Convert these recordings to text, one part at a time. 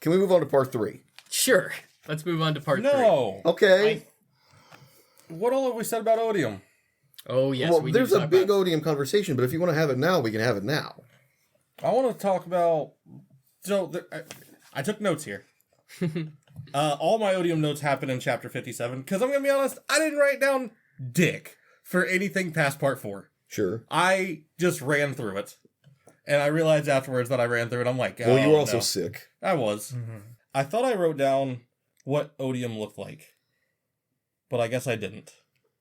Can we move on to part 3? Sure. Let's move on to part 3. No. Okay. What all have we said about Odium? Oh, yes. Well, we need there's to a talk big about... Odium conversation, but if you want to have it now, we can have it now. I want to talk about... So, I took notes here. All my Odium notes happen in Chapter 57, because I'm going to be honest, I didn't write down dick for anything past Part 4. Sure. I just ran through it. And I realized afterwards that I ran through it. I'm like, Well, you were also no. sick. I was. Mm-hmm. I thought I wrote down what Odium looked like. But I guess I didn't.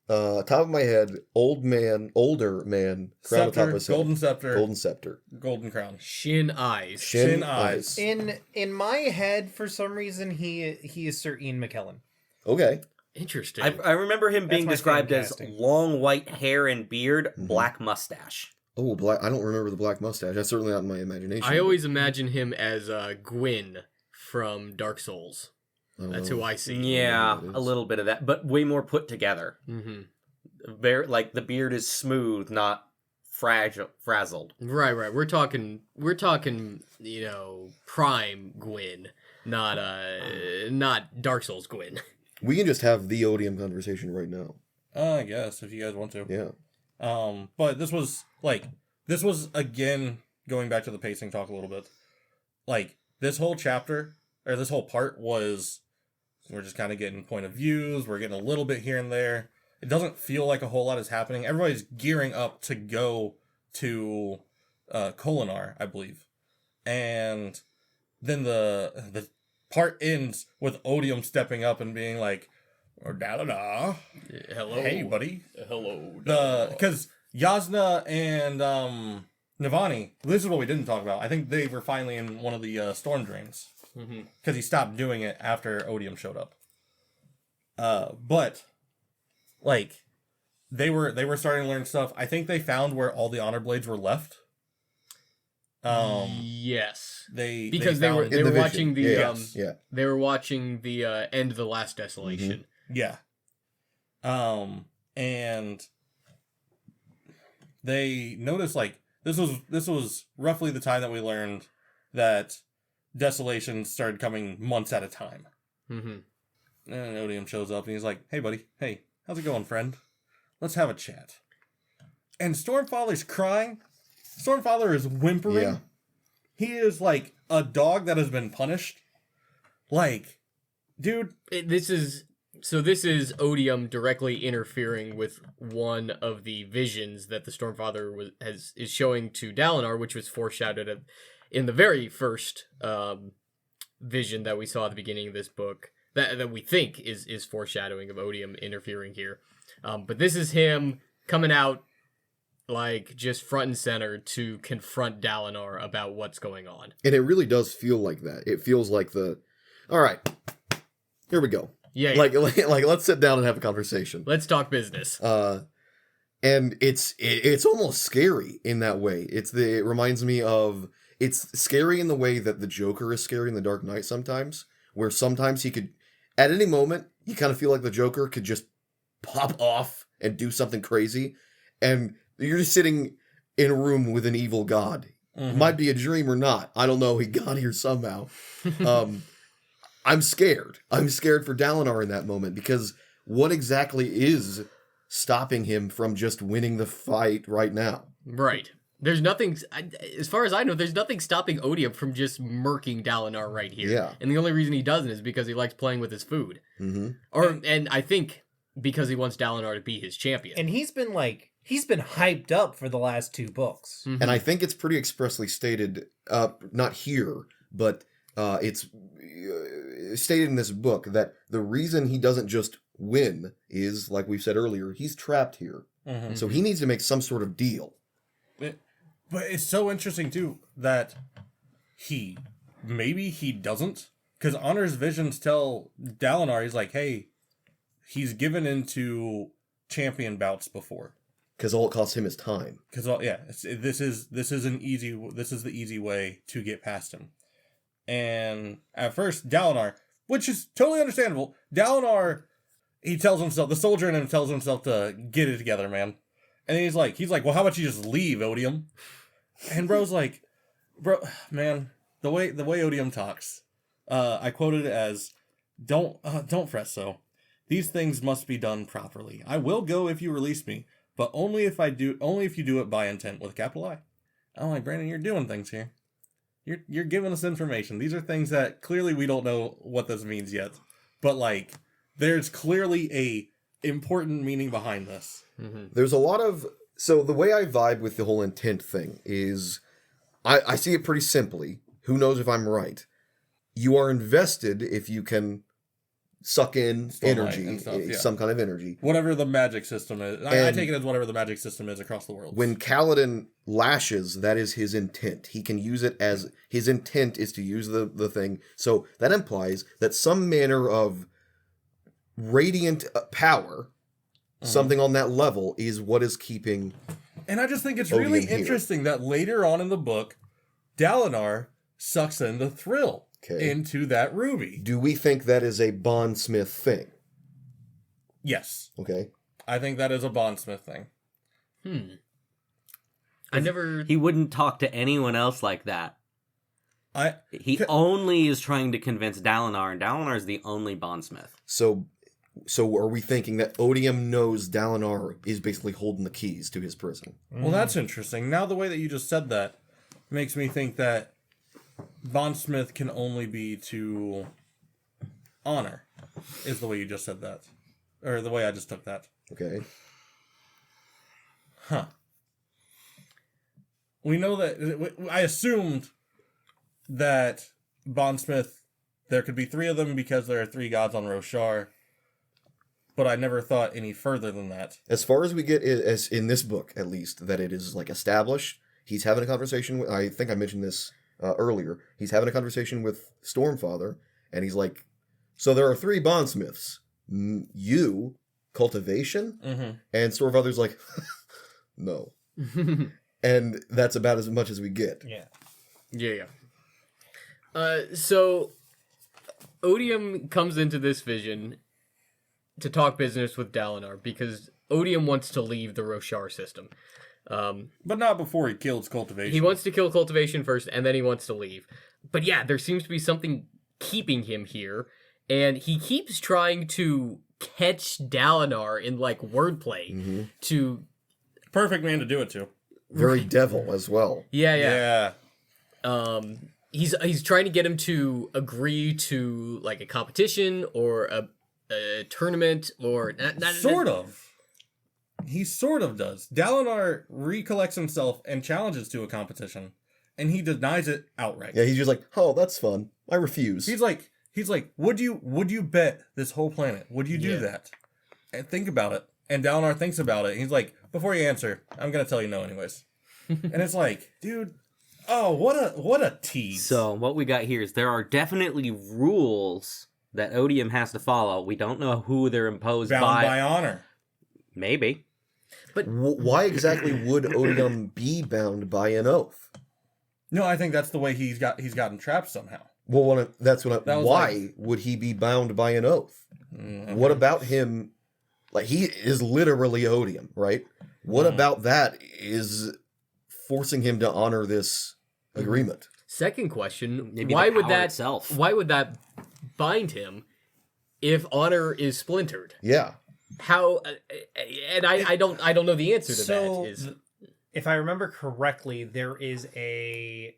Top of my head, older man, crown Scepter, on top of his head. golden scepter. Golden crown. Shin eyes. Shin eyes. In my head, for some reason, he is Sir Ian McKellen. Okay. Interesting. I remember him being my described fan as casting. long white hair and beard, black mustache. Oh, black. I don't remember the black mustache. That's certainly not in my imagination. I always imagine him as Gwyn from Dark Souls. That's who I see. Yeah, a little bit of that, but way more put together. Mm-hmm. Very like the beard is smooth, not frazzled. Right. We're talking, prime Gwyn, not Dark Souls Gwyn. We can just have the Odium conversation right now. I guess, if you guys want to. Yeah. But this was, again, going back to the pacing talk a little bit. Like, this whole chapter, or this whole part was, we're just kind of getting point of views, we're getting a little bit here and there. It doesn't feel like a whole lot is happening. Everybody's gearing up to go to Kholinar, I believe. And then the part ends with Odium stepping up and being like, da-da-da. Hello. Hey, buddy. Hello. Because Yasna and Navani, this is what we didn't talk about. I think they were finally in one of the storm drains. Because he stopped doing it after Odium showed up. But, like, they were starting to learn stuff. I think they found where all the honor blades were left. Yes. They were watching Yeah. They were watching the end of the last desolation. Yeah. And they noticed, like, this was roughly the time that we learned that desolation started coming months at a time. Mm-hmm. And Odium shows up and he's like, hey buddy, hey, how's it going, friend? Let's have a chat. And Stormfather's crying. Stormfather is whimpering. Yeah. He is like a dog that has been punished. Like, dude. This is Odium directly interfering with one of the visions that the Stormfather is showing to Dalinar, which was foreshadowed in the very first vision that we saw at the beginning of this book. That we think is foreshadowing of Odium interfering here. But this is him coming out like just front and center to confront Dalinar about what's going on. And it really does feel like that. It feels like all right, here we go. Yeah. Like let's sit down and have a conversation. Let's talk business. And it's almost scary in that way. It reminds me of, it's scary in the way that the Joker is scary in The Dark Knight sometimes, where sometimes he could, at any moment, you kind of feel like the Joker could just pop off and do something crazy, and you're just sitting in a room with an evil god. Mm-hmm. Might be a dream or not. I don't know. He got here somehow. I'm scared. I'm scared for Dalinar in that moment, because what exactly is stopping him from just winning the fight right now? Right. There's nothing, as far as I know, there's nothing stopping Odium from just murking Dalinar right here. Yeah. And the only reason he doesn't is because he likes playing with his food. Mm-hmm. And I think because he wants Dalinar to be his champion. And he's been hyped up for the last 2 books. Mm-hmm. And I think it's pretty expressly stated, not here, but it's stated in this book that the reason he doesn't just win is, like we've said earlier, he's trapped here. Mm-hmm. So he needs to make some sort of deal. But it's so interesting, too, that maybe he doesn't. Because Honor's visions tell Dalinar, he's like, hey, he's given into champion bouts before. Because all it costs him is time. Because this is the easy way to get past him. And at first, Dalinar, which is totally understandable, Dalinar, he tells himself, the soldier in him tells himself to get it together, man. And he's like, well, how about you just leave, Odium? And bro's like, bro, man, the way Odium talks, I quoted it as, don't fret so. These things must be done properly. I will go if you release me, but only if you do it by intent with a capital I. I'm like, Brandon, you're doing things here. You're giving us information. These are things that clearly we don't know what this means yet. But like, there's clearly a important meaning behind this. Mm-hmm. There's a lot of... So the way I vibe with the whole intent thing is... I see it pretty simply. Who knows if I'm right? You are invested if you can suck in Sunlight energy, and stuff, yeah. some kind of energy. Whatever the magic system is. I take it as whatever the magic system is across the world. When Kaladin lashes, that is his intent. He can use it as... His intent is to use the thing. So that implies that some manner of radiant power, something on that level, is what is keeping... And I just think it's Odium really here. interesting that later on in the book, Dalinar sucks in the thrill into that ruby. Do we think that is a bondsmith thing? Yes. Okay. I think that is a bondsmith thing. I never... He wouldn't talk to anyone else like that. He only is trying to convince Dalinar, and Dalinar is the only bondsmith. So are we thinking that Odium knows Dalinar is basically holding the keys to his prison? Well, that's interesting. Now the way that you just said that makes me think that bondsmith can only be to honor, is the way you just said that. Or the way I just took that. Okay. Huh. We know that... I assumed that bondsmith, there could be 3 of them because there are 3 gods on Roshar, but I never thought any further than that. As far as we get, as in this book at least, that it is like established, he's having a conversation with... I think I mentioned this earlier. He's having a conversation with Stormfather, and he's like, so there are 3 bondsmiths. You, cultivation? Mm-hmm. And Stormfather's like, no. And that's about as much as we get. Yeah. Yeah. So Odium comes into this vision to talk business with Dalinar because Odium wants to leave the Roshar system. But not before he kills cultivation. He wants to kill cultivation first, and then he wants to leave. But yeah, there seems to be something keeping him here, and he keeps trying to catch Dalinar in like wordplay to... Perfect man to do it to. Very devil as well. Yeah. He's trying to get him to agree to like a competition or a tournament or Sort of. He sort of does. Dalinar recollects himself and challenges to a competition, and he denies it outright. Yeah, he's just like, oh, that's fun. I refuse. He's like, would you bet this whole planet? Would you do that? And think about it. And Dalinar thinks about it. He's like, before you answer, I'm gonna tell you no anyways. And it's like, dude, oh, what a tease. So what we got here is there are definitely rules that Odium has to follow. We don't know who they're imposed Bound by honor. Maybe. But why exactly would Odium be bound by an oath? No, I think that's the way he's gotten trapped somehow. Well, why like- would he be bound by an oath? What about him? Like, he is literally Odium, right? What about that is forcing him to honor this agreement? second question, Maybe why the would power that itself. why would that bind him if honor is splintered? Yeah. How and I don't know the answer to So, that. Is if I remember correctly, there is a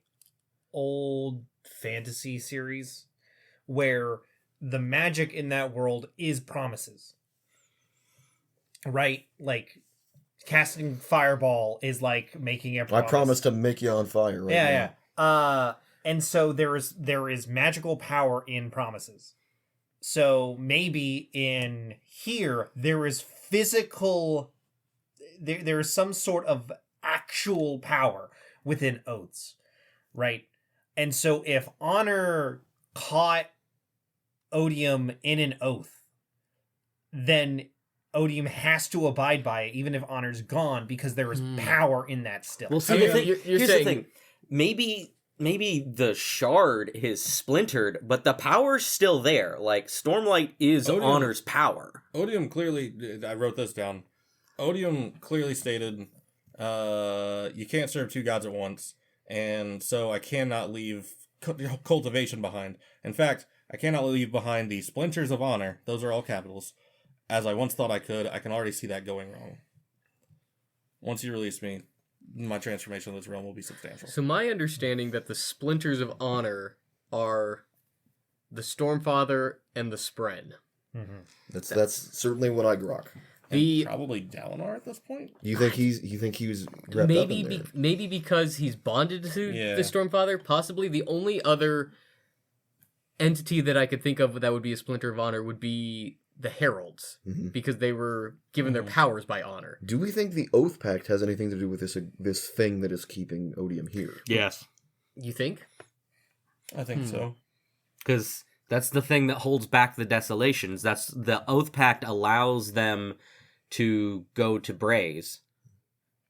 old fantasy series where the magic in that world is promises. Right? Like casting fireball is like making a I promise. promise to make you on fire right now. Yeah. And so there is magical power in promises. So maybe in here there is physical there is some sort of actual power within oaths, right? And so if honor caught Odium in an oath, then Odium has to abide by it, even if honor's gone, because there is power in that still. Well, see, I mean, the thing, you're here's saying- the thing. Maybe the shard is splintered, but the power's still there. Like, Stormlight is Odium- Honor's power. Odium clearly, I wrote this down. Odium clearly stated, you can't serve 2 gods at once, and so I cannot leave cultivation behind. In fact, I cannot leave behind the splinters of honor. Those are all capitals. As I once thought I could, I can already see that going wrong. Once you release me, my transformation of this realm will be substantial. So my understanding that the Splinters of Honor are the Stormfather and the Spren. That's certainly what I grok. The Probably Dalinar at this point. You think he was wrapped up in there? Maybe because he's bonded to the Stormfather. Possibly the only other entity that I could think of that would be a Splinter of Honor would be the Heralds, because they were given their powers by honor. Do we think the Oath Pact has anything to do with this thing that is keeping Odium here? Yes. You think? I think so. Because that's the thing that holds back the Desolations. That's the Oath Pact allows them to go to Braze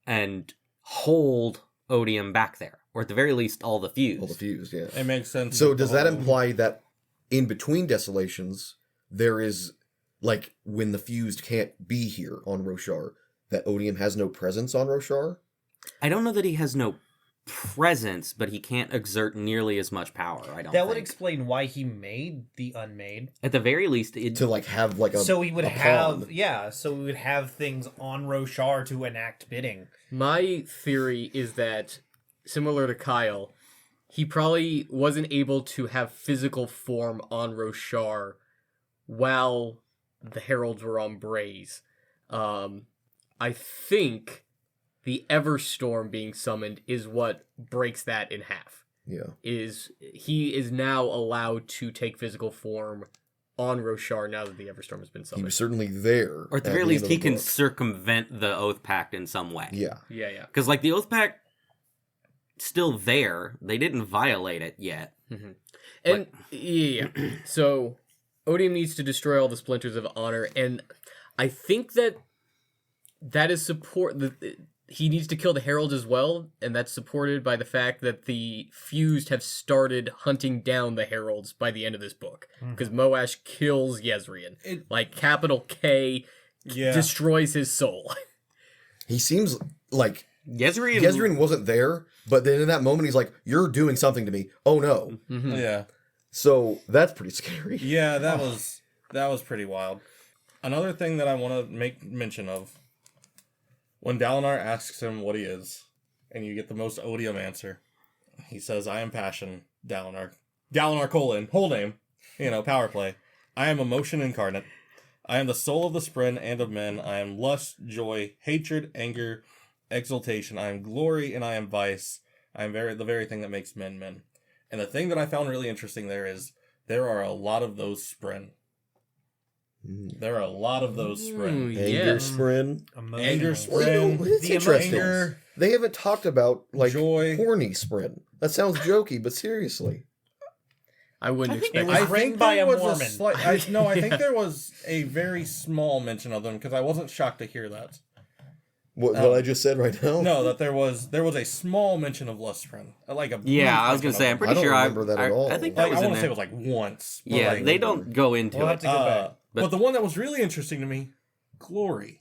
and hold Odium back there. Or at the very least, all the fused. All the fused, yeah. It makes sense. So does that imply that in between Desolations, there is, like, when the fused can't be here on Roshar, that Odium has no presence on Roshar? I don't know that he has no presence, but he can't exert nearly as much power, I don't That would think. explain why he made the Unmade. At the very least, To, like, have, like, So we would a have, pawn. so we would have things on Roshar to enact bidding. My theory is that, similar to Kyle, he probably wasn't able to have physical form on Roshar while the Heralds were on Braze. I think the Everstorm being summoned is what breaks that in half. Yeah. He is now allowed to take physical form on Roshar now that the Everstorm has been He summoned. was certainly there. Or at the very end least, of he the can book. circumvent the Oath Pact in some way. Yeah. Yeah. Because, like, the Oath Pact still there. They didn't violate it yet. And, yeah. So, Odium needs to destroy all the Splinters of Honor, and I think that is support... He needs to kill the Herald as well, and that's supported by the fact that the Fused have started hunting down the Heralds by the end of this book. Because Moash kills Yezrian. Like, capital K destroys his soul. He seems like Yezrian wasn't there, but then in that moment he's like, "You're doing something to me. Oh no." Yeah. So that's pretty scary. Yeah, that was pretty wild. Another thing that I want to make mention of, when Dalinar asks him what he is, and you get the most odium answer, he says, "I am passion, Dalinar. Dalinar : whole name, power play. I am emotion incarnate. I am the soul of the Spren and of men. I am lust, joy, hatred, anger, exultation. I am glory and I am vice. I am the very thing that makes men men." And the thing that I found really interesting there is there are a lot of those Spren. There are a lot of those Spren. Anger Spren. Anger Well, Spren. it's interesting. Anger, They haven't talked about, like, joy. horny Spren. That sounds jokey, but seriously. I wouldn't think expect it was that. written by a there was Mormon. I think there was a very small mention of them because I wasn't shocked to hear that. What I just said right now? No, that there was a small mention of Lustspren. Like a Yeah, I was going to say, I'm pretty I don't sure remember that at all. I think like, that was I in want to say it there. was like once. but, Yeah, like, they don't go into We'll it. have to go back. But the one that was really interesting to me, Glory.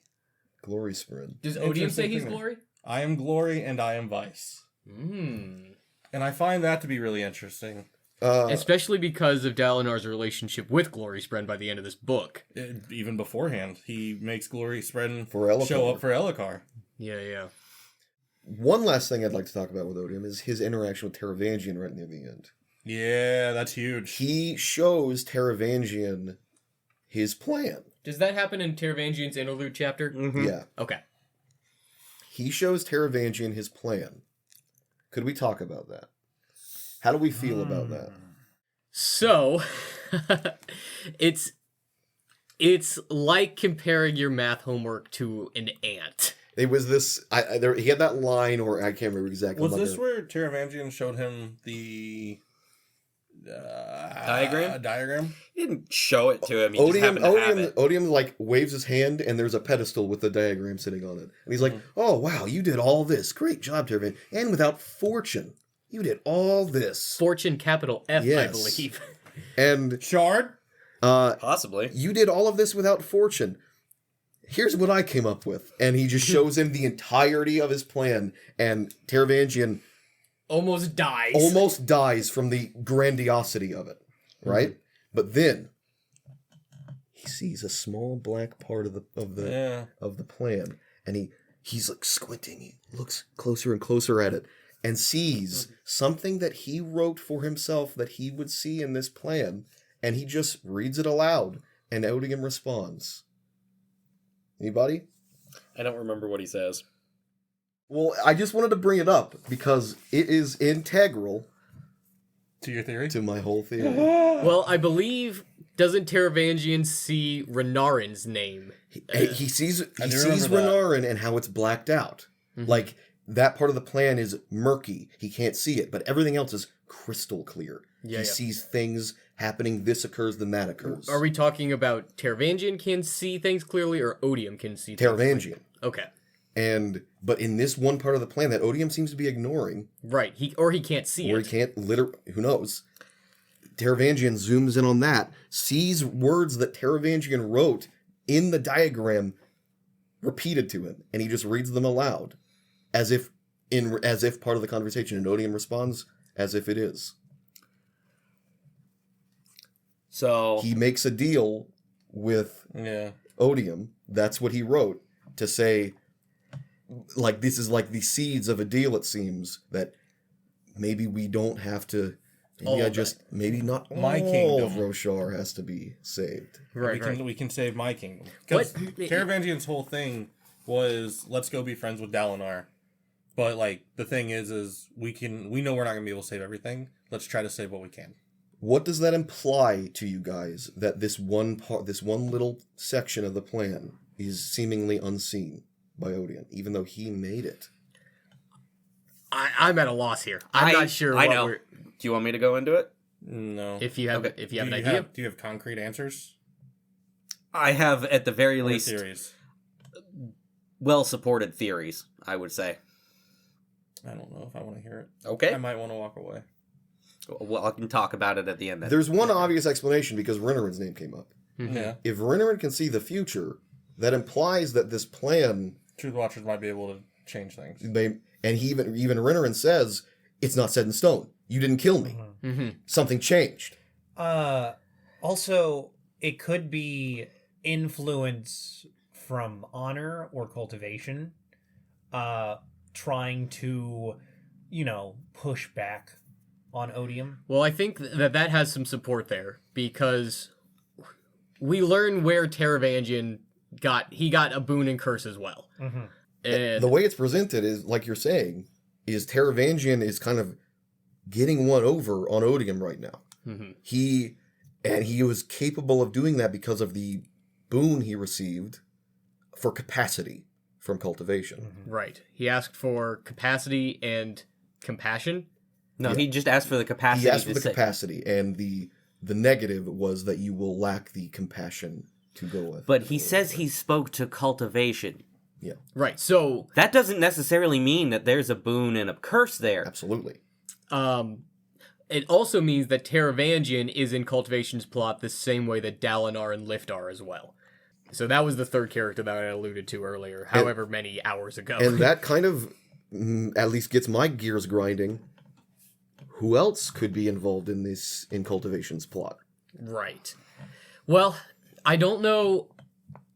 Glory Spren. Does Odium say Interesting he's thing. glory? I am glory and I am vice. And I find that to be really interesting. Especially because of Dalinar's relationship with Glory Spren by the end of this book. Even beforehand, he makes Glory Spren For Elhokar. show up for Elhokar. Yeah. One last thing I'd like to talk about with Odium is his interaction with Taravangian right near the end. Yeah, that's huge. He shows Taravangian his plan. Does that happen in Taravangian's interlude chapter? Yeah. Okay. He shows Taravangian his plan. Could we talk about that? How do we feel about that? So, it's like comparing your math homework to an ant. It was this. He had that line, or I can't remember exactly. Was this where Taravangian showed him the Diagram? Diagram? He didn't show it to him. He just happened to have it. Odium like waves his hand, and there's a pedestal with the diagram sitting on it, and he's like, "Oh wow, you did all this. Great job, Taravangian, and without fortune, you did all this. Fortune, capital F, I Yes. believe. And Shard? Possibly. you did all of this without fortune. Here's what I came up with," and he just shows him the entirety of his plan, and Taravangian almost dies. almost dies from the grandiosity of it, right? But then he sees a small black part of the plan, and he's like squinting. He looks closer and closer at it, and sees something that he wrote for himself that he would see in this plan, and he just reads it aloud, and Odium responds. Anybody? I don't remember what he says. Well, I just wanted to bring it up because it is integral To your theory? to my whole theory. Well, I believe, doesn't Taravangian see Renarin's name? He sees I do remember that. Renarin and how it's blacked out. Like, that part of the plan is murky. He can't see it, but everything else is crystal clear. Yeah, He sees things happening, this occurs, then that occurs. Are we talking about Taravangian can see things clearly, or Odium can see things clearly? Taravangian. Okay. But in this one part of the plan that Odium seems to be ignoring, Right. He can't see or it. he can't who knows? Taravangian zooms in on that, sees words that Taravangian wrote in the diagram repeated to him, and he just reads them aloud, as if part of the conversation, and Odium responds as if it is. So He makes a deal with Yeah. Odium. That's what he wrote to say, like, this is like the seeds of a deal, it seems, that maybe we don't have to, maybe not My all kingdom. of Roshar has to be saved. Right, we can save my kingdom. Because Taravangian's whole thing was, let's go be friends with Dalinar. But, like, the thing is we know we're not going to be able to save everything. Let's try to save what we can. What does that imply to you guys, that this one little section of the plan is seemingly unseen by Odium, even though he made it? I'm at a loss here. I'm not sure. I know. Do you want me to go into it? No. If you have an idea. Do you have concrete answers? I have, at the very Or least, theories? well-supported theories, I would say. I don't know if I want to hear it. Okay. I might want to walk away. Well, I can talk about it at the end. Then. There's one obvious explanation because Renarin's name came up. Yeah. If Renarin can see the future, that implies that this plan, Truth Watchers might be able to change things. and even Renarin says, it's not set in stone. You didn't kill me. Something changed. Also, it could be influence from honor or cultivation, trying to, push back on Odium. Well, I think that has some support there, because we learn where Taravangian got a boon and curse as well. And The way it's presented is, like you're saying, is Taravangian is kind of getting one over on Odium right now. He was capable of doing that because of the boon he received for capacity from cultivation. right. He asked for capacity and compassion. No, he just asked for the capacity. He asked for to the say- capacity, and the negative was that you will lack the compassion to go with. But he says he spoke to cultivation. Right. So, That doesn't necessarily mean that there's a boon and a curse there. Absolutely. it also means that Taravangian is in Cultivation's plot the same way that Dalinar and Lift are as well. So that was the third character that I alluded to earlier, however many hours ago. And that kind of at least gets my gears grinding. Who else could be involved in Cultivation's plot? Right. Well, I don't know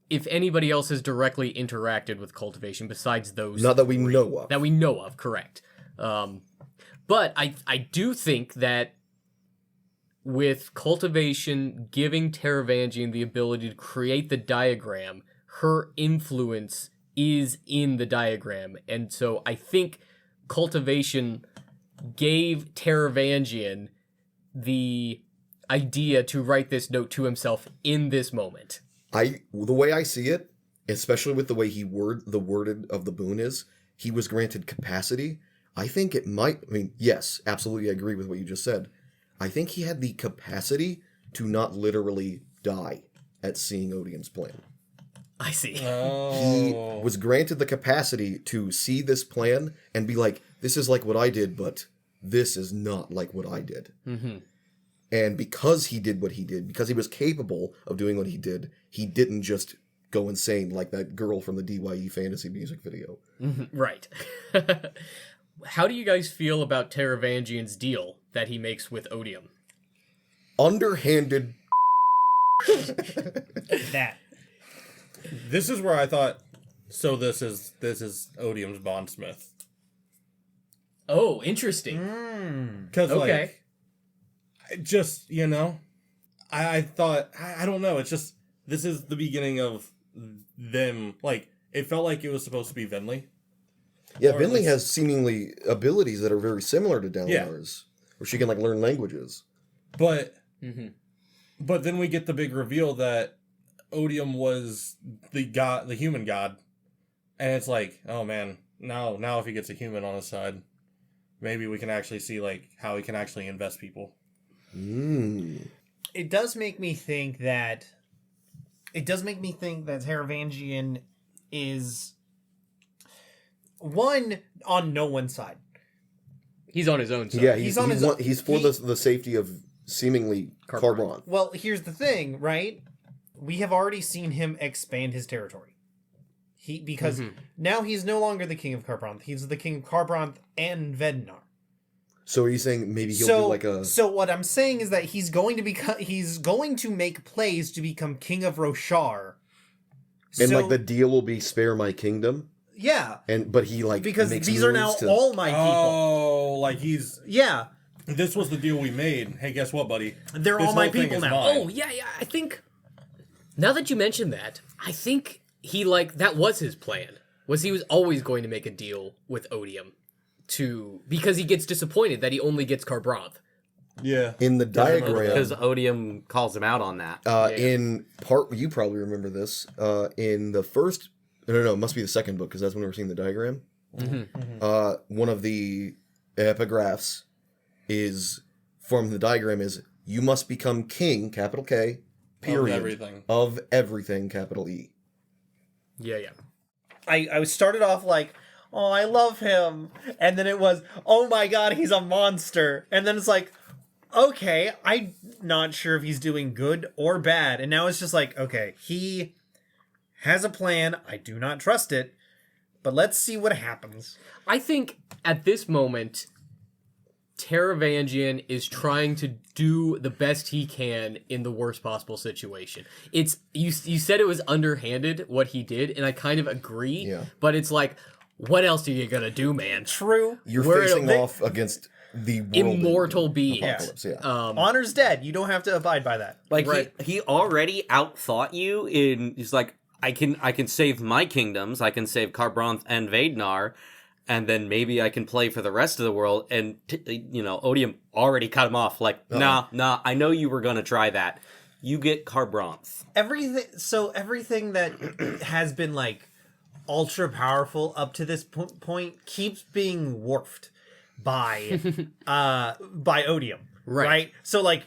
if anybody else has directly interacted with Cultivation besides those Not that we know of. that we know of, correct. But I do think that with Cultivation giving Taravangian the ability to create the diagram, her influence is in the diagram. And so I think Cultivation gave Taravangian the idea to write this note to himself in this moment. The way I see it, especially with the way the worded of the boon is, he was granted capacity. I think it might, yes, absolutely, I agree with what you just said. I think he had the capacity to not literally die at seeing Odium's plan. I see. He was granted the capacity to see this plan and be like, this is like what I did, but this is not like what I did. Mm-hmm. And because he did what he did, because he was capable of doing what he did, he didn't just go insane like that girl from the DYE fantasy music video. Right. How do you guys feel about Taravangian's deal that he makes with Odium? Underhanded. That. This is where I thought, so this is Odium's bondsmith. Oh, interesting. Because, Okay. just, I thought, I don't know, it's just, this is the beginning of them, like, it felt like it was supposed to be Venli. Yeah, Or at Vinley least- has seemingly abilities that are very similar to Dalinar's, where she can like learn languages. But Mm-hmm. but then we get the big reveal that Odium was the god, the human god, and it's like, oh man, now if he gets a human on his side, maybe we can actually see like how he can actually invest people. It does make me think that Taravangian is one on no one's side. He's on his own side. Yeah, He's he's on his own- he's for the safety of seemingly Carbron. Well, here's the thing, right? We have already seen him expand his territory. Because now he's no longer the king of Carbronth. He's the king of Carbronth and Vednar. So are you saying maybe he'll do like a... So what I'm saying is that he's going to make plays to become king of Roshar. And So- like the deal will be spare my kingdom? yeah, But he like because makes these are now moves to... all my people. Oh, like Yeah, this was the deal we made. Hey, guess what, buddy? they're This all my whole thing people is now. mine. Oh, yeah. I think, now that you mention that, I think he, that was his plan. He was always going to make a deal with Odium because he gets disappointed that he only gets Carbronth. Yeah. In the diagram... Because Odium calls him out on that. In part... You probably remember this. In the first... No, it must be the second book, because that's when we were seeing the diagram. One of the epigraphs is... from the diagram is, you must become king, capital K, period. Of everything. Of everything, capital E. Yeah. I started off like, oh, I love him, and then it was, oh my god, he's a monster, and then it's like, okay, I'm not sure if he's doing good or bad, and now it's just like, okay, he has a plan, I do not trust it, but let's see what happens. I think at this moment, Taravangian is trying to do the best he can in the worst possible situation. It's you said it was underhanded what he did, and I kind of agree. Yeah. But it's like, what else are you gonna do, man? True. You're We're in a facing big- off against the world Immortal beings. apocalypse, yeah. Honor's dead, you don't have to abide by that. Like Right. he already outthought you in. He's like, I can save my kingdoms. I can save Carbronth and Vednar, and then maybe I can play for the rest of the world. And Odium already cut him off. Like, nah. I know you were gonna try that. You get Carbronth. Everything that has been like ultra powerful up to this point keeps being dwarfed by Odium, right? So like,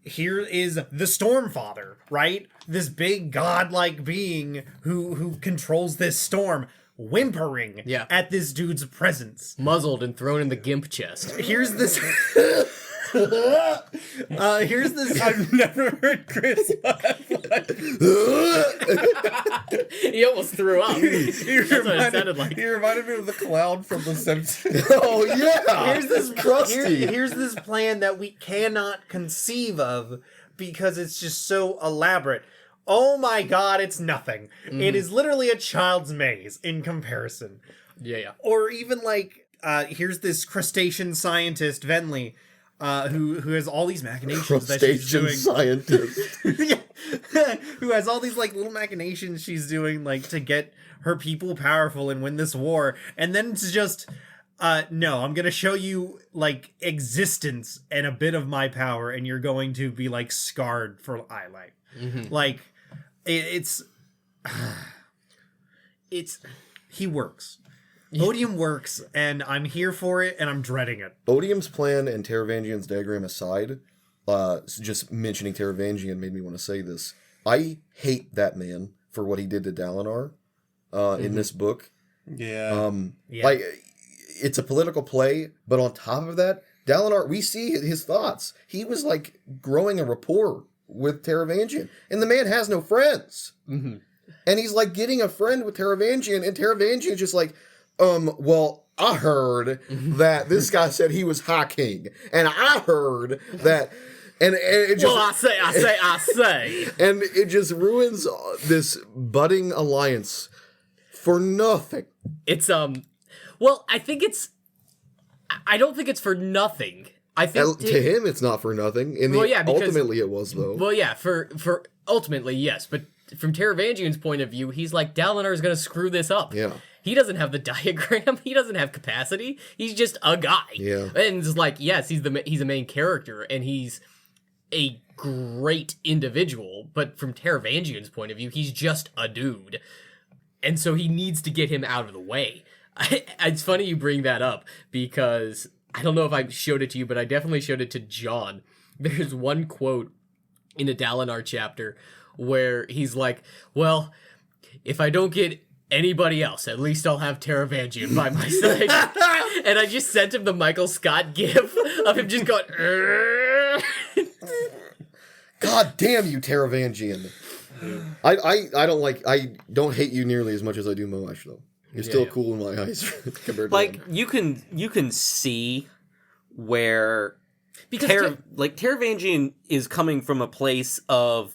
here is the Stormfather, right? This big godlike being who controls this storm, whimpering at this dude's presence. Muzzled and thrown in the gimp chest. Here's this. Here's this. I've never heard Chris laugh like He almost threw up. That's what it sounded like. He reminded me of the clown from The Simpsons. Oh, yeah! Here's this Krusty! here's this plan that we cannot conceive of because it's just so elaborate. Oh my god, it's nothing. It is literally a child's maze in comparison. Yeah. Or even like, here's this crustacean scientist, Venli, who has all these machinations that she's Crustacean doing. scientist. Yeah. Who has all these like little machinations she's doing like to get her people powerful and win this war. And then it's just, no, I'm gonna show you like existence and a bit of my power, and you're going to be like scarred for life. Like, it's he works. Odium works, and I'm here for it, and I'm dreading it. Odium's plan and Taravangian's diagram aside, just mentioning Taravangian made me want to say this. I hate that man for what he did to Dalinar in this book. Yeah. Like, it's a political play, but on top of that, Dalinar, we see his thoughts. He was, like, growing a rapport with Taravangian, and the man has no friends. And he's, like, getting a friend with Taravangian, and Taravangian's just like, Well, I heard that this guy said he was High King, and I heard that, and it just, Well, I say. and it just ruins this budding alliance for nothing. It's well, I think it's. I don't think it's for nothing. I think To him, it's not for nothing. Well, yeah, because- ultimately it was though. Well, yeah, for ultimately yes, but from Taravangian's point of view, he's like Dalinar's gonna screw this up. Yeah. He doesn't have the diagram. He doesn't have capacity. He's just a guy. Yeah. And it's like, yes, he's a main character, and he's a great individual. But from Taravangian's point of view, he's just a dude, and so he needs to get him out of the way. It's funny you bring that up because I don't know if I showed it to you, but I definitely showed it to John. There's one quote in a Dalinar chapter where he's like, "Well, if I don't get anybody else, at least I'll have Taravangian by my side." And I just sent him the Michael Scott gif of him just going, God damn you, Taravangian. I don't hate you nearly as much as I do Moash though. You're still yeah. cool in my eyes compared to Like him. you can see where because Taravangian is coming from a place of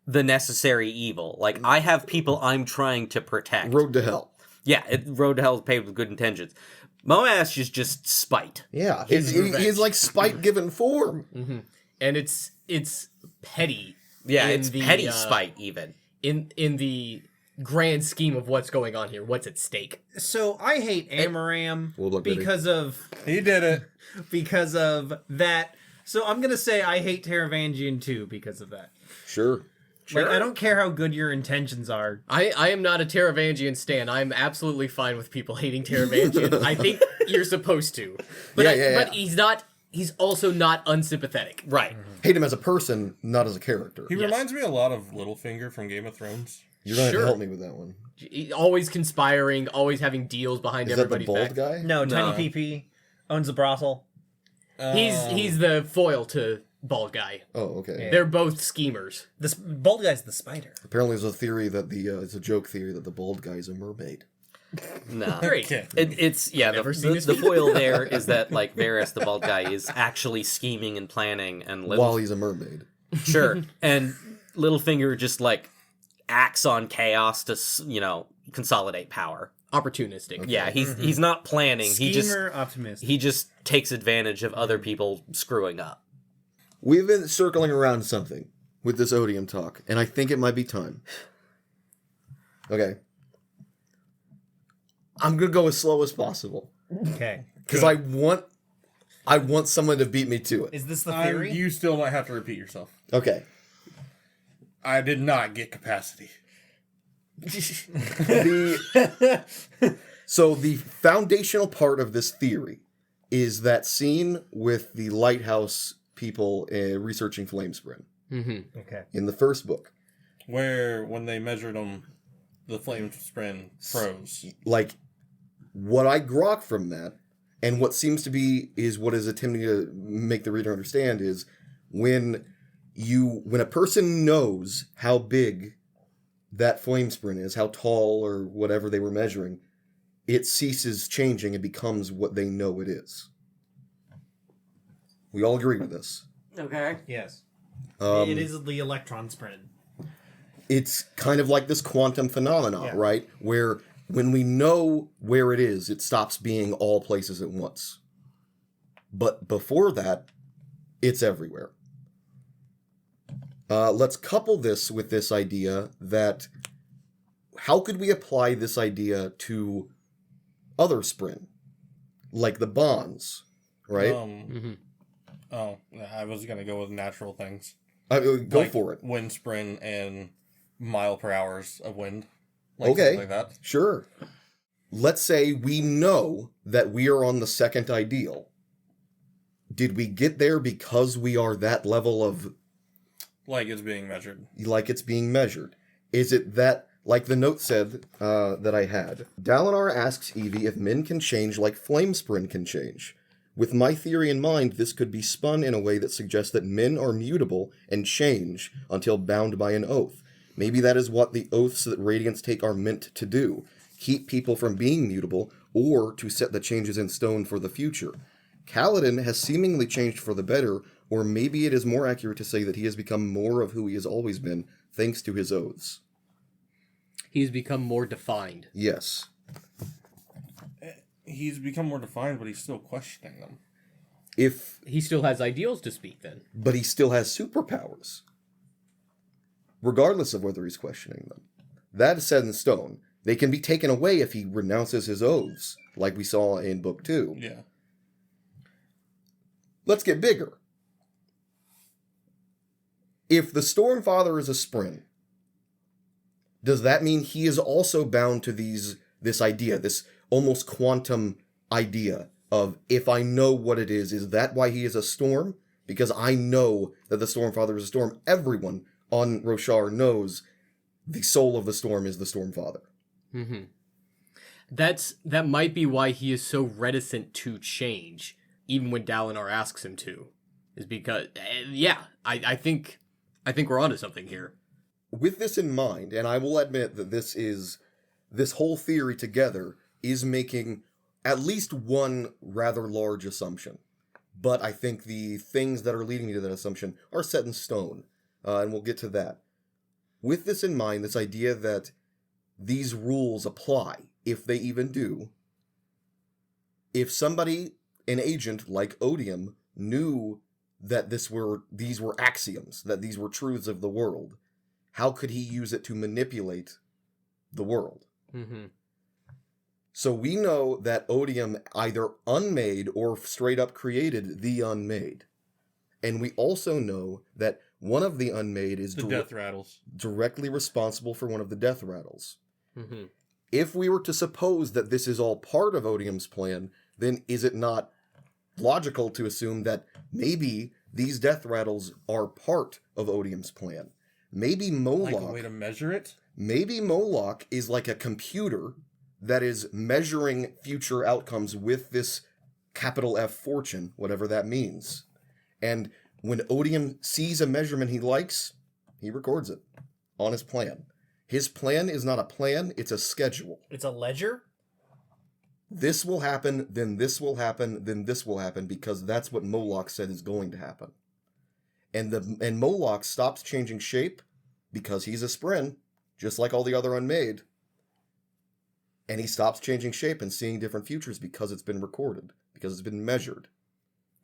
the necessary evil. Like, I have people I'm trying to protect. Road to Hell. Yeah, Road to Hell is paved with good intentions. Moash is just spite. Yeah, he's like spite given form. and it's petty. Yeah, in it's the, petty spite even. in the grand scheme of what's going on here, what's at stake. So I hate Amaram Well, look, Betty. He did it. because of that. So I'm gonna say I hate Taravangian too because of that. Sure. Like, I don't care how good your intentions are. I am not a Taravangian stan. I'm absolutely fine with people hating Taravangian. I think you're supposed to. But Yeah. But he's not. He's also not unsympathetic. Right. Hate him as a person, not as a character. He reminds me a lot of Littlefinger from Game of Thrones. You're gonna have Sure. to help me with that one. Always conspiring, always having deals behind Is that the everybody's bald back. guy? No, No. Tiny PP owns a brothel. He's the foil to bald guy. Oh, okay. They're both schemers. This bald guy's the spider. Apparently, there's a theory that it's a joke theory that the bald guy is a mermaid. No. Great. Okay. It's Never seen this the before. foil there is that, like, Varys, the bald guy, is actually scheming and planning, and While he's a mermaid. sure, and Littlefinger just, like, acts on chaos to consolidate power. Opportunistic. Yeah, he's not planning. Schemer, optimist. He just takes advantage of other people screwing up. We've been circling around something with this Odium talk, and I think it might be time. Okay. I'm gonna go as slow as possible. Okay. Because I want someone to beat me to it. Is this the theory? You still might have to repeat yourself. Okay. I did not get capacity. So the foundational part of this theory is that scene with the lighthouse people researching Flamesprin Okay. in the first book. Where, when they measured them, the flame sprint froze. Like, what I grok from that, and what seems to be is what is attempting to make the reader understand is when a person knows how big that flame sprint is, how tall or whatever they were measuring, it ceases changing and becomes what they know it is. We all agree with this. Okay. Yes. Um, It is the electron sprint. It's kind of like this quantum phenomenon, Yeah. right? Where when we know where it is, it stops being all places at once. But before that, it's everywhere. Let's couple this with this idea that how could we apply this idea to other Sprin? Like the bonds, right? Oh, I was going to go with natural things. Go Like for it. Wind sprint and mile per hours of wind. Okay. Something like that. Sure. Let's say we know that we are on the second ideal. Did we get there because we are that level of Like it's being measured. like it's being measured? Is it that, like the note said that I had, Dalinar asks Evie if men can change like Flamesprin can change. With my theory in mind, this could be spun in a way that suggests that men are mutable and change until bound by an oath. Maybe that is what the oaths that Radiants take are meant to do. keep people from being mutable, or to set the changes in stone for the future. Kaladin has seemingly changed for the better, or maybe it is more accurate to say that he has become more of who he has always been, thanks to his oaths. He's become more defined. Yes. He's become more defined, but he's still questioning them. He still has ideals to speak then. But he still has superpowers, regardless of whether he's questioning them. That is set in stone. They can be taken away if he renounces his oaths, like we saw in Book 2. Yeah. Let's get bigger. If the Stormfather is a Spren, does that mean he is also bound to this idea, this almost quantum idea of, if I know what it is that why he is a storm? Because I know that the Stormfather is a storm. Everyone on Roshar knows the soul of the storm is the Stormfather. Mm-hmm. That might be why he is so reticent to change, even when Dalinar asks him to, is because, I think we're onto something here. With this in mind, and I will admit that this whole theory together is making at least one rather large assumption. But I think the things that are leading me to that assumption are set in stone, and we'll get to that. With this in mind, this idea that these rules apply, if they even do, if somebody, an agent like Odium, knew that these were axioms, that these were truths of the world, how could he use it to manipulate the world? Mm-hmm. So we know that Odium either unmade or straight up created the unmade. And we also know that one of the unmade is The death rattles. directly responsible for one of the death rattles. Mm-hmm. If we were to suppose that this is all part of Odium's plan, then is it not logical to assume that maybe these death rattles are part of Odium's plan? Maybe Moloch... Like a way to measure it? Maybe Moloch is like a computer that is measuring future outcomes with this capital F fortune, whatever that means. And when Odium sees a measurement he likes, he records it on his plan. His plan is not a plan, it's a schedule. It's a ledger? This will happen, then this will happen, then this will happen, because that's what Moloch said is going to happen. And Moloch stops changing shape because he's a Spren, just like all the other Unmade. And he stops changing shape and seeing different futures because it's been recorded, because it's been measured.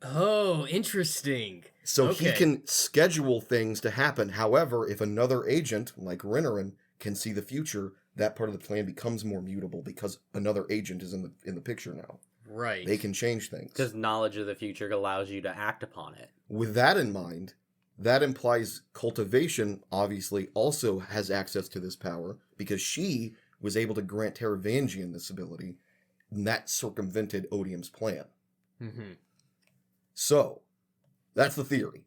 Oh, interesting. So Okay. he can schedule things to happen. However, if another agent, like Renarin, can see the future, that part of the plan becomes more mutable because another agent is in the picture now. Right. They can change things. Because knowledge of the future allows you to act upon it. With that in mind, that implies Cultivation obviously also has access to this power because she was able to grant Taravangian this ability, and that circumvented Odium's plan. Mm-hmm. So, that's the theory.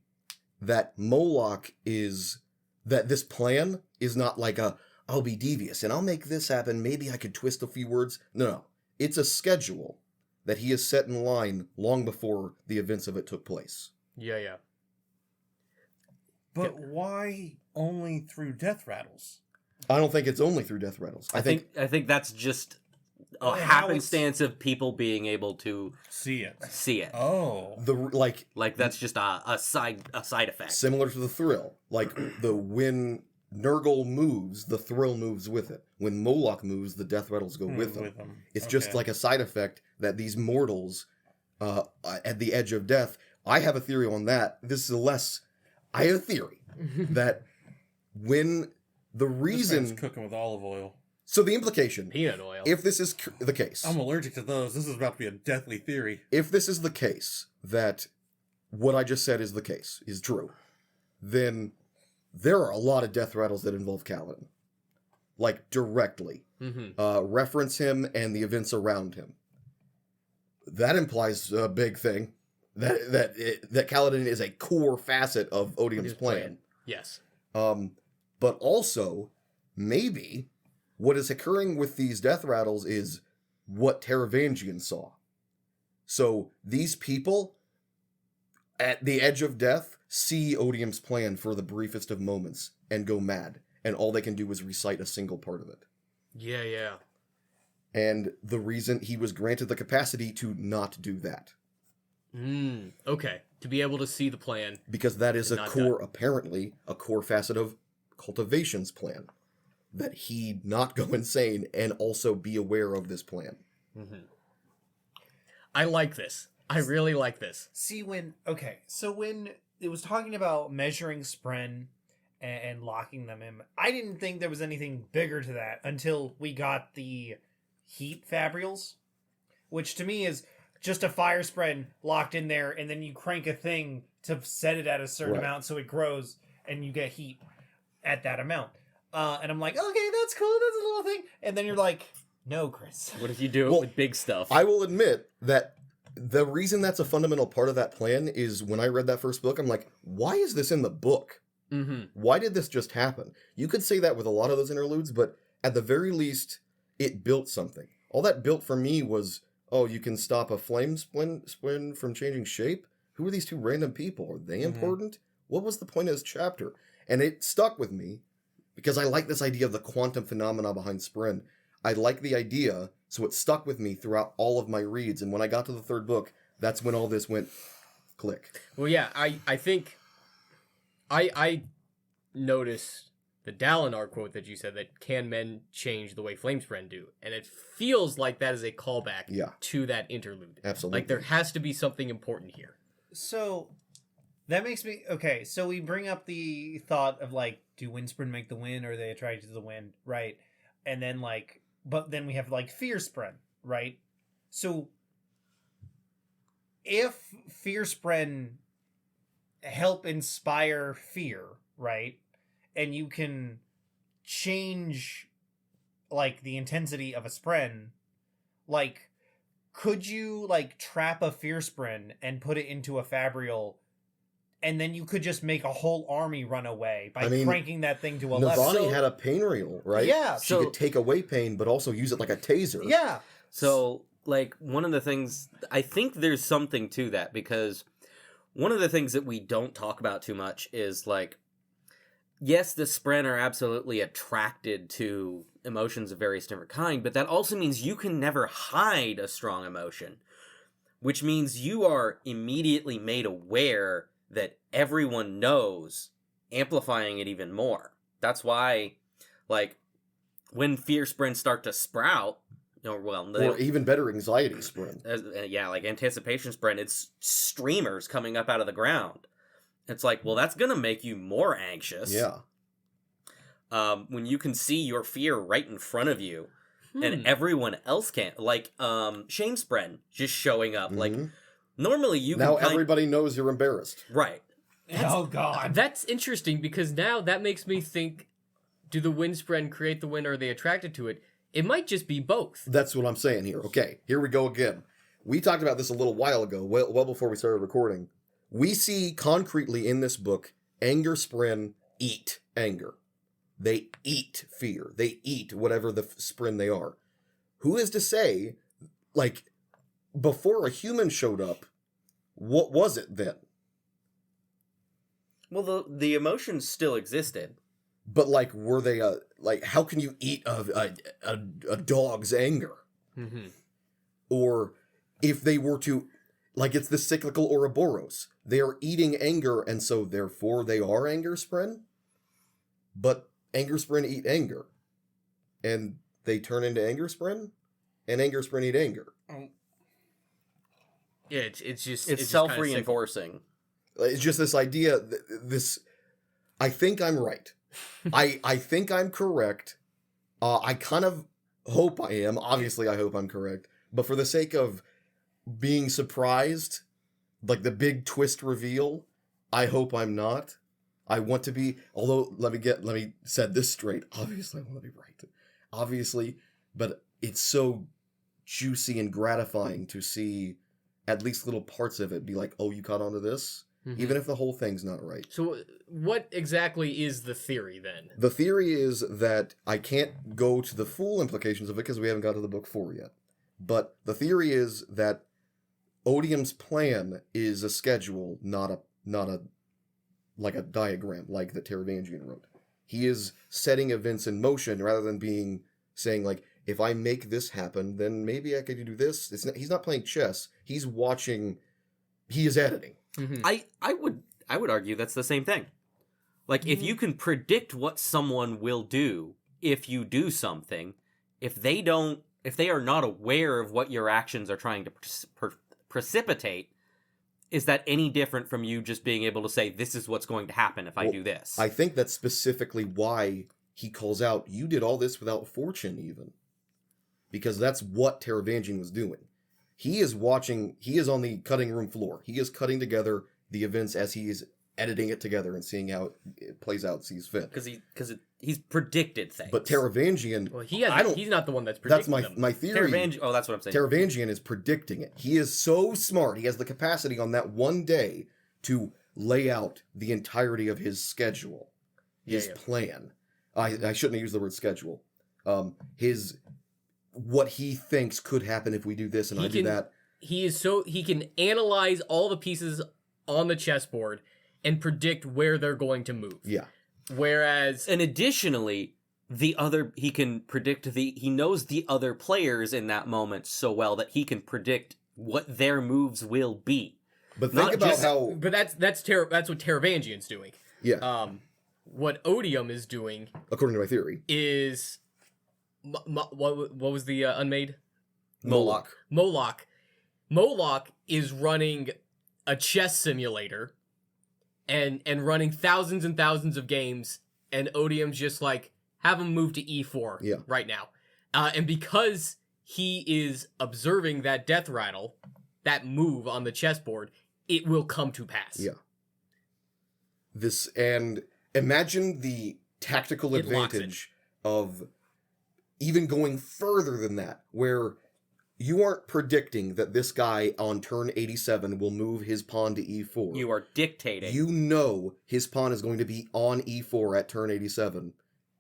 That Moloch is... that this plan is not like I'll be devious and I'll make this happen, maybe I could twist a few words. No. It's a schedule that he has set in line long before the events of it took place. Yeah. But why only through death rattles? I don't think it's only through death rattles. I think that's just a How happenstance of people being able to See it. see it. Oh. Like that's just a side effect. Similar to the thrill. Like when Nurgle moves, the thrill moves with it. When Moloch moves, the death rattles go with them. It's just Okay. like a side effect that these mortals at the edge of death. I have a theory on that. I have a theory that when the This reason... man's cooking with olive oil. So the implication, Peanut oil. if this is the case... I'm allergic to those. This is about to be a deathly theory. If this is the case, that what I just said is the case, is true, then there are a lot of death rattles that involve Kaladin. Like, directly. Mm-hmm. Reference him and the events around him. That implies a big thing. That Kaladin is a core facet of Odium's His plan. Yes. But also, maybe what is occurring with these death rattles is what Taravangian saw. So these people, at the edge of death, see Odium's plan for the briefest of moments and go mad. And all they can do is recite a single part of it. Yeah. And the reason he was granted the capacity to not do that. Okay. To be able to see the plan. Because that is a Not core, apparently, a core facet of Cultivation's plan. That he not go insane and also be aware of this plan. Mm-hmm. I like this. I really like this. See, when it was talking about measuring Spren and locking them in, I didn't think there was anything bigger to that until we got the heat fabrials, which to me is just a fire Spren locked in there, and then you crank a thing to set it at a certain amount so it grows and you get heat at that amount. And I'm like, okay, that's cool, that's a little thing. And then you're like, no, Chris. What if you do it with big stuff? I will admit that the reason that's a fundamental part of that plan is when I read that first book, I'm like, why is this in the book? Mm-hmm. Why did this just happen? You could say that with a lot of those interludes, but at the very least, it built something. All that built for me was, oh, you can stop a flame spin from changing shape? Who are these two random people? Are they important? What was the point of this chapter? And it stuck with me because I like this idea of the quantum phenomena behind Spren. I like the idea, so it stuck with me throughout all of my reads. And when I got to the third book, that's when all this went click. Well, yeah, I think I noticed the Dalinar quote that you said, that can men change the way Flamespren do? And it feels like that is a callback to that interlude. Absolutely. Like there has to be something important here. So that makes me okay. So we bring up the thought of like, do Windspren make the wind, or are they attracted to the wind, right? And then like, but then we have like Fear Spren, right? So if Fear Spren help inspire fear, right? And you can change like the intensity of a Spren, like could you like trap a Fear Spren and put it into a Fabrial, and then you could just make a whole army run away by cranking that thing to 11. Navani had a pain reel, right? Yeah. She could take away pain, but also use it like a taser. Yeah. So, like, one of the things, I think there's something to that, because one of the things that we don't talk about too much is, like, yes, the Spren are absolutely attracted to emotions of various different kind, but that also means you can never hide a strong emotion, which means you are immediately made aware that everyone knows, amplifying it even more. That's why, like, when fear sprints start to sprout, or even better, anxiety sprint. Like anticipation sprint, it's streamers coming up out of the ground. It's like, well, that's gonna make you more anxious. Yeah. When you can see your fear right in front of you, and everyone else can't. Like, shame sprint just showing up. Like, normally you now can everybody knows you're embarrassed. Right. Oh god. That's interesting, because now that makes me think, do the Windspren create the wind, or are they attracted to it? It might just be both. That's what I'm saying here. Okay, here we go again. We talked about this a little while ago, well before we started recording. We see concretely in this book, anger spren eat anger. They eat fear. They eat whatever the spren they are. Who is to say, like, before a human showed up, what was it then? Well, the emotions still existed. But, like, were they, like, how can you eat a dog's anger? Mm-hmm. Or if they were to, like, it's the cyclical Ouroboros. They are eating anger, and so therefore they are anger spren? But anger spren eat anger. And they turn into anger spren? And anger spren eat anger. Yeah, it's just self-reinforcing. It's just this idea, I think I'm right. I think I'm correct. I kind of hope I am. Obviously, I hope I'm correct. But for the sake of being surprised, like the big twist reveal, I hope I'm not. I want to be, although, let me set this straight. Obviously, I want to be right. Obviously, but it's so juicy and gratifying to see at least little parts of it be like, oh, you caught on to this? Mm-hmm. Even if the whole thing's not right. So what exactly is the theory then? The theory is that I can't go to the full implications of it because we haven't got to the book 4 yet. But the theory is that Odium's plan is a schedule, not a like a diagram like the Teravangian wrote. He is setting events in motion rather than saying like, if I make this happen, then maybe I could do this. He's not playing chess. He's watching. He is editing. Mhm. I would argue that's the same thing. Like, if you can predict what someone will do if you do something, if they are not aware of what your actions are trying to precipitate, is that any different from you just being able to say, this is what's going to happen if I do this? I think that's specifically why he calls out, you did all this without fortune, even. Because that's what Taravangian was doing. He is on the cutting room floor. He is cutting together the events as he is editing it together and seeing how it plays out, sees fit. Because he's predicted things. But Taravangian, Well, he's not the one that's predicting that's them. my theory. that's what I'm saying. Taravangian is predicting it. He is so smart. He has the capacity on that one day to lay out the entirety of his schedule, his plan. I shouldn't have used the word schedule. What he thinks could happen if we do this and I do that. He can analyze all the pieces on the chessboard and predict where they're going to move. Yeah. Whereas, And additionally, he can predict he knows the other players in that moment so well that he can predict what their moves will be. But think about how. but that's what Taravangian's doing. Yeah. What Odium is doing According to my theory. is what was the unmade? Moloch. Moloch is running a chess simulator and running thousands and thousands of games, and Odium's just like, have him move to e4 right now. And because he is observing that death rattle, that move on the chessboard, it will come to pass. Yeah. And imagine the tactical It locks advantage of even going further than that, where you aren't predicting that this guy on turn 87 will move his pawn to e4. You are dictating. You know his pawn is going to be on e4 at turn 87,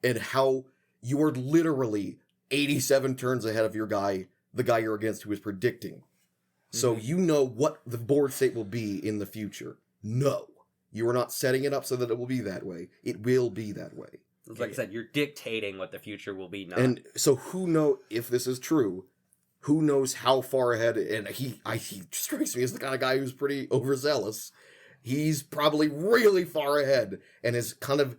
and how you are literally 87 turns ahead of the guy you're against, who is predicting. So you know what the board state will be in the future. No. You are not setting it up so that it will be that way. It will be that way. Like I said, you're dictating what the future will be. Not. And so who knows, if this is true, who knows how far ahead, and he strikes me as the kind of guy who's pretty overzealous. He's probably really far ahead, and I kind of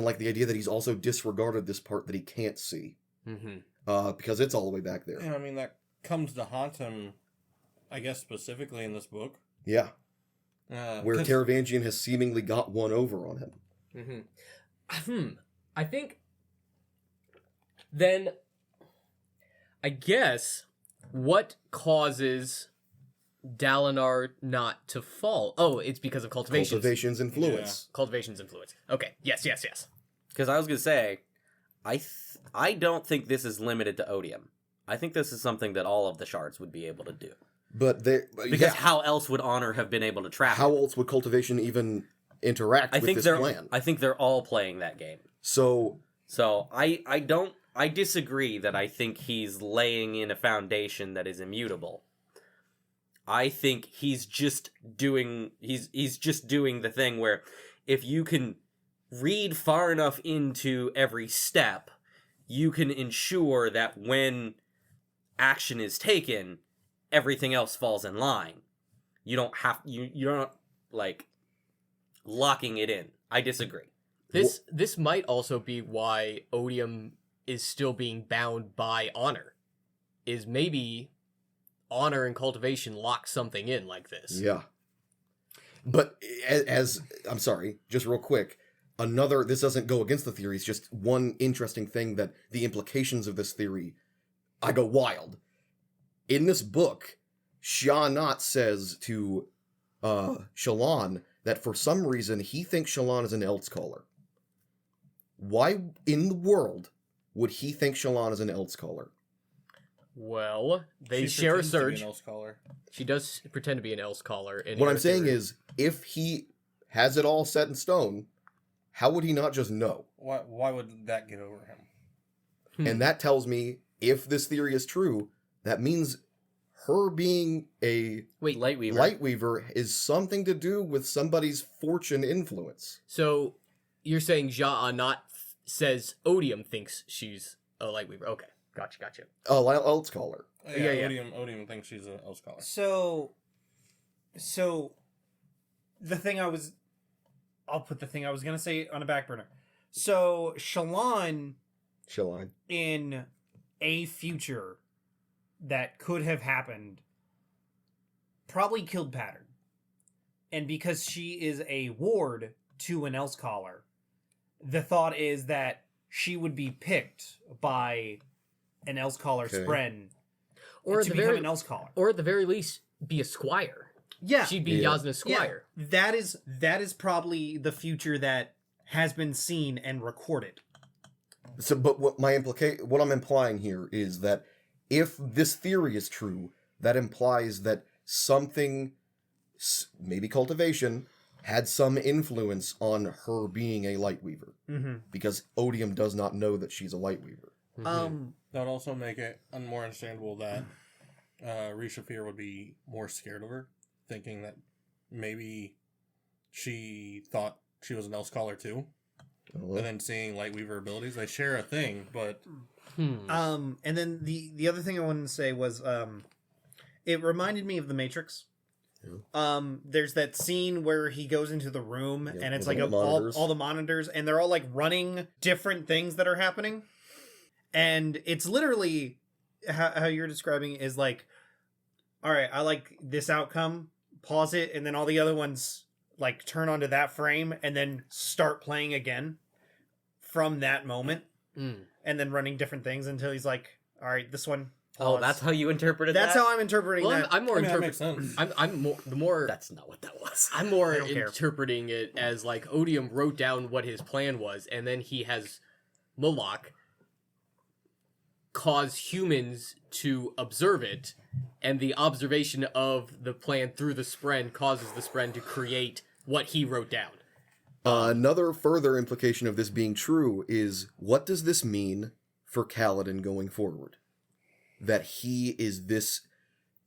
like the idea that he's also disregarded this part that he can't see. Because it's all the way back there. And I mean, that comes to haunt him, I guess, specifically in this book. Yeah. Where Taravangian has seemingly got one over on him. I think then, I guess, what causes Dalinar not to fall? Oh, it's because of Cultivation's influence. Cultivation's influence. Okay. Yes. Because I was going to say, I don't think this is limited to Odium. I think this is something that all of the shards would be able to do. Because how else would Honor have been able to trap How it? else would Cultivation even interact with this plan? I think they're all playing that game. So I disagree that I think he's laying in a foundation that is immutable. I think he's just doing the thing where if you can read far enough into every step, you can ensure that when action is taken, everything else falls in line. You're not like locking it in. I disagree. This might also be why Odium is still being bound by Honor. Is maybe Honor and Cultivation lock something in like this. Yeah. But as I'm sorry, just real quick, this doesn't go against the theory, it's just one interesting thing that the implications of this theory, I go wild. In this book, Sha-Not says to Shallan that for some reason he thinks Shallan is an Elsecaller. Why in the world would he think Shallan is an Elsecaller? Well, they She share a pretends to be surge. an Elsecaller. She does pretend to be an Elsecaller. What I'm saying is, if he has it all set in stone, how would he not just know? Why would that get over him? And that tells me, if this theory is true, that means her being a Lightweaver is something to do with somebody's fortune influence. So you're saying Ja not says Odium thinks she's a Lightweaver. Okay, Gotcha. Oh, let's call her. Yeah. Odium thinks she's an Elf Scholar. So I'll put the thing I was gonna say on a back burner. So Shallan in a future that could have happened probably killed Pattern. And because she is a ward to an Elsecaller, the thought is that she would be picked by an Elsecaller Spren Or to become an Elsecaller. Or at the very least, be a squire. Yeah. She'd be Yasna's squire. Yeah. That is probably the future that has been seen and recorded. So, but what I'm implying here is that if this theory is true, that implies that something, maybe cultivation, had some influence on her being a Lightweaver. Mm-hmm. Because Odium does not know that she's a Lightweaver. Mm-hmm. That'd also make it more understandable that Risha Fear would be more scared of her, thinking that maybe she thought she was an Elsecaller too. And then seeing Lightweaver abilities, they share a thing, but and then the other thing I wanted to say was it reminded me of The Matrix. There's that scene where he goes into the room and it's like all the monitors and they're all like running different things that are happening. And it's literally how you're describing it is like, all right, I like this outcome, pause it, and then all the other ones like turn onto that frame and then start playing again from that moment. And then running different things until he's like, all right, this one. Oh, that's how you interpreted That's that? how I'm interpreting that. I'm more that makes sense. I'm more. That's not what that was. I'm more I don't care. interpreting it as like Odium wrote down what his plan was, and then he has Moloch cause humans to observe it, and the observation of the plan through the Spren causes the Spren to create what he wrote down. Another further implication of this being true is, what does this mean for Kaladin going forward? That he is this...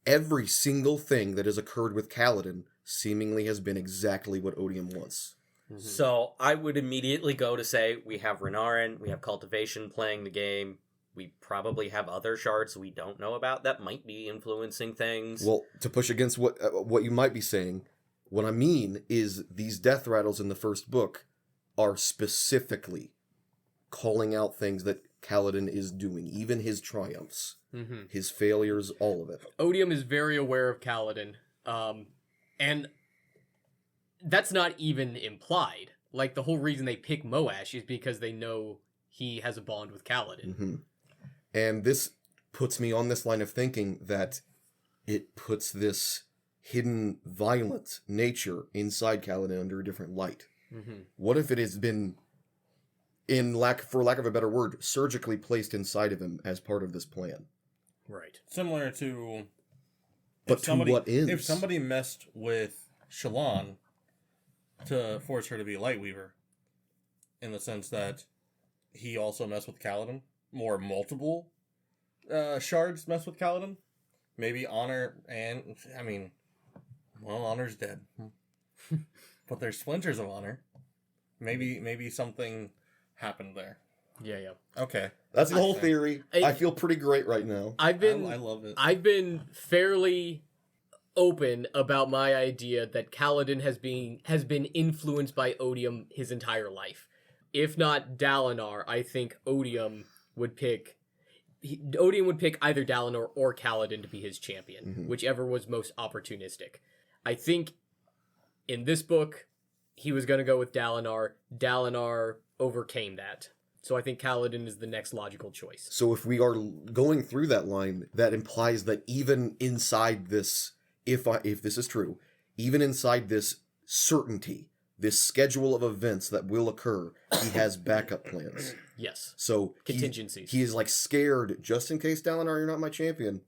Every single thing that has occurred with Kaladin seemingly has been exactly what Odium wants. So I would immediately go to say, we have Renarin, we have Cultivation playing the game, we probably have other shards we don't know about that might be influencing things. Well, to push against what you might be saying, what I mean is these death rattles in the first book are specifically calling out things that Kaladin is doing, even his triumphs, his failures, all of it. Odium is very aware of Kaladin, and that's not even implied. Like, the whole reason they pick Moash is because they know he has a bond with Kaladin. And this puts me on this line of thinking that it puts this hidden violent nature inside Kaladin under a different light. What if it has been, for lack of a better word, surgically placed inside of him as part of this plan? Right. Similar to... But to what ends? If somebody messed with Shallan to force her to be a Lightweaver, in the sense that he also messed with Kaladin, or multiple shards mess with Kaladin, maybe Honor and... I mean, well, Honor's dead. But there's splinters of Honor. Maybe something happened there. Yeah. Okay. That's the whole theory. I I feel pretty great right now. I love it. I've been fairly open about my idea that Kaladin has been influenced by Odium his entire life. If not Dalinar, I think Odium would pick either Dalinar or Kaladin to be his champion, whichever was most opportunistic. I think in this book, he was going to go with Dalinar. Dalinar overcame that. So I think Kaladin is the next logical choice. So if we are going through that line, that implies that even inside this, if this is true, even inside this certainty, this schedule of events that will occur, he has backup plans. Yes. So Contingencies. He is like scared, just in case, Dalinar, you're not my champion.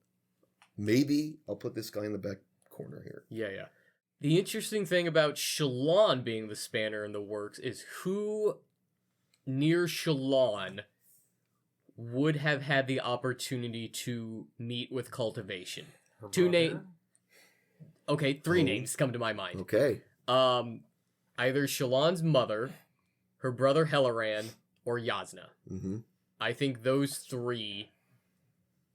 Maybe I'll put this guy in the back corner here. Yeah. The interesting thing about Shallan being the spanner in the works is who near Shallan would have had the opportunity to meet with Cultivation. Three names come to my mind. Okay. Either Shallan's mother, her brother Helleran, or Yasna. Mm-hmm. I think those three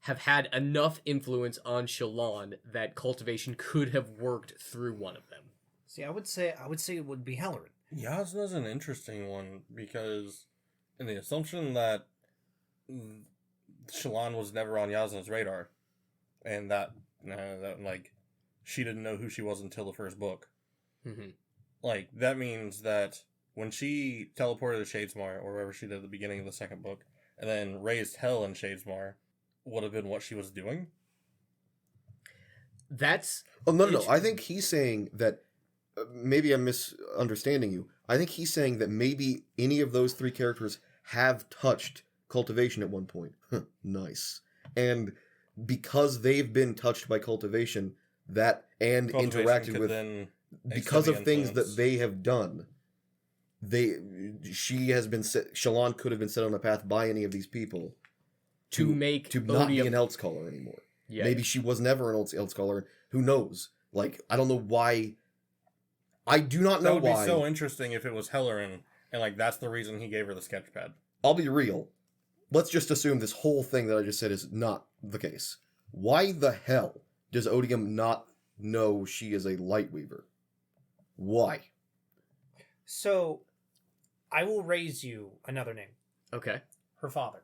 have had enough influence on Shallan that cultivation could have worked through one of them. See, I would say it would be Halloran. Yasna's an interesting one because in the assumption that Shallan was never on Yasna's radar, and that like she didn't know who she was until the first book. Mm-hmm. Like that means that when she teleported to Shadesmar or wherever she did at the beginning of the second book, and then raised hell in Shadesmar, would have been what she was doing. That's Oh no! I think he's saying that maybe I'm misunderstanding you. I think he's saying that maybe any of those three characters have touched cultivation at one point. Nice. And because they've been touched by cultivation, that and Cultivation interacted could with then because of extend the things influence. that they have done, Shallan could have been set on a path by any of these people to make to not be Odium- an Elsecaller anymore. Yeah, Maybe she was never an Elsecaller. Who knows? Like, I don't know why. I do not know That would why. be so interesting if it was Halloran, and like that's the reason he gave her the sketch pad. I'll be real. Let's just assume this whole thing that I just said is not the case. Why the hell does Odium not know she is a Lightweaver? Why? So, I will raise you another name. Okay. Her father.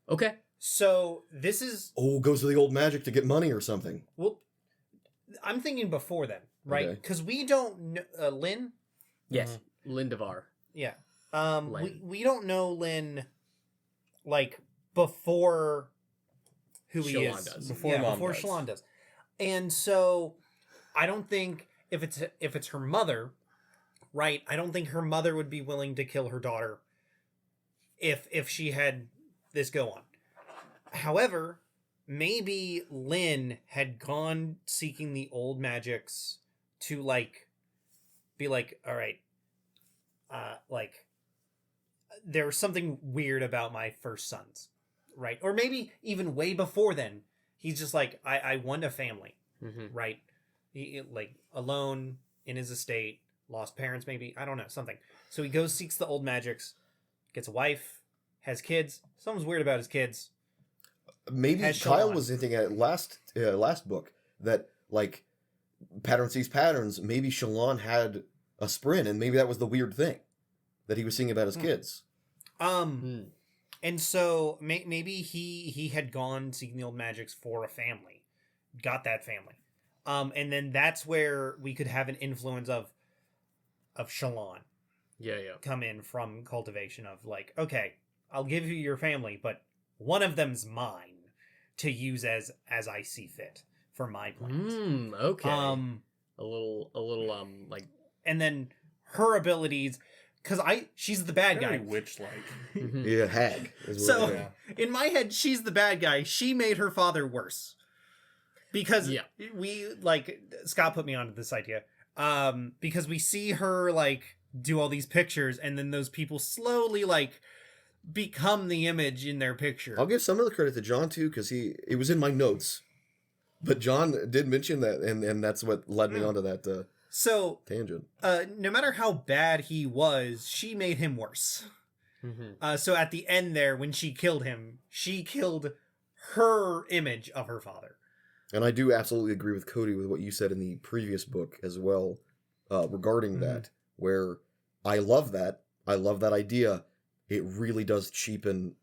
Okay. So this is Oh, goes to the old magic to get money or something. well. I'm thinking before then, right? Okay. Because we don't know Lynn. Yes. Lindavar. Yeah. Lynn. We don't know Lynn like before who he Shallan is. does. Before Mom before does. Shallan does. And so I don't think if it's her mother, right? I don't think her mother would be willing to kill her daughter if she had this go on. However, maybe Lynn had gone seeking the old magics to like be like, all right, like there's something weird about my first sons, right? Or maybe even way before then, he's just like, I want a family, Mm-hmm. right? He, like alone in his estate, lost parents, maybe, I don't know, something. So he goes, seeks the old magics, gets a wife, has kids. Something's weird about his kids. Maybe Has Kyle Shallan. was hinting at last book that like pattern sees patterns. Maybe Shallan had a sprint, and maybe that was the weird thing that he was seeing about his kids. Hmm. And so maybe he had gone seeking the old magics for a family, got that family, and then that's where we could have an influence of Shallan Yeah. come in from cultivation of like, okay, I'll give you your family, but one of them's mine to use as I see fit for my plans. Okay. A little like and then her abilities, because she's the bad Very guy. witch-like. Yeah, hag. Is what So it is. in my head, she's the bad guy. She made her father worse because Yeah. we like Scott put me onto this idea. Because we see her like do all these pictures, and then those people slowly like become the image in their picture. I'll give some of the credit to John too, because it was in my notes, but John did mention that, and that's what led me onto that So tangent. no matter how bad he was, she made him worse. Mhm. So at the end there, when she killed him, she killed her image of her father. And I do absolutely agree with Cody with what you said in the previous book as well, regarding that, where I love that. I love that idea. It really does cheapen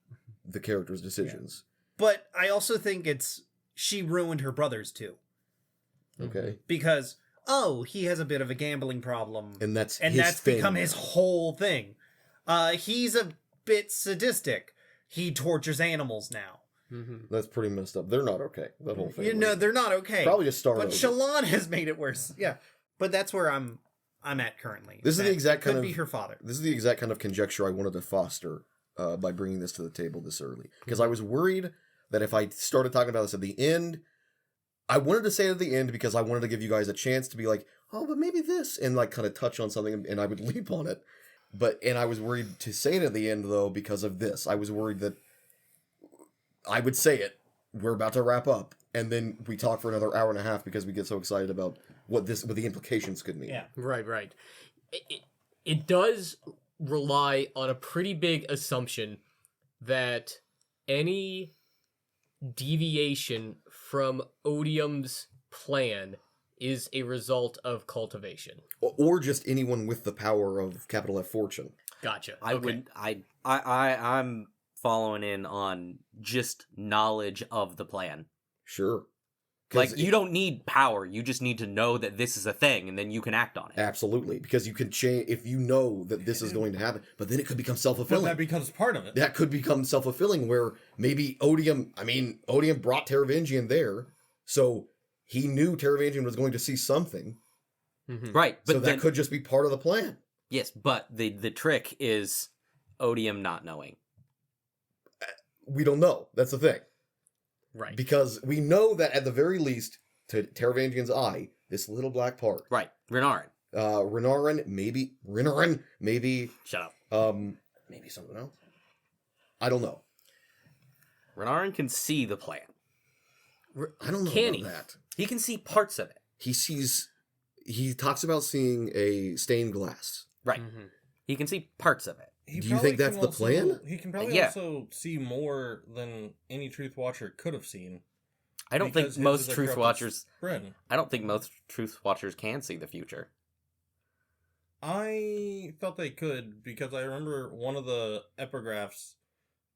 the character's decisions. But I also think she ruined her brothers too. Okay. Because, he has a bit of a gambling problem. And that's become thing. his whole thing. He's a bit sadistic. He tortures animals now. Mhm. That's pretty messed up. They're not okay. That whole thing. You know, they're not okay. Probably just start But over. Shallan has made it worse. Yeah. But that's where I'm at currently. This is the That exact could kind be of- her father. This is the exact kind of conjecture I wanted to foster by bringing this to the table this early. Because I was worried that if I started talking about this at the end, I wanted to say it at the end because I wanted to give you guys a chance to be like, oh, but maybe this, and like kind of touch on something, and I would leap on it. And I was worried to say it at the end, though, because of this. I was worried that I would say it. We're about to wrap up, and then we talk for another hour and a half because we get so excited about what the implications could mean. Yeah. Right. It does rely on a pretty big assumption that any deviation from Odium's plan is a result of cultivation. Or just anyone with the power of capital F fortune. Gotcha. I'm following in on just knowledge of the plan. Sure. 'Cause Like, you don't need power, you just need to know that this is a thing, and then you can act on it. Absolutely, because you can change if you know that this is going to happen, but then it could become But self-fulfilling. that becomes part of it. That could become self-fulfilling where maybe Odium brought Teravangian there, so he knew Teravangian was going to see something, Mhm. Right, but so then, that could just be part of the plan. yes, but the trick is Odium not knowing. We don't know. That's the thing. Right. Because we know that at the very least, to Teravangian's eye, this little black part, Right, Renarin. Renarin, maybe, Shut up. maybe something else. I don't know. Renarin can see the plan. I don't know Can about he? that. He can see parts of it. He talks about seeing a stained glass. Right. Mhm. He can see parts of it. He Do you probably think that's can the also- plan? He can probably Yeah. also see more than any Truth Watcher could have seen. I don't because think most his is a truth corrupted watchers spread. I don't think most truth watchers can see the future. I felt they could because I remember one of the epigraphs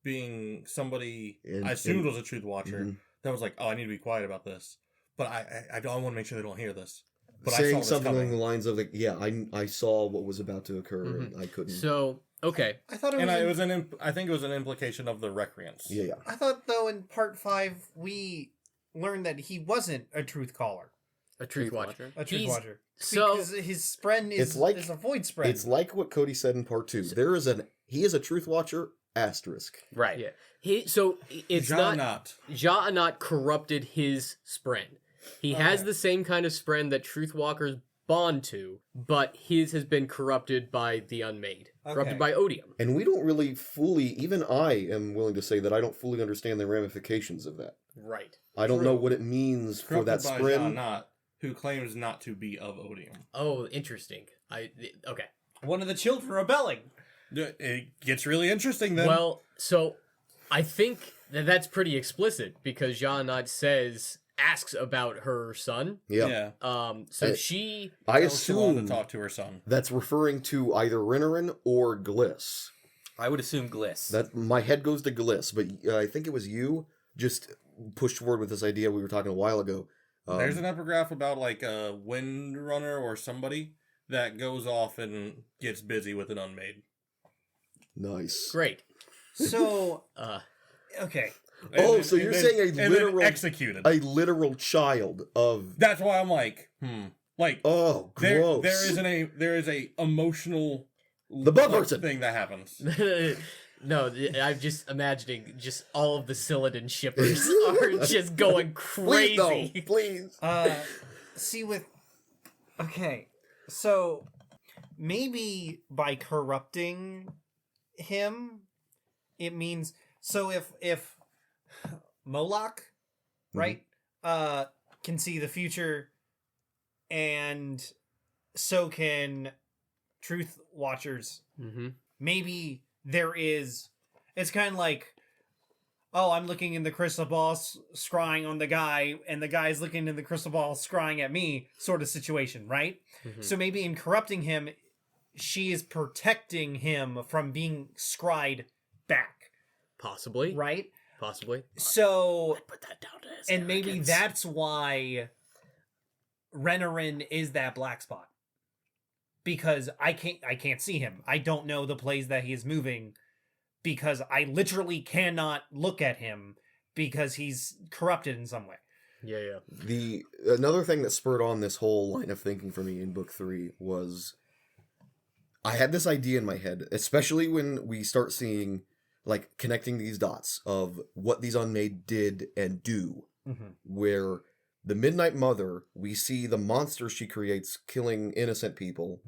being somebody I assumed was a Truth Watcher Mhm. that was like, "Oh, I need to be quiet about this," but I don't want to make sure they don't hear this. But I Saying saw this something along coming. the lines of like, yeah, I saw what was about to occur and I couldn't. So, okay. I thought And it was I think it was an implication of the recreants. yeah. I thought though in part 5 we learned that he wasn't a truth caller, A truth watcher. a truth He's- watcher. so- because his spren is It's a void spren. It's like what Cody said in part 2. He is a truth watcher asterisk. Right. Yeah. It's John not Ja'anat corrupted his spren. He has Okay. the same kind of spren that Truthwalkers bond to, but his has been corrupted by the Unmade. Corrupted Okay. by Odium. And we don't really fully, even I am willing to say that I don't fully understand the ramifications of that. Right. I don't True. know what it means for that Corrupted by sprin. Ja'anat, who claims not to be of Odium. Oh, interesting. Okay. One of the children rebelling. It gets really interesting then. Well, so I think that's pretty explicit because Ja'anat asks about her son. Yeah. So I- she I Tells Shalon assume to talk to her son. that's referring to either Renarin or Gliss. I would assume Gliss. That my head goes to Gliss, but I think it was you just pushed forward with this idea we were talking a while ago. There's an epigraph about like a Windrunner or somebody that goes off and gets busy with an Unmade. Nice. great. So Uh okay, Oh, so you're saying a then literal- executed. A literal child of That's why I'm like, like oh there gross. there is a emotional The bug person. thing that happens. no, I'm just imagining just all of the Silladin shippers are just going Please, crazy. no, please. see with okay, so maybe by corrupting him, it means so if Moloch, right, can see the future, and so can Truth Watchers. Mm-hmm. Maybe there is. It's kind of like, oh, I'm looking in the crystal ball, scrying on the guy, and the guy's looking in the crystal ball, scrying at me, sort of situation, right? Mhm. So maybe in corrupting him, she is protecting him from being scryed back, Possibly. right? Possibly. So, Put that down to his and maybe arrogance. that's why Renarin is that black spot. Because I can't see him. I don't know the plays that he is moving because I literally cannot look at him because he's corrupted in some way. Yeah. Another thing that spurred on this whole line of thinking for me in book 3 was I had this idea in my head, especially when we start seeing like connecting these dots of what these Unmade did and do, where the Midnight Mother, we see the monster she creates killing innocent people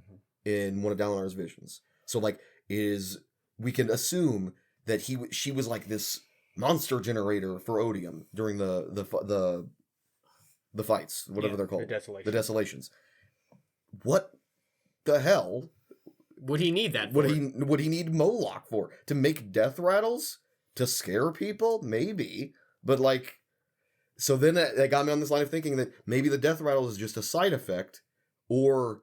in one of Dalinar's visions. So like we can assume that she was like this monster generator for Odium during the fights, whatever they're called, Desolation. the desolations. What the hell Would he need that? For? would he need Moloch for? To make death rattles? To scare people? Maybe. But like, so then that got me on this line of thinking that maybe the death rattle is just a side effect, or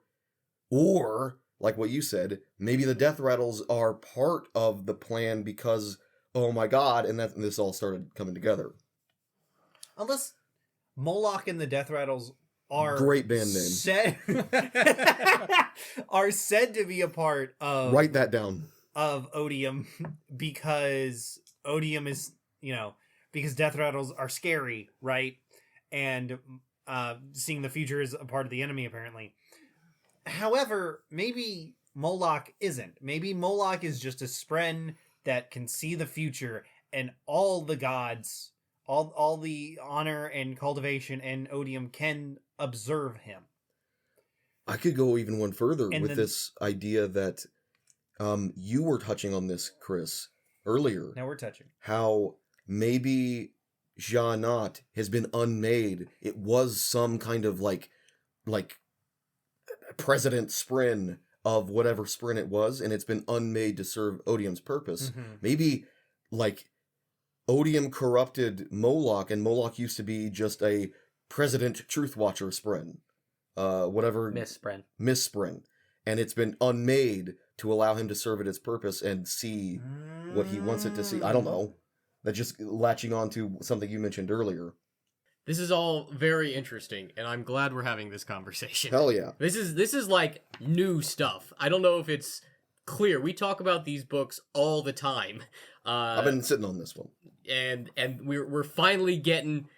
like what you said, maybe the death rattles are part of the plan because, oh my god, and this all started coming together. Unless Moloch and the death rattles are Great band name. are said to be a part of Write that down. of Odium because Odium is, because death rattles are scary, right? And seeing the future is a part of the enemy, apparently. However, maybe Moloch isn't. Maybe Moloch is just a spren that can see the future, and all the gods, all the honor and cultivation and Odium can observe him. I could go even one further And with then- this idea that you were touching on this, Chris, earlier. Now we're touching. How maybe Janat has been unmade. It was some kind of like president spren of whatever spren it was, and it's been unmade to serve Odium's purpose. Mhm. Maybe like Odium corrupted Moloch, and Moloch used to be just a president truth watcher spren. Whatever Miss Spren, and it's been unmade to allow him to serve at its purpose and see what he wants it to see. I don't know. That's just latching on to something you mentioned earlier. This is all very interesting, and I'm glad we're having this conversation. Hell yeah. This is like new stuff. I don't know if it's clear. We talk about these books all the time. I've been sitting on this one. and we're finally getting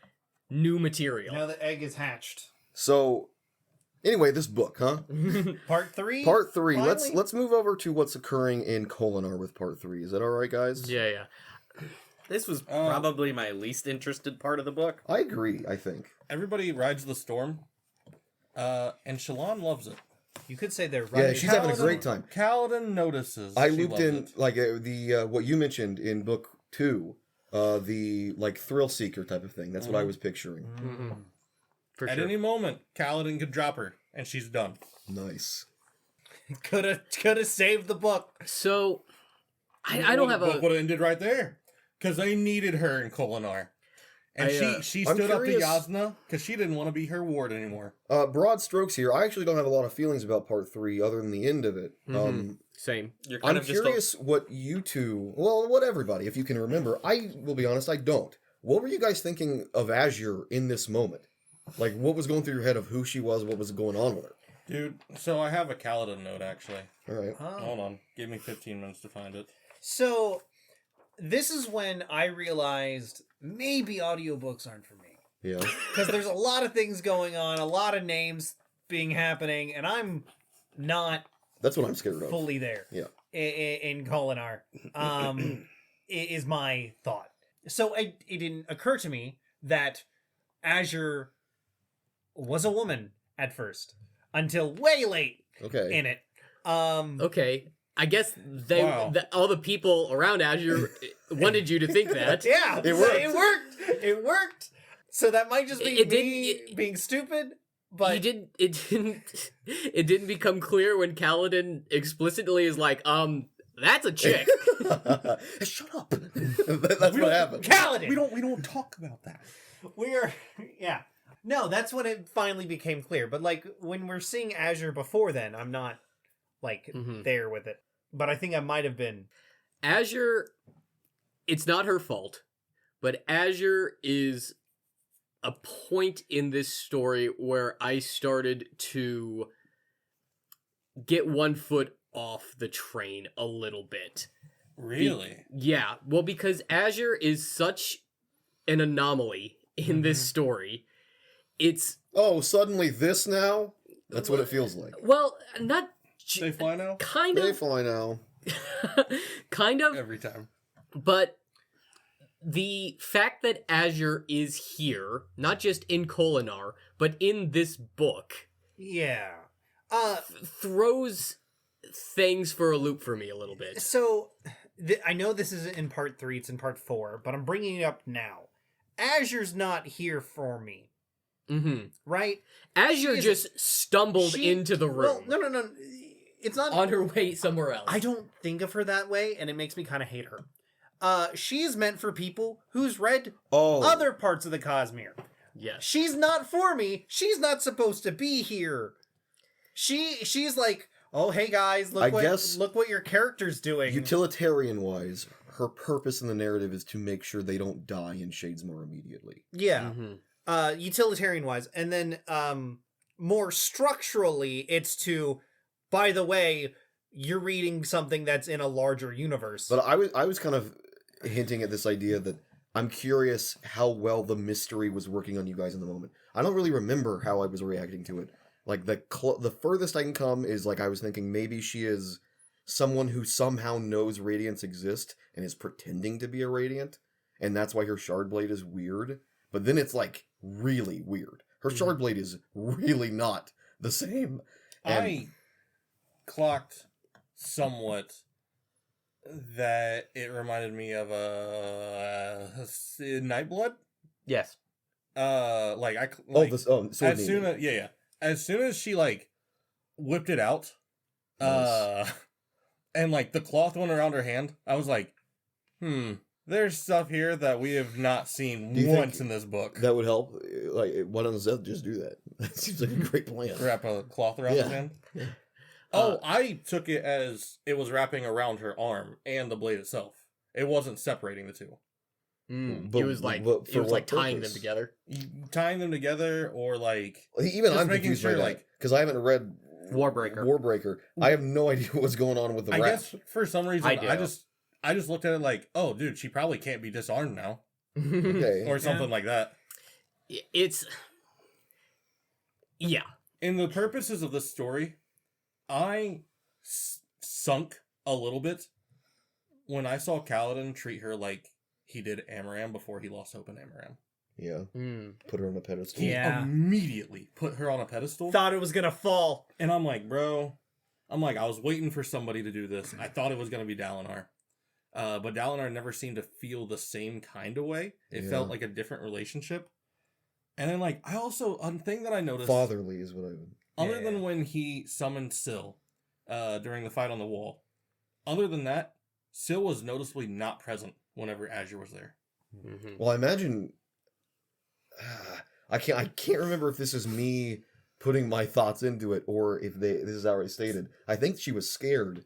new material. Now the egg is hatched. So, anyway, this book, huh? Part 3? Part 3. Finally? Let's move over to what's occurring in Kolinar with part 3. Is that all right, guys? Yeah. This was probably my least interested part of the book. I agree, I think. Everybody rides the storm, and Shalon loves it. You could say they're Yeah, right. she's having a great time. Kaladin notices. I she looped loves in it. like the what you mentioned in book 2, the like thrill seeker type of thing. That's what I was picturing. For At sure. any moment, Kaladin could drop her, and she's done. Nice. Could have saved the book. So I don't have The book a would have ended right there, because they needed her in Kolinar. And she I'm stood up to curious- Yasna because she didn't want to be her ward anymore. Broad strokes here. I actually don't have a lot of feelings about part 3 other than the end of it. same. You're kind I'm of just curious what you two, well, what everybody, if you can remember. I will be honest, I don't. What were you guys thinking of Azure in this moment? Like, what was going through your head of who she was, what was going on with her? Dude, so I have a Kaladin note, actually. All right. Hold on. Give me 15 minutes to find it. So, this is when I realized maybe audiobooks aren't for me. Yeah. Because there's a lot of things going on, a lot of names happening, and I'm not That's what I'm scared of. fully there. Yeah. In Kolinar, is my thought. So it didn't occur to me that Azure was a woman at first until way late Okay. in it. Okay. I guess Wow. all the people around Azure wanted you to think that. Yeah, It worked. It worked. So that might just be It me didn't- being stupid, but It didn't become clear when Kaladin explicitly is like, that's a chick. Shut up. That's what happened. Kaladin. We don't talk about that. Yeah. No, that's when it finally became clear. But like when we're seeing Azure before then, I'm not like there with it. But I think I might have been. Azure, it's not her fault, but Azure is a point in this story where I started to get one foot off the train a little bit. Really? Yeah, well, because Azure is such an anomaly in this story. It's, Oh, suddenly this now? That's what it feels like. well, not They fly now? kind They of, fly now. kind of, Every time. but the fact that Azure is here, not just in Kolinar, but in this book, Yeah. throws things for a loop for me a little bit. So I know this is in part 3, it's in part 4, but I'm bringing it up now. Azure's not here for me, right? Azure She is- just stumbled into the room Well, no. It's not on her way somewhere else. I don't think of her that way, and it makes me kind of hate her. she is meant for people who's read Oh, other parts of the Cosmere. Yes. She's not for me. She's not supposed to be here. She's like, oh hey guys, I guess look what your character's doing. utilitarian-wise, her purpose in the narrative is to make sure they don't die in Shadesmar immediately. Yeah. Mm-hmm. Utilitarian wise. And then more structurally, it's to, by the way, you're reading something that's in a larger universe. But I was kind of hinting at this idea that I'm curious how well the mystery was working on you guys in the moment. I don't really remember how I was reacting to it. Like, the furthest I can come is, like, I was thinking maybe she is someone who somehow knows Radiants exist and is pretending to be a Radiant, and that's why her Shardblade is weird. But then it's, like, really weird. Her Shardblade is really not the same. And I clocked somewhat that it reminded me of Nightblood. Yes. Like I like, Sword as Demon. soon as as soon as she like whipped it out, Nice. and like the cloth went around her hand, I was like, there's stuff here that we have not seen Do you once think in this book. That would help. Like, why doesn't Zeth just do that? That seems like a great plan. Wrap a cloth around his Yeah. hand. Oh, I took it as it was wrapping around her arm and the blade itself. It wasn't separating the two. But- He was like, but it for was like what tying them purpose? together. Tying them together, or like Even Just I'm making confused by sure, that, like- because I haven't read Warbreaker. Warbreaker. I have no idea what's going on with the I wrap. guess for some reason I do. I just looked at it like, oh, dude, she probably can't be disarmed now, Okay. or something like that. It's yeah. In the purposes of this story, I sunk a little bit when I saw Kaladin treat her like he did Amaram before he lost hope in Amaram. Yeah. Mm. Put her on a pedestal. He Yeah. immediately put her on a pedestal. Thought it was gonna fall. And I'm like, bro, I was waiting for somebody to do this. I thought it was going to be Dalinar. But Dalinar never seemed to feel the same kind of way. It Yeah. felt like a different relationship. And then, like, I also, a thing that I noticed, Fatherly is what I would. other Yeah. than when he summoned Syl during the fight on the wall, other than that, Syl was noticeably not present whenever Azure was there. Mhm. Well, I imagine. I can't remember if this is me putting my thoughts into it or if this is already stated. I think she was scared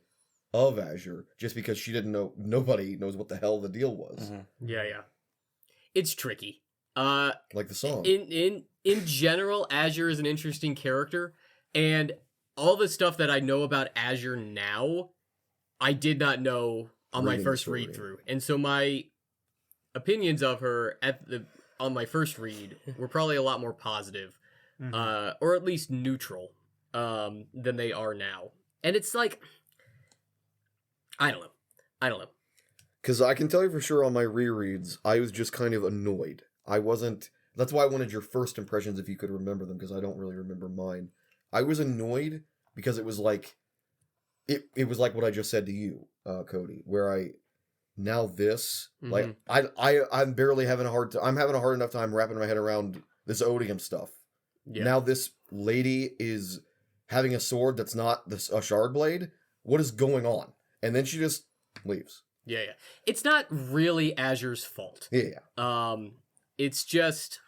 of Azure just because she didn't know. Nobody knows what the hell the deal was. Yeah. It's tricky. Like the song. In general, Azure is an interesting character, and all the stuff that I know about Azure now, I did not know on my Reading the first story. read through, and so my opinions of her on my first read were probably a lot more positive, or at least neutral, than they are now. And it's like, I don't know. Because I can tell you for sure on my rereads, I was just kind of annoyed. I wasn't. That's why I wanted your first impressions if you could remember them, because I don't really remember mine. I was annoyed because it was like, it was like what I just said to you, Cody, where like I'm barely having I'm having a hard enough time wrapping my head around this odium stuff. Yeah. Now this lady is having a sword that's not a shard blade. What is going on? And then she just leaves. Yeah. It's not really Azure's fault. Yeah. It's just,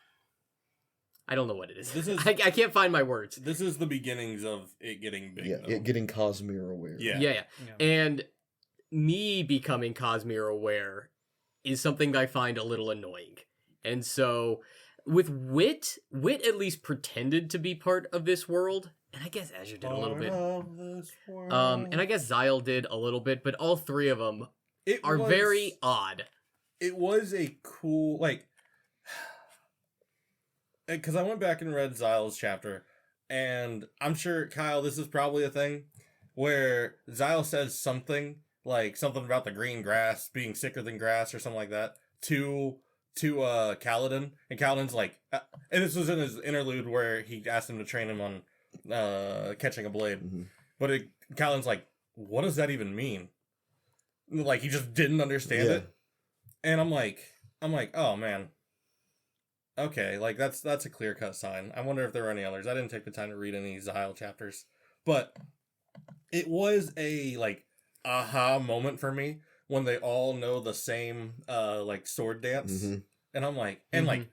I don't know what it is. This is- I can't find my words. This is the beginnings of it getting big. Yeah. though. It getting Cosmere aware. Yeah. Yeah. And me becoming Cosmere aware is something I find a little annoying. And so with Wit at least pretended to be part of this world, and I guess Azure did a little bit. And I guess Xyle did a little bit, but all three of them It are was- very odd. It was a cool, like, because I went back and read Xyle's chapter, and I'm sure, Kyle, this is probably a thing where Xyle says something, like something about the green grass being sicker than grass or something like that, to Kaladin, and Kaladin's like, and this was in his interlude where he asked him to train him on catching a blade, Mhm. but Kaladin's like, what does that even mean? Like, he just didn't understand Yeah. it. And I'm like, oh man. Okay, like that's a clear-cut sign. I wonder if there were any others. I didn't take the time to read any Xyle chapters. But it was a like aha moment for me when they all know the same like sword dance, Mhm. and I'm like, and like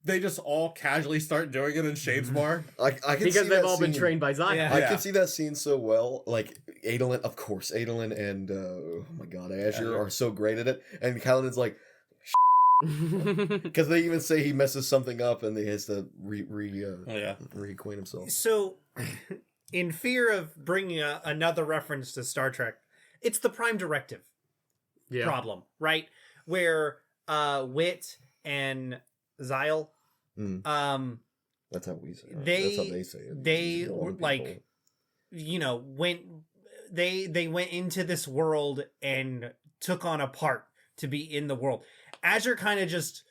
they just all casually start doing it in Shadesmar. I can Because see they've that all been scene. trained by Zion. Yeah. I can see that scene so well. Like Adolin, of course, Adolin and oh my god, Azure Azure. are so great at it, and Kaladin's like, because they even say he messes something up and he has to reacquaint himself. So, in fear of bringing another reference to Star Trek, it's the Prime Directive Yeah. problem, right? Where Wit and Zyle, Mm. That's how we say it. They- That's how they say it. they Just were, wrong like, people. went they went into this world and took on a part to be in the world. Azure kind of just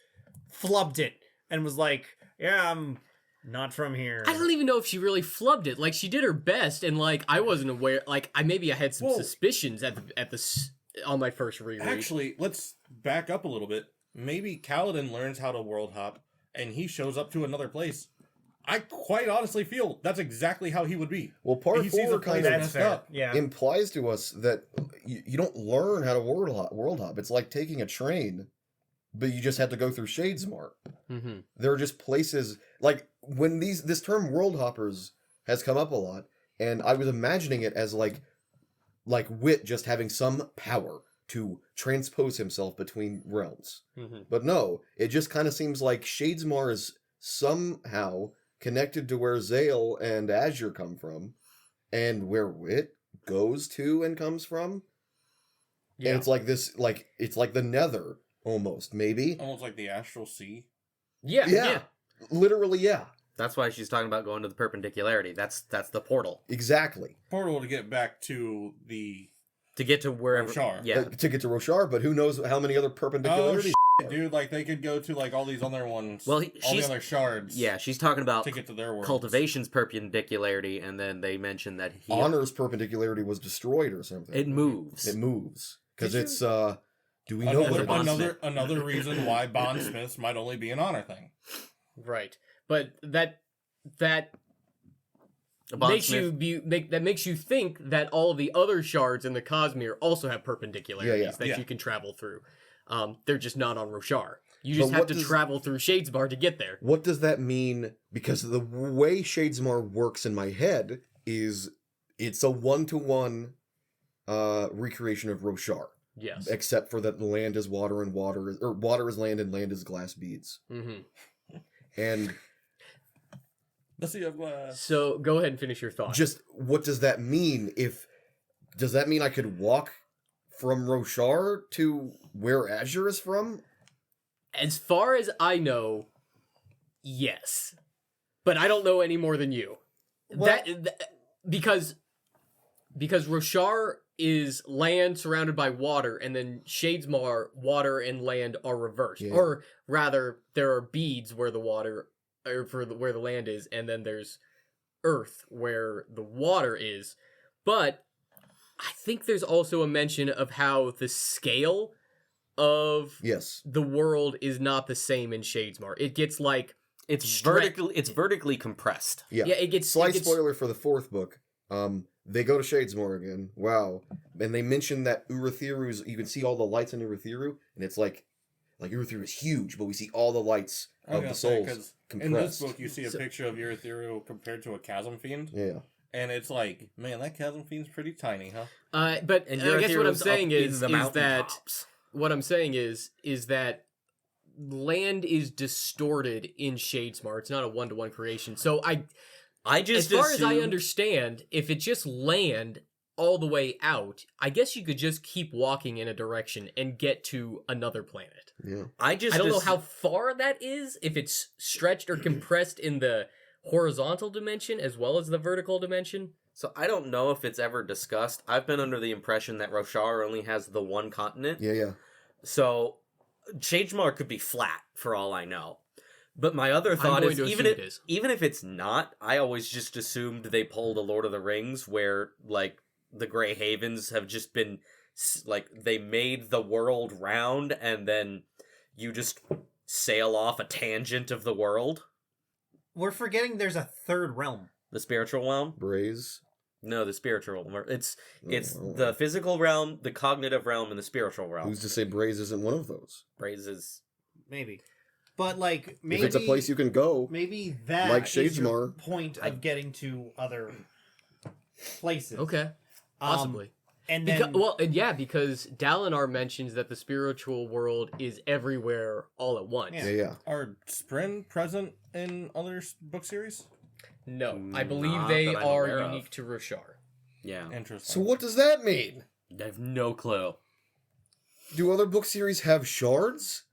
flubbed it and was like, "Yeah, I'm not from here." I don't even know if she really flubbed it. Like, she did her best, and like I wasn't aware. Like, I had some Well- suspicions on my first reread. Actually, let's back up a little bit. Maybe Kaladin learns how to world hop, and he shows up to another place. I quite honestly feel that's exactly how he would be. Well, part he sees a 4 place kind of messed fair. up. Yeah. implies to us that you don't learn how to world hop. It's like taking a train, but you just have to go through Shadesmar. Mm-hmm. There are just places like when this term world hoppers has come up a lot, and I was imagining it as like Wit just having some power to transpose himself between realms. Mm-hmm. But no, it just kind of seems like Shadesmar is somehow connected to where Zale and Azure come from, and where Wit goes to and comes from. Yeah. And it's like this, like it's like the Nether almost, maybe. Almost like the Astral Sea. Yeah. Yeah. Literally, yeah, That's why she's talking about going to the perpendicularity. That's the portal exactly. Portal to get back to the to get to wherever. Roshar. Yeah, To get to Roshar, but who knows how many other perpendicularities? dude, like they could go to like all these other ones. Well, all the she's- other shards. yeah. She's talking about To get to their world. cultivation's perpendicularity, and then they mention that Honor's perpendicularity was destroyed or something. it moves. It moves because Did it's. Do we know what it Bond is? Smith. Another reason why bondsmiths might only be an honor thing. Right. But that A Bond makes Smith- makes you think that all of the other shards in the Cosmere also have perpendicularities Yeah. that Yeah. you can travel through. They're just not on Roshar. You just But have what to does- travel through Shadesmar to get there. What does that mean? Because the way Shadesmar works in my head is it's a 1-to-1 recreation of Roshar, Yes. except for that the land is water and water is land and land is glass beads. Mm-hmm. And The Sea of Glass. So go ahead and finish your thought. just what does that mean? Does that mean I could walk from Roshar to where Azure is from? As far as I know, yes. But I don't know any more than you. Well- Because Roshar is land surrounded by water, and then Shadesmar, water and land are reversed. Yeah. Or rather, there are beads where the water, or where the land is, and then there's earth where the water is. But I think there's also a mention of how the scale of Yes. the world is not the same in Shadesmar. It gets like It's Stretch- vertically compressed. Yeah. it gets Slight it gets, spoiler for the 4th book. They go to Shadesmar again. Wow. And they mention that Urithiru's, you can see all the lights in Urithiru, and it's like Urithiru is huge, but we see all the lights of the souls In this compressed. book, you see a So- picture of Urithiru compared to a chasm fiend, Yeah. and it's like, man, that chasm fiend's pretty tiny, huh? But And I guess what I'm Urithiru's saying up is in the that mountaintops. what I'm saying is that land is distorted in Shadesmar. It's not a 1-to-1 creation. So I just as far as I assumed- understand, if it just land all the way out, I guess you could just keep walking in a direction and get to another planet. Yeah. I just I don't know assu- how far that is, if it's stretched or compressed in the horizontal dimension as well as the vertical dimension. So I don't know if it's ever discussed. I've been under the impression that Roshar only has the one continent. Yeah. So Shadesmar could be flat for all I know. But my other thought going is to even assume if it is. even if it's not, I always just assumed they pulled a Lord of the Rings where like the Grey Havens have just been like they made the world round and then you just sail off a tangent of the world, We're forgetting there's a third realm. the spiritual realm. Braze. No, the spiritual. It's Oh. the physical realm, the cognitive realm, and the spiritual realm. Who's to say Braze isn't one of those? Raises. Maybe. But like maybe If it's a place you can go, maybe that Like is your Shadesmar. point of getting to other places. Okay, possibly. And then because Dalinar mentions that the spiritual world is everywhere all at once. yeah. Are Spren present in other book series? No, I believe Not they that I'm are aware of. unique to Roshar. Yeah. Interesting. So what does that mean? I have no clue. Do other book series have shards?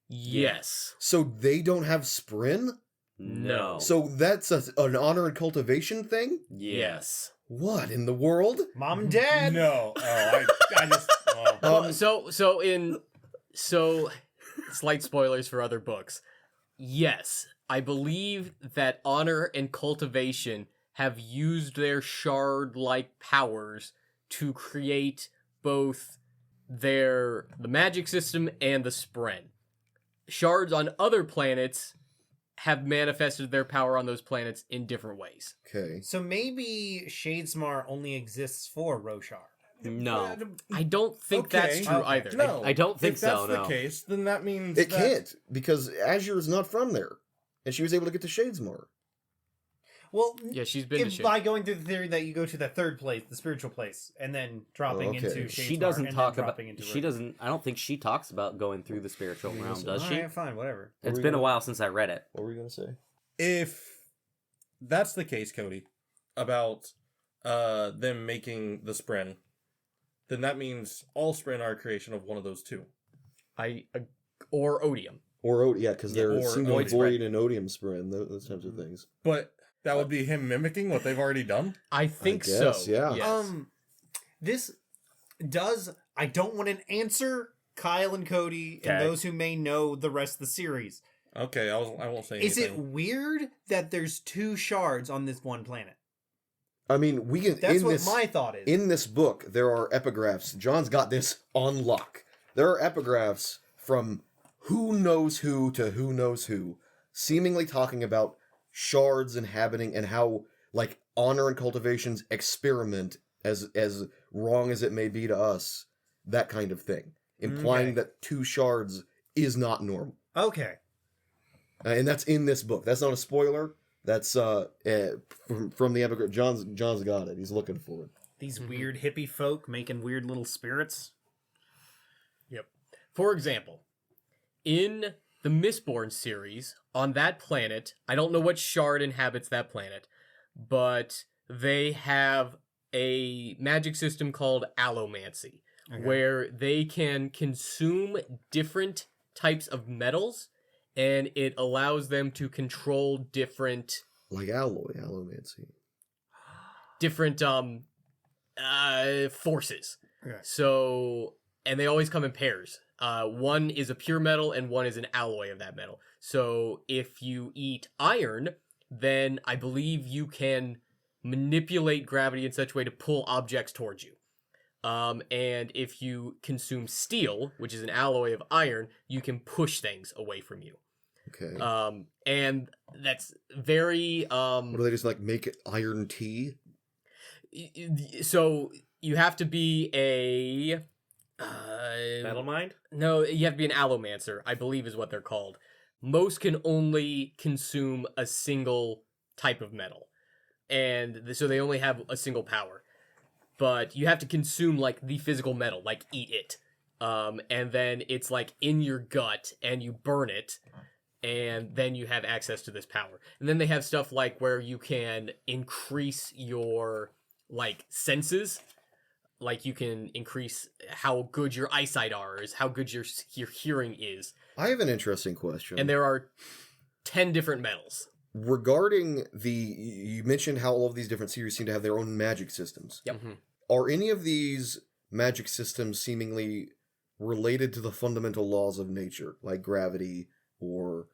Yes. So they don't have Spren? No. So that's an honor and cultivation thing? Yes. What in the world? Mom and Dad. No. Oh, I just. Oh. So slight spoilers for other books. Yes, I believe that honor and cultivation have used their shard-like powers to create both the magic system and the Spren. Shards on other planets have manifested their power on those planets in different ways. Okay. So maybe Shadesmar only exists for Roshar. No. I don't think that's Okay. true Okay. either. No. I don't think if that's so, the no. case, then that means It that- can't, because Azure is not from there. And she was able to get to Shadesmar. Well, Yeah, she's been to if Shade. by going through the theory that you go to the third place, the spiritual place, and then dropping Oh, okay. into Shadesmar, She doesn't and talk then about. dropping into She doesn't. I don't think she talks about going through the spiritual realm, does she? Alright, fine, whatever. It's we been a gonna- while since I read it. What were you going to say? If that's the case, Cody, about them making the Spren, then that means all Spren are a creation of one of those two. Or Odium. Or, yeah, because Yeah, they're or single Void void and Odium Spren, those types of things. But that would be him mimicking what they've already done. I think guess, so. yeah. Yes. This does. I don't want an answer, Kyle and Cody, and Okay. those who may know the rest of the series. Okay, I won't say Is it anything. weird that there's two shards on this one planet? I mean, we can That's in what this my thought is. in this book there are epigraphs. John's got this on lock. There are epigraphs from who knows who to who knows who, seemingly talking about shards inhabiting and how like honor and cultivation's experiment, as wrong as it may be to us, that kind of thing, implying Okay. that two shards is not normal. Okay. And that's in this book. That's not a spoiler. That's from the epigraph. John's got it. He's looking for it. These weird hippie folk making weird little spirits. Yep. For example, in the Mistborn series, on that planet, I don't know what shard inhabits that planet, but they have a magic system called allomancy, where they can consume different types of metals, and it allows them to control different Like allomancy. forces. Okay. So, and they always come in pairs. One is a pure metal and one is an alloy of that metal. So if you eat iron, then I believe you can manipulate gravity in such a way to pull objects towards you. And if you consume steel, which is an alloy of iron, you can push things away from you. Okay. And that's very What do they just like make it iron tea? so you have to be a Metal Mind? no, you have to be an allomancer, I believe is what they're called. Most can only consume a single type of metal, and so they only have a single power. But you have to consume like the physical metal, like eat it, and then it's like in your gut, and you burn it, and then you have access to this power. And then they have stuff like where you can increase your like senses. Like you can increase how good your eyesight is, how good your hearing is. I have an interesting question. And there are 10 different metals. Regarding you mentioned how all of these different series seem to have their own magic systems. Yep. Are any of these magic systems seemingly related to the fundamental laws of nature, like gravity or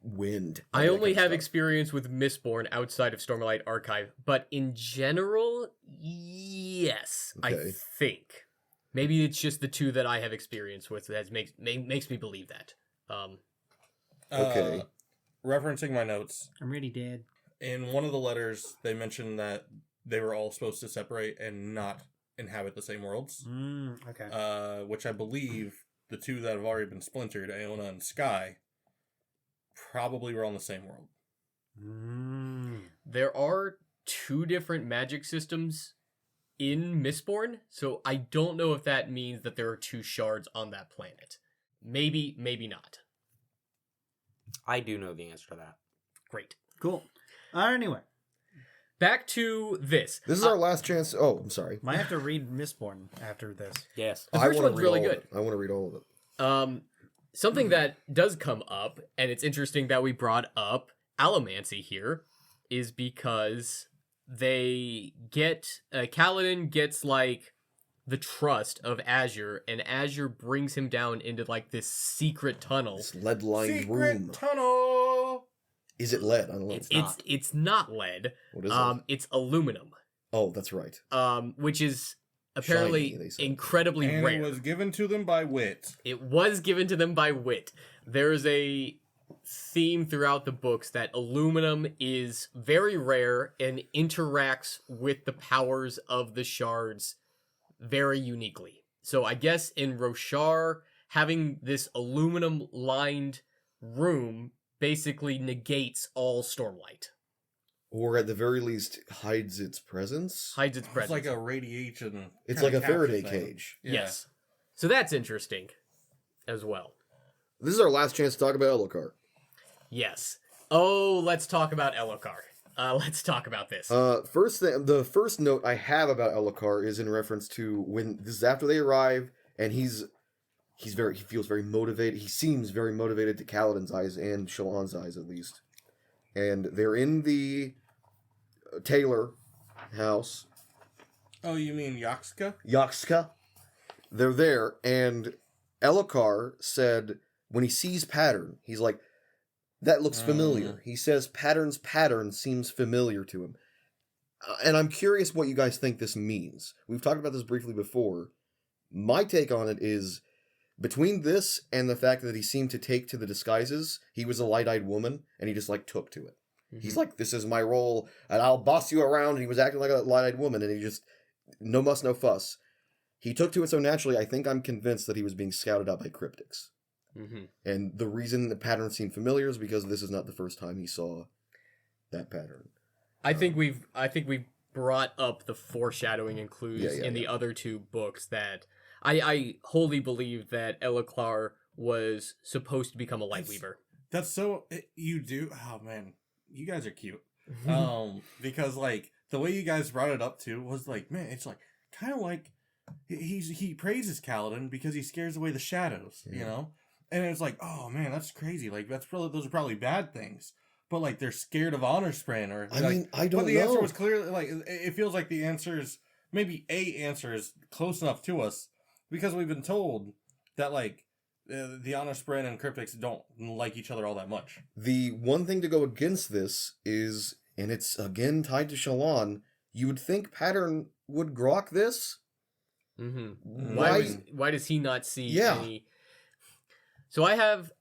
wind? I that only kind of have stuff? experience with Mistborn outside of Stormlight Archive, but in general, yes, I Okay. think. Maybe it's just the two that I have experience with that makes me believe that. Okay. Referencing my notes, I'm ready, Dad. in one of the letters, they mentioned that they were all supposed to separate and not inhabit the same worlds. Okay. Which I believe the two that have already been splintered, Aona and Sky, probably were on the same world. There are 2 different magic systems in Mistborn, so I don't know if that means that there are 2 shards on that planet. Maybe, maybe not. I do know the answer to that. Great. Cool. Anyway, Back to this. This is our last chance. Oh, I'm sorry. might have to read Mistborn after this. Yes. The I first wanna one's read really all of good. it. I want to read all of it. Something that does come up, and it's interesting that we brought up allomancy here, is because they get Kaladin gets like the trust of Azure, and Azure brings him down into like this secret tunnel. This lead-lined Secret room. tunnel! Is it lead? I don't know. It's not lead. What is it? It's aluminum. Oh, that's right. Which is apparently Shiny, they said. incredibly And rare. it was given to them by Wit. It was given to them by Wit. There's a theme throughout the books that aluminum is very rare and interacts with the powers of the shards very uniquely. So I guess in Roshar, having this aluminum lined room basically negates all stormlight. Or at the very least, hides its presence. Hides its It's presence. like a radiation. It's kinda like a Faraday capture thing. cage. Yeah. Yes. So that's interesting as well. This is our last chance to talk about Elokar. Yes. Oh, let's talk about Elokar. Let's talk about this. First thing, the first note I have about Elokar is in reference to when this is after they arrive, and he feels very motivated. He seems very motivated to Kaladin's eyes and Shallan's eyes at least, and they're in the Taylor house. Oh, you mean Yaxka? Yaxka. They're there, and Elokar said when he sees pattern, he's like, that looks familiar. He says pattern seems familiar to him. And I'm curious what you guys think this means. We've talked about this briefly before. My take on it is, between this and the fact that he seemed to take to the disguises, he was a light-eyed woman, and he just, like, took to it. Mm-hmm. He's like, this is my role, and I'll boss you around, and he was acting like a light-eyed woman, and he just, no muss, no fuss. He took to it so naturally, I think I'm convinced that he was being scouted out by cryptics. Mm-hmm. And the reason the pattern seemed familiar is because this is not the first time he saw that pattern. I think we've brought up the foreshadowing and clues Yeah, in the other 2 books that I wholly believe that Elokar was supposed to become a Lightweaver. That's so... You do... Oh, man. You guys are cute. Because, like, the way you guys brought it up, too, was like, man, it's like, kind of like, he praises Kaladin because he scares away the shadows, you know? And it's like, oh, man, that's crazy. Like, those are probably bad things. But, like, they're scared of honor spren, or... I like, mean, I don't But the know. answer was clearly, like, it feels like the answer is... Maybe a answer is close enough to us, because we've been told that, like, the honor spren and cryptics don't like each other all that much. The one thing to go against this is, and it's again tied to Shallan, you would think pattern would grok this? Mm-hmm. Why- Why does he not see Yeah. any... So I have...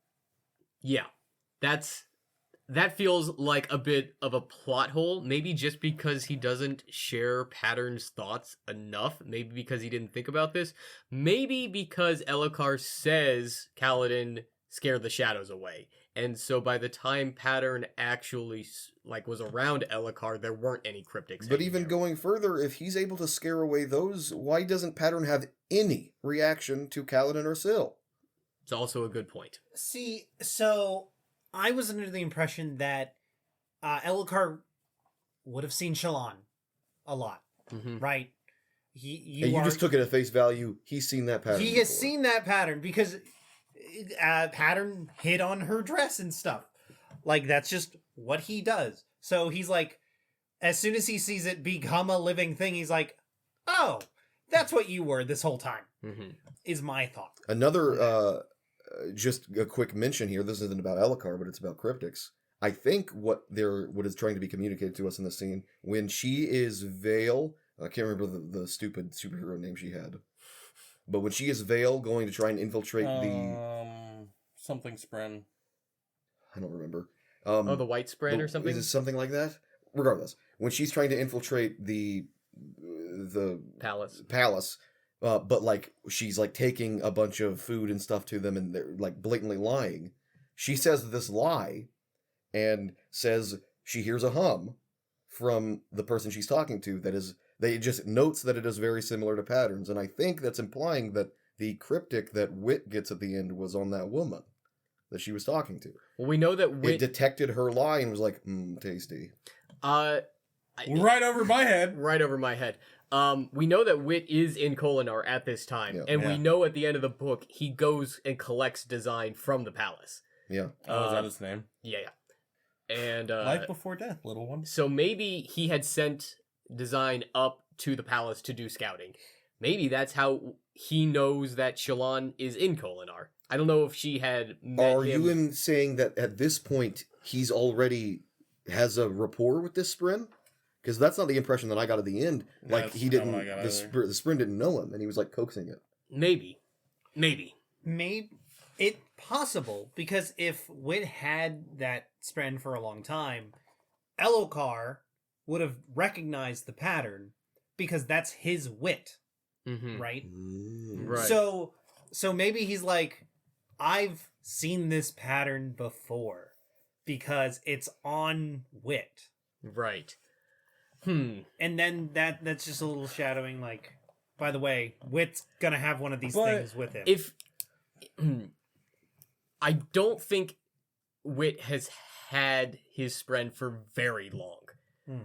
Yeah. That feels like a bit of a plot hole. Maybe just because he doesn't share Pattern's thoughts enough. Maybe because he didn't think about this. Maybe because Elokar says Kaladin scared the shadows away. And so by the time Pattern actually was around Elokar, there weren't any cryptics. But hanging even there. going further, if he's able to scare away those, why doesn't pattern have any reaction to Kaladin or Syl? It's also a good point. See, so I was under the impression that Elokar would have seen Shallan a lot, Mm-hmm. right? And you just took it at face value. He's seen that pattern. He has before. seen that pattern because pattern hit on her dress and stuff. Like, that's just what he does. So he's like, as soon as he sees it become a living thing, he's like, oh, that's what you were this whole time, Mm-hmm. is my thought. Another, just a quick mention here. This isn't about Elokar, but it's about cryptics. I think what is trying to be communicated to us in the scene, when she is Vale, I can't remember the stupid superhero name she had, but when she is Vale going to try and infiltrate Something spren. I don't remember. The white spread or something? Is it something like that? regardless, when she's trying to infiltrate the Palace. but like she's like taking a bunch of food and stuff to them, and they're like blatantly lying. She says this lie, and says she hears a hum from the person she's talking to. They just notes that it is very similar to patterns, and I think that's implying that the cryptic that Wit gets at the end was on that woman that she was talking to. Well, we know that It Wit. detected her lie and was like, tasty. Right over my head. Right over my head. We know that Wit is in Kolinar at this time, Yeah. and Yeah. we know at the end of the book he goes and collects Design from the palace. Yeah. Oh, is that his name? Yeah. And Life before death, little one. so maybe he had sent Design up to the palace to do scouting. Maybe that's how he knows that Shallan is in Kolinar. I don't know if she had met Are him. you in saying that at this point he's already has a rapport with this Sprin? Because that's not the impression that I got at the end. Like That's he not didn't, what I got the Sprin didn't know him, and he was like coaxing it. Maybe. Maybe it possible, because if Wit had that spren for a long time, Elokar would have recognized the pattern because that's his wit, Mm-hmm. right? Right. So maybe he's like, I've seen this pattern before because it's on Wit. Right. And then that's just a little shadowing, like, by the way, Wit's gonna have one of these But things with him. If I don't think Wit has had his spren for very long. Hmm.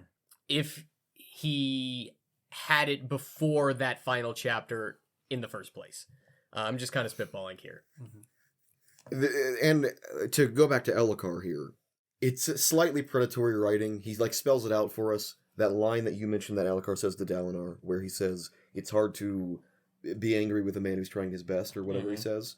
If he had it before that final chapter in the first place. I'm just kind of spitballing here. And to go back to Elokar here, it's slightly predatory writing. He like spells it out for us. That line that you mentioned that Elokar says to Dalinar, where he says it's hard to be angry with a man who's trying his best, or whatever he says.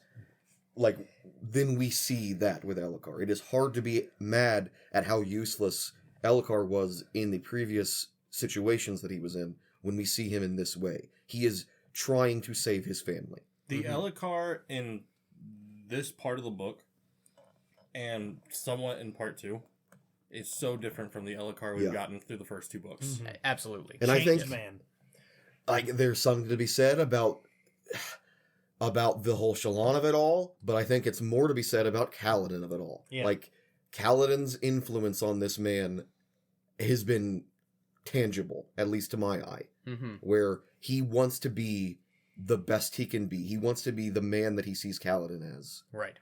Like, then we see that with Elokar. It is hard to be mad at how useless Elokar was in the previous situations that he was in when we see him in this way. He is trying to save his family. The Elokar in this part of the book, and somewhat in part 2, is so different from the Elokar we've Yeah. gotten through the first 2 books. Absolutely. And I think Changed man. like there's something to be said about the whole Shallan of it all, but I think it's more to be said about Kaladin of it all. Yeah. Like Kaladin's influence on this man has been tangible, at least to my eye, where he wants to be the best he can be. He wants to be the man that he sees Kaladin as. Right.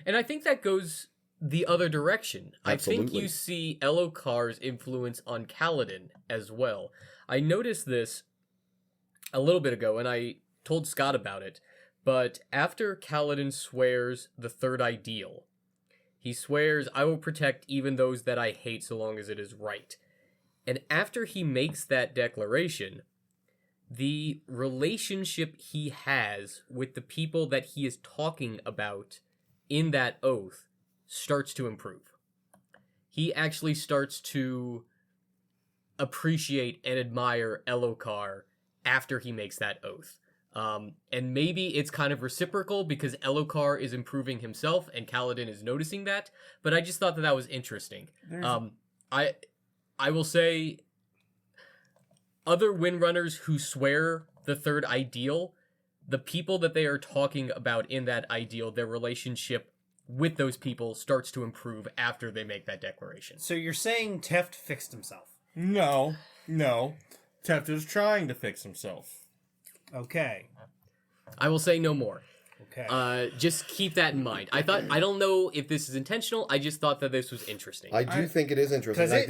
And I think that goes the other direction. I think Absolutely. you see Elokar's influence on Kaladin as well. I noticed this a little bit ago, and I told Scott about it, but after Kaladin swears the third ideal, he swears, I will protect even those that I hate so long as it is right. And after he makes that declaration, the relationship he has with the people that he is talking about in that oath starts to improve. He actually starts to appreciate and admire Elokar after he makes that oath. And maybe it's kind of reciprocal because Elokar is improving himself and Kaladin is noticing that, but I just thought that was interesting. I will say other Windrunners who swear the third ideal, the people that they are talking about in that ideal, their relationship with those people starts to improve after they make that declaration. So you're saying Teft fixed himself? No. Teft is trying to fix himself. Okay. I will say no more. Okay. Just keep that in mind. I don't know if this is intentional. I just thought that this was interesting. I do think it is interesting. 'Cause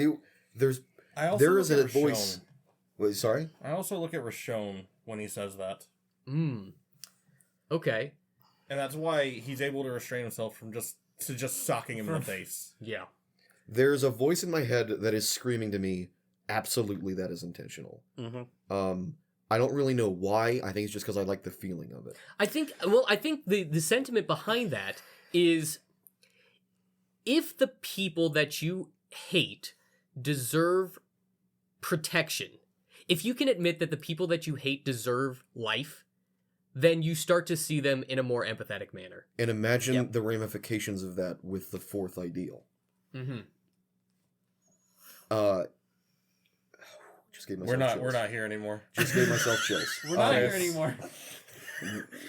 There is look a at voice. Rashon. Wait, sorry? I also look at Rashon when he says that. Okay. And that's why he's able to restrain himself from just socking him in the face. Yeah. There's a voice in my head that is screaming to me, absolutely that is intentional. I don't really know why. I think it's just because I like the feeling of it. I think the sentiment behind that is if the people that you hate deserve protection, if you can admit that the people that you hate deserve life, then you start to see them in a more empathetic manner. And imagine the ramifications of that with the fourth ideal. Just gave myself chills. We're not here anymore. Just gave myself chills. We're not here yes. anymore.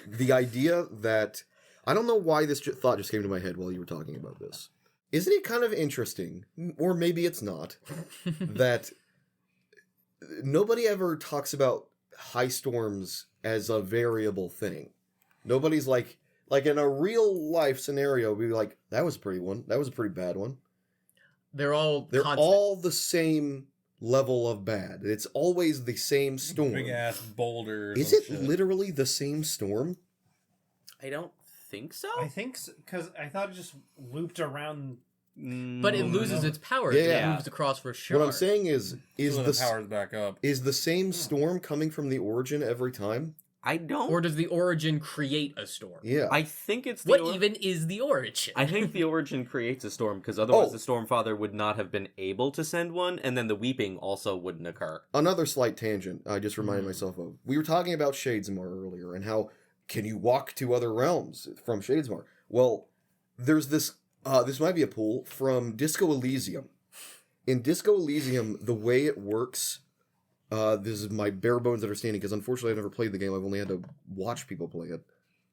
The idea that I don't know why this thought just came to my head while you were talking about this. Isn't it kind of interesting, or maybe it's not, that nobody ever talks about high storms as a variable thing. Nobody's like in a real life scenario, we'd be like, that was a pretty one. That was a pretty bad one. They're all constant. all the same level of bad. It's always the same storm. Big ass boulders. Is and it shit. literally the same storm? I don't think so. I think because I thought it just looped around. But it loses its power. Yeah. It moves across for sure. What I'm saying is Until the the power's back up? is the same storm coming from the origin every time? I don't. Or does the origin create a storm? Yeah. I think it's the What even is the origin? I think the origin creates a storm because otherwise Oh. the Stormfather would not have been able to send one, and then the weeping also wouldn't occur. Another slight tangent I just reminded myself of. We were talking about Shadesmar earlier and how can you walk to other realms from Shadesmar? Well, there's this this might be a pull from Disco Elysium. In Disco Elysium, the way it works, this is my bare bones understanding because unfortunately I've never played the game. I've only had to watch people play it.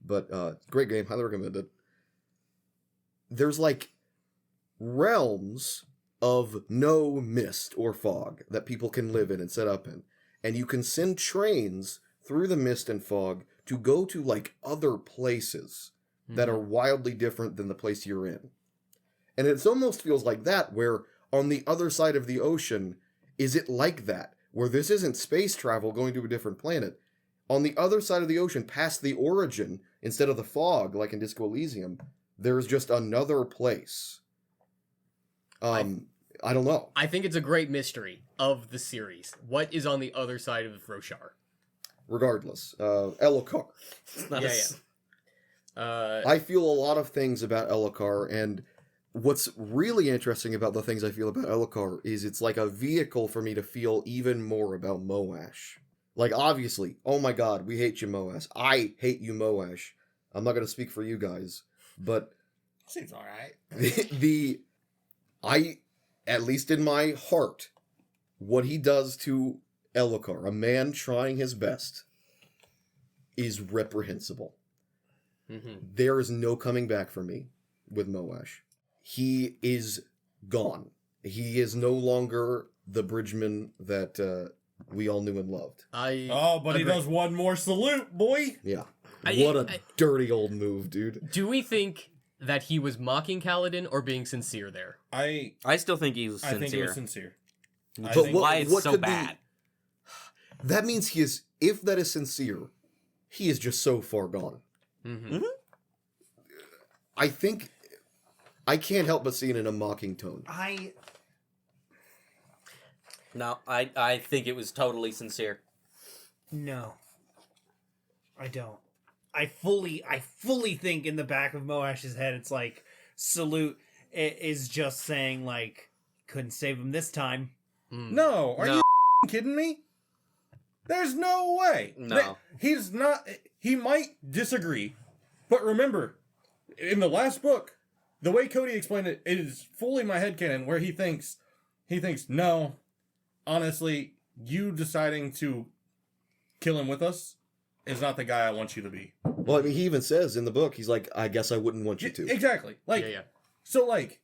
But great game, highly recommend it. There's like realms of no mist or fog that people can live in and set up in. And you can send trains through the mist and fog to go to like other places that are wildly different than the place you're in. And it almost feels like that, where on the other side of the ocean, is it like that? Where this isn't space travel going to a different planet. On the other side of the ocean, past the origin, instead of the fog, like in Disco Elysium, there's just another place. I don't know. I think it's a great mystery of the series. What is on the other side of Roshar? Regardless, Elokar. I feel a lot of things about Elokar, and what's really interesting about the things I feel about Elokar is it's like a vehicle for me to feel even more about Moash. Like, obviously, oh my god, we hate you, Moash. I hate you, Moash. I'm not going to speak for you guys, but Seems alright. at least in my heart, what he does to Elokar, a man trying his best, is reprehensible. There is no coming back for me with Moash. He is gone. He is no longer the Bridgeman that we all knew and loved. But he agree. does one more salute, boy. Yeah. What a dirty old move, dude. Do we think that he was mocking Kaladin or being sincere there? I still think he was sincere. think he was sincere. I But think- why it's what so could be- bad? That means he is, if that is sincere, he is just so far gone. I think, I can't help but see it in a mocking tone. No, I think it was totally sincere. No, I don't. I fully think in the back of Moash's head, it's like salute is just saying like couldn't save him this time. No, are No. you kidding me? There's no way. No. He's not. He might disagree, but remember, in the last book, the way Cody explained it, it is fully my headcanon where he thinks, no, honestly, you deciding to kill him with us is not the guy I want you to be. Well, I mean, he even says in the book, he's like, I guess I wouldn't want you to. Exactly. Like, Yeah. so like,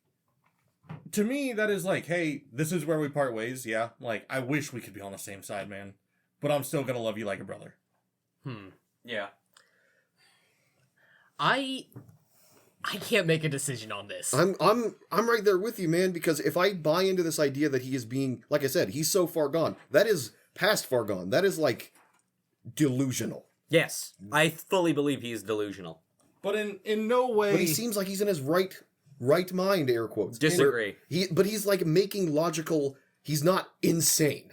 to me, that is like, hey, this is where we part ways. Yeah. Like, I wish we could be on the same side, man. But I'm still gonna love you like a brother. Yeah. I can't make a decision on this. I'm right there with you, man, because if I buy into this idea that he is being, like I said, he's so far gone, that is past far gone. That is like delusional. Yes, I fully believe he's delusional. But in no way. But he seems like he's in his right mind, air quotes. Disagree. But he's like making logical, he's not insane.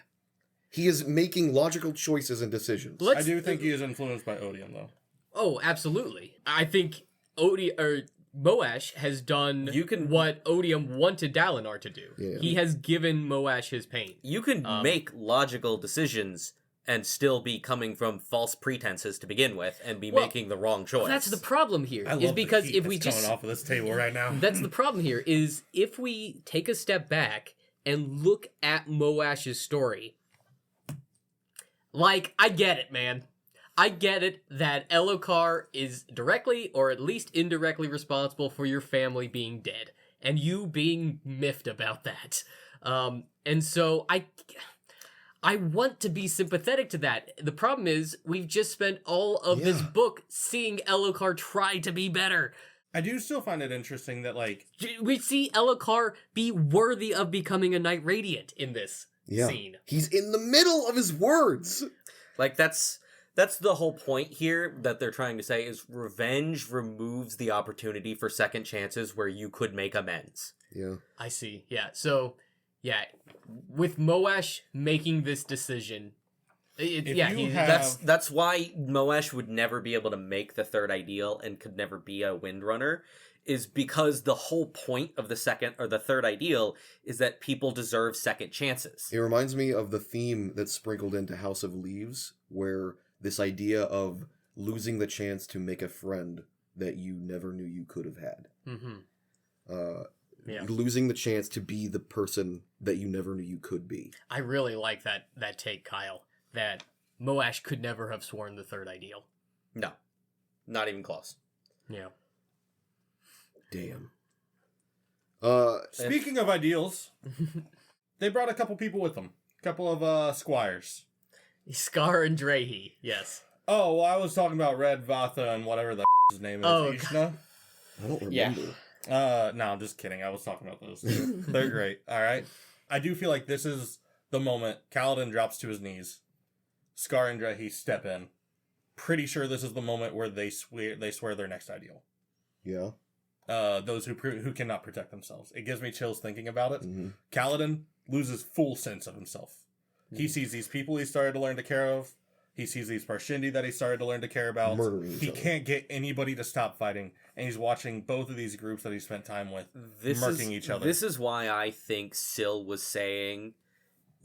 He is making logical choices and decisions. I do think he is influenced by Odium, though. Oh, absolutely. I think Moash has done You can- what Odium wanted Dalinar to do. Yeah. He has given Moash his pain. You can make logical decisions and still be coming from false pretenses to begin with and be Well, making the wrong choice. That's the problem here. I Is love because the heat if we that's just coming off of this table right now. that's the problem here is if we take a step back and look at Moash's story, Like, I get it, man. I get it that Elokar is directly or at least indirectly responsible for your family being dead and you being miffed about that. And so I want to be sympathetic to that. The problem is we've just spent all of this book seeing Elokar try to be better. I do still find it interesting that, like, We see Elokar be worthy of becoming a Knight Radiant in this scene. He's in the middle of his words. Like, that's the whole point here that they're trying to say is revenge removes the opportunity for second chances where you could make amends. Yeah. I see. Yeah. So, yeah, with Moash making this decision, That's why Moash would never be able to make the third ideal and could never be a Windrunner, is because the whole point of the second or the third ideal is that people deserve second chances. It reminds me of the theme that's sprinkled into House of Leaves, where this idea of losing the chance to make a friend that you never knew you could have had. Losing the chance to be the person that you never knew you could be. I really like that take, Kyle, that Moash could never have sworn the third ideal. No. Not even close. Yeah. Damn. Speaking of ideals, they brought a couple people with them. A couple of squires. Scar and Drehi, yes. Oh, well, I was talking about Red Vatha and whatever the his name is. Oh, Ishna? I don't remember. Yeah. No, I'm just kidding. I was talking about those two. They're great. All right. I do feel like this is the moment Kaladin drops to his knees. Scar and Drehi step in. Pretty sure this is the moment where they swear their next ideal. Yeah. Those who cannot protect themselves. It gives me chills thinking about it. Mm-hmm. Kaladin loses full sense of himself. He sees these people he started to learn to care of. He sees these Parshindi that he started to learn to care about. Murdering each He other. can't get anybody to stop fighting, and he's watching both of these groups that he spent time with murking each other. This is why I think Syl was saying,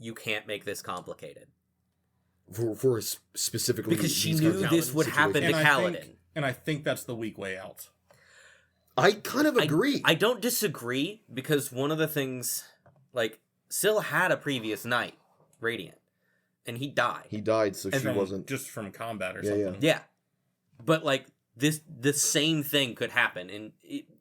you can't make this complicated. For specifically Because she these knew kinds of this would happen to situations. Kaladin. And I think that's the weak way out. I kind of agree. I don't disagree, because one of the things, like, Syl had a previous Knight Radiant, and he died. He died, so she wasn't just from combat or Yeah, something. Yeah. But, like, the same thing could happen, and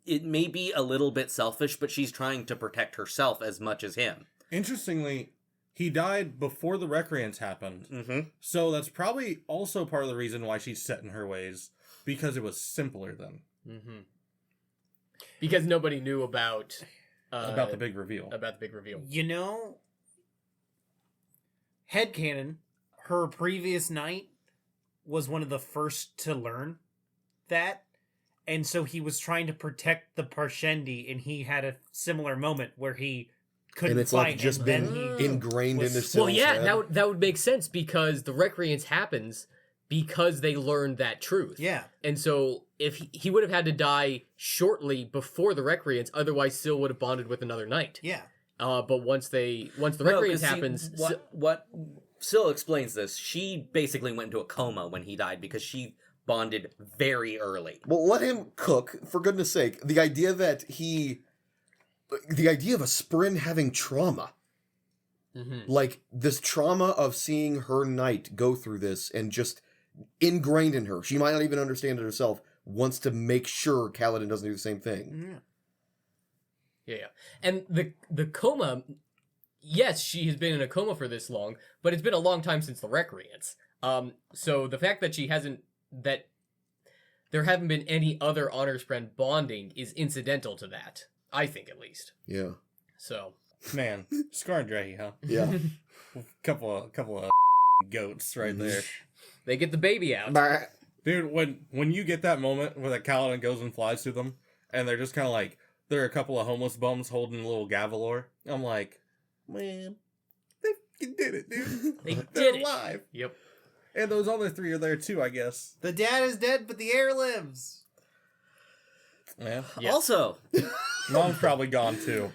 it may be a little bit selfish, but she's trying to protect herself as much as him. Interestingly, he died before the Recreants happened. Mm-hmm. So that's probably also part of the reason why she's set in her ways, because it was simpler then. Mm-hmm. Because nobody knew about the big reveal. About the big reveal. You know, headcanon, her previous knight was one of the first to learn that. And so he was trying to protect the Parshendi, and he had a similar moment where he couldn't and it's fight. like just and been then he ingrained was- into Well, Syl's yeah, head. that would make sense because the Recreance happens because they learned that truth. Yeah. And so if he would have had to die shortly before the Recreance, otherwise Syl would have bonded with another knight. Yeah. But once the Recreance happens, what Syl explains this, she basically went into a coma when he died because she bonded very early. Well, let him cook, for goodness sake. The idea of a Sprin having trauma. Mhm. Like, this trauma of seeing her knight go through this and just ingrained in her. She might not even understand it herself, wants to make sure Kaladin doesn't do the same thing. Yeah. And the coma, yes, she has been in a coma for this long, but it's been a long time since the Recreance. So the fact that that there haven't been any other honors friend bonding is incidental to that. I think, at least. Yeah. So. Man, Scar and Drehi, huh? Yeah. couple of goats right there. They get the baby out. Dude, when you get that moment where that Kaladin goes and flies to them, and they're just kind of like, they're a couple of homeless bums holding a little Gavalor, I'm like, man, they fucking did it, dude. They They're did it. alive. Yep. And those other three are there too, I guess. The dad is dead, but the heir lives. Yeah. Yes. Also, Mom's probably gone too.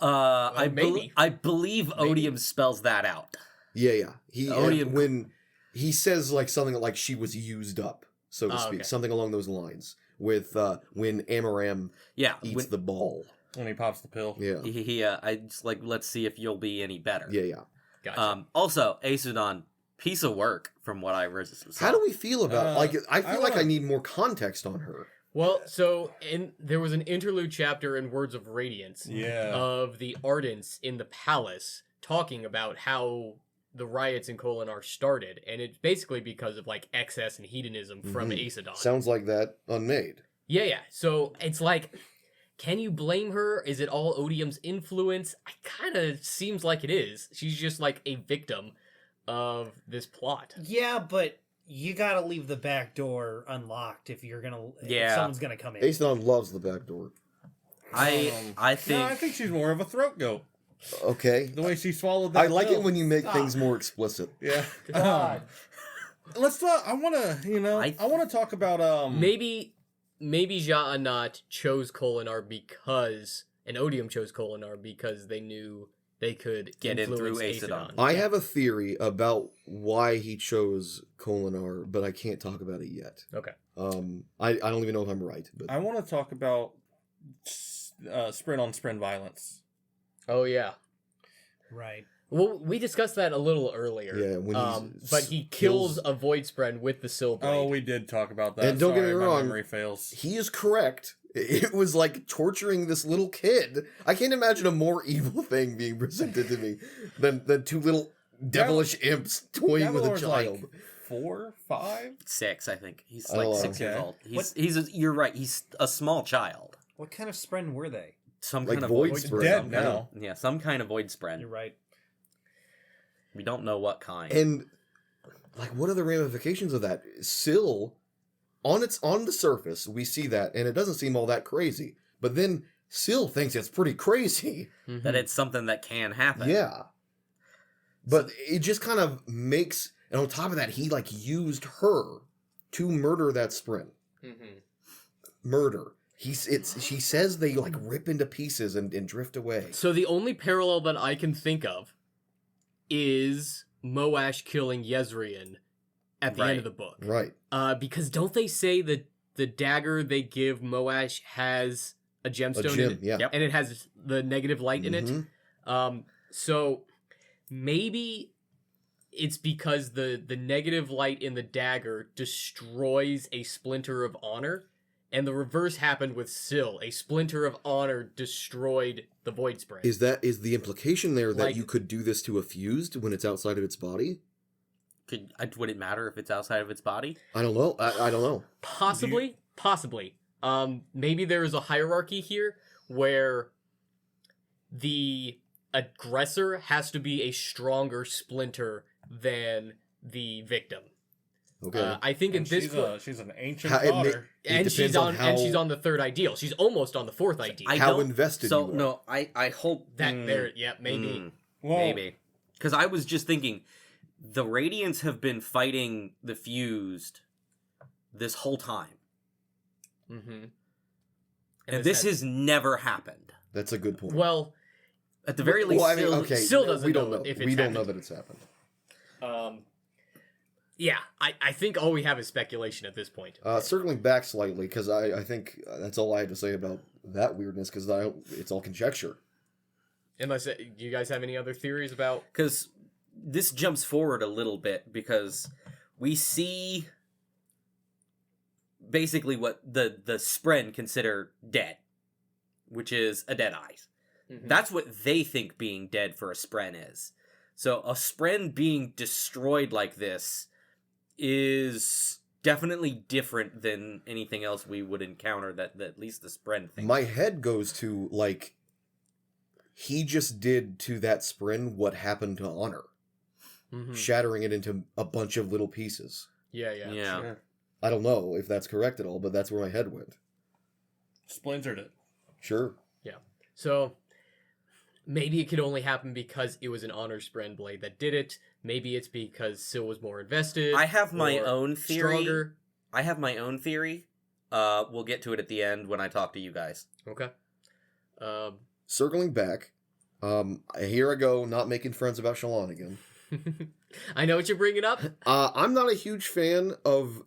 Maybe. I believe Odium spells that out. Yeah. Odium- When he says like something like she was used up, so to Oh, speak, okay. something along those lines. With when Amaram Yeah, eats the ball. When he pops the pill. Yeah. I just like, let's see if you'll be any better. Yeah. Gotcha. Also, Aesudan, piece of work from what I saw. How do we feel about like? I feel like I wanna- need more context on her. Well, so there was an interlude chapter in Words of Radiance Yeah. of the Ardents in the palace talking about how the riots in Kholinar started, and it's basically because of like excess and hedonism from Mhm. Aesadon. Sounds like that unmade. Yeah. So it's like, can you blame her? Is it all Odium's influence? I kind of seems like it is. She's just like a victim of this plot. Yeah, but you gotta leave the back door unlocked if you're gonna. If Yeah. someone's gonna come in. Aesadon loves the back door. I No, think I think she's more of a throat goat. Okay. The way she swallowed that I like pill. it when you make Stop. things more explicit. Yeah. God. Let's talk. I want to, I want to talk about Maybe Ja'anat chose Kholinar because, and Odium chose Kholinar because they knew they could Get in through influence Aesadon. I have a theory about why he chose Kholinar, but I can't talk about it yet. Okay. I don't even know if I'm right, but I want to talk about sprint on sprint violence. Oh yeah. Right. Well, we discussed that a little earlier. yeah, when But he kills a Void Spren with the Silblade. Oh, we did talk about that. And don't get me Sorry, my wrong, memory fails. he is correct. It was like torturing this little kid. I can't imagine a more evil thing being presented to me than two little devilish imps toying with a Davalor's child. like 4, 5. 6. I think he's Oh, like 6 years okay. old. You're right. He's a small child. What kind of spren were they? Some Like kind of void void spren. Dead some kind of- now. yeah, some kind of void You're spren. right. We don't know what kind. And like, what are the ramifications of that? Syl, on the surface, we see that, and it doesn't seem all that crazy. But then Syl thinks it's pretty crazy. Mhm. that it's something that can happen. Yeah. But it just kind of makes, and on top of that, he like used her to murder that sprint. Mhm. Murder. She says they like rip into pieces and drift away. So the only parallel that I can think of is Moash killing Yezrian at the end of the book. Right. Because don't they say that the dagger they give Moash has a A gemstone in gem, it? yeah. Yep. And it has the negative light in it? Mhm. So maybe it's because the negative light in the dagger destroys a splinter of honor, and the reverse happened with Syl. A splinter of honor destroyed the Void Spring. Is the implication there that Like- you could do this to a fused when it's outside of its body? Would it matter if it's outside of its body? I don't know. I don't know. Possibly. Maybe there is a hierarchy here where the aggressor has to be a stronger splinter than the victim. Okay. I think in this book, She's an ancient How- it ma- daughter. it and depends she's on on how- and she's on the third ideal. She's almost on the fourth ideal. I How don't- invested So you are. no, I hope that there, yeah, maybe. Well, Maybe. Because I was just thinking, the Radiants have been fighting the Fused this whole time. Mm-hmm. And this has never happened. That's a good point. well, At the very least, Well, I mean, Syl- okay, Syl doesn't we don't know know. if it's we don't know happened. that it's happened. Yeah, I think all we have is speculation at this point. Circling back slightly, because I think that's all I had to say about that weirdness, because it's all conjecture. Unless you guys have any other theories about? because this jumps forward a little bit because we see basically what the Spren consider dead, which is a dead eye. Mhm. That's what they think being dead for a Spren is. So a Spren being destroyed like this is definitely different than anything else we would encounter that at least the Spren thinks. My head goes to, like, he just did to that Spren what happened to Honor, Mhm. shattering it into a bunch of little pieces. Yeah. Yeah. I don't know if that's correct at all, but that's where my head went. splintered it. Sure. So maybe it could only happen because it was an honor Spren blade that did it. Maybe it's because Syl was more invested. I have my or own theory. Stronger. I have my own theory. We'll get to it at the end when I talk to you guys. Okay. Circling back, here I go, not making friends about Shallan again. I know what you're bringing up. I'm not a huge fan of...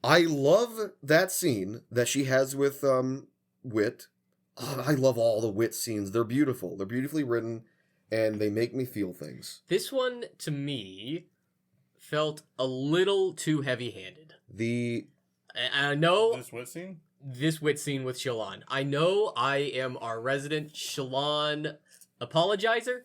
I love that scene that she has with Wit. I love all the Wit scenes. They're beautiful. They're beautifully written, and they make me feel things. This one, to me, felt a little too heavy-handed. I know This wit scene? this wit scene with Shallan. I know I am our resident Shallan apologizer.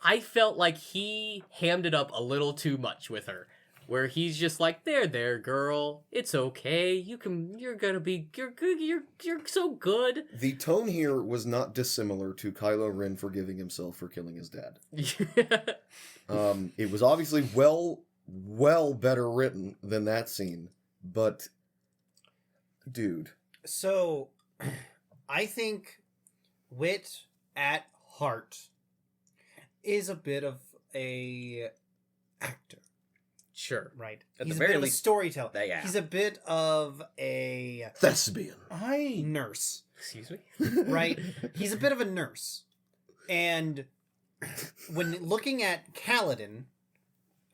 I felt like he hammed it up a little too much with her, where he's just like, there, girl, it's okay. You're good. You're so good. The tone here was not dissimilar to Kylo Ren forgiving himself for killing his dad. It was obviously well better written than that scene, but dude. So, I think Wit at heart is a bit of a actor, Sure. right? At He's the a very bit of a least, storyteller. yeah. He's a bit of a Thespian. nurse, Excuse me? right? He's a bit of a nurse. And when looking at Kaladin,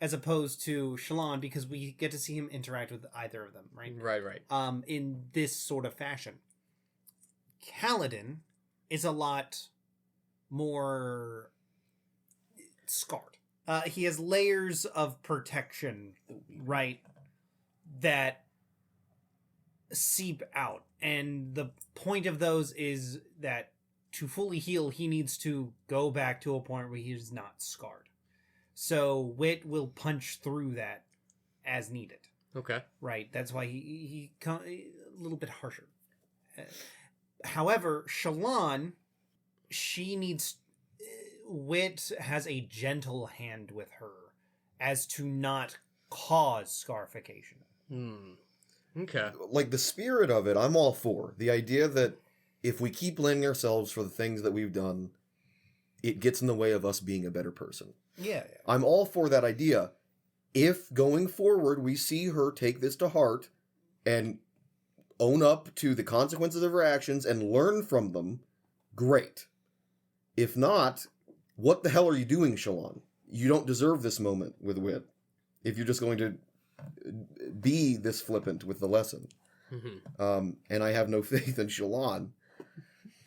as opposed to Shallan, because we get to see him interact with either of them, right? Right. In this sort of fashion. Kaladin is a lot more scarred. He has layers of protection, right, that seep out. And the point of those is that to fully heal, he needs to go back to a point where he is not scarred. So Wit will punch through that as needed. Okay. Right. That's why he a little bit harsher. However, Shallan, she needs... Wit has a gentle hand with her as to not cause scarification. Okay. Like, the spirit of it, I'm all for. The idea that if we keep blaming ourselves for the things that we've done, it gets in the way of us being a better person. Yeah. I'm all for that idea. If going forward we see her take this to heart and own up to the consequences of her actions and learn from them, great. If not, what the hell are you doing, Shallan? You don't deserve this moment with Wit if you're just going to be this flippant with the lesson. Mm-hmm. And I have no faith in Shallan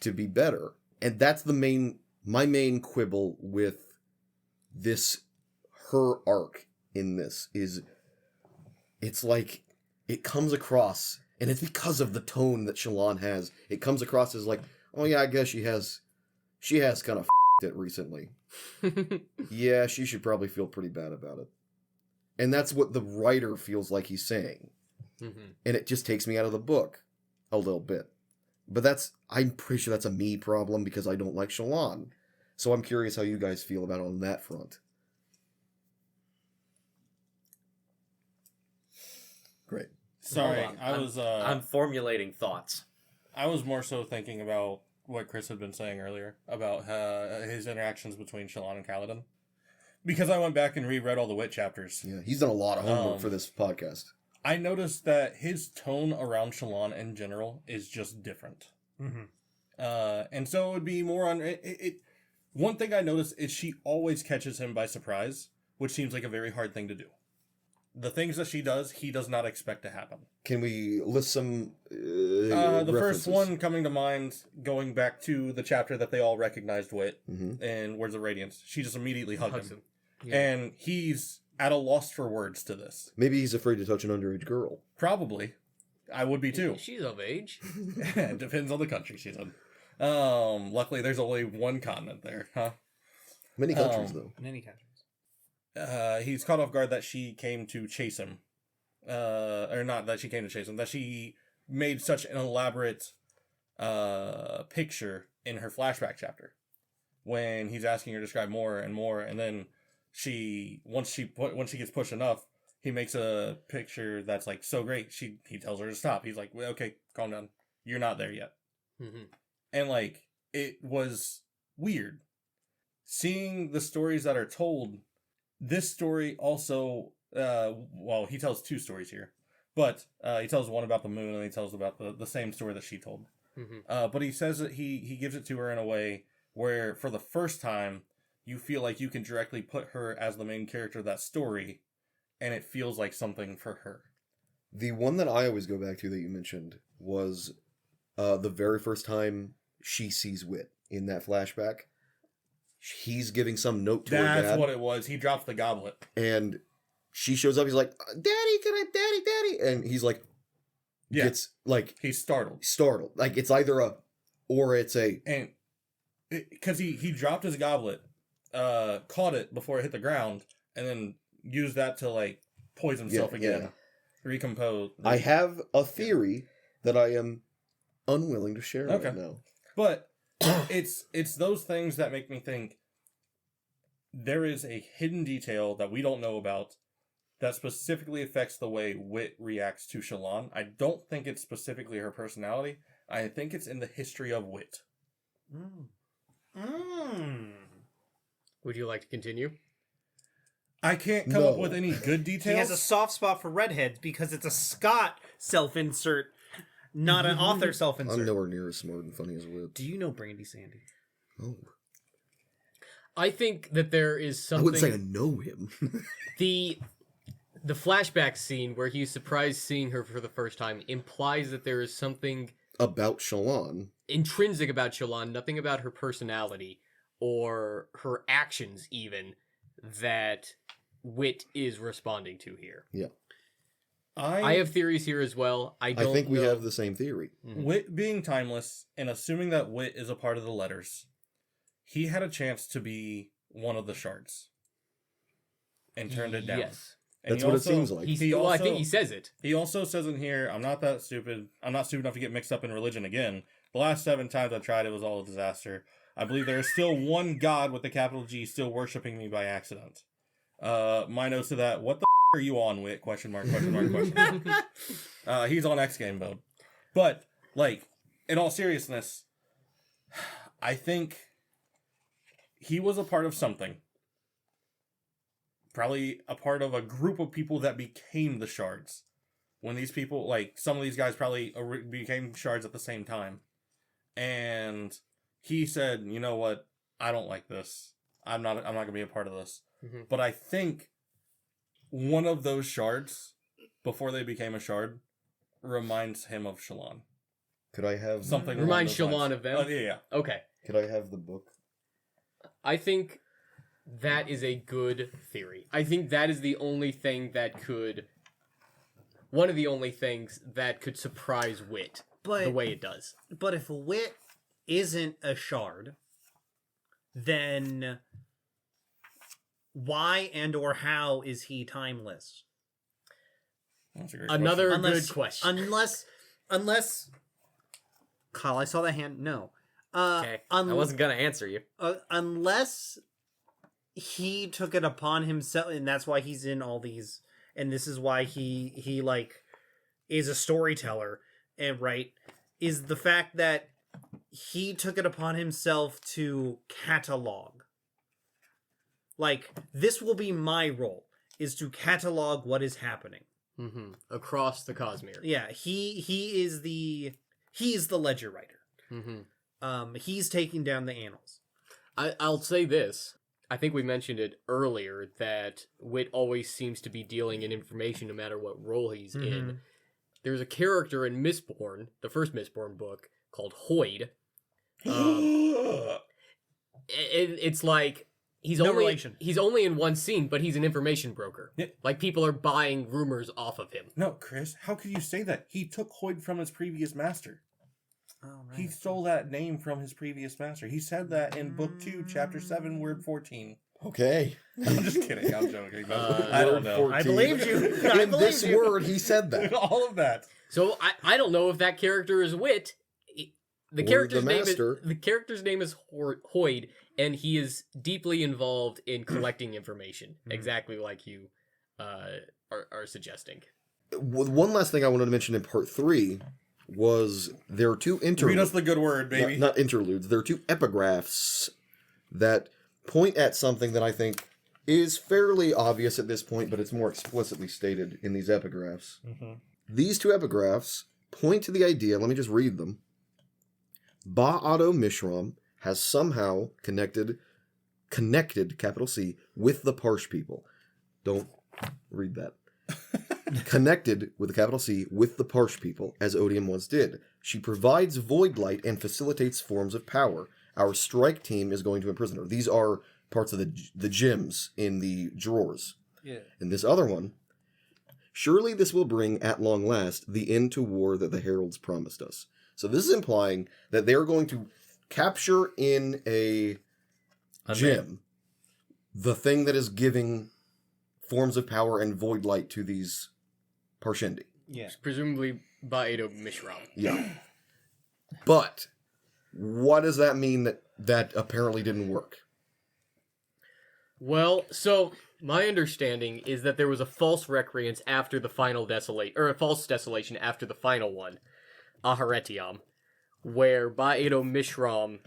to be better. And that's my main quibble with her arc in this is it's like it comes across, and it's because of the tone that Shallan has. It comes across as like, oh yeah, I guess she has kind of it recently. Yeah, she should probably feel pretty bad about it. And that's what the writer feels like he's saying. Mm-hmm. And it just takes me out of the book a little bit. But I'm pretty sure that's a me problem because I don't like Shallan. So I'm curious how you guys feel about it on that front. Great. Sorry, Hold on. I'm formulating thoughts. I was more so thinking about what Chris had been saying earlier about his interactions between Shallan and Kaladin. Because I went back and reread all the Wit chapters. Yeah, he's done a lot of homework for this podcast. I noticed that his tone around Shallan in general is just different. Mm-hmm. And so it would be more on... One thing I noticed is she always catches him by surprise, which seems like a very hard thing to do. The things that she does, he does not expect to happen. Can we list some the references? first one coming to mind, going back to the chapter that they all recognized Wit Mm-hmm. in Words of Radiance, she just immediately hugs him. Yeah. And he's at a loss for words to this. Maybe he's afraid to touch an underage girl. Probably. I would be too. She's of age. It depends on the country she's in. Luckily there's only one continent there, huh? Many countries, though. In any countries. He's caught off guard that she came to chase him. Or not that she came to chase him, that she made such an elaborate picture in her flashback chapter. When he's asking her to describe more and more, and then once she gets pushed enough, he makes a picture that's like so great. He tells her to stop. He's like, well, okay, calm down. You're not there yet. Mm-hmm. And like, it was weird. Seeing the stories that are told, this story also, he tells two stories here, but he tells one about the moon and he tells about the same story that she told. Mm-hmm. But he says that he gives it to her in a way where for the first time, you feel like you can directly put her as the main character of that story, and it feels like something for her. The one that I always go back to that you mentioned was the very first time she sees Wit in that flashback. He's giving some note to her dad. That's what it was. He drops the goblet. And she shows up. He's like, "Daddy, can I, Daddy?" And he's like, Yeah. gets like He's startled. Like it's either a or it's a. And because he dropped his goblet, caught it before it hit the ground, and then used that to like poison himself again. Recompose. I have a theory that I am unwilling to share right now. But it's those things that make me think there is a hidden detail that we don't know about that specifically affects the way Wit reacts to Shallan. I don't think it's specifically her personality. I think it's in the history of Wit. Would you like to continue? I can't come up with any good He details. has a soft spot for redheads because it's a Scott self-insert, not an author I'm self-insert. nowhere near as smart and funny as Wit. Do you know Brandy Sandy? Oh, I think that there is I something. wouldn't say I know him. The flashback scene where he's surprised seeing her for the first time implies that there is something About Shallan. intrinsic about Shallan, nothing about her personality or her actions even, that Wit is responding to here. Yeah. I have theories here as well. I think we know- have the same theory. Wit being timeless, and assuming that Wit is a part of the letters, he had a chance to be one of the shards. And turned it down. Yes. And That's he what also- it seems like. I think he says it. He also says in here, I'm not that stupid. I'm not stupid enough to get mixed up in religion again. The last 7 times I tried, it was all a disaster. I believe there is still one God with a capital G still worshipping me by accident. My notes to that, what the are you on, Wit? Question mark, question mark, question mark. He's on X game mode. But, like, in all seriousness, I think he was a part of something. Probably a part of a group of people that became the shards. When these people, like, some of these guys probably became shards at the same time. And he said, you know what? I don't like this. I'm not going to be a part of this. Mhm. But I think one of those shards, before they became a shard, reminds him of Shallan. Could I have Something Reminds along those Shallan lines. of them? Yeah. Okay. Could I have the book? I think that is a good theory. I think that is the only thing that could... One of the only things that could surprise Wit But the way it does. But if Wit isn't a shard, then why and or how is he timeless? That's a great Another question. good question. Unless Kyle, I saw that hand. No. Okay. I wasn't gonna answer you. Unless he took it upon himself, and that's why he's in all these, and this is why he like is a storyteller, and right, is the fact that he took it upon himself to catalog. Like, this will be my role, is to catalog what is happening. Mm-hmm. Across the Cosmere. Yeah, he is the ledger writer. Mm-hmm. He's taking down the annals. I'll say this. I think we mentioned it earlier that Wit always seems to be dealing in information no matter what role he's in. There's a character in Mistborn, the first Mistborn book, called Hoyd. It's like he's No only relation. he's only in one scene, but he's an information broker. Yeah. Like, people are buying rumors off of him. No, Chris, how could you say that? He took Hoyd from his previous master. Oh, right. He stole that name from his previous master. He said that in Book 2, Chapter 7, Word 14. Okay. I'm just kidding. I'm joking. I don't know. I believed you. I In believed this you. word, he said that. All of that. So I don't know if that character is Wit. The Or character's the name is master. the character's name is Hoyd, and he is deeply involved in collecting information, exactly like you are suggesting. One last thing I wanted to mention in part 3 was there are 2 Read interludes. us the good word, baby. Not interludes. There are 2 epigraphs that point at something that I think is fairly obvious at this point, but it's more explicitly stated in these epigraphs. These 2 epigraphs point to the idea, let me just read them. Ba-Ado Mishram has somehow connected, capital C, with the Parsh people. Don't read that. Connected, with a capital C, with the Parsh people, as Odium once did. She provides void light and facilitates forms of power. Our strike team is going to imprison her. These are parts of the gems in the drawers. Yeah. And this other one, surely this will bring at long last the end to war that the heralds promised us. So this is implying that they're going to capture in a gem the thing that is giving forms of power and void light to these Parshendi. Yeah. Presumably Baedo Mishram. Yeah. But what does that mean that apparently didn't work? Well, so my understanding is that there was a false recreance after the final desolation, or a false desolation after the final one, Aharetiam, where Baedo Mishram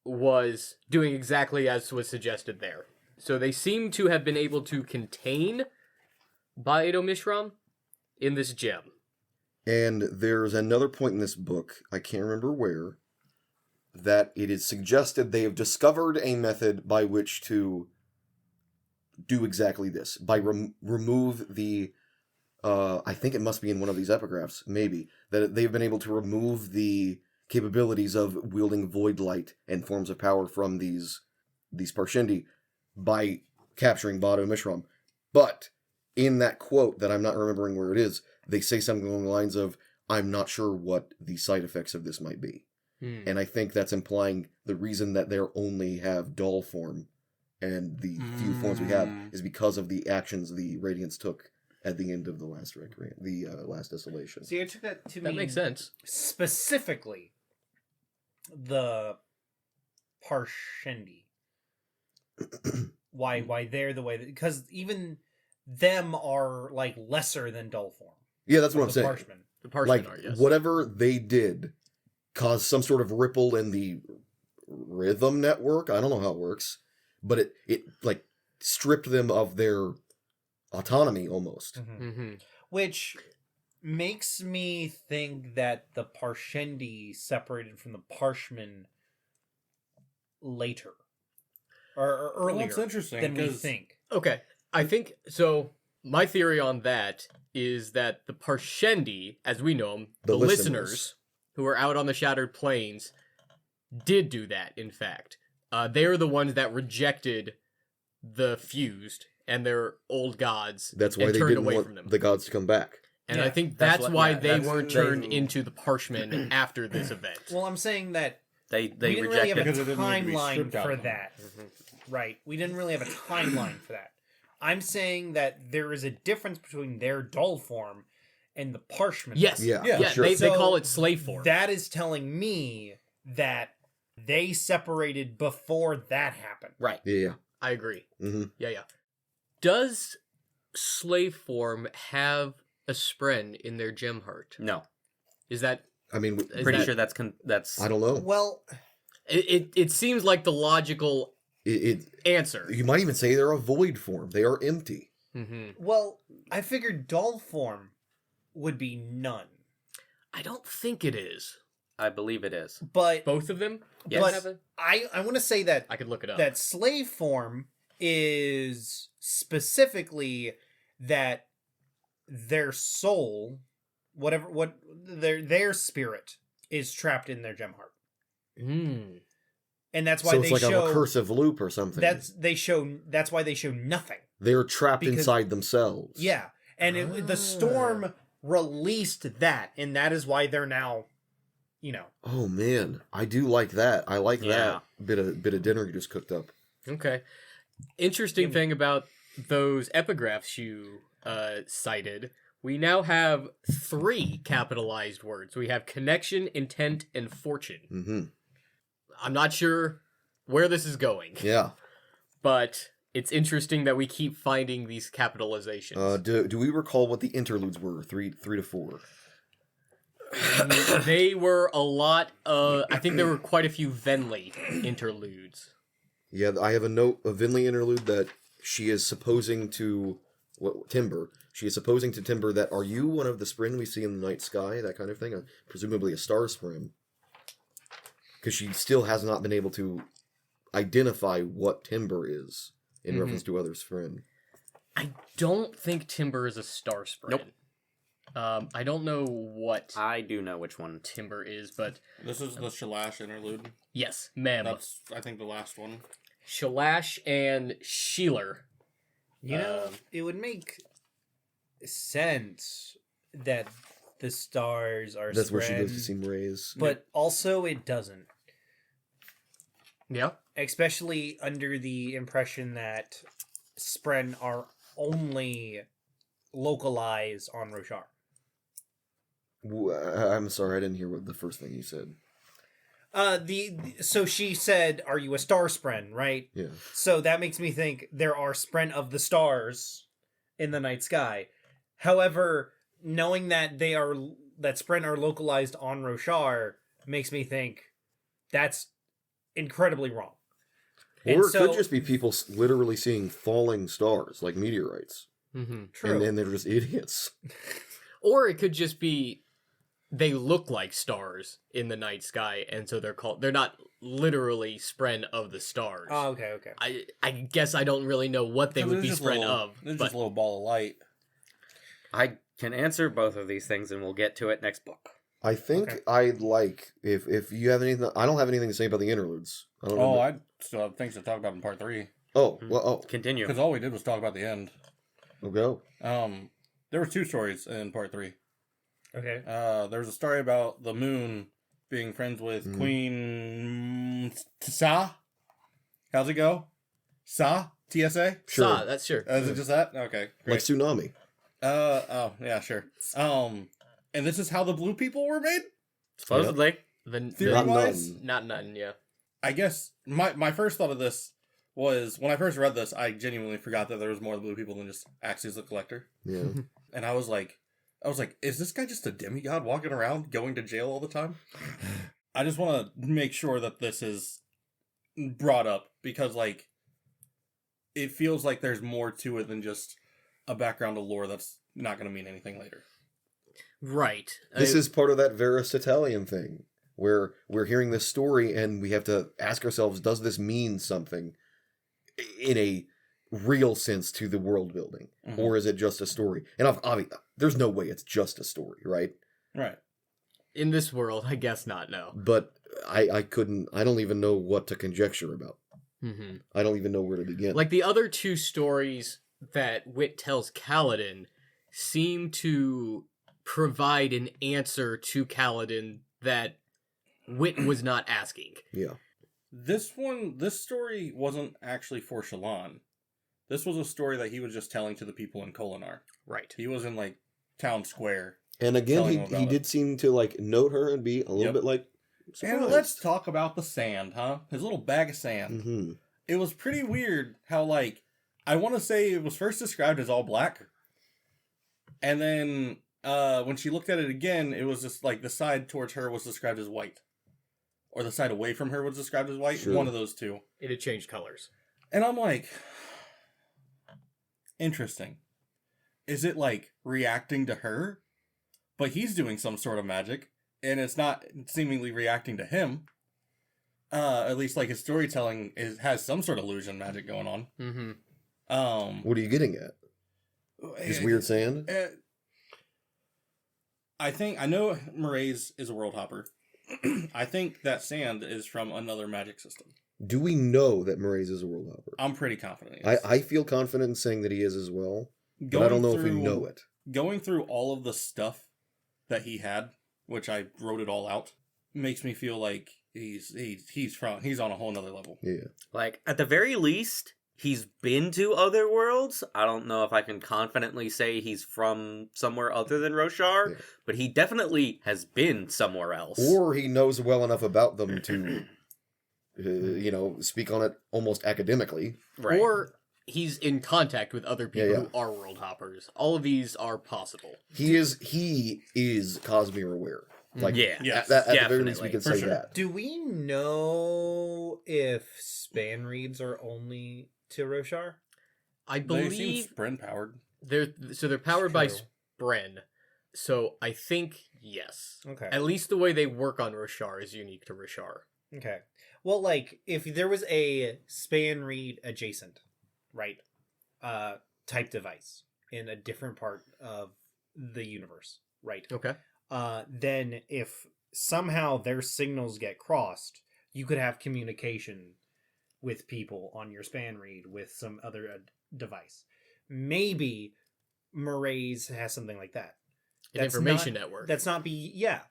was doing exactly as was suggested there. So they seem to have been able to contain Baedo Mishram in this gem. And there's another point in this book, I can't remember where, that it is suggested they have discovered a method by which to do exactly this. By remove the, I think it must be in one of these epigraphs, maybe, that they've been able to remove the capabilities of wielding void light and forms of power from these Parshendi by capturing Baedo Mishram. But in that quote that I'm not remembering where it is, they say something along the lines of, I'm not sure what the side effects of this might be. And I think that's implying the reason that they only have doll form and the few forms we have is because of the actions the Radiants took at the end of the last last desolation. See, I took that to That mean makes sense. specifically the Parshendi. why they're the way that, because even them are like lesser than dull form. Yeah, that's what I'm The saying. Parshmen. The Parshmen Like, are, yes. whatever they did caused some sort of ripple in the rhythm network. I don't know how it works, but it like stripped them of their autonomy almost. Mm-hmm. Which makes me think that the Parshendi separated from the Parshmen later. Or earlier Well, that's interesting, than we 'cause- think. Okay, I think so. My theory on that is that the Parshendi, as we know them, The the listeners. listeners who are out on the Shattered Plains, did do that. In fact, they're the ones that rejected the fused and their old gods. That's why and they turned didn't away want from them. the gods to come back. And Yeah. I think That's that's what- why yeah, they that's- weren't they- turned into the Parshmen after this event. Well, I'm saying that They we didn't really rejected have a Because it didn't need to be timeline stripped out for of them. that. Right. We didn't really have a timeline for that. I'm saying that there is a difference between their dull form and the Parshmen. Yes. Yeah, Yeah, for Yeah, sure. they So call it slave form. That is telling me that they separated before that happened. Right. Yeah. I agree. Mm-hmm. Yeah. Does slave form have a spren in their gem heart? No, Is that I mean, Is pretty that- sure that's. I don't know. Well, it seems like the logical It answer. you might even say they're a void form. They are empty. Mm-hmm. I figured dull form would be none. I don't think it is. I believe it is. But Both of them? Yes. Don't have it? I want to say that I could look it up. that slave form is specifically that their soul, what their spirit is trapped in their gem heart, Mm. and that's why So they it's like show a recursive loop or something. that's why they show nothing. They're trapped because- inside themselves. Yeah, and the storm released that, and that is why they're now, Oh man, I do like that. I like Yeah. that bit of dinner you just cooked up. Okay. Interesting thing about those epigraphs you cited, we now have 3 capitalized words. We have connection, intent, and fortune. Mm-hmm. I'm not sure where this is going, Yeah. but it's interesting that we keep finding these capitalizations. Do we recall what the interludes were? 3 to 4. They were a lot I think there were quite a few Venli interludes. Yeah, I have a note, a Vinley interlude that she is supposing to Timber. She is supposing to Timber that, are you one of the spren we see in the night sky? That kind of thing. Presumably a star spren. Because she still has not been able to identify what Timber is in reference to other spren. I don't think Timber is a star spread. Nope. I don't know what I do know which one. Timber is, but This is the Shalash interlude. yes, ma'am. That's, I think, the last one. Shalash and Sheeler You know, it would make sense that the stars are That's where she goes to Spren, see Mraize. but also it doesn't. Yeah. Especially under the impression that Spren are only localized on Roshar. I'm sorry, I didn't hear what the first thing you said. So she said, "Are you a star Spren?" Right. Yeah. So that makes me think there are Spren of the stars in the night sky. However, knowing that that Spren are localized on Roshar makes me think that's incredibly wrong. Or And it so- could just be people literally seeing falling stars, like meteorites. Mm-hmm. True. And they're just idiots. Or it could just be they look like stars in the night sky, and so they're not literally Spren of the stars. Oh, okay. I guess I don't really know what they So would there's be just Spren little- of. There's But just a little ball of light. I can answer both of these things, and we'll get to it next book. I think Okay. I'd like, if you have anything, I don't have anything to say about the interludes. I don't Oh, know. I still have things to talk about in part 3. Continue. Because all we did was talk about the end. We'll go. There were 2 stories in part 3. Okay. There was a story about the moon being friends with Mhm. Queen Sa. How's it go? Sa? TSA? Sure. that's sure. Is it just that? Okay. Like Great. Tsunami. Oh, yeah, sure. And this is how the blue people were made? Supposedly. Theory Not wise? none. Not none, yeah. I guess my first thought of this was when I first read this, I genuinely forgot that there was more blue people than just Axios the Collector. Yeah. And I was like, is this guy just a demigod walking around going to jail all the time? I just want to make sure that this is brought up because, like, it feels like there's more to it than just a background of lore that's not going to mean anything later. Right. This is part of that Varus Italian thing, where we're hearing this story and we have to ask ourselves, does this mean something in a real sense to the world building? Mhm. Or is it just a story? And obviously, there's no way it's just a story, right? Right. in this world, I guess not, no. But I don't even know what to conjecture about. Mm-hmm. I don't even know where to begin. Like the other 2 stories that Wit tells Kaladin seem to provide an answer to Kaladin that Wit was not asking. Yeah. This story wasn't actually for Shallan. This was a story that he was just telling to the people in Kolinar. Right. He was in, like, town square. And again, Telling he them about he it. did seem to, like, note her and be a little Yep. bit, like, And surprised. let's talk about the sand, huh? His little bag of sand. Mm-hmm. It was pretty weird how, like, I want to say it was first described as all black. And then when she looked at it again, it was just like the side towards her was described as white. Or the side away from her was described as white. Sure. One of those two. It had changed colors. And I'm like, interesting. Is it like reacting to her? But he's doing some sort of magic. And it's not seemingly reacting to him. At least like his storytelling has some sort of illusion magic going on. Mm-hmm. What are you getting at? Just weird sand? I know Mraize is a world hopper. I think that sand is from another magic system. Do we know that Mraize is a world hopper? I'm pretty confident. He is. I feel confident in saying that he is as well, but I don't know if we know it. Going through all of the stuff that he had, which I wrote it all out, makes me feel like he's on a whole nother level. Yeah. Like, at the very least, he's been to other worlds. I don't know if I can confidently say he's from somewhere other than Roshar, Yeah. but he definitely has been somewhere else. Or he knows well enough about them to, speak on it almost academically. right. Or he's in contact with other people Yeah, yeah. who are world hoppers. All of these are possible. He is Cosmere aware. Like, Yeah. Yes, at the very least, we definitely, can for say sure. that. Do we know if span reads are only to Roshar? I They seem believe sprint powered. they're powered by True. Spren. So I think yes. Okay. At least the way they work on Roshar is unique to Roshar. Okay. Well, like, if there was a span read adjacent, right, type device in a different part of the universe, right, Okay. then if somehow their signals get crossed, you could have communication with people on your span read with some other device. maybe Murray's has something like that. An information network. That's not yeah.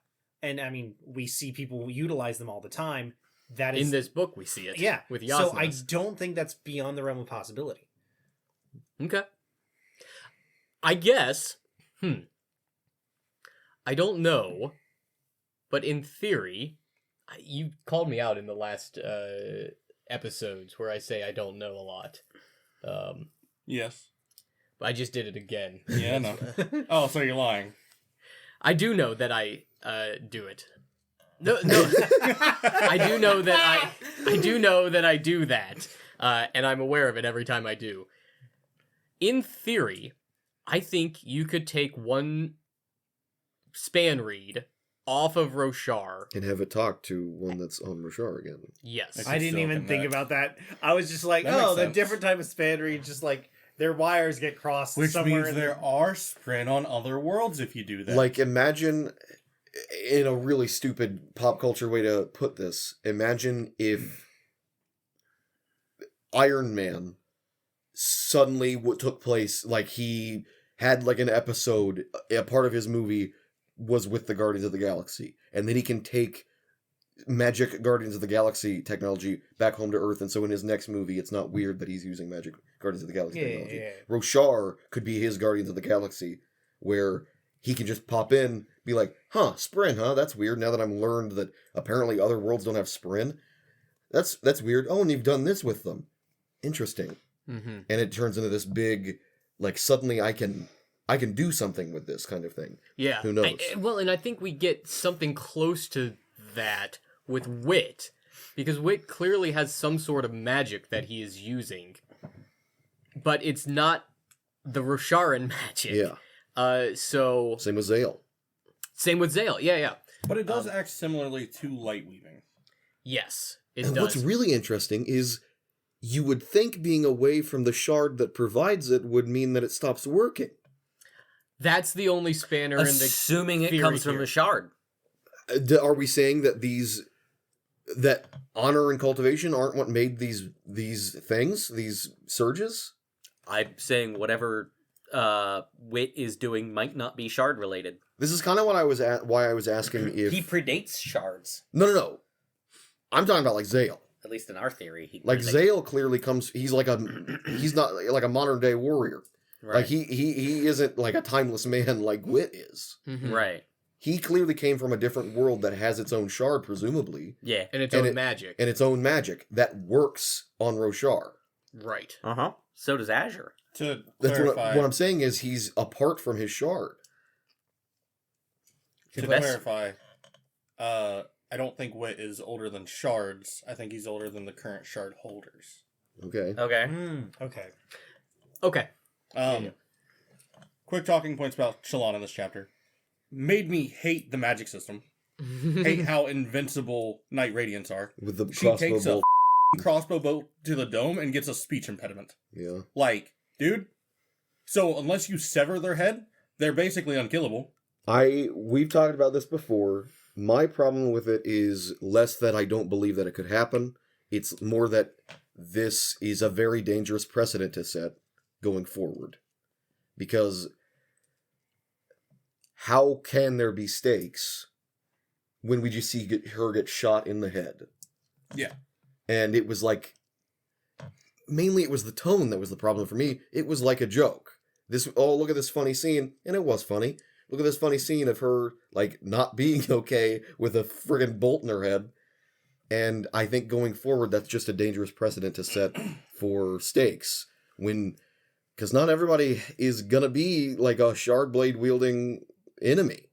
And I mean, we see people utilize them all the time. That is in this book we see it. Yeah. With So I Yasnas. don't think that's beyond the realm of possibility. Okay. I guess. I don't know, but in theory, you called me out in the last episodes where I say I don't know a lot. Yes. I just did it again. Yeah, no. Oh, so you're lying. I do know that I do it. No, I do know that I do know that I do that, and I'm aware of it every time I do. In theory, I think you could take one span read off of Roshar. And have it talk to one that's on Roshar again. Yes. I didn't still even think connect. about that. I was just like, That makes the sense. different type of span read, just like their wires get crossed Which somewhere. means there are sprint on other worlds if you do that. Like, imagine, in a really stupid pop culture way to put this, imagine if Iron Man suddenly took place, like he had like an episode, a part of his movie was with the Guardians of the Galaxy, and then he can take magic Guardians of the Galaxy technology back home to Earth, and so in his next movie, it's not weird that he's using magic Guardians of the Galaxy technology. Yeah. Roshar could be his Guardians of the Galaxy, where he can just pop in, be like, Sprin, that's weird, now that I've learned that apparently other worlds don't have Sprin. That's weird. Oh, and you've done this with them. Interesting. Mm-hmm. And it turns into this big, like, suddenly I can do something with this kind of thing. Yeah. Who knows? Well, and I think we get something close to that with Wit, because Wit clearly has some sort of magic that he is using, but it's not the Rosharan magic. Yeah. So Same with Zale. same with Zale. Yeah. but it does act similarly to light weaving. Yes, it And does. what's really interesting is you would think being away from the shard that provides it would mean that it stops working. That's the only spanner in the Assuming it theory comes from here. the shard. Are we saying that that honor and cultivation aren't what made these things, these surges? I'm saying whatever Wit is doing might not be shard related. This is kind of what why I was asking if He predates shards, No. I'm talking about like Zale. at least in our theory. He Like predates- Zale clearly comes. He's not like a modern day warrior. right. Like he isn't like a timeless man like Wit is. Mhm. right. He clearly came from a different world that has its own shard, presumably, Yeah. And its And own magic. and its own magic that works on Roshar. Right. Uh-huh. So does Azure. To That's clarify, what I'm saying is he's apart from his shard. to That's- clarify, I don't think Wit is older than shards. I think he's older than the current shard holders. Okay. Okay. Okay. Okay. Quick talking points about Shallan in this chapter. Made me hate the magic system. Hate how invincible Night Radiants are. With the She crossbow takes bolt. a crossbow bolt to the dome and gets a speech impediment. Yeah. Like, dude. So unless you sever their head, they're basically unkillable. We've talked about this before. My problem with it is less that I don't believe that it could happen. It's more that this is a very dangerous precedent to set going forward. Because how can there be stakes when we just see her get shot in the head? Yeah. And it was like, mainly it was the tone that was the problem for me. It was like a joke. Look at this funny scene, and it was funny. Look at this funny scene of her, like, not being okay with a friggin' bolt in her head. And I think going forward, that's just a dangerous precedent to set for stakes. Because not everybody is gonna be, like, a shard blade wielding enemy.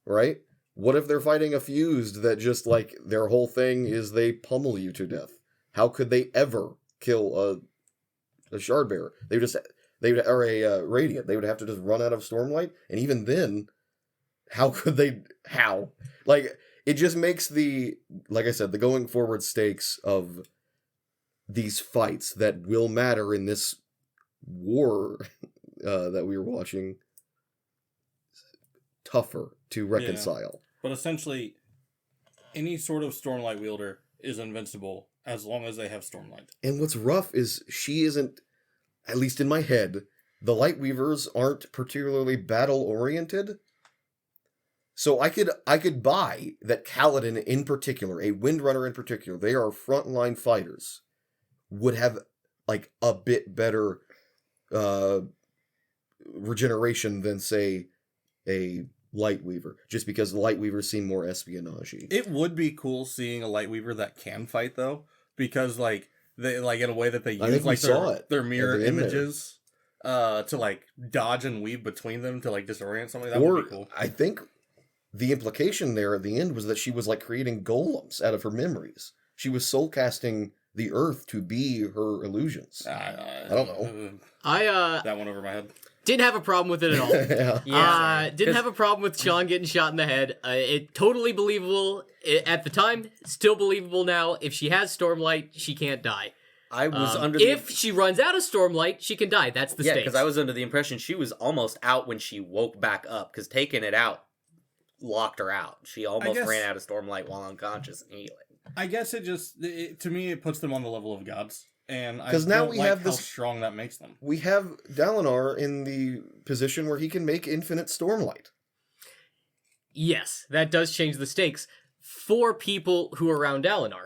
Right? What if they're fighting a fused that just, like, their whole thing is they pummel you to death? How could they ever kill a shard bearer? Or a radiant. They would have to just run out of Stormlight, and even then, how could they? How? Like, it just makes like I said, the going forward stakes of these fights that will matter in this war that we were watching tougher to reconcile. But essentially, any sort of Stormlight wielder is invincible as long as they have Stormlight. And what's rough is she isn't, at least in my head, the Lightweavers aren't particularly battle-oriented. So I could buy that Kaladin in particular, a Windrunner in particular, they are frontline fighters, would have like a bit better regeneration than, say, a Lightweaver, just because Lightweavers seem more espionage-y. It would be cool seeing a Lightweaver that can fight, though, because like they like in a way that they I use think we like saw it their mirror at the end there. images to like dodge and weave between them to like disorient something. That Or would be cool. I think the implication there at the end was that she was like creating golems out of her memories. She was soul casting the earth to be her illusions. I don't know. I That one over my head. didn't have a problem with it at all. Yeah. Yeah, Didn't have a problem with Sean getting shot in the head. It totally believable at the time. Still believable now. If she has Stormlight, she can't die. I was under the If she runs out of Stormlight, she can die. That's the yeah, stakes. because I was under the impression she was almost out when she woke back up. Because taking it out locked her out. She almost guess- ran out of Stormlight while unconscious and healing. I guess it just to me it puts them on the level of gods, and I 'Cause now don't we like have how this- strong that makes them. We have Dalinar in the position where he can make infinite Stormlight. Yes, that does change the stakes for people who are around Dalinar.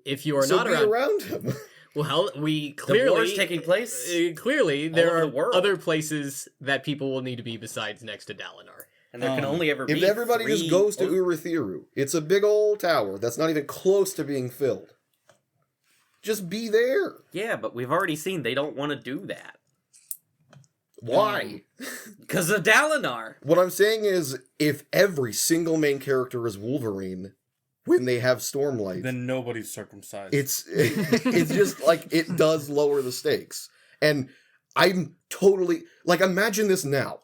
If you are So not be around, around him. well, we The clearly war's taking place clearly, all there over are the world. other places that people will need to be besides next to Dalinar. and there can only ever If be everybody three just goes to Oath- Urithiru, it's a big old tower that's not even close to being filled. Just be there. Yeah, but we've already seen they don't want to do that. Why? Because of Dalinar. What I'm saying is, if every single main character is Wolverine when they have Stormlight, Then nobody's circumcised. it's just like it does lower the stakes. And I'm totally like, imagine this now.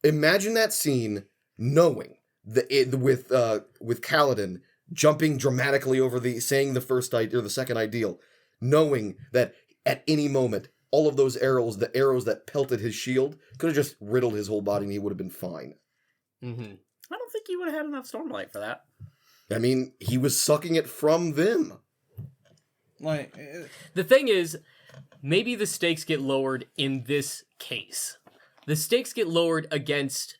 Imagine that scene, knowing with Kaladin jumping dramatically over saying the first or the second ideal, knowing that at any moment all of those arrows, the arrows that pelted his shield, could have just riddled his whole body and he would have been fine. Mm-hmm. I don't think he would have had enough Stormlight for that. I mean, he was sucking it from them. like The thing is, maybe the stakes get lowered in this case. The stakes get lowered against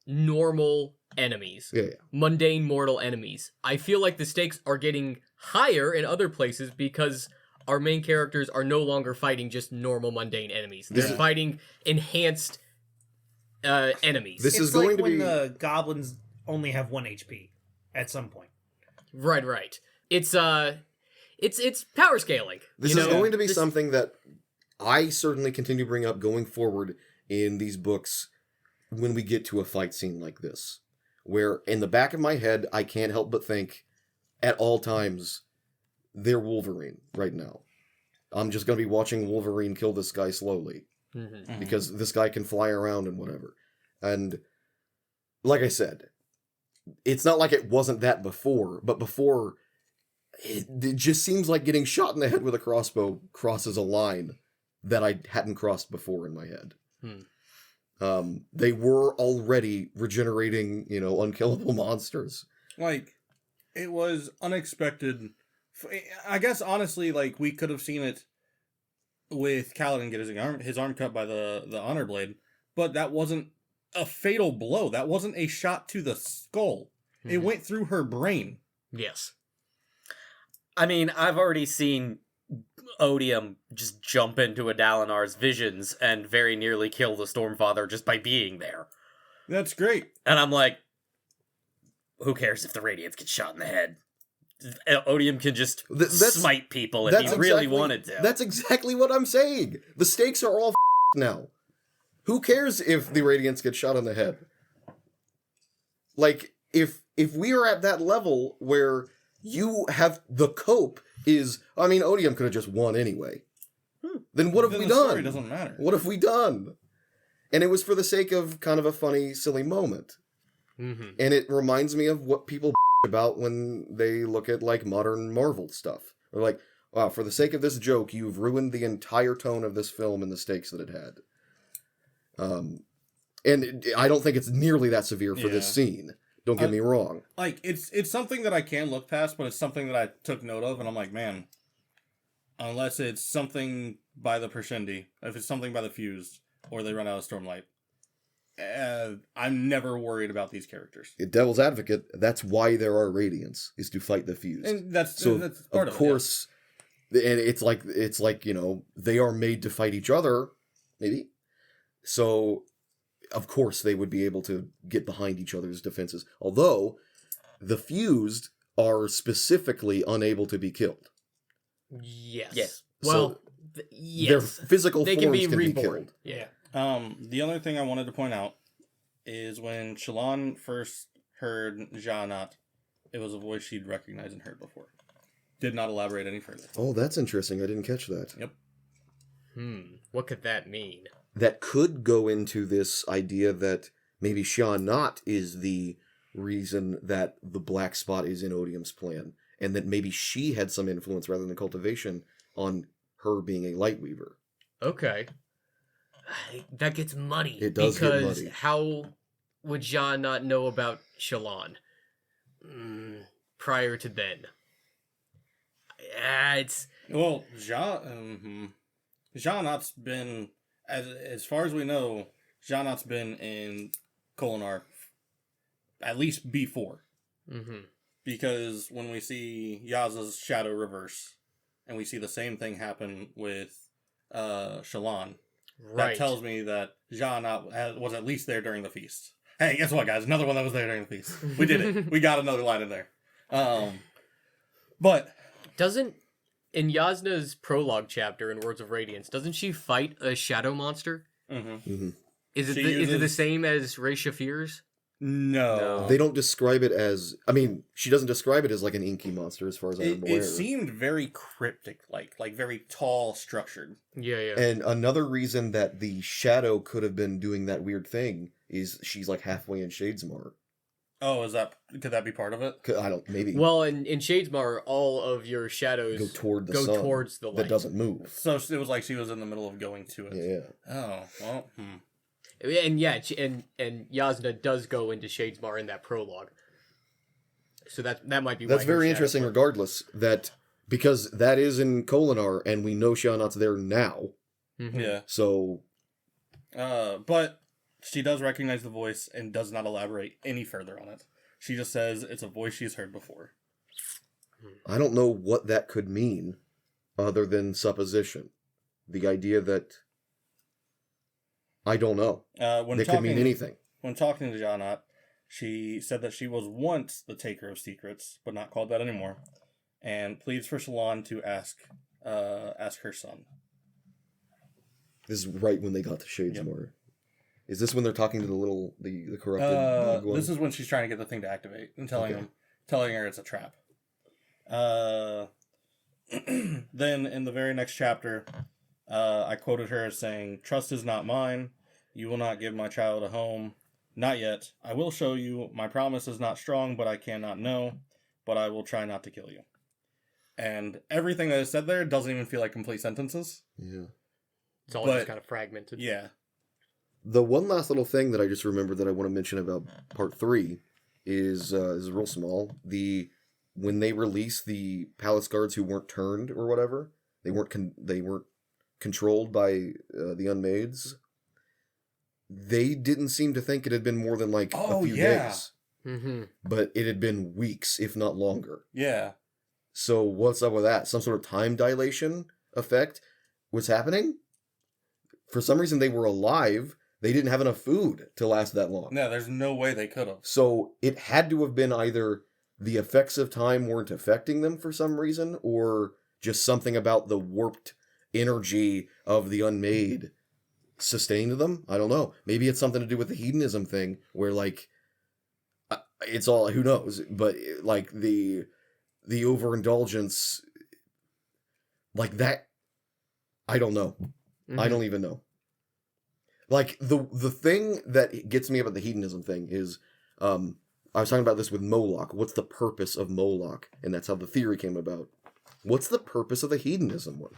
normal enemies, Yeah. mundane mortal enemies. I feel like the stakes are getting higher in other places because our main characters are no longer fighting just normal mundane enemies. They're Yeah. fighting enhanced enemies. This It's is like going to when be the goblins only have 1 HP at some point. Right. It's power scaling. This you is know? going to be This- something that I certainly continue to bring up going forward in these books when we get to a fight scene like this, where in the back of my head I can't help but think at all times they're Wolverine right now. I'm just going to be watching Wolverine kill this guy slowly Mhm. because this guy can fly around and whatever. And like I said, it's not like it wasn't that before, but before it just seems like getting shot in the head with a crossbow crosses a line that I hadn't crossed before in my head. They were already regenerating, unkillable monsters. Like, it was unexpected. I guess, honestly, like, we could have seen it with Kaladin get his arm cut by the Honor Blade, but that wasn't a fatal blow. That wasn't a shot to the skull. It went through her brain. Yes. I mean, I've already seen Odium just jump into a Dalinar's visions and very nearly kill the Stormfather just by being there. That's great. And I'm like, who cares if the Radiance gets shot in the head? Odium can just smite people if he really wanted to. That's exactly what I'm saying. The stakes are all now. Who cares if the Radiance gets shot on the head? Like, if we are at that level where you have the cope is, I mean, Odium could have just won anyway. Then what have Then we the story done? doesn't matter. What have we done? And it was for the sake of kind of a funny, silly moment. Mm-hmm. And it reminds me of what people about when they look at, like, modern Marvel stuff. They're like, wow, for the sake of this joke, you've ruined the entire tone of this film and the stakes that it had. And I don't think it's nearly that severe for this scene. Don't get me wrong. Like, it's something that I can look past, but it's something that I took note of, and I'm like, man, unless it's something by the Pershendi, if it's something by the Fused, or they run out of Stormlight, I'm never worried about these characters. Devil's advocate, that's why there are Radiants, is to fight the Fused. And that's part of course, and it's like they are made to fight each other, maybe. So, of course, they would be able to get behind each other's defenses. Although, the Fused are specifically unable to be killed. Yes. Yes. Well, Their yes. physical They forms can be reborn. killed. Yeah. The other thing I wanted to point out is when Shallan first heard Janat, it was a voice she'd recognized and heard before. Did not elaborate any further. Oh, that's interesting. I didn't catch that. Yep. What could that mean? That could go into this idea that maybe Sha-Not is the reason that the black spot is in Odium's plan, and that maybe she had some influence rather than cultivation on her being a Lightweaver. Okay. That gets muddy. It does get because muddy. how would John not know about Shallan prior to then? It's Well, Janat's been, as far as we know, Janat's been in Kolinar at least before. Because when we see Yaza's shadow reverse, and we see the same thing happen with Shallan, right. that tells me that Janat was at least there during the feast. Hey, guess what, guys? Another one that was there during the feast. We did it. We got another line in there. But Doesn't, in Yasna's prologue chapter in Words of Radiance, doesn't she fight a shadow monster? Is it is it the same as Ray Shafir's? No. They don't describe it as... I mean, she doesn't describe it as like an inky monster as far as I'm aware. It seemed very cryptic, like very tall, structured. Yeah. And another reason that the shadow could have been doing that weird thing is she's like halfway in Shadesmar. Oh, could that be part of it? I don't... Maybe. Well, in Shadesmar, all of your shadows go toward the go sun towards the light. that doesn't move. So it was like she was in the middle of going to it. Yeah. Oh, well, And yeah, and Yasna does go into Shadesmar in that prologue. So that might be That's why her very shadow- interesting regardless, that... Because that is in Kolinar, and we know Sha-Not's there now. Yeah. So... But she does recognize the voice and does not elaborate any further on it. She just says it's a voice she's heard before. I don't know what that could mean, other than supposition. The idea that... I don't know. It could mean anything. When talking to Janat, she said that she was once the Taker of Secrets, but not called that anymore, and pleads for Shallan to ask her son. This is right when they got to Shadesmar. Is this when they're talking to the corrupted bug one? This is when she's trying to get the thing to activate and telling her it's a trap. Then in the very next chapter, I quoted her as saying, "Trust is not mine. You will not give my child a home. Not yet. I will show you. My promise is not strong, but I cannot know. But I will try not to kill you." And everything that is said there doesn't even feel like complete sentences. Yeah. It's all just kind of fragmented. Yeah. The one last little thing that I just remembered that I want to mention about part 3 is real small. When they release the palace guards who weren't turned or whatever, they weren't controlled by the Unmaids. They didn't seem to think it had been more than like a few days. But it had been weeks, if not longer. Yeah. So what's up with that? Some sort of time dilation effect was happening? For some reason they were alive. They didn't have enough food to last that long. No, there's no way they could have. So it had to have been either the effects of time weren't affecting them for some reason, or just something about the warped energy of the Unmade sustained them. I don't know. Maybe it's something to do with the hedonism thing, where like it's all, who knows, but like the overindulgence, like that, I don't know. I don't even know. Like the thing that gets me about the hedonism thing is, I was talking about this with Moloch. What's the purpose of Moloch? And that's how the theory came about. What's the purpose of the hedonism one?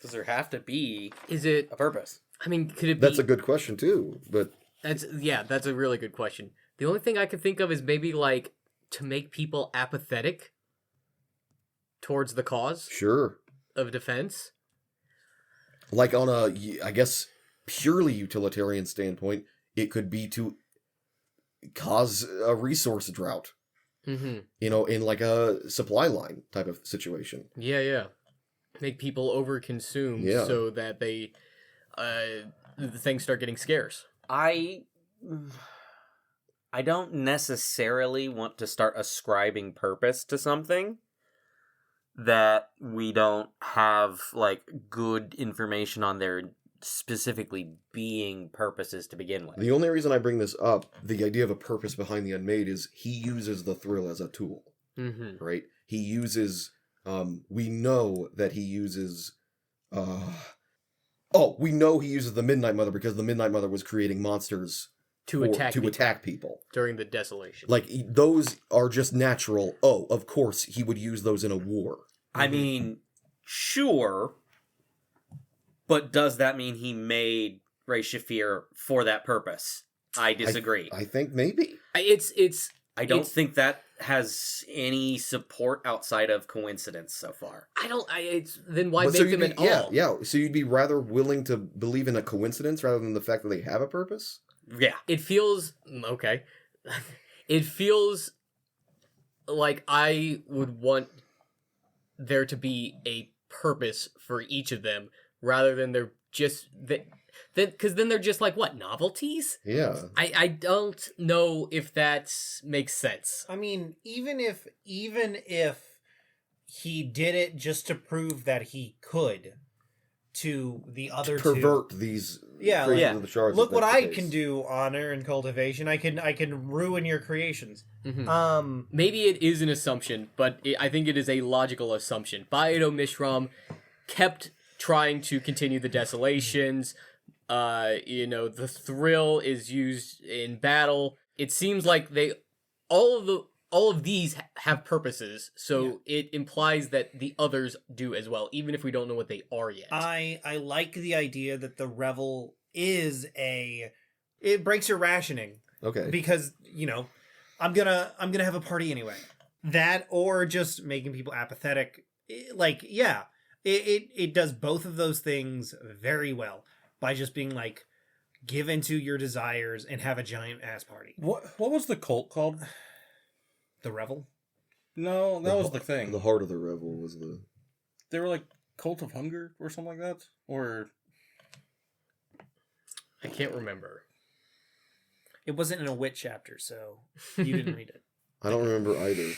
Does there have to be Is it? a purpose? I mean, could it be? That's a good question too, but That's a really good question. The only thing I could think of is maybe like to make people apathetic towards the cause. sure. of defense. Like on a, I guess, purely utilitarian standpoint, it could be to cause a resource drought. Mm-hmm. You know, in like a supply line type of situation. Yeah. Make people overconsume so that they the things start getting scarce. I don't necessarily want to start ascribing purpose to something that we don't have like good information on their specifically being purposes to begin with. The only reason I bring this up, the idea of a purpose behind the Unmade, is he uses the thrill as a tool, Mm-hmm. right? He uses, we know that he uses, we know he uses the Midnight Mother because the Midnight Mother was creating monsters To attack people. during the desolation. Like, those are just natural. Oh, of course, he would use those in a war. I mean, sure, but does that mean he made Ray Shafir for that purpose? I disagree. I think maybe. I don't think that has any support outside of coincidence so far. Then why But make them at all? Yeah. So you'd be rather willing to believe in a coincidence rather than the fact that they have a purpose? Yeah. It feels okay. It feels like I would want there to be a purpose for each of them rather than they're just because then they're just like what, novelties? Yeah. I don't know if that makes sense. I mean, even if he did it just to prove that he could to the other Pervert two. these Yeah, creatures yeah. of the shards. Look if what that's the I case. can do, honor and cultivation. I can ruin your creations. Mhm. Maybe it is an assumption, but I think it is a logical assumption. Baedo Mishram kept trying to continue the desolations. The thrill is used in battle. It seems like all of these have purposes, so it implies that the others do as well, even if we don't know what they are yet. I like the idea that the revel is it breaks your rationing. Okay. Because, I'm gonna have a party anyway. That or just making people apathetic. It does both of those things very well by just being like, give into your desires and have a giant ass party. What was the cult called? The revel? No, that was the thing. The heart of the revel was the... They were like Cult of Hunger or something like that? Or... I can't remember. It wasn't in a wit chapter, so you didn't read it. I don't remember either.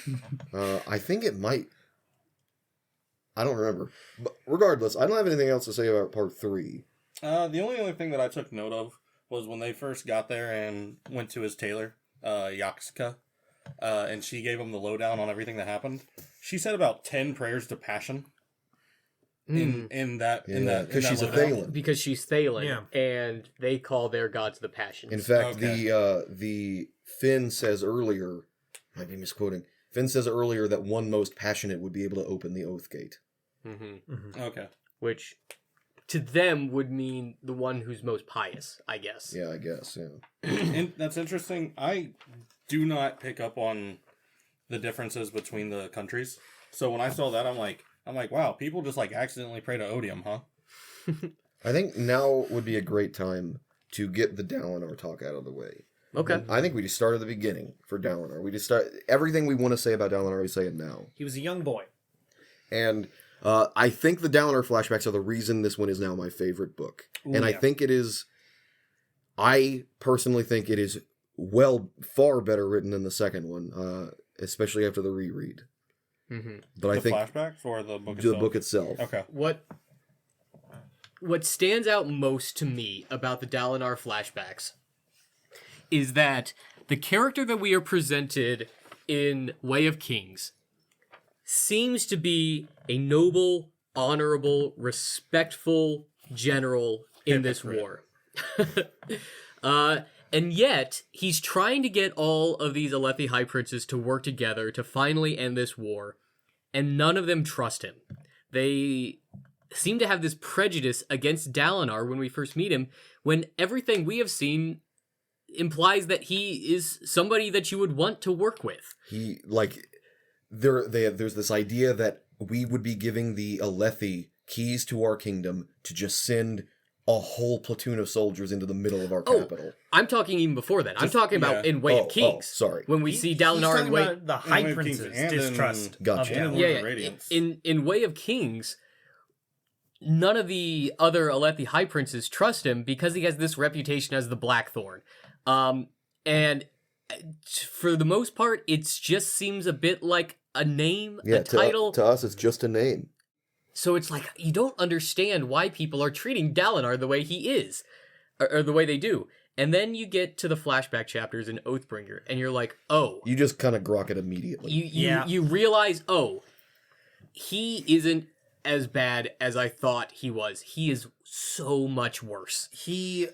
I think it might... I don't remember. But regardless, I don't have anything else to say about part 3. The only other thing that I took note of was when they first got there and went to his tailor, Yaxka, and she gave him the lowdown on everything that happened. She said about 10 prayers to Passion in that Because she's a lowdown. Thalen. Because she's Thalen, Yeah. and they call their gods the Passions. In fact, Okay. the Finn says earlier, might be misquoting, Finn says earlier that one most passionate would be able to open the Oath Gate. Mm-hmm. Okay. Which, to them, would mean the one who's most pious, I guess. Yeah, I guess, yeah. And that's interesting. I do not pick up on the differences between the countries. So when I saw that, I'm like, wow, people just like accidentally pray to Odium, huh? I think now would be a great time to get the Dalinar talk out of the way. Okay. I think we just start at the beginning for Dalinar. We just start everything we want to say about Dalinar, we say it now. He was a young boy. And I think the Dalinar flashbacks are the reason this one is now my favorite book. Ooh, and I yeah. think it is, I personally think it is far better written than the second one, especially after the reread. Mm-hmm. But I The think flashbacks or the book the itself? book itself. Okay. What stands out most to me about the Dalinar flashbacks is that the character that we are presented in Way of Kings seems to be a noble, honorable, respectful general in this war. And yet, he's trying to get all of these Alethi High Princes to work together to finally end this war, and none of them trust him. They seem to have this prejudice against Dalinar when we first meet him, when everything we have seen implies that he is somebody that you would want to work with. He, like, there's this idea that we would be giving the Alethi keys to our kingdom to just send a whole platoon of soldiers into the middle of our Oh, capital. I'm talking even before that. I'm Just- talking about yeah. in Way of Oh, Kings. sorry. When we see Dalinar in Way... the High Way of Kings Prince's and in- distrust Gotcha. of And in Dalinar. Lord Yeah, of Radiance. in Way of Kings, none of the other Alethi High Princes trust him because he has this reputation as the Blackthorn. And for the most part, it just seems a bit like a name, Yeah, a title. to us, it's just a name. So it's like, you don't understand why people are treating Dalinar the way he is, or the way they do. And then you get to the flashback chapters in Oathbringer, and you're like, oh. You just kind of grok it immediately. You realize, oh, he isn't as bad as I thought he was. He is so much worse. He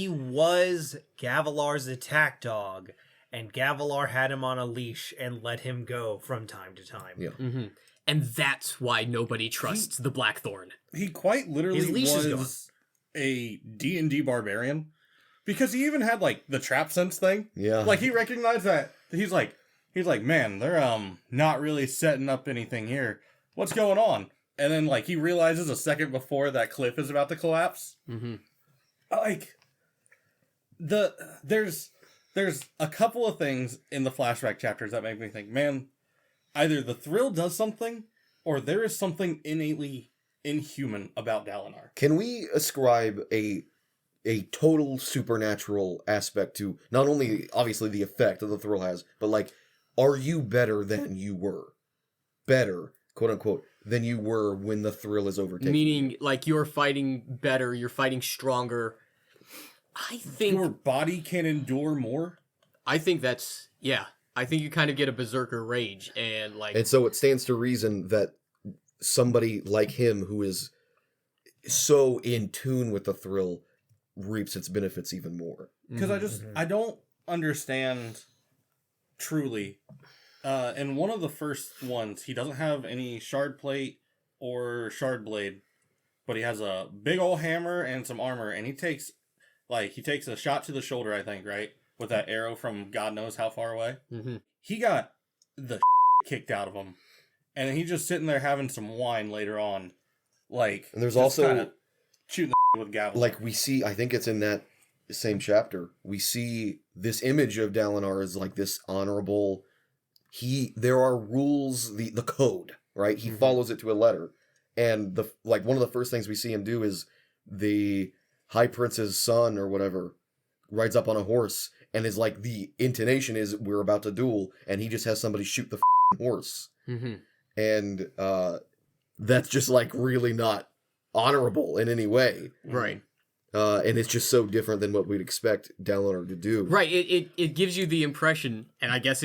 was Gavilar's attack dog, and Gavilar had him on a leash and let him go from time to time. Yeah. Mm-hmm. And that's why nobody trusts the Blackthorn. He quite literally His leash is was a D&D barbarian, because he even had like the trap sense thing. Yeah. Like he recognized that he's like, man, they're not really setting up anything here. What's going on? And then like he realizes a second before that cliff is about to collapse. Mm-hmm. Like there's a couple of things in the flashback chapters that make me think, man, either the thrill does something or there is something innately inhuman about Dalinar. Can we ascribe a total supernatural aspect to not only obviously the effect that the thrill has, but like, are you better than you were? Better, quote unquote, than you were when the thrill is overtaken. Meaning, like, you're fighting better, you're fighting stronger. I think Your body can endure more. I think that's, yeah. I think you kind of get a berserker rage, and like... And so it stands to reason that somebody like him who is so in tune with the thrill reaps its benefits even more. Because I don't understand truly. In one of the first ones, he doesn't have any shard plate or shard blade, but he has a big old hammer and some armor, and he takes a shot to the shoulder, I think, right? With that arrow from God knows how far away. Mhm. He got the kicked out of him, and he's just sitting there having some wine later on. Like, And there's just also- kinda shooting the with gavel. Like we see, I think it's in that same chapter, we see this image of Dalinar as like this honorable, there are rules, the code, right? He follows it to a letter. And one of the first things we see him do is the High Prince's son or whatever rides up on a horse, and is like, the intonation is, we're about to duel, and he just has somebody shoot the horse. Mm-hmm. And that's just like really not honorable in any way. Right. And it's just so different than what we'd expect Dalinar to do. Right, it gives you the impression, and I guess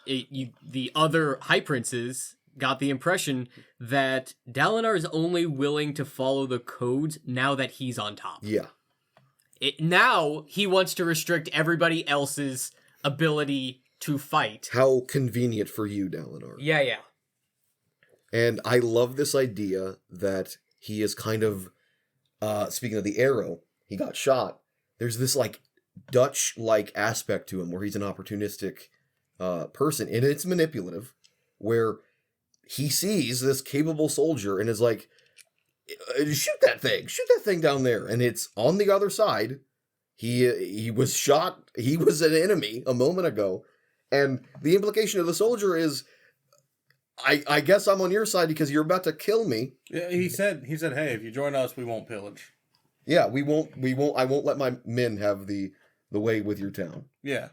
the other High Princes got the impression that Dalinar is only willing to follow the codes now that he's on top. Yeah. Now he wants to restrict everybody else's ability to fight. How convenient for you, Dalinar. Yeah. And I love this idea that he is kind of, speaking of the arrow, he got shot. There's this like Dutch-like aspect to him where he's an opportunistic person, and it's manipulative, where he sees this capable soldier and is like, shoot that thing down there. And it's on the other side. He was shot. He was an enemy a moment ago. And the implication of the soldier is, I guess I'm on your side because you're about to kill me. Yeah, he said, hey, if you join us, we won't pillage. Yeah, I won't let my men have the way with your town. Yeah.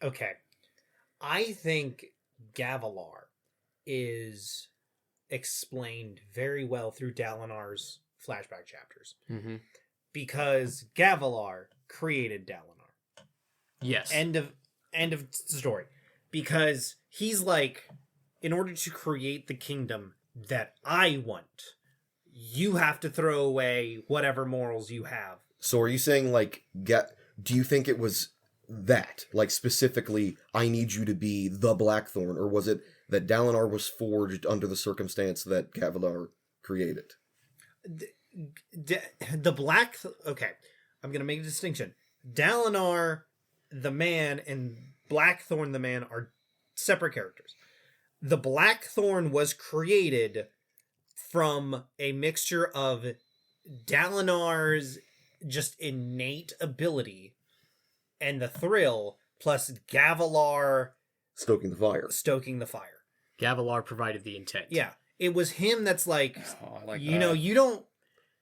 Okay. I think Gavilar is explained very well through Dalinar's flashback chapters. Mm-hmm. Because Gavilar created Dalinar. Yes. End of story. Because he's like, in order to create the kingdom that I want, you have to throw away whatever morals you have. So are you saying, like, do you think it was that? Like, specifically, I need you to be the Blackthorn? Or was it that Dalinar was forged under the circumstance that Gavilar created? Okay, I'm going to make a distinction. Dalinar, the man, and Blackthorn, the man, are separate characters. the Blackthorn was created from a mixture of Dalinar's just innate ability and the thrill, plus Gavilar Stoking the fire. stoking the fire. Gavilar provided the intent. Yeah, it was him that's like, Oh, I like you that. know,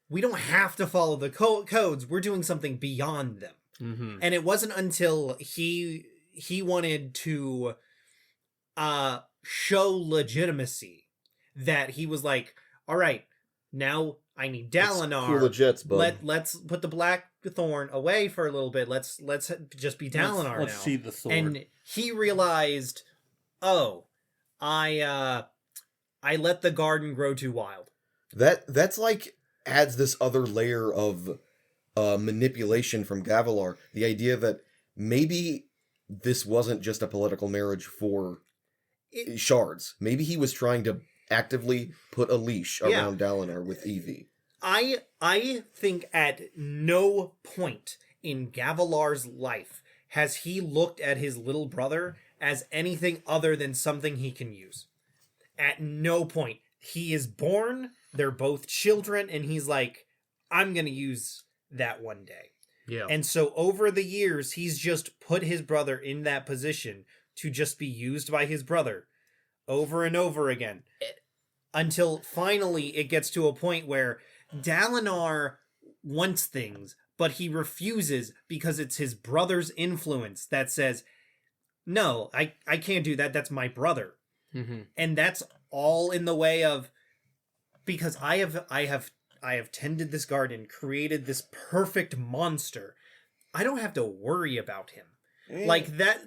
we don't have to follow the codes. We're doing something beyond them. Mm-hmm. And it wasn't until he wanted to show legitimacy that he was like, all right, now I need Dalinar. Cool jets, bud. Let's put the Blackthorn away for a little bit. Let's just be Dalinar Let's now. see the sword. And he realized, oh, I let the garden grow too wild. That's like adds this other layer of manipulation from Gavilar. The idea that maybe this wasn't just a political marriage for shards. Maybe he was trying to actively put a leash around Dalinar with Evie. I think at no point in Gavilar's life has he looked at his little brother as anything other than something he can use. At no point. He is born, they're both children, and he's like, I'm going to use that one day. Yeah. And so over the years, he's just put his brother in that position to just be used by his brother over and over again. Until finally it gets to a point where Dalinar wants things, but he refuses because it's his brother's influence that says, no, I can't do that. That's my brother. Mm-hmm. And that's all in the way of, because I have tended this garden, created this perfect monster. I don't have to worry about him. Like that,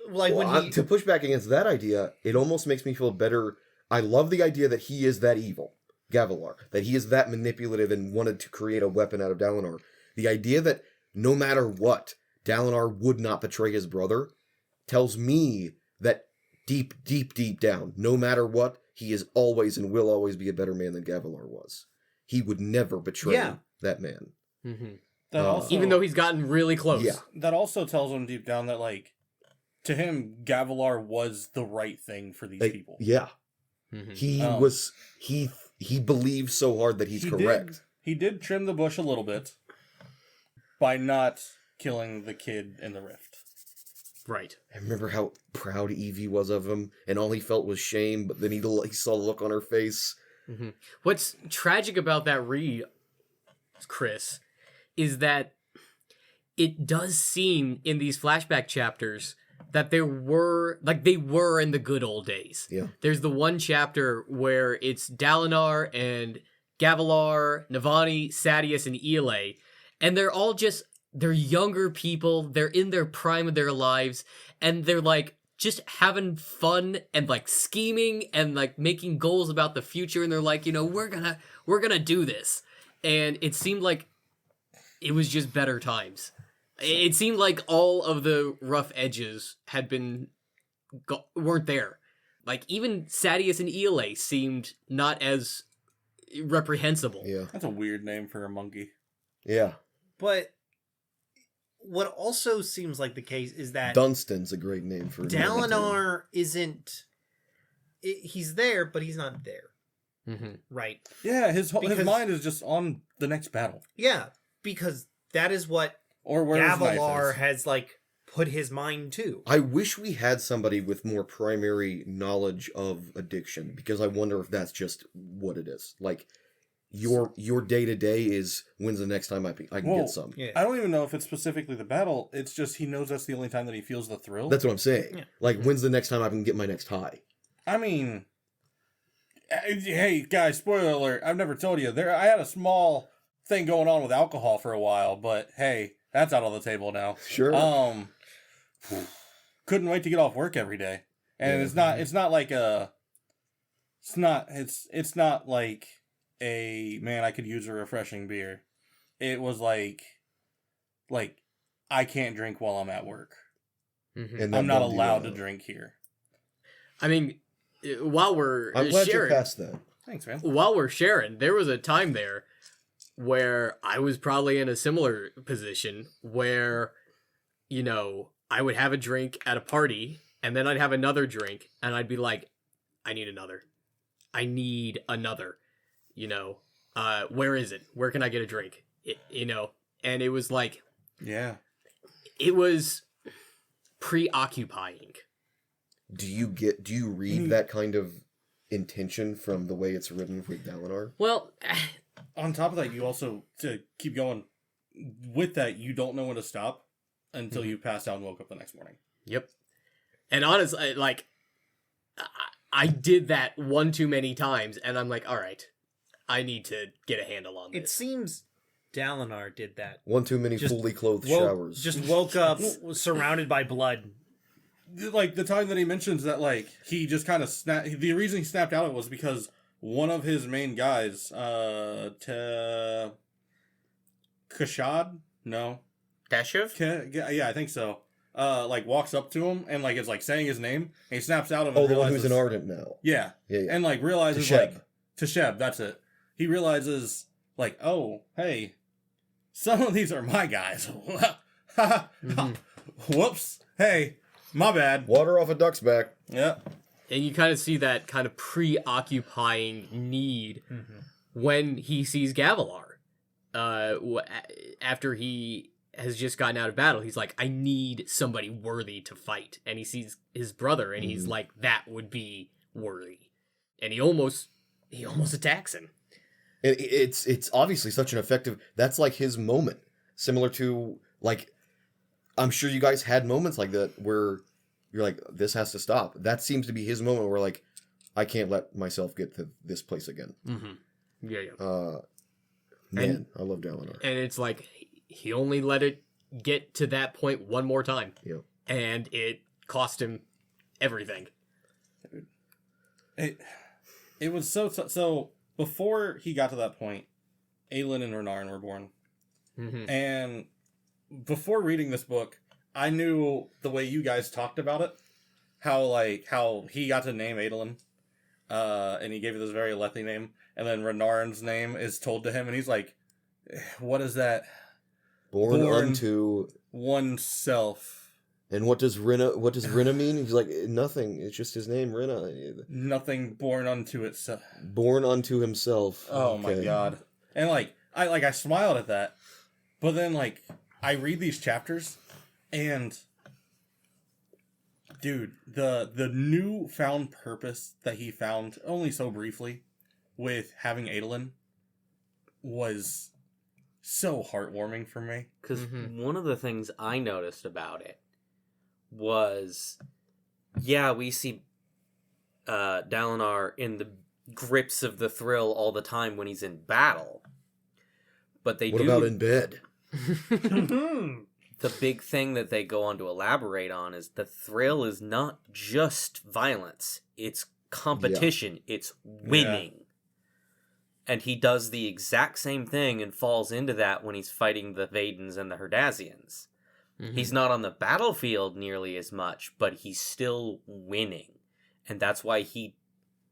like Well, when he... to push back against that idea, it almost makes me feel better. I love the idea that he is that evil, Gavilar, that he is that manipulative and wanted to create a weapon out of Dalinar. The idea that no matter what, Dalinar would not betray his brother tells me that deep, deep, deep down, no matter what, he is always and will always be a better man than Gavilar was. He would never betray that man. Mm-hmm. That also, Even though he's gotten really close. Yeah. that also tells him deep down that, like, to him, Gavilar was the right thing for these people. Yeah. Mm-hmm. He believes so hard that he's correct. He did trim the bush a little bit by not killing the kid in the rift. Right. I remember how proud Evie was of him, and all he felt was shame, but then he saw the look on her face. Mm-hmm. What's tragic about that read, Chris, is that it does seem in these flashback chapters that they were in the good old days. Yeah. There's the one chapter where it's Dalinar and Gavilar, Navani, Sadeas, and Ialai, and they're younger people, they're in their prime of their lives, and they're like just having fun and like scheming and like making goals about the future, and they're like, we're gonna do this. And it seemed like it was just better times. It seemed like all of the rough edges weren't there. Like even Sadeas and Ialai seemed not as reprehensible. Yeah. That's a weird name for a monkey. Yeah. But what also seems like the case is that Dunstan's a great name for Dalinar isn't... he's there, but he's not there. Mm-hmm. Right? Yeah, his Because- mind is just on the next battle. Yeah, because that is what Or where his knife Gavilar is. has, like, put his mind to. I wish we had somebody with more primary knowledge of addiction, because I wonder if that's just what it is. Like, your day-to-day is, when's the next time I can Whoa. get some? Yeah. I don't even know if it's specifically the battle. It's just he knows that's the only time that he feels the thrill. That's what I'm saying. Yeah. Like, when's the next time I can get my next high? I mean, hey guys, spoiler alert! I've never told you I had a small thing going on with alcohol for a while, but hey, that's out on the table now. Sure. Couldn't wait to get off work every day, and it's not like a man, I could use a refreshing beer. It was like I can't drink while I'm at work. Mm-hmm. And that I'm not bummed you allowed to out. drink here. I mean, while we're I'm glad you're sharing, past that. Thanks, man. while we're sharing, there was a time there where I was probably in a similar position where, I would have a drink at a party and then I'd have another drink and I'd be like, I need another. I need another. You know, where is it? Where can I get a drink? You know, and it was like, Yeah. it was preoccupying. Do you read that kind of intention from the way it's written with Dalinar? Well, On top of that, you also, to keep going with that, you don't know when to stop until you pass out and woke up the next morning. yep. And honestly, like, I did that one too many times, and I'm like, all right, I need to get a handle on this. It seems Dalinar did that. One too many Just fully clothed Woke- showers. Just woke up surrounded by blood. Like, the time that he mentions that, like, he just kind of snapped, the reason he snapped out of it was because one of his main guys, Kashad? No. Tashiv? Yeah, I think so. Like, walks up to him and, like, is, like, saying his name, and he snaps out of it. Oh, and the one who's realizes- an Ardent now. Yeah. Yeah, yeah. And, like, realizes, Tasheb. like, Tasheb, that's it. He realizes, like, oh, hey, some of these are my guys. Whoops. Hey, my bad. Water off a duck's back. Yeah. And you kind of see that kind of preoccupying need when he sees Gavilar. After he has just gotten out of battle, he's like, I need somebody worthy to fight. And he sees his brother, and he's like, that would be worthy. And he almost attacks him. It's obviously such an effective. That's like his moment, similar to like, I'm sure you guys had moments like that where you're like, this has to stop. That seems to be his moment where like, I can't let myself get to this place again. Mm-hmm. Yeah. Man, I love Dalinar. And it's like he only let it get to that point one more time. Yep. And it cost him everything. It was so before he got to that point, Aelin and Renarin were born. Mm-hmm. And before reading this book, I knew the way you guys talked about it, how he got to name Aelin, and he gave it this very Lethe name, and then Renarin's name is told to him, and he's like, what is that? Born Born unto. Oneself. And what does Rinna mean? He's like, nothing. It's just his name, Rinna. Nothing born unto itself. Born unto himself. Oh my Okay. god. And I smiled at that. But then I read these chapters and dude, the newfound purpose that he found only so briefly with having Adelin was so heartwarming for me. Because Mhm. one of the things I noticed about it was, yeah, we see Dalinar in the grips of the thrill all the time when he's in battle. But they What do... about in bed? The big thing that they go on to elaborate on is the thrill is not just violence. It's competition. It's winning. And he does the exact same thing and falls into that when he's fighting the Vadens and the Herdazians. Mm-hmm. He's not on the battlefield nearly as much, but he's still winning. And that's why he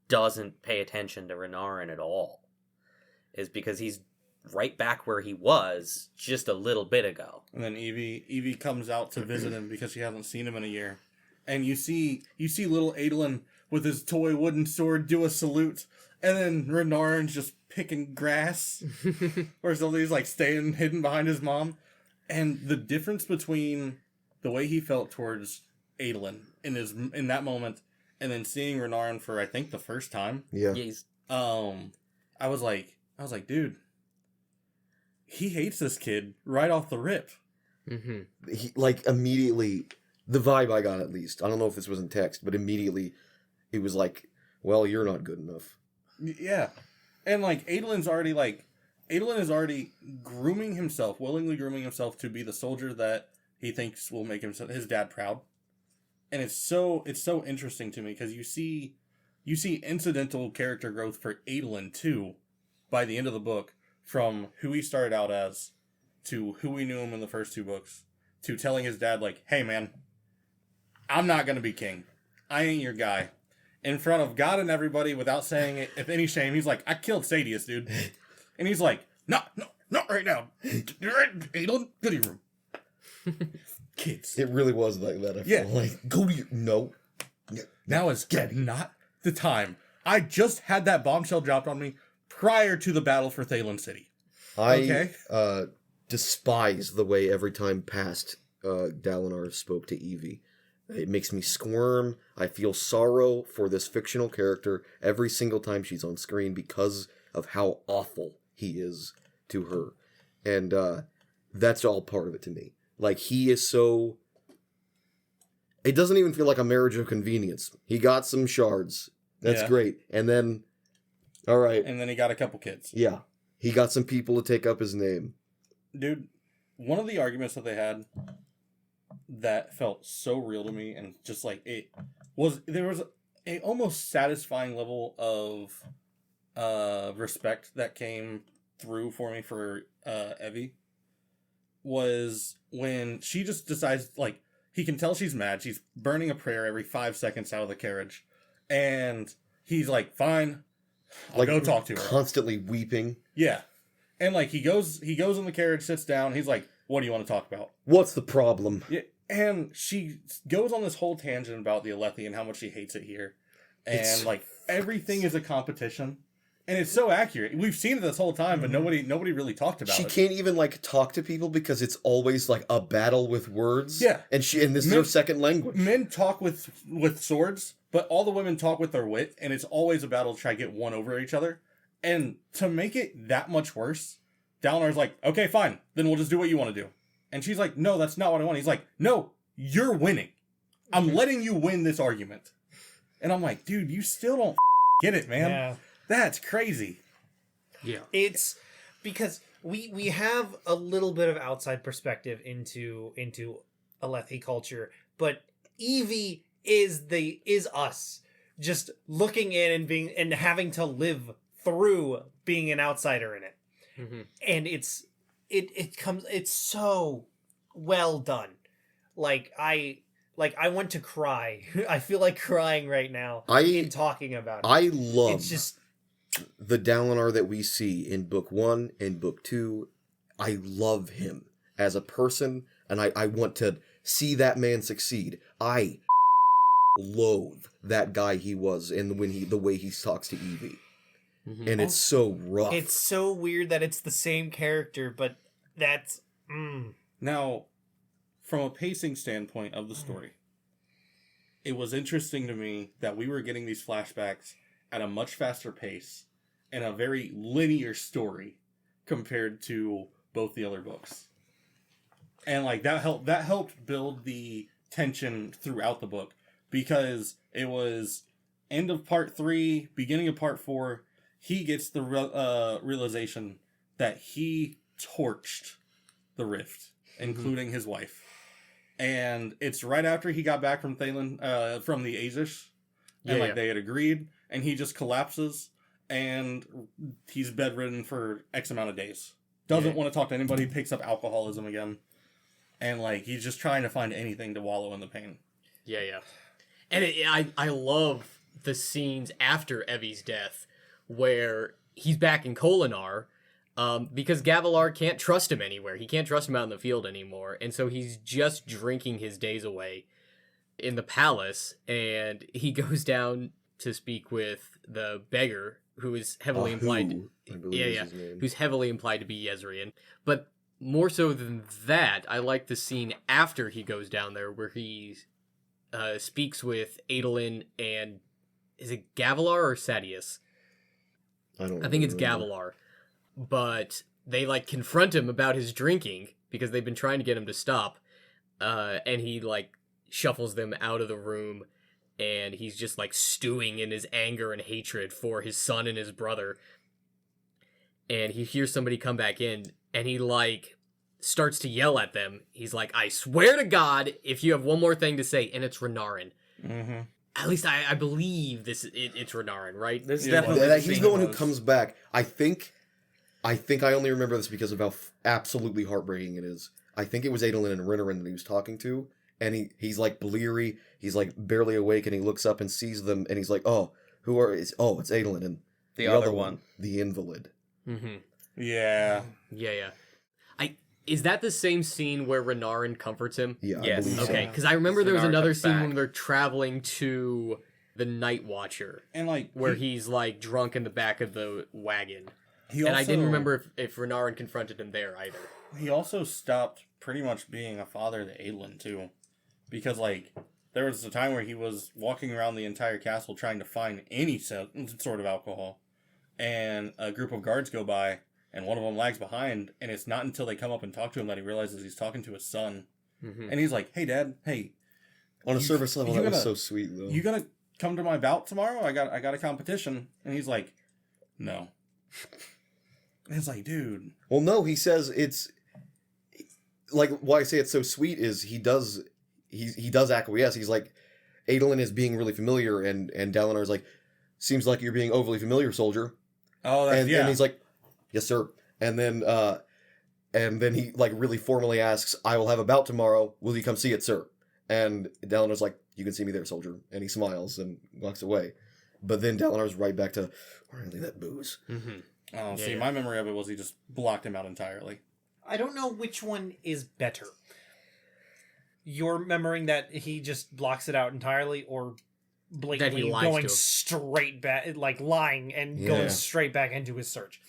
doesn't pay attention to Renarin at all. Is because he's right back where he was just a little bit ago. And then Evie comes out to visit him because she hasn't seen him in a year. And you see little Adelin with his toy wooden sword do a salute, and then Renarin's just picking grass. Or so he's staying hidden behind his mom. And the difference between the way he felt towards Adelin in that moment, and then seeing Renarin for I think the first time. Yeah. He's I was like, dude, he hates this kid right off the rip. Mm-hmm. He, immediately, the vibe I got at least, I don't know if this was in text, but immediately it was like, well, you're not good enough. Yeah. And Adelin is already willingly grooming himself to be the soldier that he thinks will make his dad proud. And it's so interesting to me because you see incidental character growth for Adelin too by the end of the book, from who he started out as to who we knew him in the first two books to telling his dad hey man, I'm not going to be king. I ain't your guy. In front of God and everybody, without saying it, if any shame, he's like, I killed Sadius, dude. And he's like, not right now. Adelin, go to your room. Kids. It really was like that. I feel like, go to your... No. Now is not the time. I just had that bombshell dropped on me prior to the battle for Thalen City. I despise the way every time past Dalinar spoke to Evie. It makes me squirm. I feel sorrow for this fictional character every single time she's on screen because of how awful he is to her. And that's all part of it to me. Like, he is so... It doesn't even feel like a marriage of convenience. He got some shards. That's great. And then... All right. And then he got a couple kids. Yeah. He got some people to take up his name. Dude, one of the arguments that they had that felt so real to me, and just like it was, there was a almost satisfying level of respect that came through for me for Evie, was when she just decides, like, he can tell she's mad. She's burning a prayer every 5 seconds out of the carriage, and he's like, fine, I'll go talk to her. Constantly weeping. Yeah. And like he goes in the carriage, sits down, he's like, what do you want to talk about? What's the problem? Yeah. And she goes on this whole tangent about the Alethi and how much she hates it here. And like everything is a competition. And it's so accurate. We've seen it this whole time, but nobody really talked about it. She can't even like talk to people because it's always like a battle with words. Yeah. And this is her second language. Men talk with swords, but all the women talk with their wit, and it's always a battle to try to get one over each other. And to make it that much worse, Dalinar's like, okay, fine, then we'll just do what you want to do. And she's like, no, that's not what I want. He's like, no, you're winning. I'm letting you win this argument. And I'm like, dude, you still don't get it, man. Yeah. That's crazy. Yeah. It's because we have a little bit of outside perspective into Alethi culture, but Evie is us just looking in and being and having to live through being an outsider in it. Mm-hmm. And it's so well done. Like I want to cry. I feel like crying right now in talking about it. I love It's just the Dalinar that we see in book 1 and book 2. I love him as a person, and I want to see that man succeed. I loathe that guy he was and the way he talks to Evie. Mm-hmm. And it's so rough. it's so weird that it's the same character, but that's Now, from a pacing standpoint of the story, it was interesting to me that we were getting these flashbacks at a much faster pace and a very linear story compared to both the other books. And like that helped build the tension throughout the book, because it was end of part 3, beginning of part 4, he gets the realization that he torched the rift, including his wife. And it's right after he got back from Thalen, from the Azish, and they had agreed, and he just collapses, and he's bedridden for X amount of days. Doesn't want to talk to anybody, picks up alcoholism again, and like he's just trying to find anything to wallow in the pain. Yeah. And I love the scenes after Evie's death where he's back in Kholinar, because Gavilar can't trust him anywhere. He can't trust him out in the field anymore. And so he's just drinking his days away in the palace, and he goes down to speak with the beggar, who is heavily implied. I believe is his name. Who's heavily implied to be Yezrian. But more so than that, I like the scene after he goes down there where he speaks with Adolin and, is it Gavilar or Sadius? I think it's Gavilar. But they like confront him about his drinking because they've been trying to get him to stop. And he like shuffles them out of the room, and he's just like stewing in his anger and hatred for his son and his brother. And he hears somebody come back in, and he like starts to yell at them. He's like, I swear to God, if you have one more thing to say, and it's Renarin. Mm-hmm. At least I believe it's Renarin, right? There's Yeah, definitely He's the one who comes back. I think I only remember this because of how absolutely heartbreaking it is. I think it was Adolin and Renarin that he was talking to, and he's like bleary, he's like barely awake, and he looks up and sees them, and he's like, oh, it's Adolin and the other one. the invalid. Mm-hmm. Yeah. Yeah. Is that the same scene where Renarin comforts him? Yeah, Yes. I believe so. Okay, because I remember there was Renarin another comes scene back. when they're traveling to the Night Watcher, And like where he's like drunk in the back of the wagon. he And also, I didn't remember if Renarin confronted him there either. he also stopped pretty much being a father to Adolin too, because like there was a time where he was walking around the entire castle trying to find any sort of alcohol, and a group of guards go by, and one of them lags behind, and it's not until they come up and talk to him that he realizes he's talking to his son, and he's like, "Hey, Dad, hey." On a You- surface level, you that was gotta- so sweet, though. You gonna come to my bout tomorrow? I got a competition. And he's like, no. And it's like, dude. Well, no, he says it's like why I say it's so sweet is he does acquiesce. He's like, Adolin is being really familiar, and Dalinar's like, seems like you're being overly familiar, soldier. Oh, that's, And he's like, yes, sir. And then he like really formally asks, I will have a bout tomorrow. Will you come see it, sir? And Dalinar's like, you can see me there, soldier. And he smiles and walks away. But then Dalinar's right back to, really, that booze. Oh, see, yeah. my memory of it was he just blocked him out entirely. I don't know which one is better. You're remembering that he just blocks it out entirely, or blatantly lies to going him. straight back, like lying and Yeah. going straight back into his search.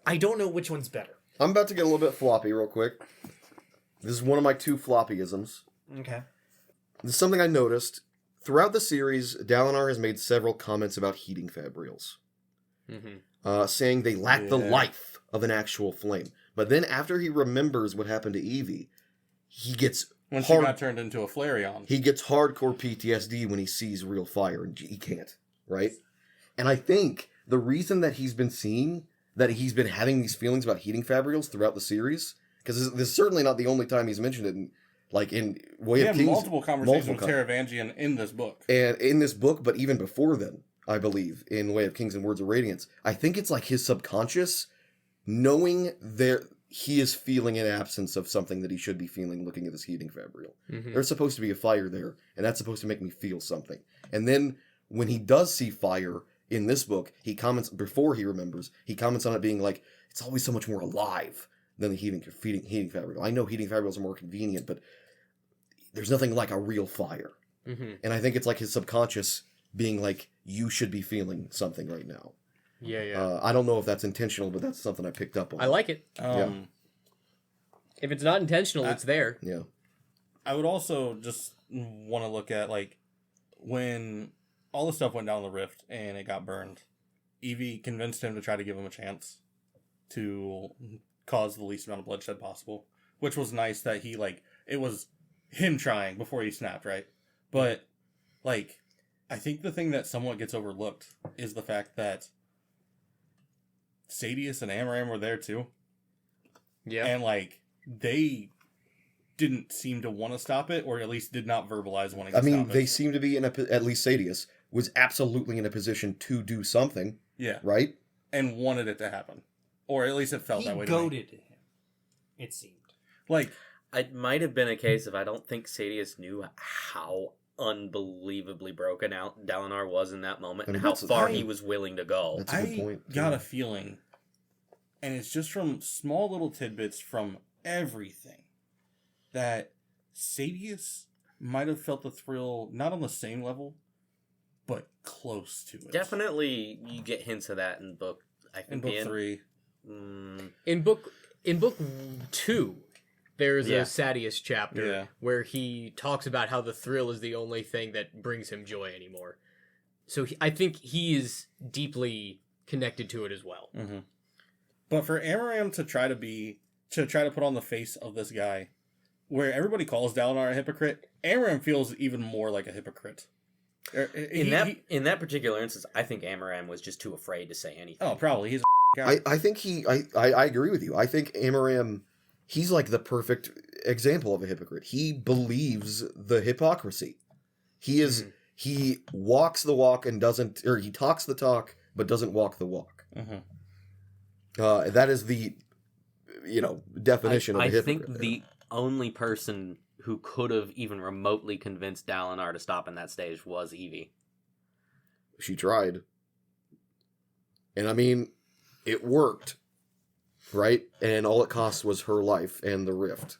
I don't know which one's better. I'm about to get a little bit floppy real quick. This is one of my 2 floppyisms. Okay. This is something I noticed. Throughout the series, Dalinar has made several comments about heating fabrials. Saying they lack the Yeah. life of an actual flame. But then after he remembers what happened to Evie, he gets When she got turned into a Flareon. he gets hardcore PTSD when he sees real fire, and he can't, right? And I think the reason that he's been having these feelings about heating fabrials throughout the series, because this is certainly not the only time he's mentioned it, in Way We of had Kings. multiple conversations with multiple Taravangian in this book. And in this book, but even before then, I believe, in Way of Kings and Words of Radiance, I think it's like his subconscious knowing he is feeling an absence of something that he should be feeling looking at this heating fabrial. There's supposed to be a fire there, and that's supposed to make me feel something. And then when he does see fire in this book, he comments, before he remembers, he comments on it being like, it's always so much more alive than the heating fabrial. I know heating fabrials are more convenient, but there's nothing like a real fire. And I think it's like his subconscious being like, you should be feeling something right now. Yeah. I don't know if that's intentional, but that's something I picked up on. I like it. If If it's not intentional, it's there. Yeah. I would also just want to look at, like, when all the stuff went down the rift and it got burned, Evie convinced him to try to give him a chance to cause the least amount of bloodshed possible, which was nice that he, like, it was him trying before he snapped, right? But, like, I think the thing that somewhat gets overlooked is the fact that Sadius and Amaram were there too. Yeah. And, like, they didn't seem to want to stop it, or at least did not verbalize wanting to I mean, stop they it. seem to be at least Sadius was absolutely in a position to do something, Yeah. right? And wanted it to happen. Or at least it felt He that way to me. goaded him, it seemed. Like, It might have been a case of I don't think Sadius knew how unbelievably broken out Dalinar was in that moment, I mean, and how that's- far I- he was willing to go. That's a good I point. got a feeling, and it's just from small little tidbits from everything, that Sadius might have felt the thrill, not on the same level, but close to it. Definitely, you get hints of that in book. I In think book 3. In book 2, there's Yeah. a Sadius chapter Yeah. where he talks about how the thrill is the only thing that brings him joy anymore. So I think he is deeply connected to it as well. Mm-hmm. But for Amaram to try to put on the face of this guy, where everybody calls Dalinar a hypocrite, Amaram feels even more like a hypocrite. in that particular instance, I think Amaram was just too afraid to say anything. Oh, probably. He's a guy. I think I agree with you. I think Amaram, he's like the perfect example of a hypocrite. He believes the hypocrisy. He is, he walks the walk and doesn't, or he talks the talk, but doesn't walk the walk. That is the, definition of a I hypocrite. think the only person who could have even remotely convinced Dalinar to stop in that stage was Evie. She tried. And I mean, it worked. Right? And all it cost was her life and the rift.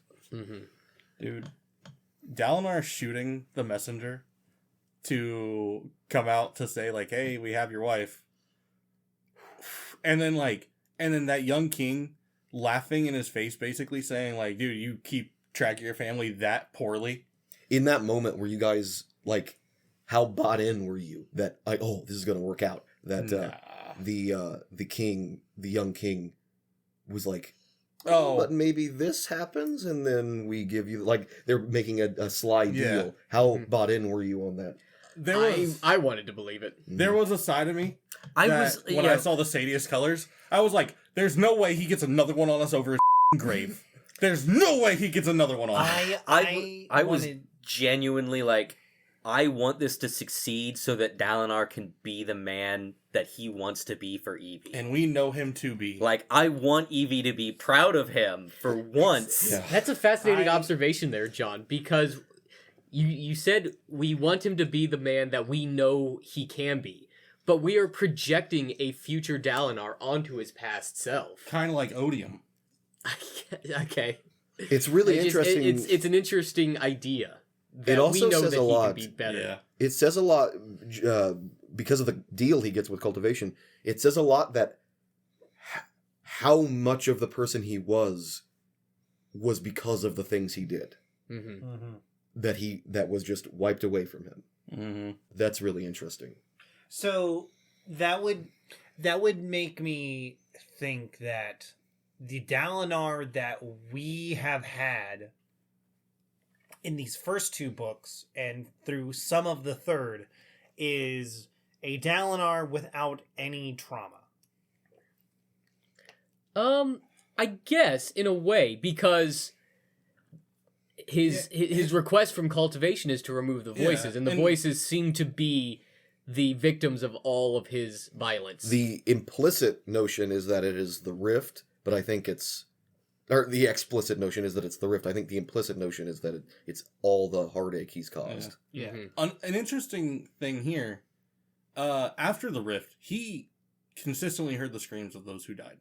Dude, Dalinar shooting the messenger to come out to say like, "Hey, we have your wife," and then that young king laughing in his face, basically saying like, "Dude, you keep track of your family that poorly." In that moment, were you guys like, how bought in were you that like, oh, this is gonna work out? That the young king, was like, Oh, but maybe this happens, and then we give you like they're making a sly Yeah. deal. How bought in were you on that? there was I wanted to believe it. there was a side of me I that was when I saw the Sadius colors, I was like, "There's no way he gets another one on us over his grave. There's no way he gets another one on us." I was wanted- genuinely like, I want this to succeed so that Dalinar can be the man that he wants to be for Evie. And we know him to be. Like, I want Evie to be proud of him for once. Yeah. That's a fascinating I- observation there, John, because you said we want him to be the man that we know he can be, but we are projecting a future Dalinar onto his past self. Kind of like Odium. Okay. It's really interesting. It's an interesting idea. That also we know says that a he lot. can be better. Yeah. It says a lot because of the deal he gets with cultivation. It says a lot that how much of the person he was because of the things he did. Mm-hmm. Mhm. That was just wiped away from him. Mm-hmm. That's really interesting. So that would make me think that the Dalinar that we have had in these first two books and through some of the third is a Dalinar without any trauma. I guess in a way, because his request from cultivation is to remove the voices, Yeah, and the and- voices seem to be the victims of all of his violence. The implicit notion is that it is the rift, but I think or the explicit notion is that it's the rift. I think the implicit notion is that it's all the heartache he's caused. Yeah. Mhm. An interesting thing here, after the rift, he consistently heard the screams of those who died.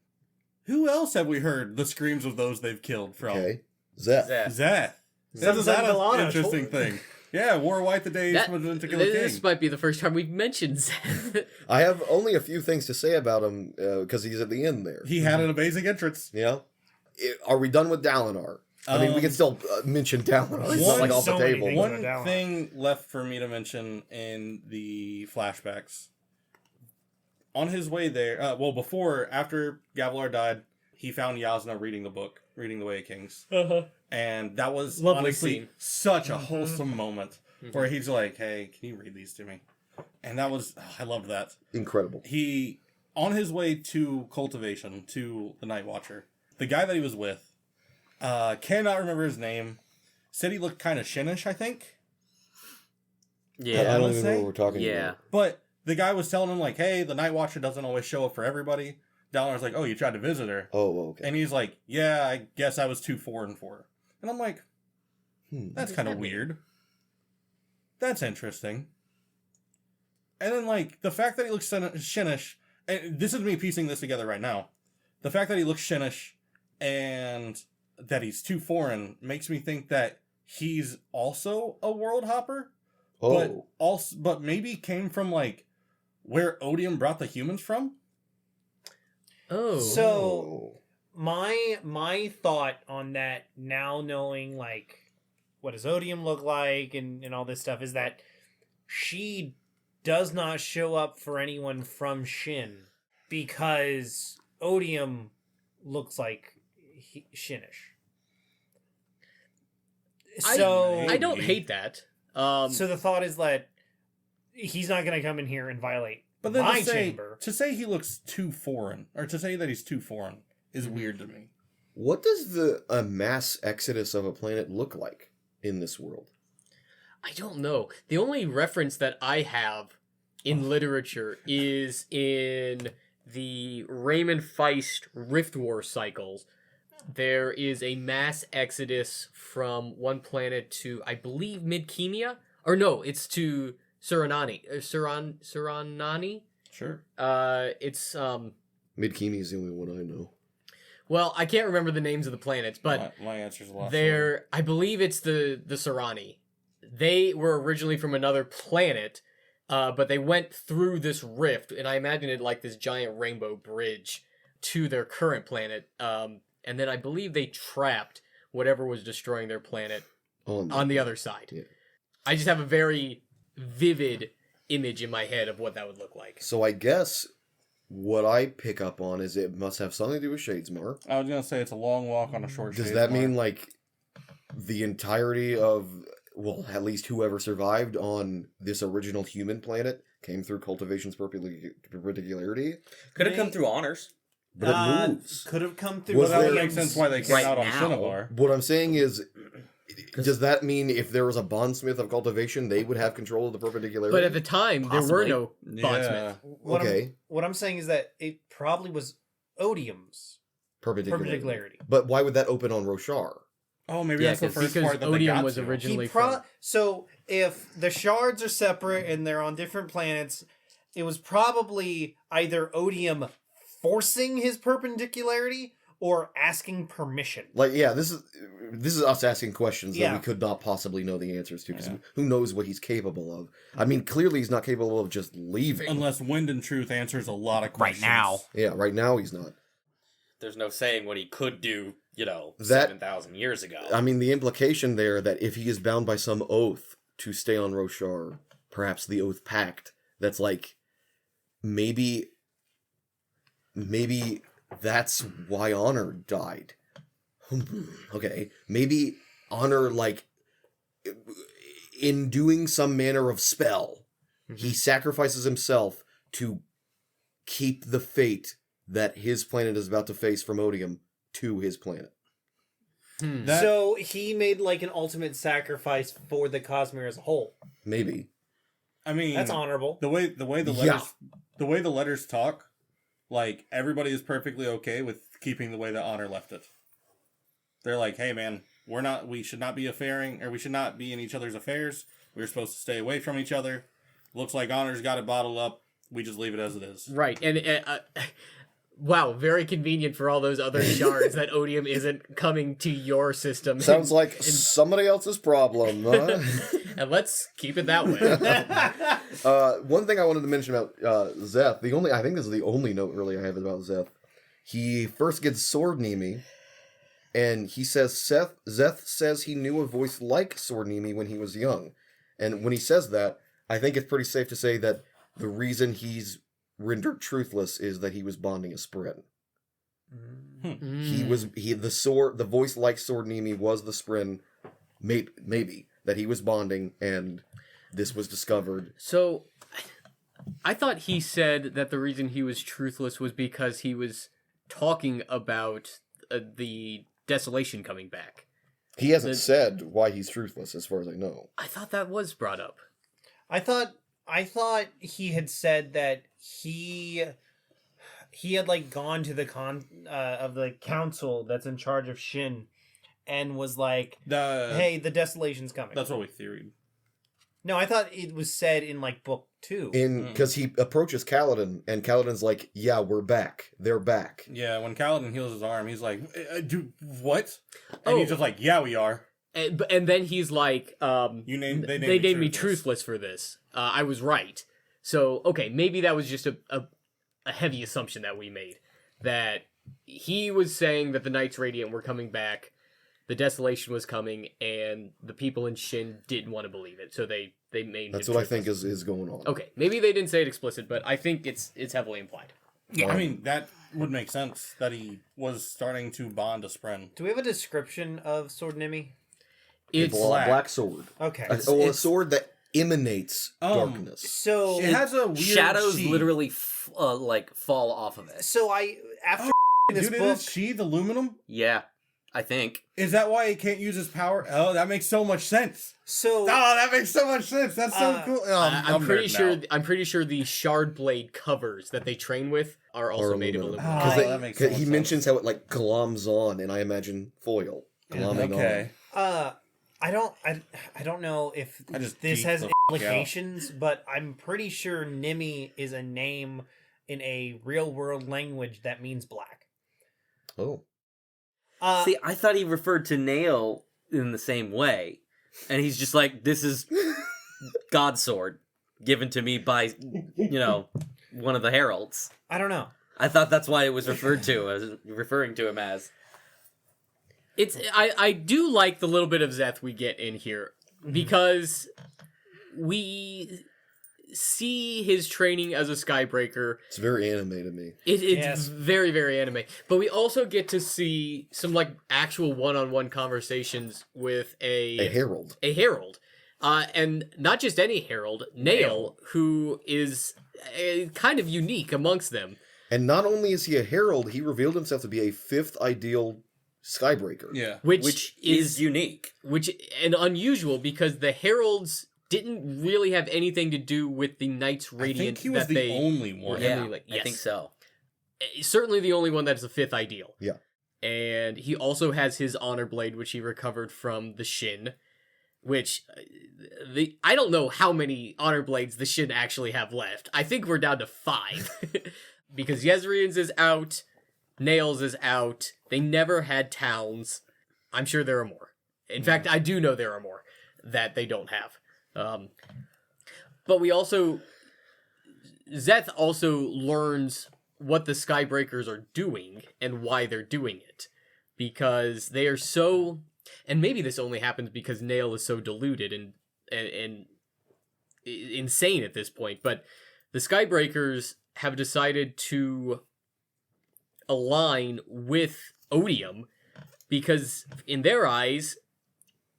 Who else have we heard the screams of those they've killed from? Okay, Zeth. Zeth. Zeth. Zeth Isn't that Zalana, an interesting totally. thing? Yeah, War White the Days That- went to kill a this king. might be the first time we've mentioned Zeth. I have only a few things to say about him because he's at the end there. He had an amazing entrance. Yeah. Are we done with Dalinar? I mean, we can still mention Dalinar. It's not like off the so many table. things. One Dalinar. thing left for me to mention in the flashbacks. On his way there, after Gavilar died, he found Yasna reading the book, reading The Way of Kings. And that was Lovely honestly scene. such a wholesome moment where he's like, "Hey, can you read these to me?" And that was, I loved that. Incredible. He, on his way to cultivation, to the Night Watcher, the guy that he was with, cannot remember his name, said he looked kind of Shinnish, I think. I Yeah. don't wanna even know say? what we're talking Yeah. about. But the guy was telling him, like, "Hey, the Night Watcher doesn't always show up for everybody." Dalinar's like, "Oh, you tried to visit her?" Oh, okay. And he's like, "Yeah, I guess I was too foreign for her." And I'm like, that's kind of weird. That's interesting. And then, like, the fact that he looks Shinnish, and this is me piecing this together right now. The fact that he looks Shinnish and that he's too foreign makes me think that he's also a world hopper, Oh, but maybe came from, like, where Odium brought the humans from. Oh. So my thought on that, now knowing like what does Odium look like and all this stuff, is that she does not show up for anyone from Shin because Odium looks like Shinnish. So I don't hate that. so the thought is that he's not going to come in here and violate But then my to say, chamber. to say he looks too foreign, or to say that he's too foreign, is weird to me. what does a mass exodus of a planet look like in this world? I don't know. The only reference that I have in literature is in the Raymond Feist Rift War cycles. There is a mass exodus from one planet to, I believe, Midkemia? Or no, it's to Suranani. Suranani? Sure. It's, Midkini is the only one I know. well, I can't remember the names of the planets, but my answer's a lot. I believe it's the Sarani. They were originally from another planet, But they went through this rift, and I imagine it like this giant rainbow bridge to their current planet. And then I believe they trapped whatever was destroying their planet on the other side. Yeah. I just have a very vivid image in my head of what that would look like. So I guess what I pick up on is it must have something to do with Shadesmar. I was gonna say it's a long walk on a short. Does that mean like the entirety of, well, at least whoever survived on this original human planet came through cultivation's perpendicularity? Could have come through honors. But it moves. Could have come through. Was Well, that would there- make sense why they came Right out on now. Cinnabar. What I'm saying is, does that mean if there was a bondsmith of cultivation, they would have control of the perpendicularity? But at the time, there were Possibly. no bondsmith. Okay. What I'm saying is that it probably was Odium's perpendicularity. But why would that open on Roshar? Oh, maybe Yeah, that's the 'cause- first Because part that they Odium got was to. originally He pro- from... So if the shards are separate and they're on different planets, it was probably either Odium forcing his perpendicularity or asking permission. Like, yeah, this is us asking questions that Yeah. we could not possibly know the answers to, because Yeah. who knows what he's capable of? I mean, clearly he's not capable of just leaving. Unless Wind and Truth answers a lot of Right questions. now. Yeah, right now he's not. There's no saying what he could do, That- 7,000 years ago. I mean, the implication there that if he is bound by some oath to stay on Roshar, perhaps the oath pact, that's like, maybe that's why Honor died. Okay, maybe Honor, like, in doing some manner of spell, he sacrifices himself to keep the fate that his planet is about to face from Odium to his planet. That- So he made like an ultimate sacrifice for the Cosmere as a whole. Maybe. I mean, That's honorable. the way the Yeah. letters talk, like everybody is perfectly okay with keeping the way that Honor left it. They're like, hey man, we should not be we should not be in each other's affairs. We're supposed to stay away from each other. Looks like Honor's got it bottled up. We just leave it as it is. Right, and wow, very convenient for all those other shards that Odium isn't coming to your system. Sounds like somebody else's problem, huh? And let's keep it that way. One thing I wanted to mention about Zeth, I think this is the only note really I have about Zeth. He first gets Sword Nemi, and he says Zeth says he knew a voice like Sword Nemi when he was young. And when he says that, I think it's pretty safe to say that the reason he's rendered truthless is that he was bonding a Spren. The voice like Sword Nemi was the Spren, maybe that he was bonding, and this was discovered. So, I thought he said that the reason he was truthless was because he was talking about the desolation coming back. He hasn't said why he's truthless, as far as I know. I thought that was brought up. I thought he had said that he had like gone to the council that's in charge of Shin and was like, hey, the desolation's coming. That's what we theoried. No, I thought it was said in like book 2. Because he approaches Kaladin, and Kaladin's like, yeah, we're back. They're back. Yeah, when Kaladin heals his arm, he's like, what? And he's just like, yeah, we are. And then he's like, They named me truthless for this. I was right. So, okay, maybe that was just a heavy assumption that we made. That he was saying that the Knights Radiant were coming back, the desolation was coming, and the people in Shin didn't want to believe it. So they made That's him what I think truthless. is going on. Okay, maybe they didn't say it explicit, but I think it's heavily implied. Yeah. I mean, that would make sense that he was starting to bond a Spren. Do we have a description of Sword Nemi? It's black sword. Okay. A sword that emanates darkness. So It has a weird Shadows sheath. literally fall off of it. so I after this Dude, book is sheath aluminum? Yeah, I think. Is that why he can't use his power? Oh, that makes so much sense. so Oh, that makes so much sense. That's so cool. Oh, I'm pretty nerd sure. now. I'm pretty sure the shard blade covers that they train with are also Or made of aluminum. aluminum. Oh, that makes so much he sense. mentions how it like gloms on, and I imagine foil glomming Okay. I don't know if I just this geeked has the implications, but I'm pretty sure Nimi is a name in a real world language that means black. on. See, I thought he referred to Nail in the same way, and he's just like, "This is God's sword. given to me by, one of the heralds. I don't know. I thought that's why it was referring to him as. I do like the little bit of Zeth we get in here because we see his training as a Skybreaker. It's very anime to me. It's Yes. very, very anime. But we also get to see some like actual one-on-one conversations with A herald. a herald. And not just any herald, Nail, who is kind of unique amongst them. And not only is he a herald, he revealed himself to be a fifth ideal Skybreaker. Yeah. Which is unique. And unusual because the heralds didn't really have anything to do with the Knights I Radiant think he was that the they only one. Yeah. I Yes. think so. certainly the only one that is a fifth ideal. Yeah. And he also has his honor blade, which he recovered from the Shin, which I don't know how many honor blades the Shin actually have left. I think we're down to 5 because Yezrian's is out, Nails is out. They never had towns. I'm sure there are more. In fact, I do know there are more that they don't have. But we also, Zeth also learns what the Skybreakers are doing and why they're doing it. Because they are so, and maybe this only happens because Nail is so deluded and insane at this point, but the Skybreakers have decided to align with Odium because in their eyes,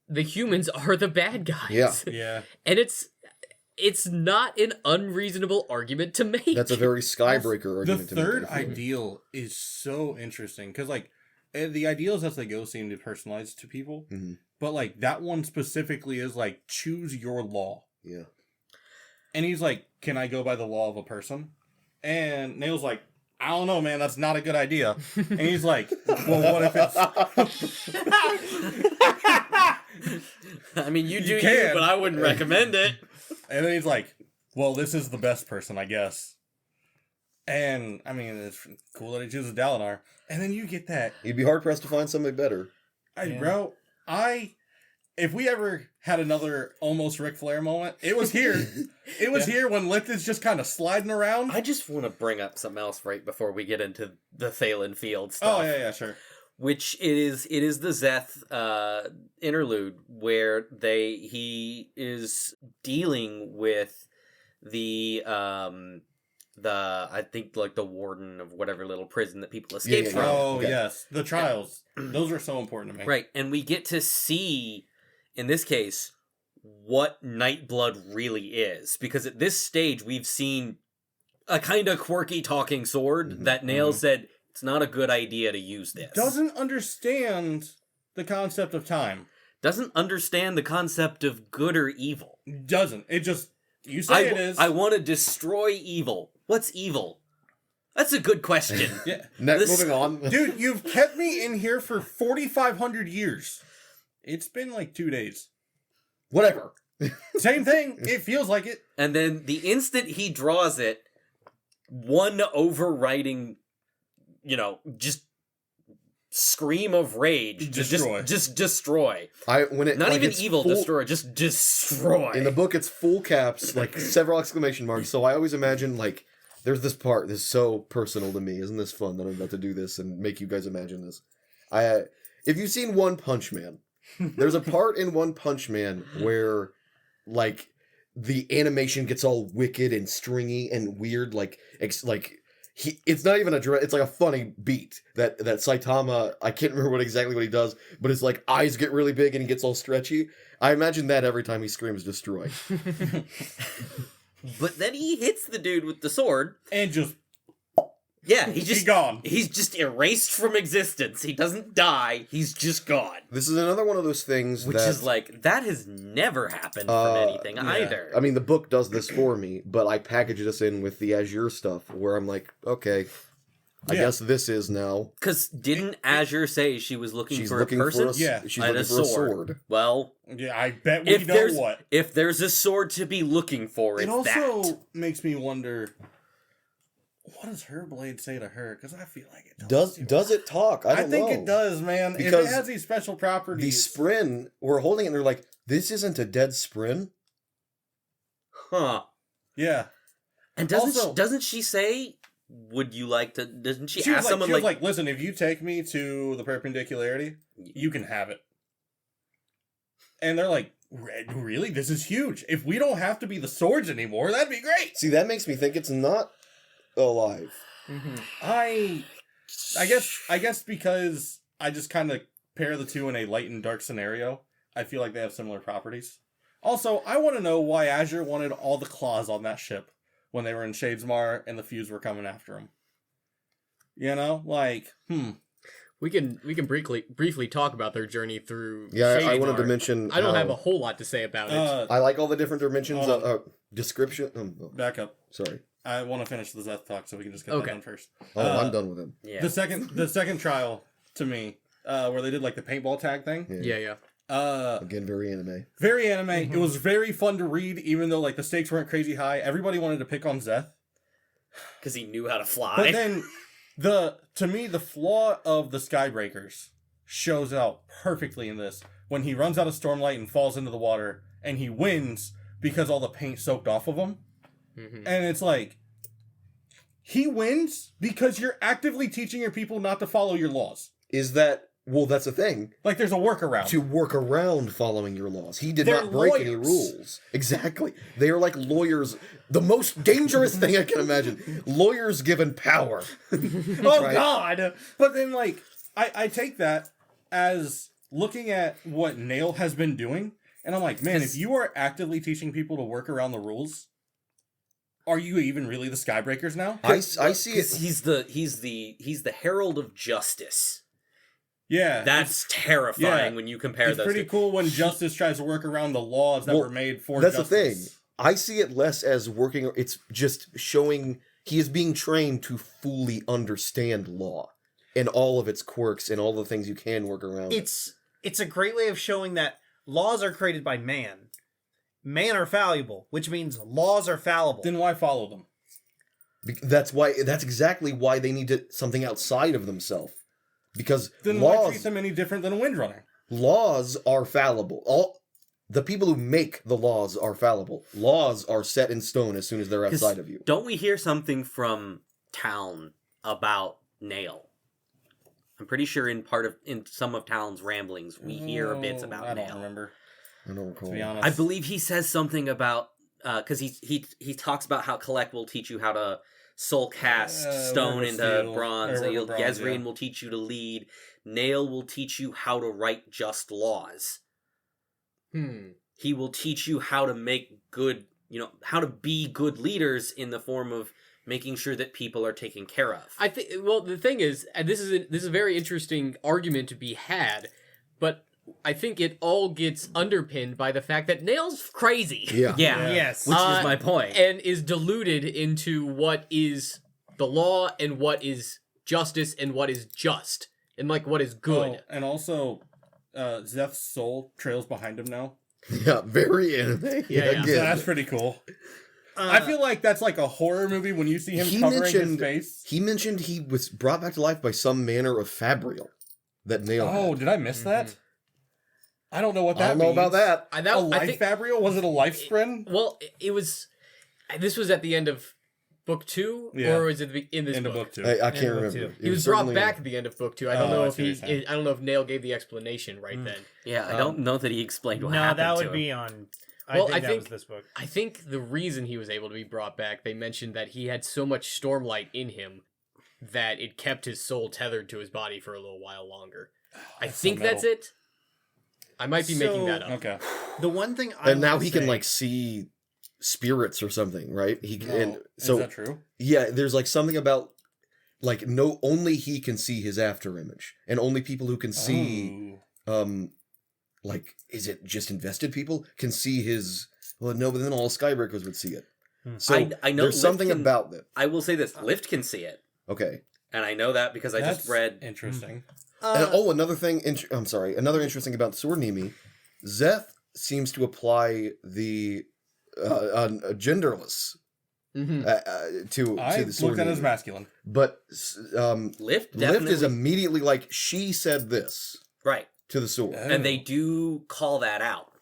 the humans are the bad guys. Yeah. Yeah. And it's not an unreasonable argument to make. That's a very Skybreaker The argument. third to make, I feel. ideal is so interesting because, like, the ideals as they go seem to personalize to people, Mhm. but like that one specifically is like choose your law, Yeah. and he's like, "Can I go by the law of a person?" And Nail's like, "I don't know, man. That's not a good idea." And he's like, "Well, what if it's?" I mean, you do you, can. but I wouldn't recommend it. And then he's like, "Well, this is the best person, I guess." And I mean, it's cool that he chooses Dalinar. And then you get that, You'd be hard pressed to find somebody better. bro. If we ever had another almost Ric Flair moment, it was here. It was here when Lith is just kind of sliding around. I just want to bring up something else right before we get into the Thalen Field stuff. Oh yeah, sure. Which it is the Zeth interlude where he is dealing with the I think like the warden of whatever little prison that people escape yeah, from. yeah. Oh Okay. yes, the trials. Those are so important to me. Right, and we get to see in this case what Nightblood really is, because at this stage we've seen a kind of quirky talking sword Mhm, that Nail said it's not a good idea to use this. Doesn't understand the concept of time. Doesn't understand the concept of good or evil. Doesn't. It just you say it is. I want to destroy evil. What's evil? That's a good question. Yeah. Moving on. Dude, you've kept me in here for 4,500 years. It's been like 2 days. Whatever. Same thing. It feels like it. And then the instant he draws it, one overriding, just scream of rage. Destroy. Just destroy. When it Not like, even it's evil, full- destroy. Just destroy. In the book, it's full caps, like several exclamation marks. So I always imagine like there's this part that's so personal to me. Isn't this fun that I'm about to do this and make you guys imagine this? If you've seen One Punch Man, there's a part in One Punch Man where like the animation gets all wicked and stringy and weird, it's not even it's like a funny beat that Saitama, I can't remember exactly what he does, but his like eyes get really big and he gets all stretchy. I imagine that every time he screams destroy. But then he hits the dude with the sword. And just Yeah, he's gone. He's just erased from existence. He doesn't die. He's just gone. This is another one of those things Which that is like, that has never happened from anything yeah. either. I mean, the book does this for me, but I package this in with the Azure stuff where I'm like, okay, I Yeah. guess this is now. Because didn't Azure say she was looking She's for looking a person? Yeah. she's And looking a for a sword. sword. Well, Yeah, I bet we know what. if there's a sword to be looking for, It it's also that. makes me wonder, what does her blade say to her? Because I feel like it does. Does it talk? I don't think know. it does, man. If Because it has these special The properties. Sprin, we're holding it and they're like, this isn't a dead Sprin? Huh. Yeah. And Also- doesn't she say, "Would you like to?" Doesn't she, She was ask like, someone she was like, like, listen, if you take me to the perpendicularity, you can have it. And they're like, really? This is huge. If we don't have to be the swords anymore, that'd be great. See, that makes me think it's not alive. I guess because I just kind of pair the two in a light and dark scenario, I feel like they have similar properties. Also, I want to know why Azure wanted all the claws on that ship when they were in Shadesmar and the Fuse were coming after him. You know, like, We can briefly talk about their journey through. Yeah, I Shading wanted to Art. mention. I don't how- have a whole lot to say about it. I like all the different dimensions. Hold Description. back up. Sorry. I want to finish the Zeth talk so we can just get Okay. that done first. Oh, I'm done with him. "Yeah, The second trial to me, where they did like the paintball tag thing. Yeah. Again, very anime. Very anime. It was very fun to read, even though like the stakes weren't crazy high. Everybody wanted to pick on Zeth, because he knew how to fly." but then to me the flaw of the Skybreakers shows out perfectly in this when he runs out of Stormlight and falls into the water, and he wins because all the paint soaked off of him. And it's like, he wins because you're actively teaching your people not to follow your laws. Is that well? That's the thing. Like, there's a workaround. To work around following your laws. He did They're not break any lawyers. rules. Exactly. They are like lawyers. The most dangerous thing I can imagine. Lawyers given power. Oh Right. God! But then, like, I take that as looking at what Nail has been doing, and I'm like, man, if you are actively teaching people to work around the rules, are you even really the Skybreakers now? I see it. 'Cause he's the herald of justice. Yeah, That's terrifying yeah. when you compare it's those pretty two. cool when Justice tries to work around the laws that Well, were made for That's justice. the thing. I see it less as working. It's just showing he is being trained to fully understand law and all of its quirks and all the things you can work around. It's a great way of showing that laws are created by man. Man are fallible, which means laws are fallible. Then why follow them? That's exactly why they need something outside of themselves. Because Then why treat laws them any different than a Windrunner? laws are fallible. All the people who make the laws are fallible. Laws are set in stone as soon as they're 'Cause outside of you. Don't we hear something from Town about Nail? I'm pretty sure in some of Town's ramblings we hear bits about I don't Nail. remember, I don't recall. to be honest. I believe he says something about because he talks about how Collect will teach you how to soul cast stone River into Steel, bronze. or River Bronze, Yezreen yeah. will teach you to lead. Nail will teach you how to write just laws. He will teach you how to make good, how to be good leaders in the form of making sure that people are taken care of. I think. Well, the thing is, and this is a very interesting argument to be had, but I think it all gets underpinned by the fact that Nail's crazy. Yeah. Yeah. Yes. Which is my point. And is deluded into what is the law and what is justice and what is just and like what is good. Oh, and also, Zeth's soul trails behind him now. Yeah, very anime. Yeah. Again. So that's pretty cool. I feel like that's like a horror movie when you see him He covering his mentioned- face. He mentioned he was brought back to life by some manner of fabrial that Nail Oh, had. did I miss that? I don't know what that I don't know about means. that. A life fabrial? Was it a life spren? Well, it was. This was at the end of book 2, Yeah. or was it in this Into book? book 2. I Yeah, can't book remember. two. It He was brought certainly- back at the end of book 2. I don't Oh, know I if see what you're saying. I don't know if Nail gave the explanation right then. Yeah, I don't know that he explained what no, happened that to would him. be on. Well, I I think that think- was this book. I think the reason he was able to be brought back, they mentioned that he had so much stormlight in him that it kept his soul tethered to his body for a little while longer. I That's think so that's metal. it. I might be making So- that up. Okay. The one thing I And now will he can say- like see spirits or something, right? He can, and Oh, so is that true? yeah, there's like something about like only he can see his after image, and only people who can see Oh. like is it just invested people can see his. Well, no, but then all Skybreakers would see it. So I know there's Lift something can- about that. I will say this: Lift can see it, Okay. and I know that because I That's just read. Interesting. And, another thing. I'm sorry. Another interesting about Sword Nimi, Zeth seems to apply the genderless Mm-hmm. to I the Sword looked at it as Nimi. masculine. But Lift Lift definitely is immediately like she said this right, to the sword. and they do call that out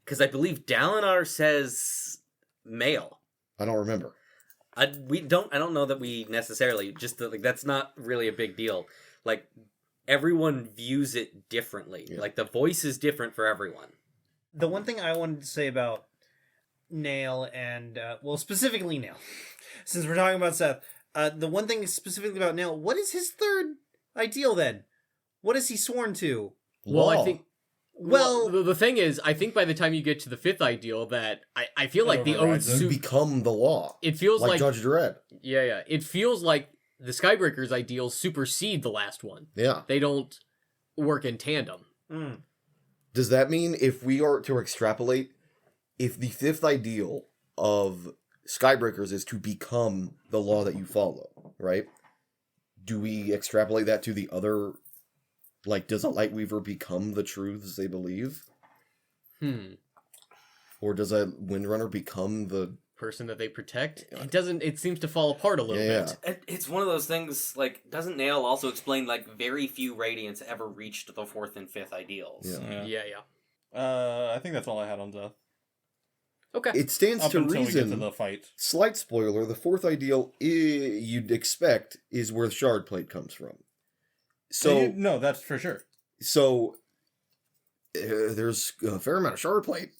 because I believe Dalinar says male. I don't remember. I don't know that we necessarily just like that's not really a big deal. Like everyone views it differently. Yeah. Like the voice is different for everyone. The one thing I wanted to say about Nail and specifically Nail, since we're talking about Seth, the one thing specifically about Nail, what is his third ideal then? What is he sworn to? Well, I Law. think. Well- the thing is, I think by the time you get to the 5th ideal, that I feel like the Overrides oaths. it. You become the law. It feels like like Judge Dredd. yeah. It feels like the Skybreakers ideals supersede the last one. Yeah. They don't work in tandem. Mm. Does that mean if we are to extrapolate, if the 5th ideal of Skybreakers is to become the law that you follow, right? Do we extrapolate that to the other? Like, does a Lightweaver become the truths they believe? Or does a Windrunner become the... Person that they protect. It doesn't. It seems to fall apart a little Yeah. bit. It's one of those things. Like, doesn't Nail also explain like very few Radiants ever reached the 4th and 5th ideals? Yeah. Yeah. I think that's all I had on Zeth. Okay. It stands Up to until we reason... get to the fight. Slight spoiler, the 4th ideal you'd expect is where Shard Plate comes from. So, No, that's for sure. there's a fair amount of Shard Plate.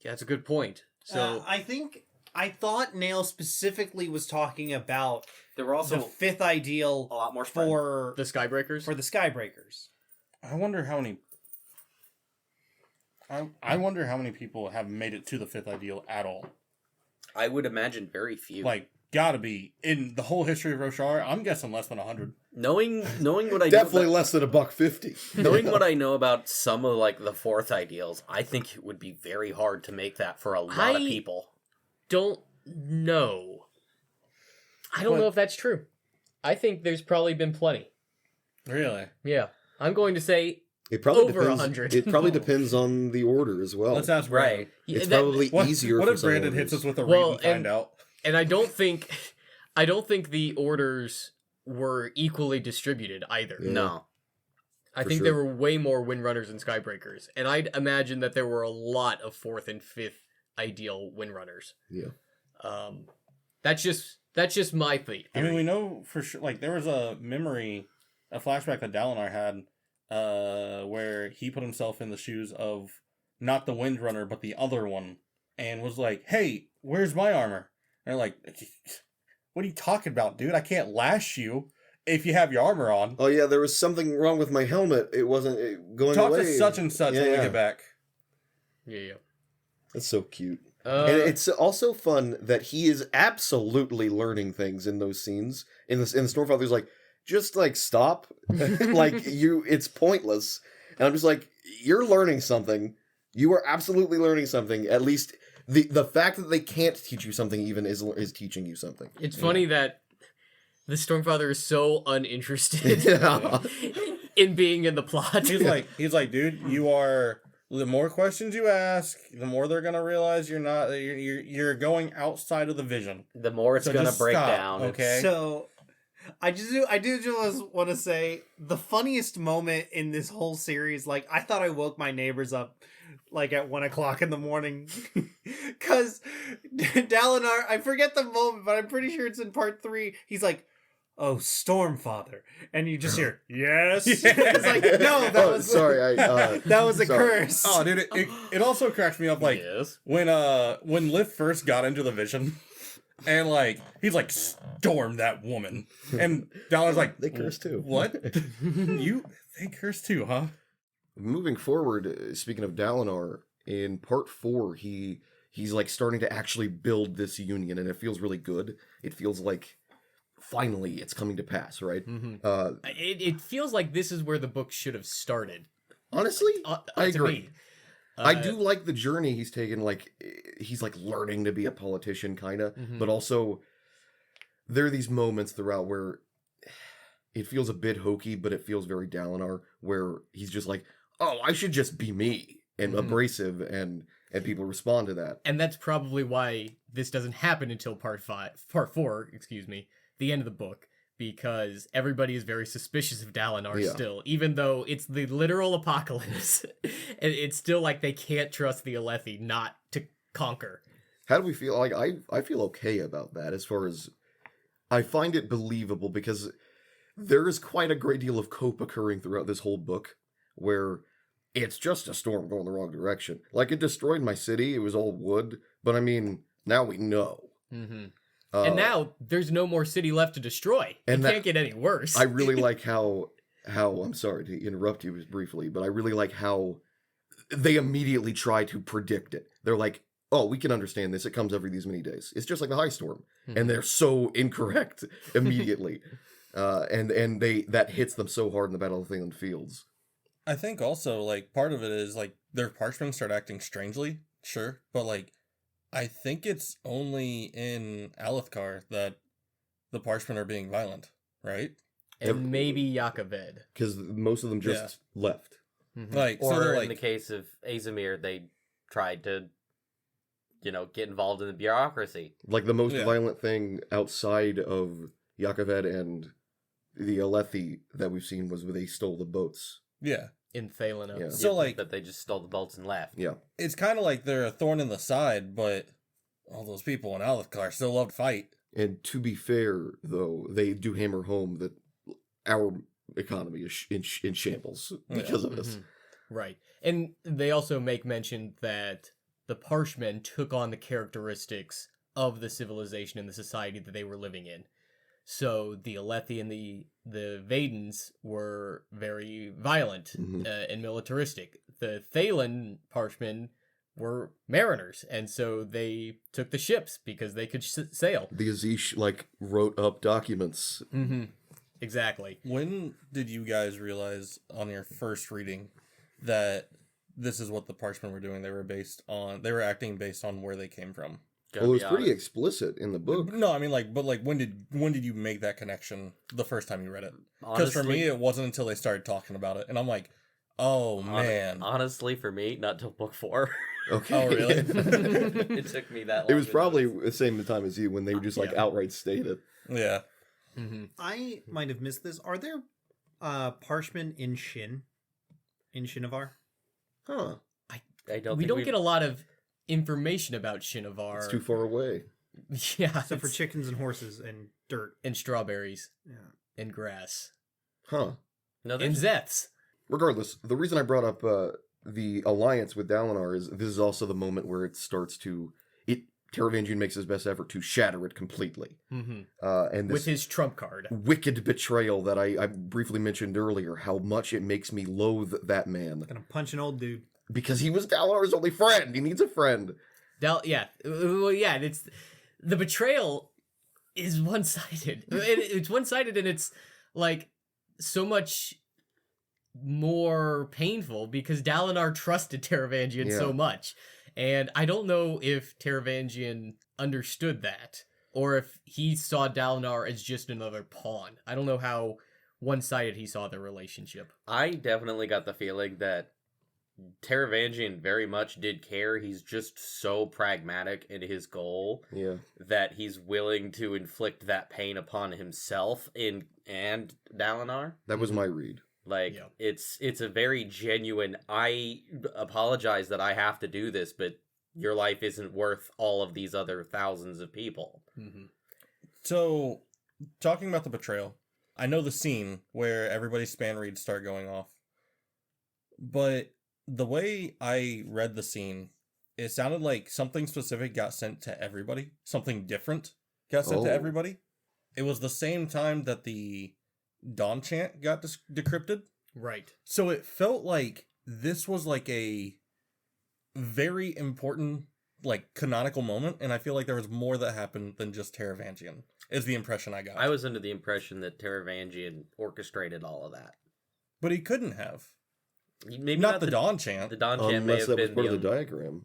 Yeah, that's a good point. So I thought Nail specifically was talking about There were also the 5th ideal a lot more spread. for the Skybreakers. the Skybreakers. I wonder how many. I wonder how many people have made it to the 5th ideal at all. I would imagine very few. Like, gotta be in the whole history of Roshar. I'm guessing less than 100. knowing what I Definitely know less than $1.50. knowing what I know about some of like the 4th ideals, I think it would be very hard to make that for a lot of people. Don't know. I don't But- know if that's true. I think there's probably been plenty. Really? Yeah. I'm going to say It probably Over depends. 100. It probably depends on the order as well. Let's ask Right. Brandon. It's that- probably What, easier. what for if some Brandon orders. hits us with a read Well, and find and- out? and I don't think the orders were equally distributed either. Yeah. No. I For think sure. there were way more Windrunners than Skybreakers, and I'd imagine that there were a lot of 4th and 5th ideal Windrunners. Yeah. That's just my theory. I mean, we know for sure. Like, there was a flashback that Dalinar had, where he put himself in the shoes of not the Windrunner, but the other one, and was like, "Hey, where's my armor?" And they're like, "What are you talking about, dude? I can't lash you if you have your armor on." Oh yeah, there was something wrong with my helmet. It wasn't going Talk away. to such and such when we Yeah. get back. Yeah. That's so cute. Uh, And it's also fun that he is absolutely learning things in those scenes. In the Stormfather's like, just like stop, like it's pointless. And I'm just like, you're learning something. You are absolutely learning something. At least the fact that they can't teach you something even is teaching you something. it's funny that the Stormfather is so uninterested Yeah. in being in the plot. He's like, dude, you are. The more questions you ask, the more they're gonna realize you're going outside of the vision. The more it's So gonna just break stop, down. okay? So I do just want to say the funniest moment in this whole series, like I thought I woke my neighbors up like at 1:00 in the morning because Dalinar, I forget the moment, but I'm pretty sure it's in part 3. He's like, "Oh, Stormfather," and you just hear, "Yes." It's like, no, that was sorry. that was a sorry. curse. Oh, dude, it also cracks me up. Like Yes. when Liv first got into the vision, and like he's like, "Storm that woman," and Dalinar's like, They curse too. What? They curse too, huh? Moving forward, speaking of Dalinar, in part 4, he's like starting to actually build this union, and it feels really good. It feels like finally it's coming to pass, right? Mhm. Uh, It feels like this is where the book should have started. honestly, I To agree. me. I do like the journey he's taken. Like he's like learning to be a politician, kind of, Mhm. but also there are these moments throughout where it feels a bit hokey, but it feels very Dalinar, where he's just like, "Oh, I should just be me," and Mhm. abrasive, and people respond to that. And that's probably why this doesn't happen until part 4, the end of the book, because everybody is very suspicious of Dalinar Yeah. still, even though it's the literal apocalypse. And it's still like they can't trust the Alethi not to conquer. How do we feel? Like I feel okay about that as far as I find it believable because there is quite a great deal of cope occurring throughout this whole book where it's just a storm going the wrong direction. Like it destroyed my city, it was all wood, but I mean, now we know. Mm-hmm. And now there's no more city left to destroy. And It can't get any worse. I really like how I'm sorry to interrupt you briefly, but I really like how they immediately try to predict it. They're like, oh, we can understand this. It comes every these many days. It's just like the high storm. And they're so incorrect immediately. And they that hits them so hard in the Battle of Thaylen Fields. I think also, like, part of it is, like, their parshmen start acting strangely, sure, but, like, I think it's only in Alethkar that the parshmen are being violent, right? And maybe Yakaved. Because most of them just left. Like, Or so they're, in like, the case of Azamir, they tried to, get involved in the bureaucracy. Like the most violent thing outside of Yakaved and the Alethi that we've seen was where they stole the boats. yeah. In Thaylen. Yeah. So, like, But they just stole the bolts and left. Yeah. it's kind of like they're a thorn in the side, but all those people in Alethkar still love to fight. And to be fair, though, they do hammer home that our economy is in shambles because of this. Right. And they also make mention that the Parshmen took on the characteristics of the civilization and the society that they were living in. So the Alethi and the Vadens were very violent and militaristic. The Thaylen Parshmen were mariners, and so they took the ships because they could sail. The Azish, wrote up documents. Mm-hmm. Exactly. When did you guys realize on your first reading that this is what the parshmen were doing? They were acting based on where they came from. Gotta Well, it was be pretty honest. explicit in the book. No, I mean, when did you make that connection the first time you read it? Because for Honestly- me, it wasn't until they started talking about it, and I'm like, oh man. Honestly, for me, not till book 4. Okay. Oh, really? It took me that long. It was to probably notice. the same time as you when they were just outright state it. Yeah. Mm-hmm. I might have missed this. Are there parshmen in Shinovar? Huh. I don't. We think don't we've- get a lot of information about Shinovar. It's too far away. Yeah. Except for chickens and horses and dirt. and strawberries Yeah. and grass Huh. No, and that's Zeths. Regardless, the reason I brought up the alliance with Dalinar is this is also the moment where it starts to Taravangian makes his best effort to shatter it completely. Mm-hmm. And With this his trump card. wicked betrayal that I briefly mentioned earlier, how much it makes me loathe that man. Gonna punch an old dude. Because he was Dalinar's only friend. He needs a friend. It's the betrayal is one-sided. It's one-sided, and it's like so much more painful because Dalinar trusted Taravangian so much, and I don't know if Taravangian understood that or if he saw Dalinar as just another pawn. I don't know how one-sided he saw the relationship. I definitely got the feeling that Taravangian very much did care. He's just so pragmatic in his goal Yeah. that he's willing to inflict that pain upon himself and Dalinar. That was my read. Like, Yeah. it's a very genuine, I apologize that I have to do this, but your life isn't worth all of these other thousands of people. Mm-hmm. So, talking about the betrayal, I know the scene where everybody's span reads start going off, but the way I read the scene, it sounded like something specific got sent to everybody. Something different got sent to Oh. everybody. It was the same time that the Dawn chant got decrypted. Right. So it felt like this was like a very important, canonical moment, and I feel like there was more that happened than just Taravangian, is the impression I got. I was under the impression that Taravangian orchestrated all of that. But he couldn't have. Maybe Not the Dawn chant. The Dawn chant may Unless have that was been part of the the diagram.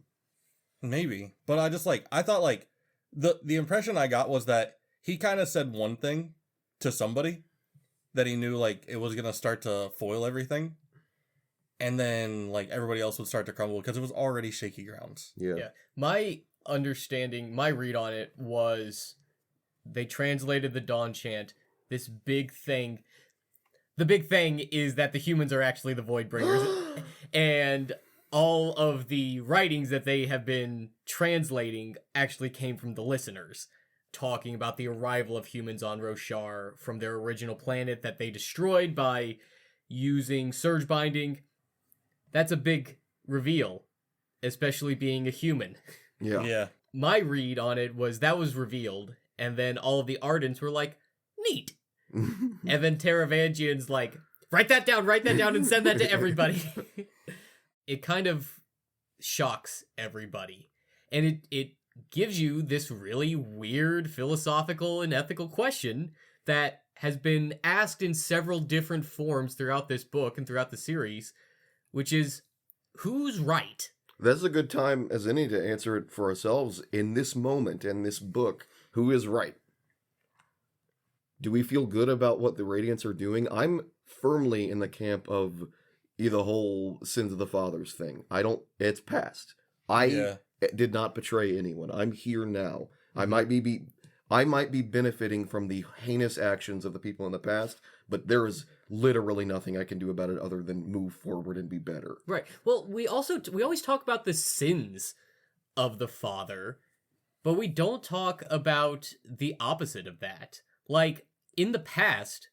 Maybe. But I just I thought the impression I got was that he kind of said one thing to somebody that he knew it was going to start to foil everything. And then everybody else would start to crumble because it was already shaky grounds. Yeah. Yeah. My understanding, my read on it was they translated the Dawn chant, this big thing. The big thing is that the humans are actually the Voidbringers, and all of the writings that they have been translating actually came from the listeners, talking about the arrival of humans on Roshar from their original planet that they destroyed by using surge binding. That's a big reveal, especially being a human. Yeah. Yeah. My read on it was that was revealed, and then all of the Ardents were like, neat. And then Taravangian's like, write that down, and send that to everybody. It kind of shocks everybody. And it gives you this really weird philosophical and ethical question that has been asked in several different forms throughout this book and throughout the series, which is, who's right? That's a good time as any to answer it for ourselves in this moment, in this book. Who is right? Do we feel good about what the Radiants are doing? I'm firmly in the camp of the whole sins of the fathers thing. It's past. I did not betray anyone. I'm here now. I might be benefiting from the heinous actions of the people in the past, but there is literally nothing I can do about it other than move forward and be better. Right. Well, we always talk about the sins of the father, but we don't talk about the opposite of that. Like, in the past,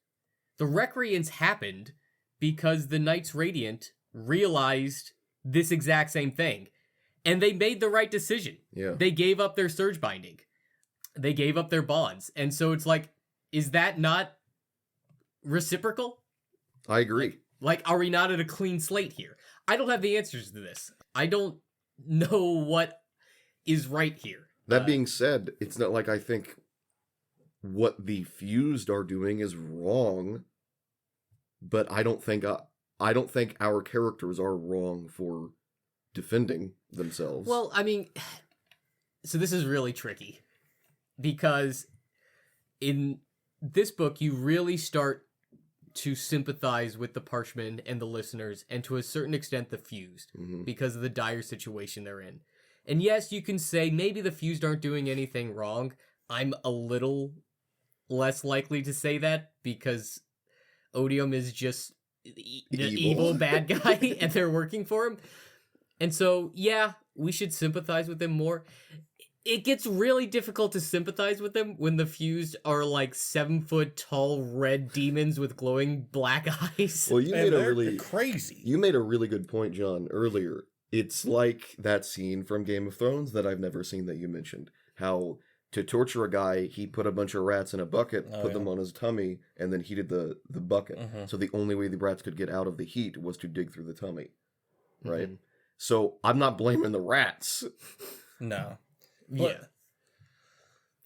the Recreants happened because the Knights Radiant realized this exact same thing. And they made the right decision. Yeah. They gave up their surge binding. They gave up their bonds. And so it's like, is that not reciprocal? I agree. Like, are we not at a clean slate here? I don't have the answers to this. I don't know what is right here. That being said, it's not like I think what the Fused are doing is wrong, but I don't think our characters are wrong for defending themselves. Well, I mean, so this is really tricky because in this book, you really start to sympathize with the Parshmen and the listeners, and to a certain extent the Fused, because of the dire situation they're in. And yes, you can say maybe the Fused aren't doing anything wrong. I'm a little less likely to say that because Odium is just the evil bad guy and they're working for him. And so, yeah, we should sympathize with them more. It gets really difficult to sympathize with them when the Fused are like 7-foot tall red demons with glowing black eyes. Well, you made They're crazy. You made a really good point, John, earlier. It's like that scene from Game of Thrones that I've never seen that you mentioned. How to torture a guy, he put a bunch of rats in a bucket, put them on his tummy, and then heated the bucket. So the only way the rats could get out of the heat was to dig through the tummy. Right? So I'm not blaming the rats. No. Yeah.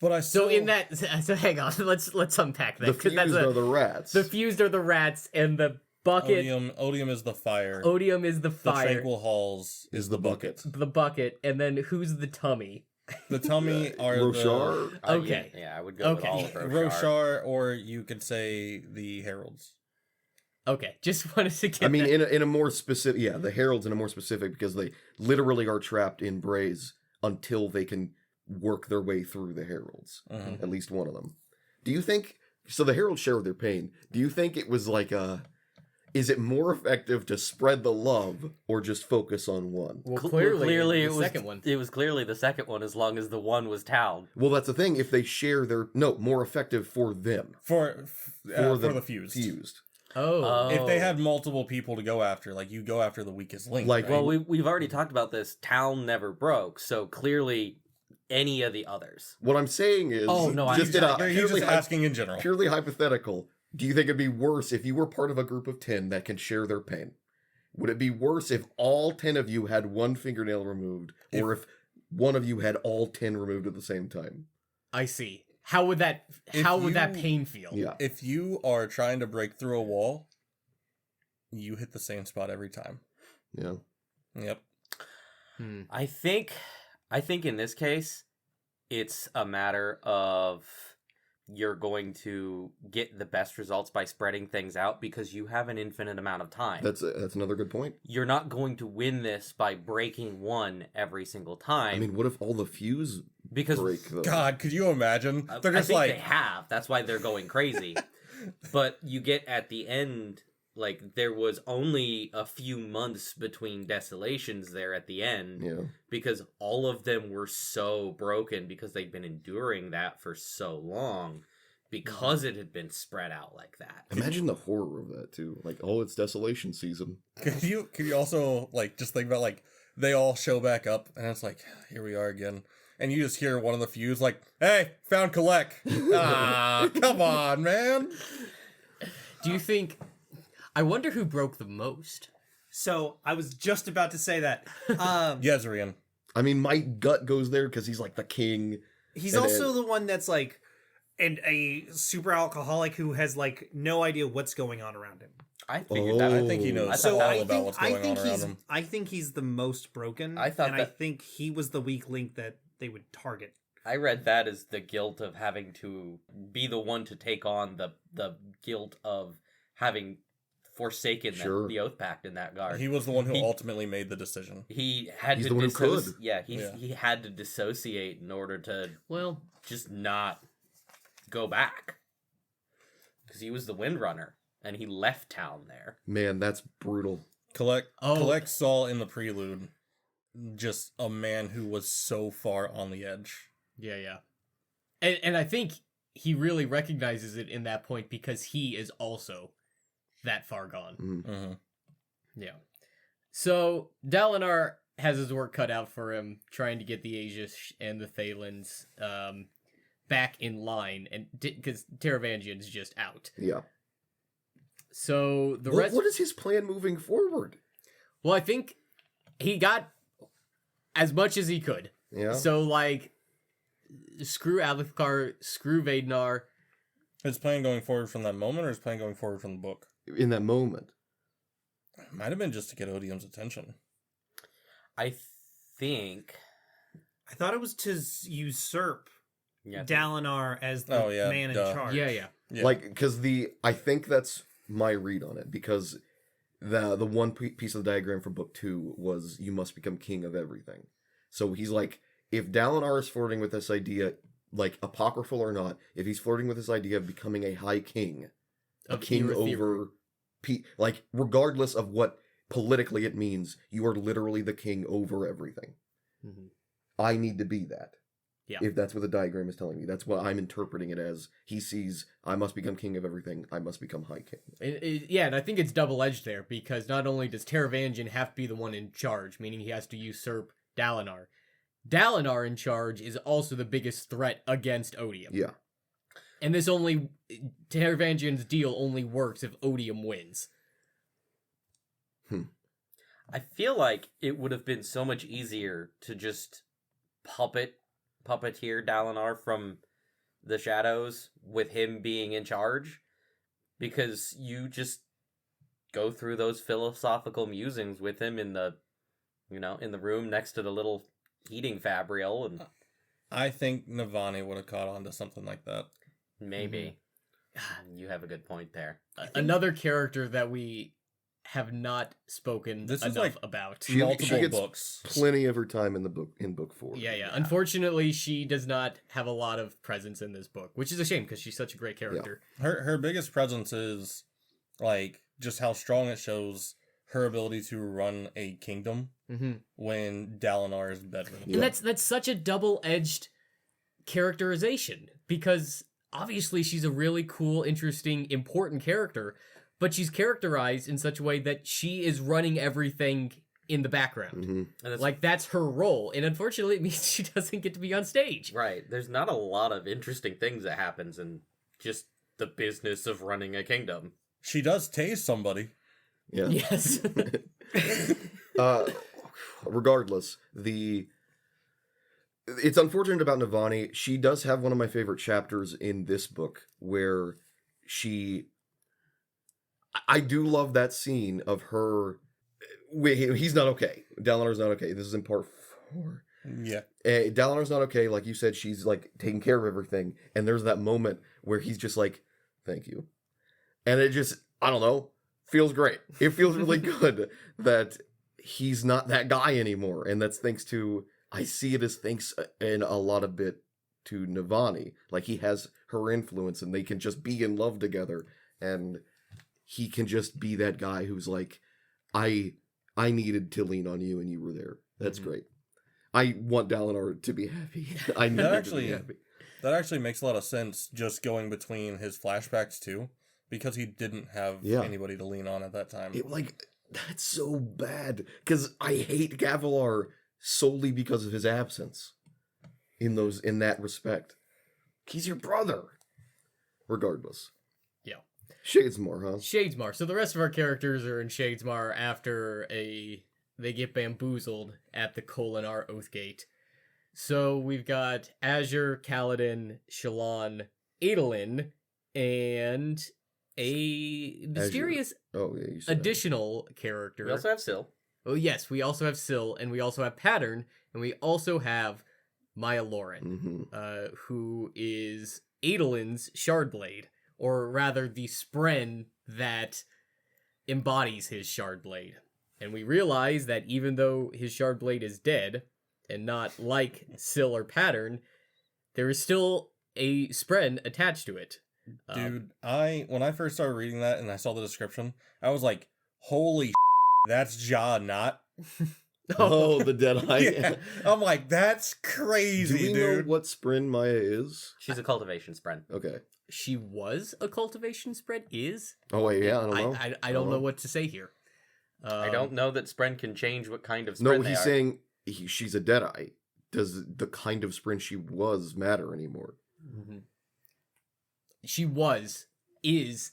But I still... So in that, so hang on, let's unpack that. The 'cause Fused are the rats. The Fused are the rats, and the bucket. Odium is the fire. Odium is the The fire. Tranquil Halls is the bucket. The bucket, and then who's the tummy? The tummy are Roshar? Okay. Yeah, I would go with all of Roshar. Roshar, or you could say the Heralds. Okay, just wanted to get. I mean, that. in a more specific, yeah, the Heralds in a more specific, because they literally are trapped in Braze until they can work their way through the Heralds. At least one of them. Do you think? So the Heralds share their pain. Do you think it was like is it more effective to spread the love or just focus on one? Well, Clearly, the it was second one. It was clearly the second one, as long as the one was Talon. Well, that's the thing. If they share their more effective for them For the Fused. Oh. If they had multiple people to go after, like you go after the weakest link. Like, right? Well, we've already talked about this. Talon never broke, so clearly any of the others. What I'm saying is, Oh, no, I- just in a He's just purely, asking in general. purely hypothetical. Do you think it'd be worse if you were part of a group of 10 that can share their pain? Would it be worse if all 10 of you had one fingernail removed, or if one of you had all 10 removed at the same time? I see. How would that pain feel? Yeah. If you are trying to break through a wall, you hit the same spot every time. Yeah. Yep. I think in this case, it's a matter of you're going to get the best results by spreading things out because you have an infinite amount of time. That's another good point. You're not going to win this by breaking one every single time. I mean, what if all the fuse because break though? God, could you imagine? They're I just think like, they have. That's why they're going crazy. But you get at the end like there was only a few months between desolations there at the end, Yeah. because all of them were so broken because they'd been enduring that for so long, because it had been spread out like that. Imagine the horror of that too. Like, oh, it's desolation season. Could you also like just think about like they all show back up and it's like, here we are again. And you just hear one of the few like, hey, found Collect. Ah, come on, man. Do you think? I wonder who broke the most. So I was just about to say that. Yezrian. I mean, my gut goes there because he's like the king. He's And also the one that's like, and a super alcoholic who has like no idea what's going on around him. I figured that. I think he I knows thought all that- about what's going on around he's him. I think he's the most broken. I thought and I that- think he was the weak link that they would target. I read that as the guilt of having to be the one to take on the guilt of having forsaken Sure. the Oath Pact in that guard. He was the one who He- ultimately made the decision. He had He's to the one who could. Yeah, Yeah. he had to dissociate in order to Well, just not go back, because he was the Windrunner and he left town there. Man, that's brutal. Collect saw in the prelude just a man who was so far on the edge. yeah. And I think he really recognizes it in that point because he is also that far gone. Mm. Mm-hmm. Yeah. So Dalinar has his work cut out for him, trying to get the Aegis and the Thalens back in line, and because Taravangian's just out. Yeah. So the What, rest. what is his plan moving forward? Well, I think he got as much as he could. Yeah. So like, screw Alethkar, screw Vadenar. His plan going forward from that moment, or his plan going forward from the book? In that moment. Might have been just to get Odium's attention. I think. I thought it was to usurp Yeah. Dalinar as the Oh, yeah, man in duh. charge. Yeah. Yeah. Like, because I think that's my read on it, because the one piece of the diagram from book 2 was you must become king of everything. So he's like, if Dalinar is flirting with this idea, like apocryphal or not, if he's flirting with this idea of becoming a high king, a Of king Erethier. over, like, regardless of what politically it means, you are literally the king over everything. Mhm. I need to be that. Yeah. If that's what the diagram is telling me, that's what I'm interpreting it as. He sees, I must become king of everything. I must become high king. Yeah, and I think it's double-edged there, because not only does Taravangian have to be the one in charge, meaning he has to usurp Dalinar, Dalinar in charge is also the biggest threat against Odium. Yeah. And Taravangian's deal only works if Odium wins. I feel like it would have been so much easier to just puppeteer Dalinar from the shadows with him being in charge, because you just go through those philosophical musings with him in the room next to the little heating fabrial, and I think Navani would have caught on to something like that. maybe you have a good point there. Another character that we have not spoken This is enough like- about. She Multiple gets books. plenty of her time in book 4. Yeah. Unfortunately, she does not have a lot of presence in this book, which is a shame because she's such a great character. Her biggest presence is like just how strong it shows her ability to run a kingdom Mm-hmm. when Dalinar is bedridden. Yeah. And that's such a double-edged characterization, because obviously she's a really cool, interesting, important character, but she's characterized in such a way that she is running everything in the background. Hmm. And it's Like, that's her role, and unfortunately it means she doesn't get to be on stage. right. There's not a lot of interesting things that happens in just the business of running a kingdom. She does tase somebody. Yeah. Yes. Regardless, it's unfortunate about Navani. She does have one of my favorite chapters in this book where I do love that scene of her. Wait, he's not okay. Dalinar's not okay. This is in part 4. Yeah. Dalinar's not okay. Like you said, she's like taking care of everything. And there's that moment where he's just like, thank you. And it just, I don't know, feels great. It feels really good that he's not that guy anymore. And that's thanks to, I see it as thanks in a lot of bit to Navani. Like he has her influence and they can just be in love together. And he can just be that guy who's like, I needed to lean on you and you were there. That's great. I want Dalinar to be happy. I need him to be happy. That actually makes a lot of sense, just going between his flashbacks too, because he didn't have anybody to lean on at that time. That's so bad, because I hate Gavilar solely because of his absence in that respect. He's your brother. Regardless. Yeah. Shadesmar, huh? Shadesmar. So the rest of our characters are in Shadesmar after they get bamboozled at the Kholinar Oathgate. So we've got Azure, Kaladin, Shallan, Adolin, and a mysterious additional character. We also have Syl. Oh yes, we also have Syl, and we also have Pattern, and we also have Maya Lauren, who is Adolin's Shardblade, or rather the Spren that embodies his Shardblade. And we realize that even though his Shardblade is dead, and not like Syl or Pattern, there is still a Spren attached to it. Dude, when I first started reading that and I saw the description, I was like, holy that's Ja Not. Oh, the Deadeye. Yeah. I'm like, that's crazy, Do we dude. know what Spren Maya is? She's a cultivation Spren. Okay. She was a cultivation Spren, is? Oh, wait, yeah, I don't know. I don't know what to say here. I don't know that Spren can change what kind of Spren No, they he's are. saying she's a Deadeye. Does the kind of Spren she was matter anymore? Mm-hmm. She is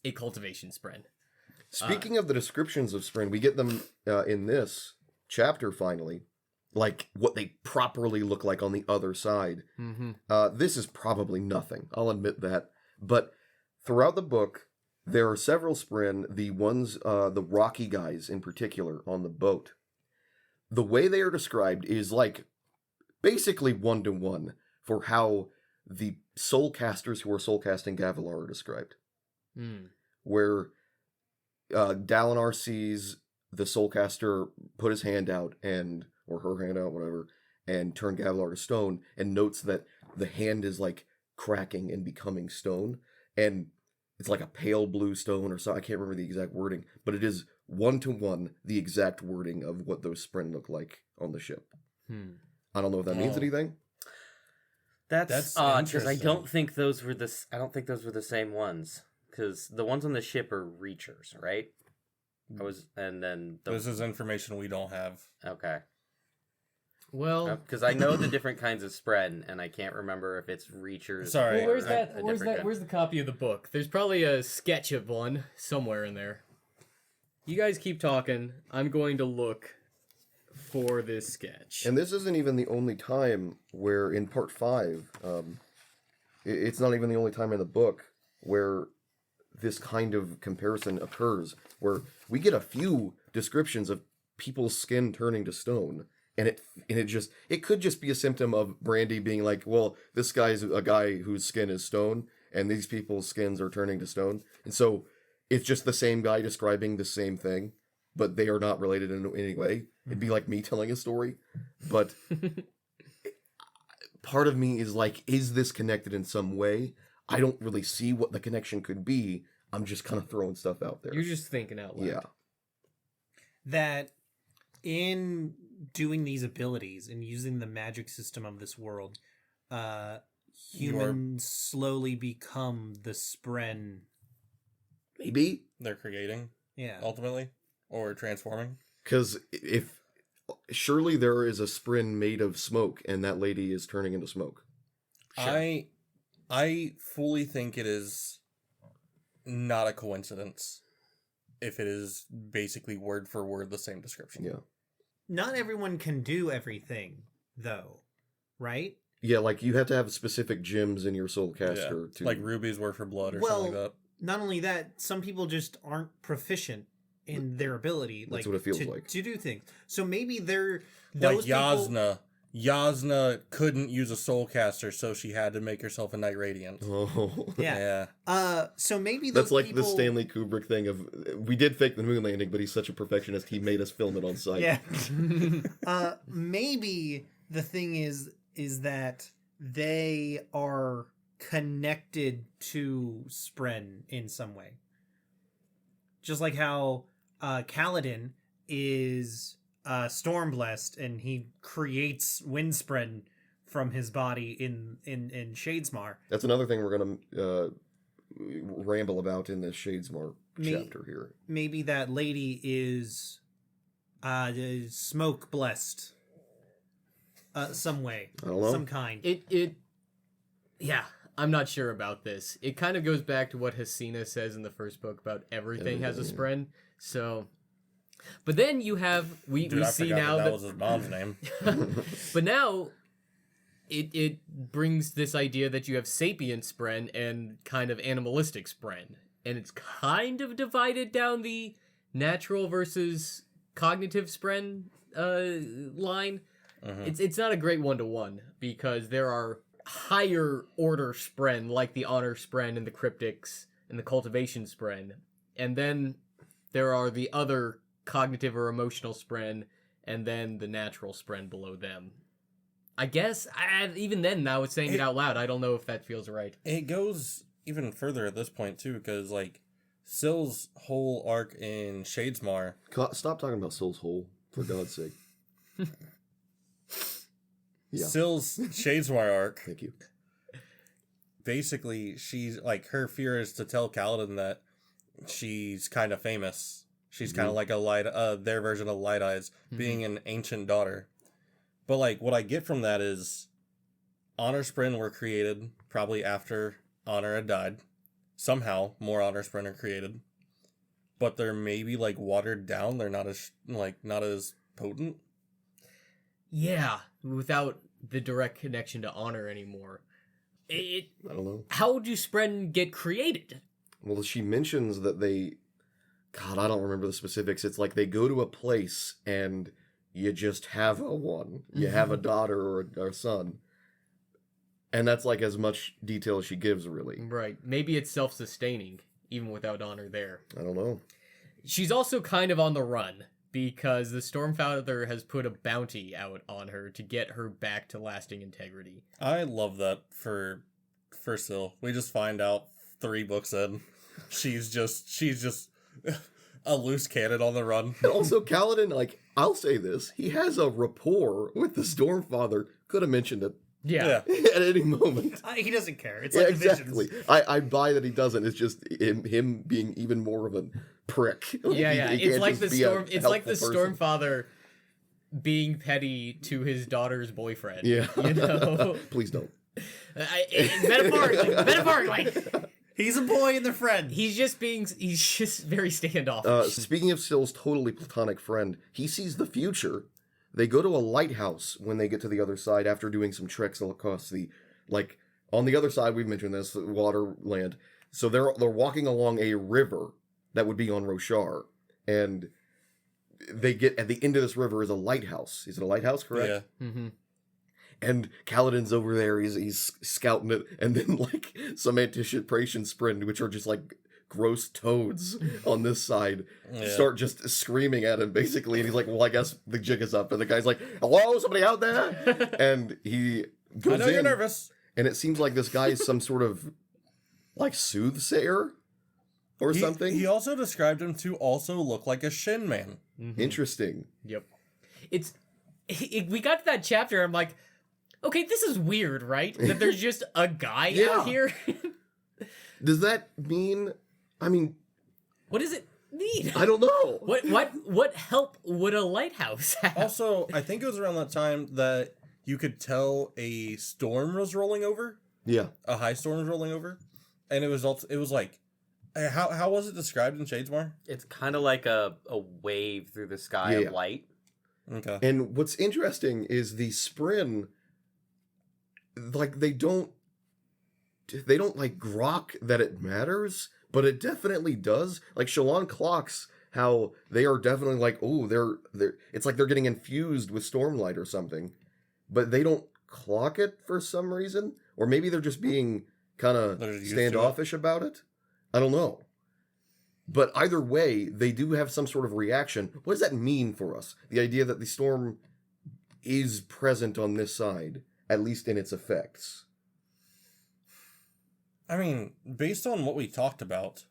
a cultivation Spren. Speaking of the descriptions of Spren, we get them in this chapter finally, like what they properly look like on the other side. This is probably nothing, I'll admit that. But throughout the book, there are several Spren, the ones, the rocky guys in particular, on the boat. The way they are described is like basically 1-to-1 for how the soulcasters who are soulcasting Gavilar are described. Where Dalinar sees the soulcaster put his hand out or her hand out, whatever, and turn Gavilar to stone, and notes that the hand is like cracking and becoming stone, and it's like a pale blue stone or so. I can't remember the exact wording, but it is 1-to-1 the exact wording of what those Spren look like on the ship. I don't know if that means anything. That's odd, because I don't think those were the same ones. Because the ones on the ship are Reachers, right? This is information we don't have. Okay. Well, because I know the different kinds of Spren, and I can't remember if it's Reachers. Sorry. well, where's the copy of the book? There's probably a sketch of one somewhere in there. You guys keep talking. I'm going to look for this sketch. And this isn't even the only time where in part 5, it's not even the only time in the book where this kind of comparison occurs, where we get a few descriptions of people's skin turning to stone, and it could just be a symptom of Brandy being like, well, this guy's a guy whose skin is stone, and these people's skins are turning to stone, and so it's just the same guy describing the same thing, but they are not related in any way. It'd be like me telling a story, but part of me is like, is this connected in some way? I don't really see what the connection could be. I'm just kind of throwing stuff out there. You're just thinking out loud. Yeah. That in doing these abilities and using the magic system of this world, humans slowly become the Spren. Maybe. They're creating, Yeah. ultimately, or transforming. Because surely there is a Spren made of smoke, and that lady is turning into smoke. Sure. I fully think it is not a coincidence if it is basically word for word the same description. Yeah. Not everyone can do everything, though, right? Yeah, like you have to have specific gems in your soulcaster to Like rubies were for blood or Well, something like that. Not only that, some people just aren't proficient in their ability, That's what it feels to, like. to do things. So maybe they're Like those people. Yasna. Yasna couldn't use a soulcaster, so she had to make herself a Night Radiant. Oh. Yeah. So maybe That's those like people... the Stanley Kubrick thing of, we did fake the moon landing, but he's such a perfectionist, he made us film it on site. Yeah. Maybe the thing is that they are connected to Spren in some way. Just like how Kaladin is storm blessed, and he creates Windspren from his body in Shadesmar. That's another thing we're gonna ramble about in this Shadesmar chapter here. Maybe that lady is smoke blessed. Some way, I don't know. some kind. Yeah, I'm not sure about this. It kind of goes back to what Hasina says in the first book about everything has a spren. So, but then you have we Dude, I see forgot now that was his mom's name. but now it brings this idea that you have sapient spren and kind of animalistic spren, and it's kind of divided down the natural versus cognitive spren line. It's not a great 1-to-1 because there are higher order spren like the honor spren and the cryptics and the cultivation spren, and then there are the other cognitive or emotional spren, and then the natural spren below them. I guess even then, now it's saying it out loud, I don't know if that feels right. It goes even further at this point too, because like Syl's whole arc in Shadesmar. Stop talking about Soul's Hole, for God's sake. Yeah. Syl's Shadesmar arc. Thank you. Basically, she's like, her fear is to tell Kaladin that she's kind of famous. She's kind of like a light, their version of Light Eyes, being an ancient daughter. But like, what I get from that is, Honor Spren were created probably after Honor had died. Somehow, more Honor Spren are created, but they're maybe like watered down. They're not as not as potent. Yeah, without the direct connection to honor anymore. I don't know. How do spren get created? Well, she mentions that they... God, I don't remember the specifics. It's like they go to a place and you just have a one. You have a daughter or a son. And that's like as much detail as she gives, really. Right. Maybe it's self-sustaining, even without honor there. I don't know. She's also kind of on the run, because the Stormfather has put a bounty out on her to get her back to lasting integrity. I love that for Syl. We just find out 3 books in, she's just a loose cannon on the run. And also, Kaladin, like, I'll say this, he has a rapport with the Stormfather. Could have mentioned it. Yeah. At any moment. He doesn't care. It's like exactly. Visions. I buy that he doesn't. It's just him being even more of a prick. Yeah. He It's can't like the just be a storm. It's like the helpful person. Stormfather being petty to his daughter's boyfriend. Yeah. You know. Please don't. Metaphorically. He's a boy and they're friends. He's just very standoffish. Speaking of Syl's totally platonic friend, he sees the future. They go to a lighthouse when they get to the other side after doing some treks across the, like, on the other side, we've mentioned this, waterland. So they're walking along a river that would be on Roshar, and they get, at the end of this river is a lighthouse. Is it a lighthouse, correct? Yeah. Mm-hmm. And Kaladin's over there, he's scouting it, and then, like, some anticipation sprint, which are just, like, gross toads on this side, start just screaming at him, basically, and he's like, well, I guess the jig is up, and the guy's like, hello, somebody out there? And he goes I know in, you're nervous. and it seems like this guy is some sort of, like, soothsayer or something. He also described him to also look like a Shin man. Interesting. Yep. We got to that chapter, I'm like, okay, this is weird, right? That there's just a guy out here. Does that mean, I mean, What does it mean? I don't know. What help would a lighthouse have? Also, I think it was around that time that you could tell a storm was rolling over. Yeah. A high storm was rolling over, and it was like, how was it described in Shadesmar? It's kind of like a wave through the sky Yeah. of light. Okay. And what's interesting is the Spren, like, they don't like grok that it matters, but it definitely does. Like, Shalon clocks how they are definitely like, oh, they're it's like they're getting infused with Stormlight or something, but they don't clock it for some reason, or maybe they're just being kind of They're used to standoffish about it. I don't know. But either way, they do have some sort of reaction. What does that mean for us? The idea that the storm is present on this side, at least in its effects. I mean, based on what we talked about,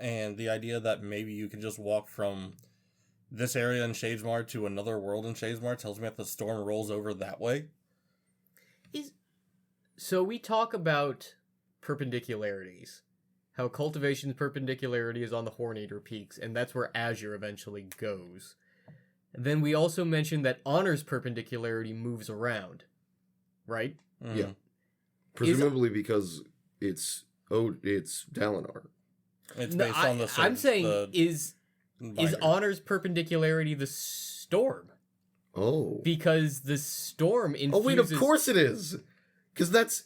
and the idea that maybe you can just walk from this area in Shadesmar to another world in Shadesmar tells me that the storm rolls over that way. So we talk about perpendicularities. How Cultivation's perpendicularity is on the Horneater Peaks, and that's where Azure eventually goes. And then we also mentioned that Honor's perpendicularity moves around, right? Mhm. Yeah. Presumably because it's Dalinar. It's No, based on the I'm saying the is binder. Honor's perpendicularity the storm? Oh. Because the storm infuses... Oh wait, of course it is. Because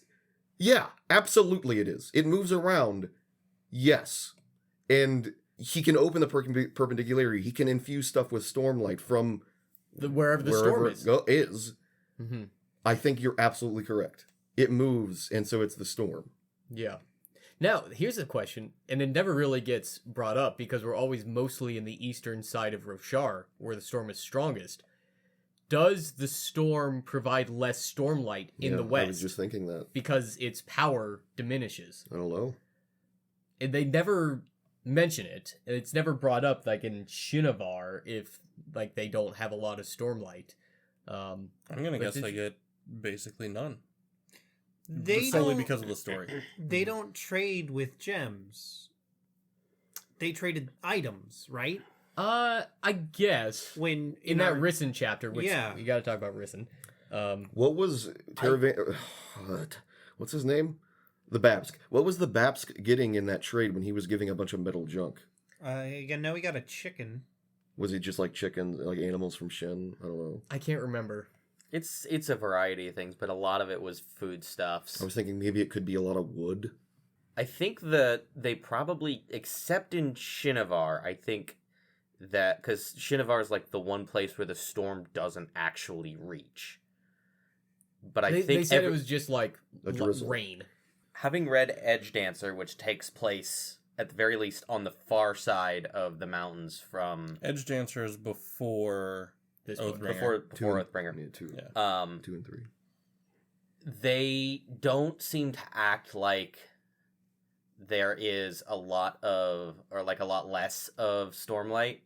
yeah, absolutely it is. It moves around. Yes. And he can open the perpendicularity. He can infuse stuff with stormlight from wherever the storm is. It is. Mm-hmm. I think you're absolutely correct. It moves, and so it's the storm. Yeah. Now, here's a question, and it never really gets brought up because we're always mostly in the eastern side of Roshar, where the storm is strongest. Does the storm provide less stormlight in Yeah, the west? I was just thinking that. Because its power diminishes. I don't know. And they never mention it. It's never brought up, like in Shinovar, if like they don't have a lot of stormlight. I'm gonna guess they get basically none. They Solely don't, because of the story. They don't trade with gems. They traded items, right? I guess When in that our- Risen chapter, which Yeah. we got to talk about Risen. What was what's his name? The Babsk. What was the Babsk getting in that trade when he was giving a bunch of metal junk? again, now we got a chicken. Was he just like chickens, like animals from Shen? I don't know. I can't remember. It's a variety of things, but a lot of it was foodstuffs. I was thinking maybe it could be a lot of wood. I think that they probably, except in Shinovar, I think that, because Shinovar is like the one place where the storm doesn't actually reach. But I They think said it was just like A drizzle. rain. having read Edge Dancer, which takes place at the very least on the far side of the mountains from Edge Dancer is before This Oathbringer. book. before Oathbringer. Yeah, two. Yeah. 2 and 3. They don't seem to act like there is a lot less of stormlight.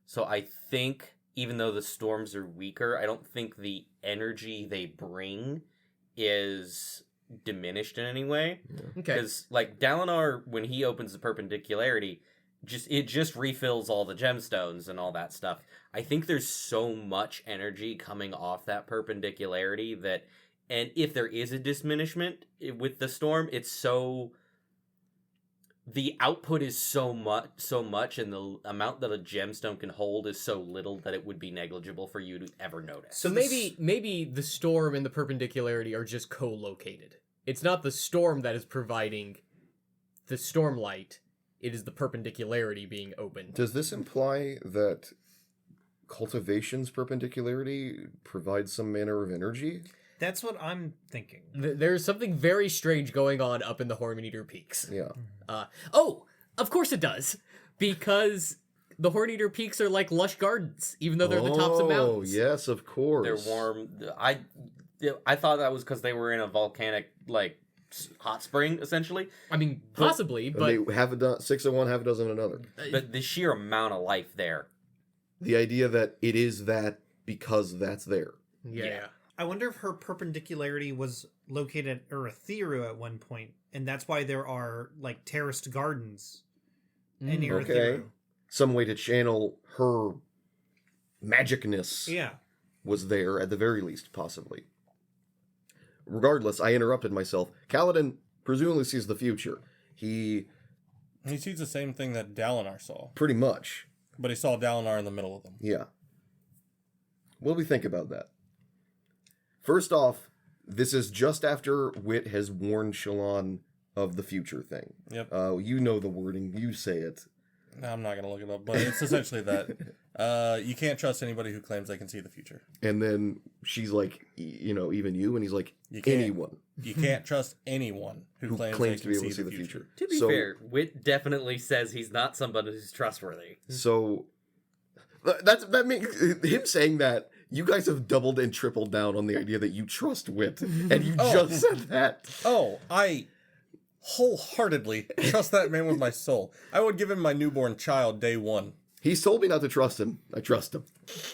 So I think even though the storms are weaker, I don't think the energy they bring is diminished in any way. Okay. Because like Dalinar, when he opens the perpendicularity, it just refills all the gemstones and all that stuff. I think there's so much energy coming off that perpendicularity that, and if there is a diminishment with the storm, the output is so much, and the amount that a gemstone can hold is so little that it would be negligible for you to ever notice. So maybe the storm and the perpendicularity are just co-located. It's not the storm that is providing the stormlight. It is the perpendicularity being opened. Does this imply that cultivation's perpendicularity provides some manner of energy? That's what I'm thinking. There's something very strange going on up in the Horneater Peaks. Yeah. Oh, of course it does. Because the Horneater Peaks are like lush gardens, even though they're the tops of mountains. Oh, yes, of course. They're warm. I thought that was because they were in a volcanic hot spring, essentially. I mean, possibly, And but they have 6 of one, half a dozen of another. But the sheer amount of life there. The idea that it is that because that's there. yeah. I wonder if her perpendicularity was located at Urithiru at one point, and that's why there are like terraced gardens in Urithiru. Okay. Some way to channel her magicness Yeah. was there at the very least, possibly. Regardless, I interrupted myself. Kaladin presumably sees the future. He He sees the same thing that Dalinar saw, pretty much, but he saw Dalinar in the middle of them. yeah. What do we think about that? First off, this is just after Wit has warned Shallan of the future thing. Yep. You know the wording. You say it. I'm not going to look it up, but it's essentially that. You can't trust anybody who claims they can see the future. And then she's like, even you? And he's like, You can't. anyone You can't trust anyone who who claims, claims they to be can able to see see the future. To be fair, Wit definitely says he's not somebody who's trustworthy. So that makes him saying that. You guys have doubled and tripled down on the idea that you trust Wit, and you just said that. Oh, I wholeheartedly trust that man with my soul. I would give him my newborn child day one. He's told me not to trust him. I trust him.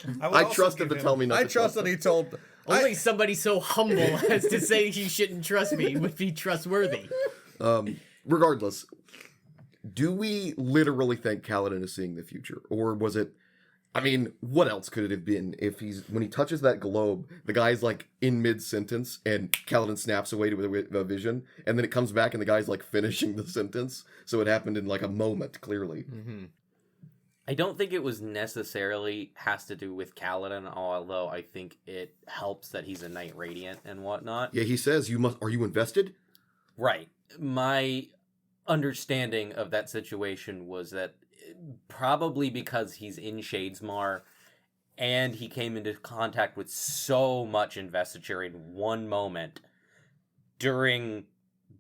would I also trust him give to tell me not I to trust that he told. Only somebody so humble as to say he shouldn't trust me would be trustworthy. Regardless, do we literally think Kaladin is seeing the future? Or was it... I mean, what else could it have been if when he touches that globe, the guy's like in mid-sentence and Kaladin snaps away with a vision, and then it comes back and the guy's like finishing the sentence, so it happened in like a moment, clearly. Mm-hmm. I don't think it was necessarily has to do with Kaladin, although I think it helps that he's a Knight Radiant and whatnot. Yeah, he says, are you invested? Right. My understanding of that situation was that probably because he's in Shadesmar and he came into contact with so much investiture in one moment during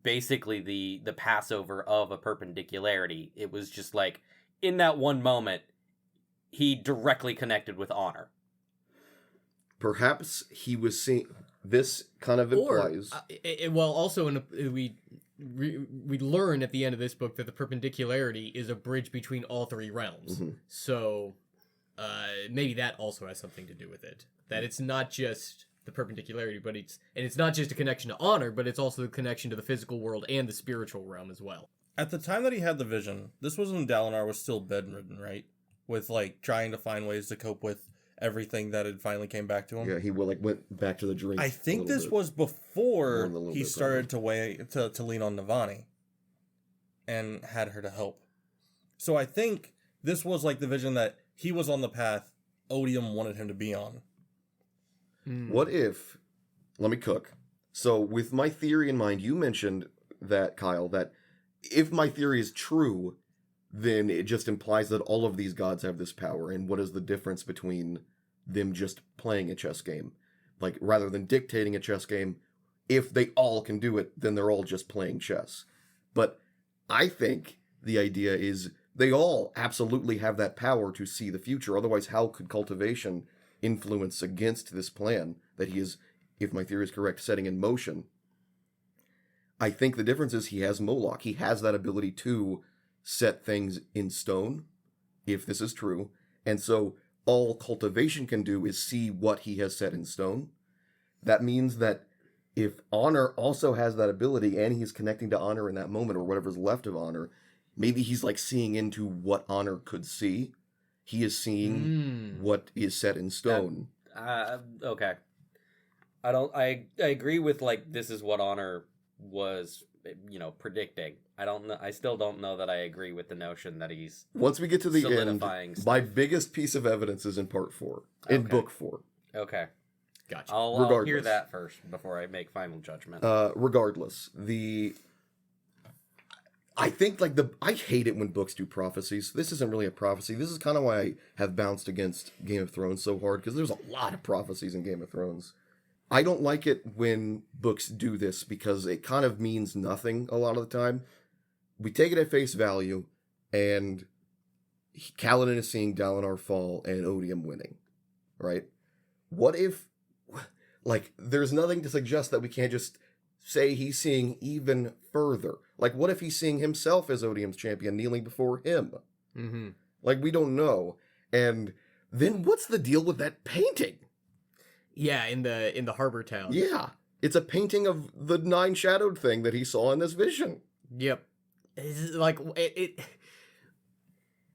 basically the Passover of a perpendicularity. It was just like, in that one moment, he directly connected with honor. Perhaps he was seeing... This kind of implies... Well, also, we learn at the end of this book that the perpendicularity is a bridge between all three realms. Mm-hmm. So maybe that also has something to do with it. That it's not just the perpendicularity, but it's not just a connection to honor, but it's also a connection to the physical world and the spiritual realm as well. At the time that he had the vision, this was when Dalinar was still bedridden, right? With like trying to find ways to cope with everything that had finally came back to him. Yeah, he went back to the drink. I think this bit. was before More than a little he bit, started to lean on Navani and had her to help. So I think this was like the vision that he was on the path Odium wanted him to be on. What if... Let me cook. So with my theory in mind, you mentioned that, Kyle, that if my theory is true, then it just implies that all of these gods have this power. And what is the difference between them just playing a chess game? Like, rather than dictating a chess game, if they all can do it, then they're all just playing chess. But I think the idea is they all absolutely have that power to see the future. Otherwise, how could cultivation influence against this plan that he is, if my theory is correct, setting in motion? I think the difference is he has Moloch. He has that ability to set things in stone, if this is true. And so all cultivation can do is see what he has set in stone. That means that if honor also has that ability and he's connecting to honor in that moment, or whatever's left of honor, maybe he's like seeing into what honor could see. He is seeing what is set in stone. Okay. I agree with like this is what honor was, predicting. I don't know. I still don't know that I agree with the notion that he's Once we get to the end, solidifying stuff. my biggest piece of evidence is in part 4, in Okay. book 4. Okay. Gotcha. I'll hear Regardless. that first before I make final judgment. Regardless, I think I hate it when books do prophecies. This isn't really a prophecy. This is kind of why I have bounced against Game of Thrones so hard, because there's a lot of prophecies in Game of Thrones. I don't like it when books do this because it kind of means nothing a lot of the time. We take it at face value, and Kaladin is seeing Dalinar fall and Odium winning, right? What if, there's nothing to suggest that we can't just say he's seeing even further? Like, what if he's seeing himself as Odium's champion kneeling before him? Mm-hmm. Like, we don't know. And then what's the deal with that painting? Yeah, in the harbor town. Yeah, it's a painting of the 9-shadowed thing that he saw in this vision. Yep. It's like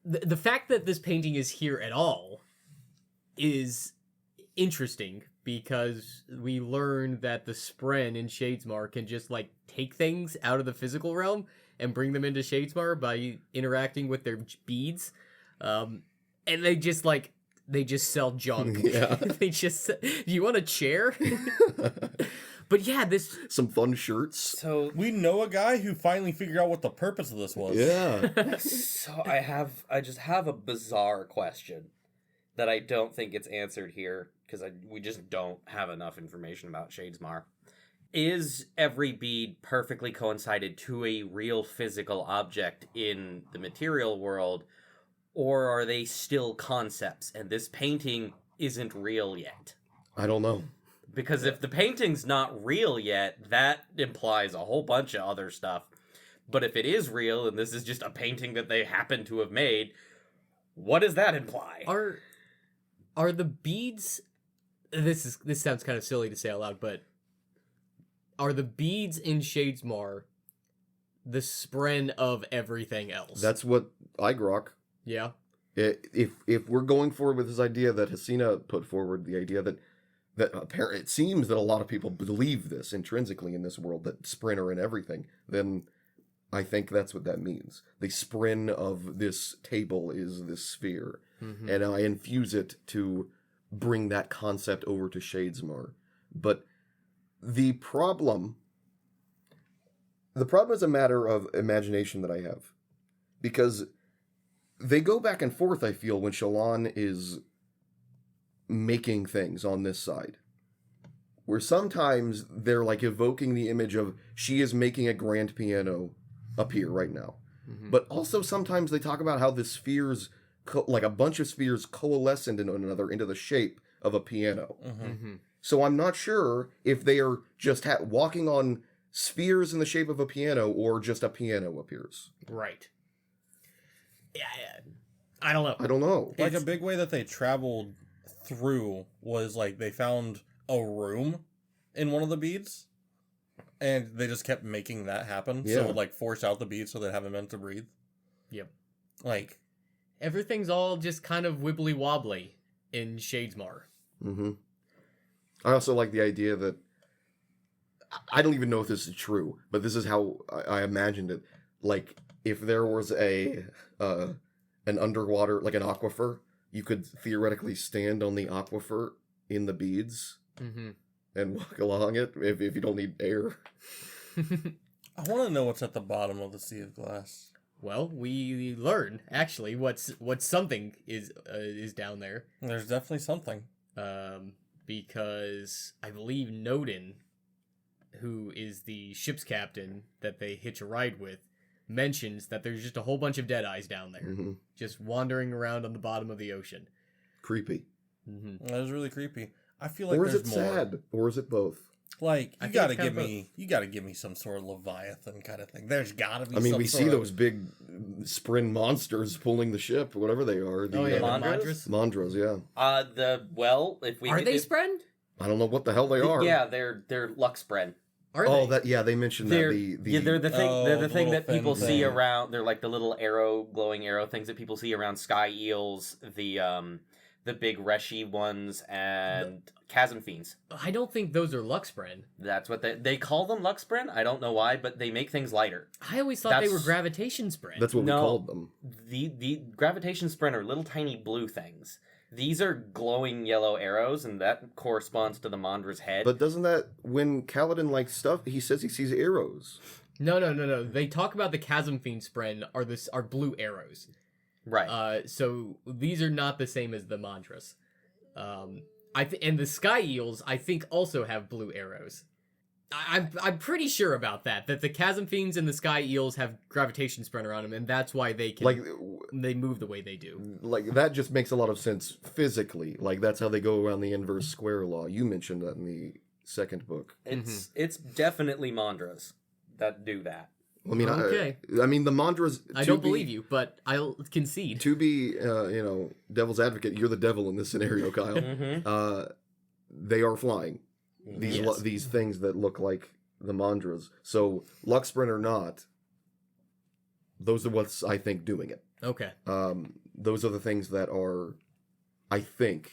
the fact that this painting is here at all is interesting, because we learn that the Spren in Shadesmar can just take things out of the physical realm and bring them into Shadesmar by interacting with their beads, and they just sell junk. Yeah. They just, do you want a chair? But yeah, this... Some fun shirts. So We know a guy who finally figured out what the purpose of this was. Yeah. So I just have a bizarre question that I don't think gets answered here because we just don't have enough information about Shadesmar. Is every bead perfectly coincided to a real physical object in the material world, or are they still concepts and this painting isn't real yet? I don't know. Because if the painting's not real yet, that implies a whole bunch of other stuff. But if it is real and this is just a painting that they happen to have made, what does that imply? Are the beads? This sounds kind of silly to say out loud, but are the beads in Shadesmar the spren of everything else? That's what I grok. Yeah. If we're going forward with this idea that Hasina put forward, the idea that apparently it seems that a lot of people believe this intrinsically in this world, that spren are in everything, then I think that's what that means. The spren of this table is this sphere, and I infuse it to bring that concept over to Shadesmar. But the problem is a matter of imagination that I have, because they go back and forth, I feel, when Shallan is making things on this side, where sometimes they're like evoking the image of she is making a grand piano appear right now, but also sometimes they talk about how the spheres, like a bunch of spheres, coalesce into one another into the shape of a piano. So I'm not sure if they are just walking on spheres in the shape of a piano or just a piano appears. Right. Yeah, I don't know. I don't know. Like, a big way that they traveled through was, like, they found a room in one of the beads, and they just kept making that happen. So it would, like, force out the beads so they haven't meant to breathe. Yep. Like, Everything's all just kind of wibbly wobbly in Shadesmar. I also like the idea that I don't even know if this is true, but this is how I imagined it. Like, if there was an underwater, like an aquifer, you could theoretically stand on the aquifer in the beads and walk along it if you don't need air. I want to know what's at the bottom of the Sea of Glass. Well, we learn actually what something is down there. There's definitely something. Because I believe Nodin, who is the ship's captain that they hitch a ride with, mentions that there's just a whole bunch of Deadeyes down there, just wandering around on the bottom of the ocean. Creepy. That is really creepy. I feel like Or is there's it more. sad? Or is it both? Like, I you think gotta it's kind of give me some sort of Leviathan kind of thing. There's gotta be. I mean, some we sort see of- those big spren monsters pulling the ship, whatever they are. Oh yeah, the Mandras? Mandras? Mandras, yeah. If we Are could- they if- spren? I don't know what the hell they are. Yeah, they're Luxbren. Are Oh, they? they mentioned that They're the they're the thing. They're the the thing little that people fin see thing. around. They're like the little arrow, glowing arrow things that people see around sky eels. The big Reshi ones and chasm fiends. I don't think those are Luxbren. That's what they call them, Luxbren. I don't know why, but they make things lighter. I always thought they were That's- gravitation spren. That's what No. we called them. The gravitation spren are little tiny blue things. These are glowing yellow arrows, and that corresponds to the Mandra's head. But doesn't that, when Kaladin likes stuff, he says he sees arrows. No. They talk about the chasm fiend spren are blue arrows. right. So these are not the same as the Mandras. And the sky eels I think also have blue arrows. I'm pretty sure about that the chasm fiends and the sky eels have gravitation spren around them, and that's why they can they move the way they do. Like, that just makes a lot of sense physically. Like, that's how they go around the inverse square law. You mentioned that in the second book. It's definitely Mandras that do that. I mean, Okay. I mean, the Mandras. I don't believe you, but I'll concede. To be, devil's advocate, you're the devil in this scenario, Kyle. They are flying. These Yes. these things that look like the Mandras. So, Luxbren or not, those are what's, I think, doing it. Okay. Those are the things that are, I think,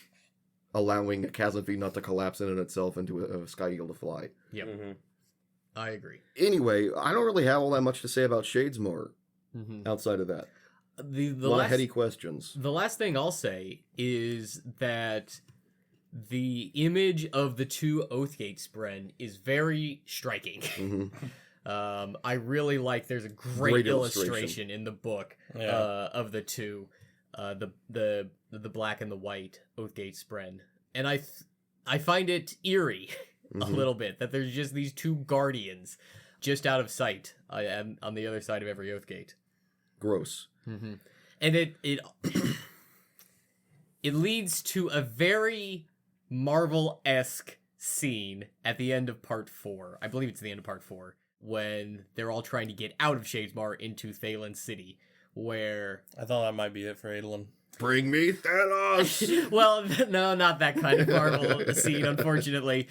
allowing a chasm fiend not to collapse in itself into a sky eagle to fly. Yep. I agree. Anyway, I don't really have all that much to say about Shadesmar outside of that. The A lot of heady questions. The last thing I'll say is that the image of the two Oathgate spren is very striking. I really like. There's a great illustration in the book of the two, the black and the white Oathgate spren, and I find it eerie a little bit that there's just these two guardians just out of sight on the other side of every Oathgate. Gross. And it it leads to a very Marvel-esque scene at the end of part 4. I believe it's the end of part 4, when they're all trying to get out of Shadesmar into Thalen City, where I thought that might be it for Adolin. Bring me Thanos! well, no, not that kind of Marvel scene, unfortunately,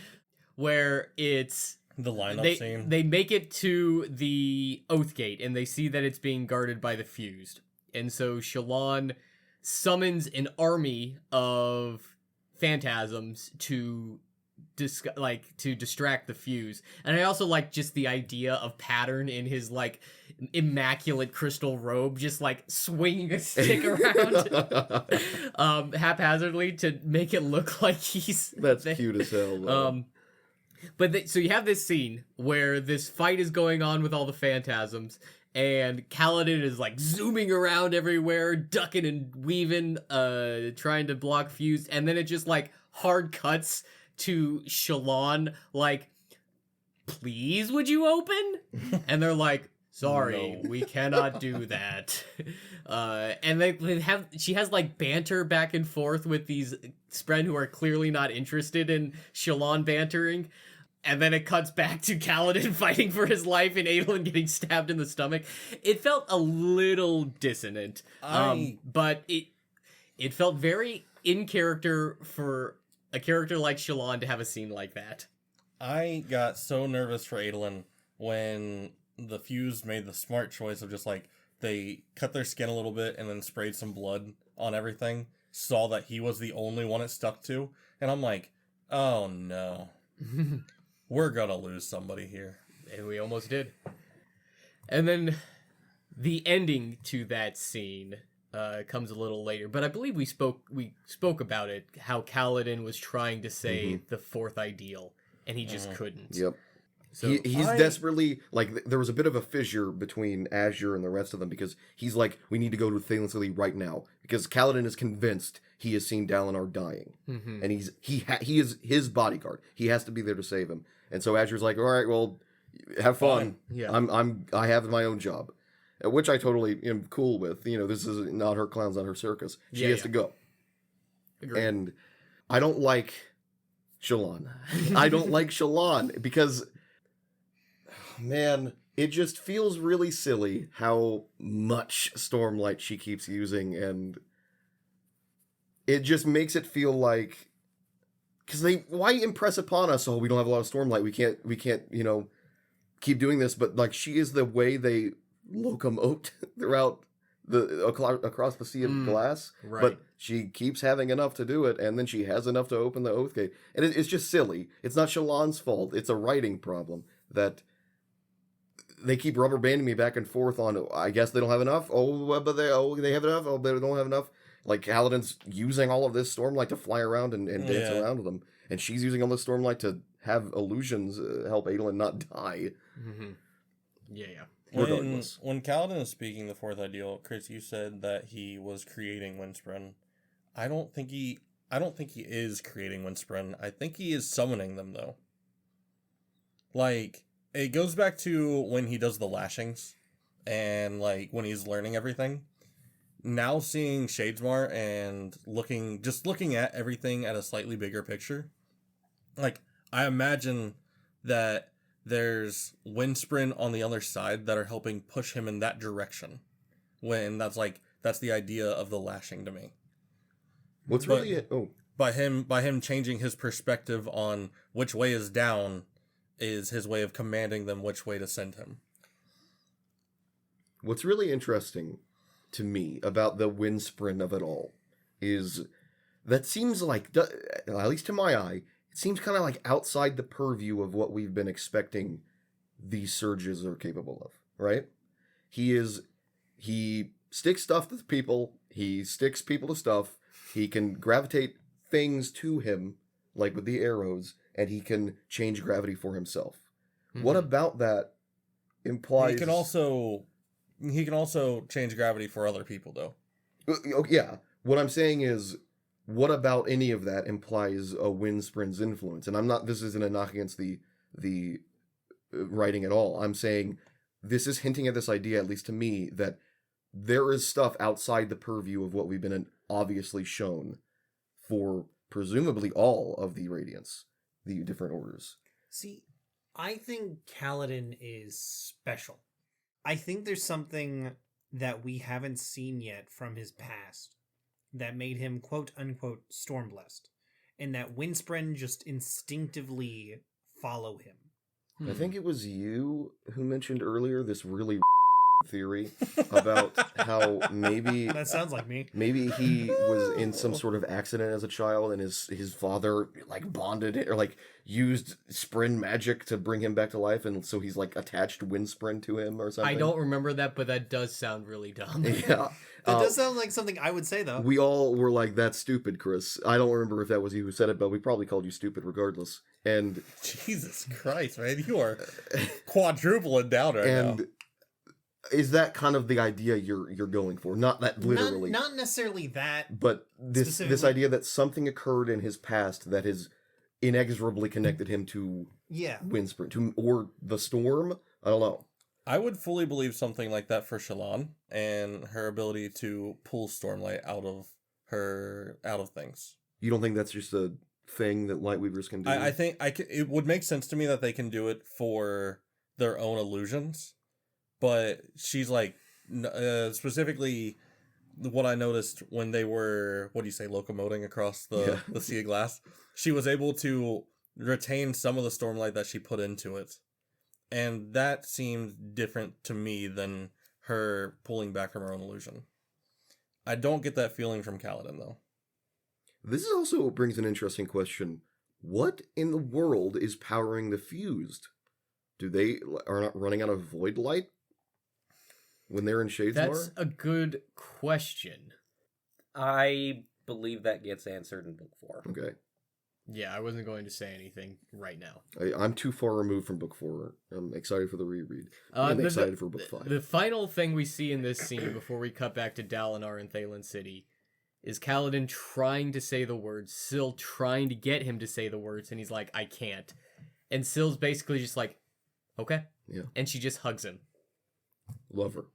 where it's The lineup scene. they make it to the Oath Gate and they see that it's being guarded by the Fused, and so Shallan summons an army of phantasms to distract the Fuse. And I also like just the idea of Pattern in his like immaculate crystal robe just like swinging a stick around haphazardly to make it look like he's That's cute as hell, though. So you have this scene where this fight is going on with all the phantasms, and Kaladin is like zooming around everywhere, ducking and weaving, trying to block Fuse, and then it just like hard cuts to Shallan like, please would you open? And they're like, sorry, we cannot do that. And she has like banter back and forth with these Spren who are clearly not interested in Shallan bantering. And then it cuts back to Kaladin fighting for his life and Adolin getting stabbed in the stomach. It felt a little dissonant, but it felt very in character for a character like Shallan to have a scene like that. I got so nervous for Adolin when the Fuse made the smart choice of just like, they cut their skin a little bit and then sprayed some blood on everything, saw that he was the only one it stuck to, and I'm like, oh no. We're gonna lose somebody here. And we almost did. And then the ending to that scene comes a little later, but I believe we spoke about it, how Kaladin was trying to say the fourth ideal, and he just couldn't. Yep. So He's desperately, like, there was a bit of a fissure between Azure and the rest of them, because he's like, we need to go to Thalen City right now, because Kaladin is convinced he has seen Dalinar dying, and he is his bodyguard. He has to be there to save him, and so Azure's like, all right, well, have fun. Yeah. I have my own job, which I totally am cool with. You know, this is not her clowns, not her circus. She has to go. Agreed. And I don't like Shallan. I don't like Shallan because, man, it just feels really silly how much Stormlight she keeps using, and it just makes it feel like, because why impress upon us? Oh, we don't have a lot of Stormlight. We can't, you know, keep doing this. But like, she is the way they locomote throughout across the sea of glass. Right. But she keeps having enough to do it, and then she has enough to open the Oath Gate, and it's just silly. It's not Shallan's fault. It's a writing problem that they keep rubber banding me back and forth on. I guess they don't have enough. But they have enough. Oh, they don't have enough. Like, Kaladin's using all of this Stormlight to fly around and dance around with them. And she's using all this Stormlight to have illusions help Adolin not die. Mm-hmm. Yeah. When Kaladin is speaking the fourth ideal, Chris, you said that he was creating Windspren. I don't think he is creating Windspren. I think he is summoning them, though. Like, it goes back to when he does the lashings, and like when he's learning everything. Now seeing Shadesmar and looking at everything at a slightly bigger picture, like, I imagine that there's Windspren on the other side that are helping push him in that direction. When that's the idea of the lashing to me. What's really it? Oh, by him changing his perspective on which way is down is his way of commanding them which way to send him. What's really interesting to me about the Windspren of it all is that seems like, at least to my eye, it seems kind of like outside the purview of what we've been expecting these surges are capable of, right? He sticks stuff to people, he sticks people to stuff, he can gravitate things to him, like with the arrows, and he can change gravity for himself. Mm-hmm. What about that implies... He can also change gravity for other people, though. Yeah. What I'm saying is, what about any of that implies a Windspren's influence? And this isn't a knock against the writing at all. I'm saying this is hinting at this idea, at least to me, that there is stuff outside the purview of what we've been obviously shown for presumably all of the Radiants, the different orders. See, I think Kaladin is special. I think there's something that we haven't seen yet from his past that made him quote unquote stormblessed, and that Windspren just instinctively follow him. I think it was you who mentioned earlier this really theory about how maybe That sounds like me. maybe he was in some sort of accident as a child, and his father like bonded or like used Spren magic to bring him back to life, and so he's like attached Windspren to him or something. I don't remember that, but that does sound really dumb. Yeah, That does sound like something I would say, though. we all were like, "That's stupid, Chris." I don't remember if that was you who said it, but we probably called you stupid regardless. And Jesus Christ, man, you are quadrupling down right now. and is that kind of the idea you're going for? Not that literally, Not necessarily that. but this specifically. idea that something occurred in his past that has inexorably connected him to Yeah. Windspren or the storm. I don't know. I would fully believe something like that for Shallan and her ability to pull Stormlight out of things. You don't think that's just a thing that Lightweavers can do? I think it would make sense to me that they can do it for their own illusions, but she's like specifically what I noticed when they were, what do you say, locomoting across the sea of glass. She was able to retain some of the Stormlight that she put into it. And that seemed different to me than her pulling back from her own illusion. I don't get that feeling from Kaladin, though. This is also brings an interesting question. What in the world is powering the fused? Are not running out of void light when they're in Shadesmar? That's a good question. I believe that gets answered in book 4. Okay. Yeah, I wasn't going to say anything right now. I'm too far removed from book 4. I'm excited for the reread. I'm excited for book 5. The final thing we see in this scene before we cut back to Dalinar and Thaylen City is Kaladin trying to say the words, Syl trying to get him to say the words, and he's like, I can't. And Syl's basically just like, okay. Yeah. And she just hugs him. Love her.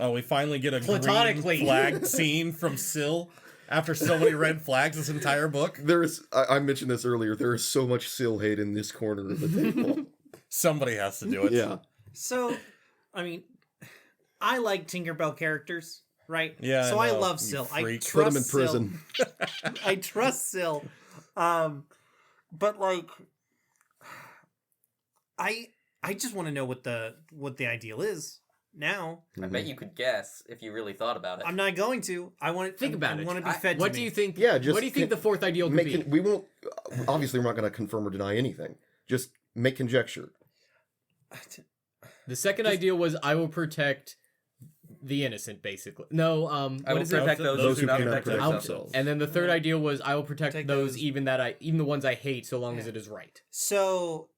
We finally get a Platonically. green flag scene from Syl after so many red flags this entire book. I mentioned this earlier, there is so much Syl hate in this corner of the table. Somebody has to do it. Yeah. So, I mean, I like Tinkerbell characters, right? Yeah, So I I know, love you Syl. I freak. trust Put him in Syl. prison. I trust Syl. But like, I just want to know what the ideal is now. I bet you could guess if you really thought about it. I'm not going to. I want Think about I it. want to be fed. What to do me. you think? Yeah, just what do you think the fourth ideal could be? We won't. Obviously, we're not going to confirm or deny anything. Just make conjecture. The second ideal was I will protect the innocent, basically. No, I what will is it? protect those who cannot cannot protect protect themselves. And then the third ideal was I will protect Protect those those- even the ones I hate, so long as it is right. So,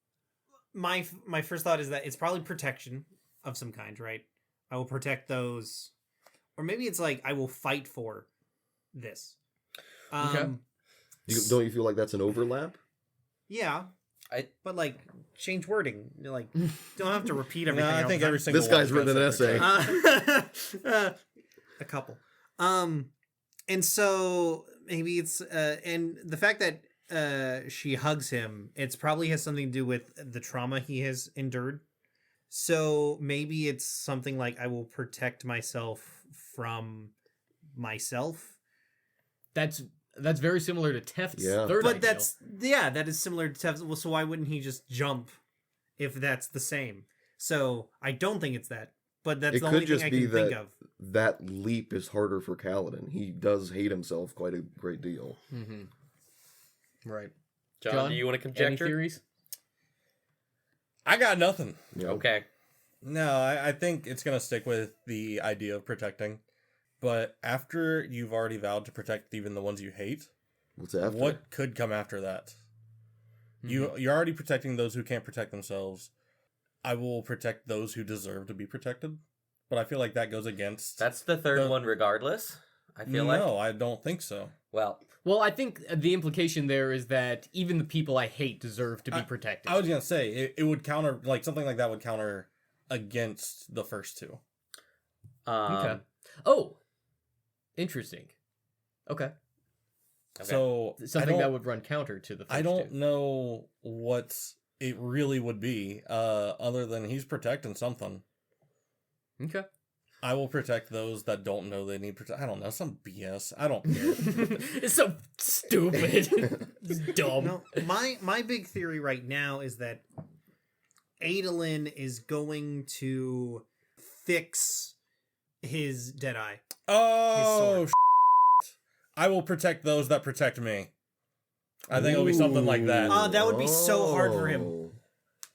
my first thought is that it's probably protection of some kind, right? I will protect those, or maybe it's like I will fight for this. Okay. Don't you feel like that's an overlap? Yeah. But like change wording. You're like don't have to repeat No, everything. I all think the every time. single This guy's one's written an got essay. separate A couple. And so maybe it's and the fact that she hugs him, it's probably has something to do with the trauma he has endured. So maybe it's something like I will protect myself from myself. That's very similar to Teft's Yeah. third But ideal. that is similar to Tev's. Well, so why wouldn't he just jump if that's the same? So I don't think it's that. But that's It the could only thing just I be can think that of. that leap is harder for Kaladin. He does hate himself quite a great deal. Mm-hmm. Right. John, do you want to Any conjecture? theories? I got nothing. Yeah. Okay. No, I think it's going to stick with the idea of protecting. But after you've already vowed to protect even the ones you hate, What's after? what could come after that? You're already protecting those who can't protect themselves. I will protect those who deserve to be protected. But I feel like that goes against... That's the third one regardless, I feel like. No, I don't think so. Well, Well, I think the implication there is that even the people I hate deserve to be protected. I was going to say, it would counter... Like, something like that would counter against the first two. Okay. Oh, interesting. Okay. So Something that would run counter to the first I don't two. know what it really would be, other than he's protecting something. Okay. I will protect those that don't know they need protect. I don't know, some BS. I don't care. It's so stupid. It's dumb. No, my big theory right now is that Adolin is going to fix his Deadeye. Oh, I will protect those that protect me. I think it'll be something like that. That would be so hard for him.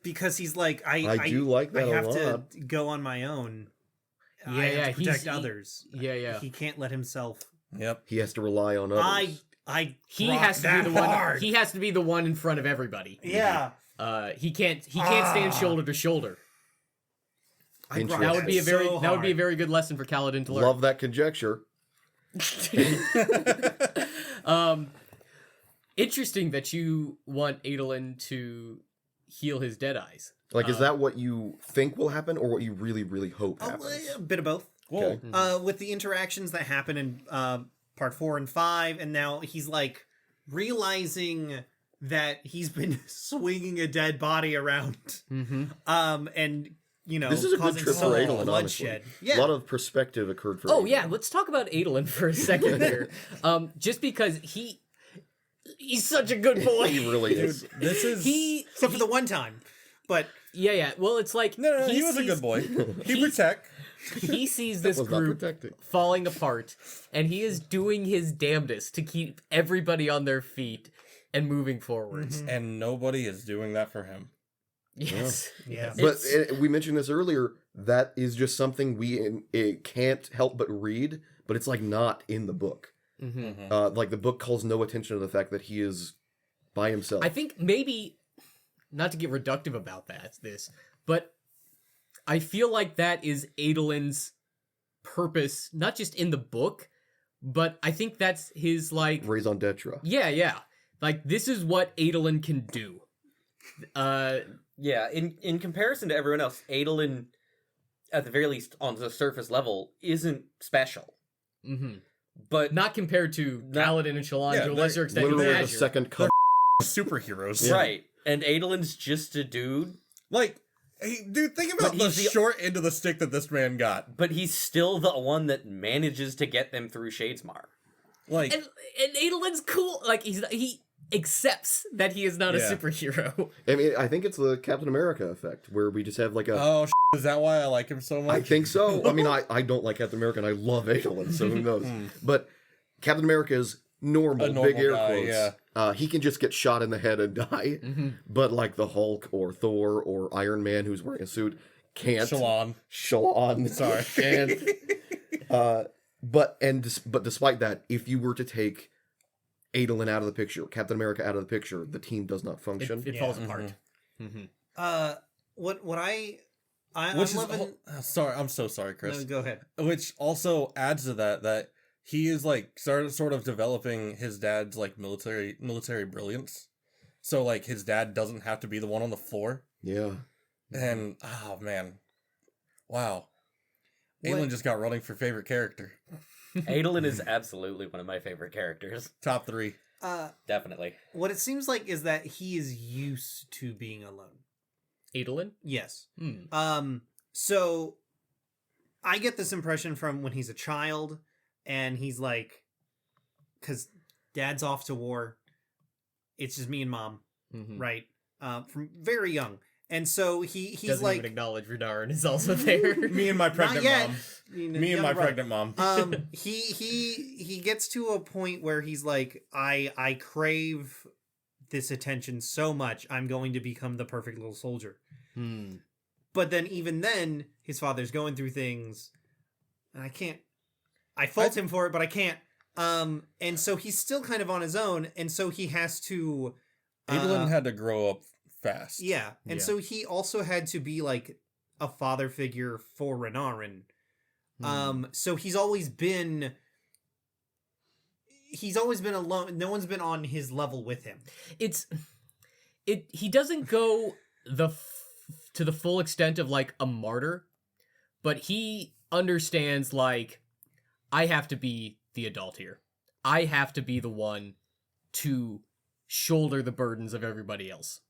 Because he's like, I do like that I have a lot. to go on my own. I Yeah, have to protect he's- others. Yeah. He can't let himself. Yep. He has to rely on others. He rock has to be that the one. hard. He has to be the one in front of everybody. Yeah. He can't stand shoulder to shoulder. I Interesting. That would be a very so that would be a hard. very good lesson for Kaladin to learn. Love that conjecture. Interesting that you want Adolin to heal his dead eyes. Like, is that what you think will happen, or what you really, really hope happens? A bit of both. Whoa. Okay. With the interactions that happen in part 4 and 5, and now he's like realizing that he's been swinging a dead body around, Mm-hmm. and This is a good causing trip so for much Adolin, bloodshed. honestly. Yeah, A lot of perspective occurred for Oh Adolin. yeah, let's talk about Adolin for a second here. Just because he's such a good boy. He really is. This is except for the one time, but Yeah. Well, it's like no. He was a good boy. He protect. He sees this was not group protecting. falling apart, and he is doing his damnedest to keep everybody on their feet and moving forwards. And nobody is doing that for him. Yes. yeah, But It's- we mentioned this earlier. That is just something it can't help but read, but it's like not in the book. Mhm. Like the book calls no attention to the fact that he is by himself. I think maybe not to get reductive about this, but I feel like that is Adolin's purpose, not just in the book, but I think that's his like raison d'etre. yeah. Like this is what Adolin can do. Yeah, in comparison to everyone else, Adolin, at the very least on the surface level, isn't special. Mhm. But Not compared to Kaladin and Shallan, Yeah, to a they're lesser extent even Literally the Azure. second cousin. Superheroes. right, and Adolin's just a dude, Like, hey, dude, think about But the he's the- short end of the stick that this man got. but he's still the one that manages to get them through Shadesmar. Like, And Adolin's cool. Like he accepts that he is not Yeah. a superhero. I mean, I think it's the Captain America effect, where we just have like a. oh, is that why I like him so much? I think so. I mean, I don't like Captain America, and I love Adolin, so who knows? But Captain America is normal, A normal big air guy, quotes. yeah. He can just get shot in the head and die. But like the Hulk or Thor or Iron Man, who's wearing a suit, can't. Shalon. Shalon. Sorry. And but despite that, if you were to take Adolin out of the picture, Captain America out of the picture, the team does not function. It falls apart. what I'm Which is loving. sorry, I'm so sorry, Chris. No, go ahead. Which also adds to that he is like sort of developing his dad's like military brilliance. So like his dad doesn't have to be the one on the floor. Yeah. And oh man, wow, What- Aelin just got running for favorite character. Adolin is absolutely one of my favorite characters. Top 3. Definitely. What it seems like is that he is used to being alone. Adolin? Yes. Hmm. So I get this impression from when he's a child and he's like, because dad's off to war. It's just me and mom, Mhm. right? From very young. And so he's Doesn't like, even acknowledge Redarin is also there. Me and my pregnant yet. mom. you know, Me and young my brother. pregnant mom. He gets to a point where he's like, I crave this attention so much, I'm going to become the perfect little soldier. Hmm. But then even then, his father's going through things, and I fault him for it, but I can't. And so he's still kind of on his own, and so he has to Adolin had to grow up fast. yeah. And Yeah. so he also had to be like a father figure for Renarin. So he's always been alone. No one's been on his level with him. He doesn't go to the full extent of like a martyr, but he understands like I have to be the adult here. I have to be the one to shoulder the burdens of everybody else.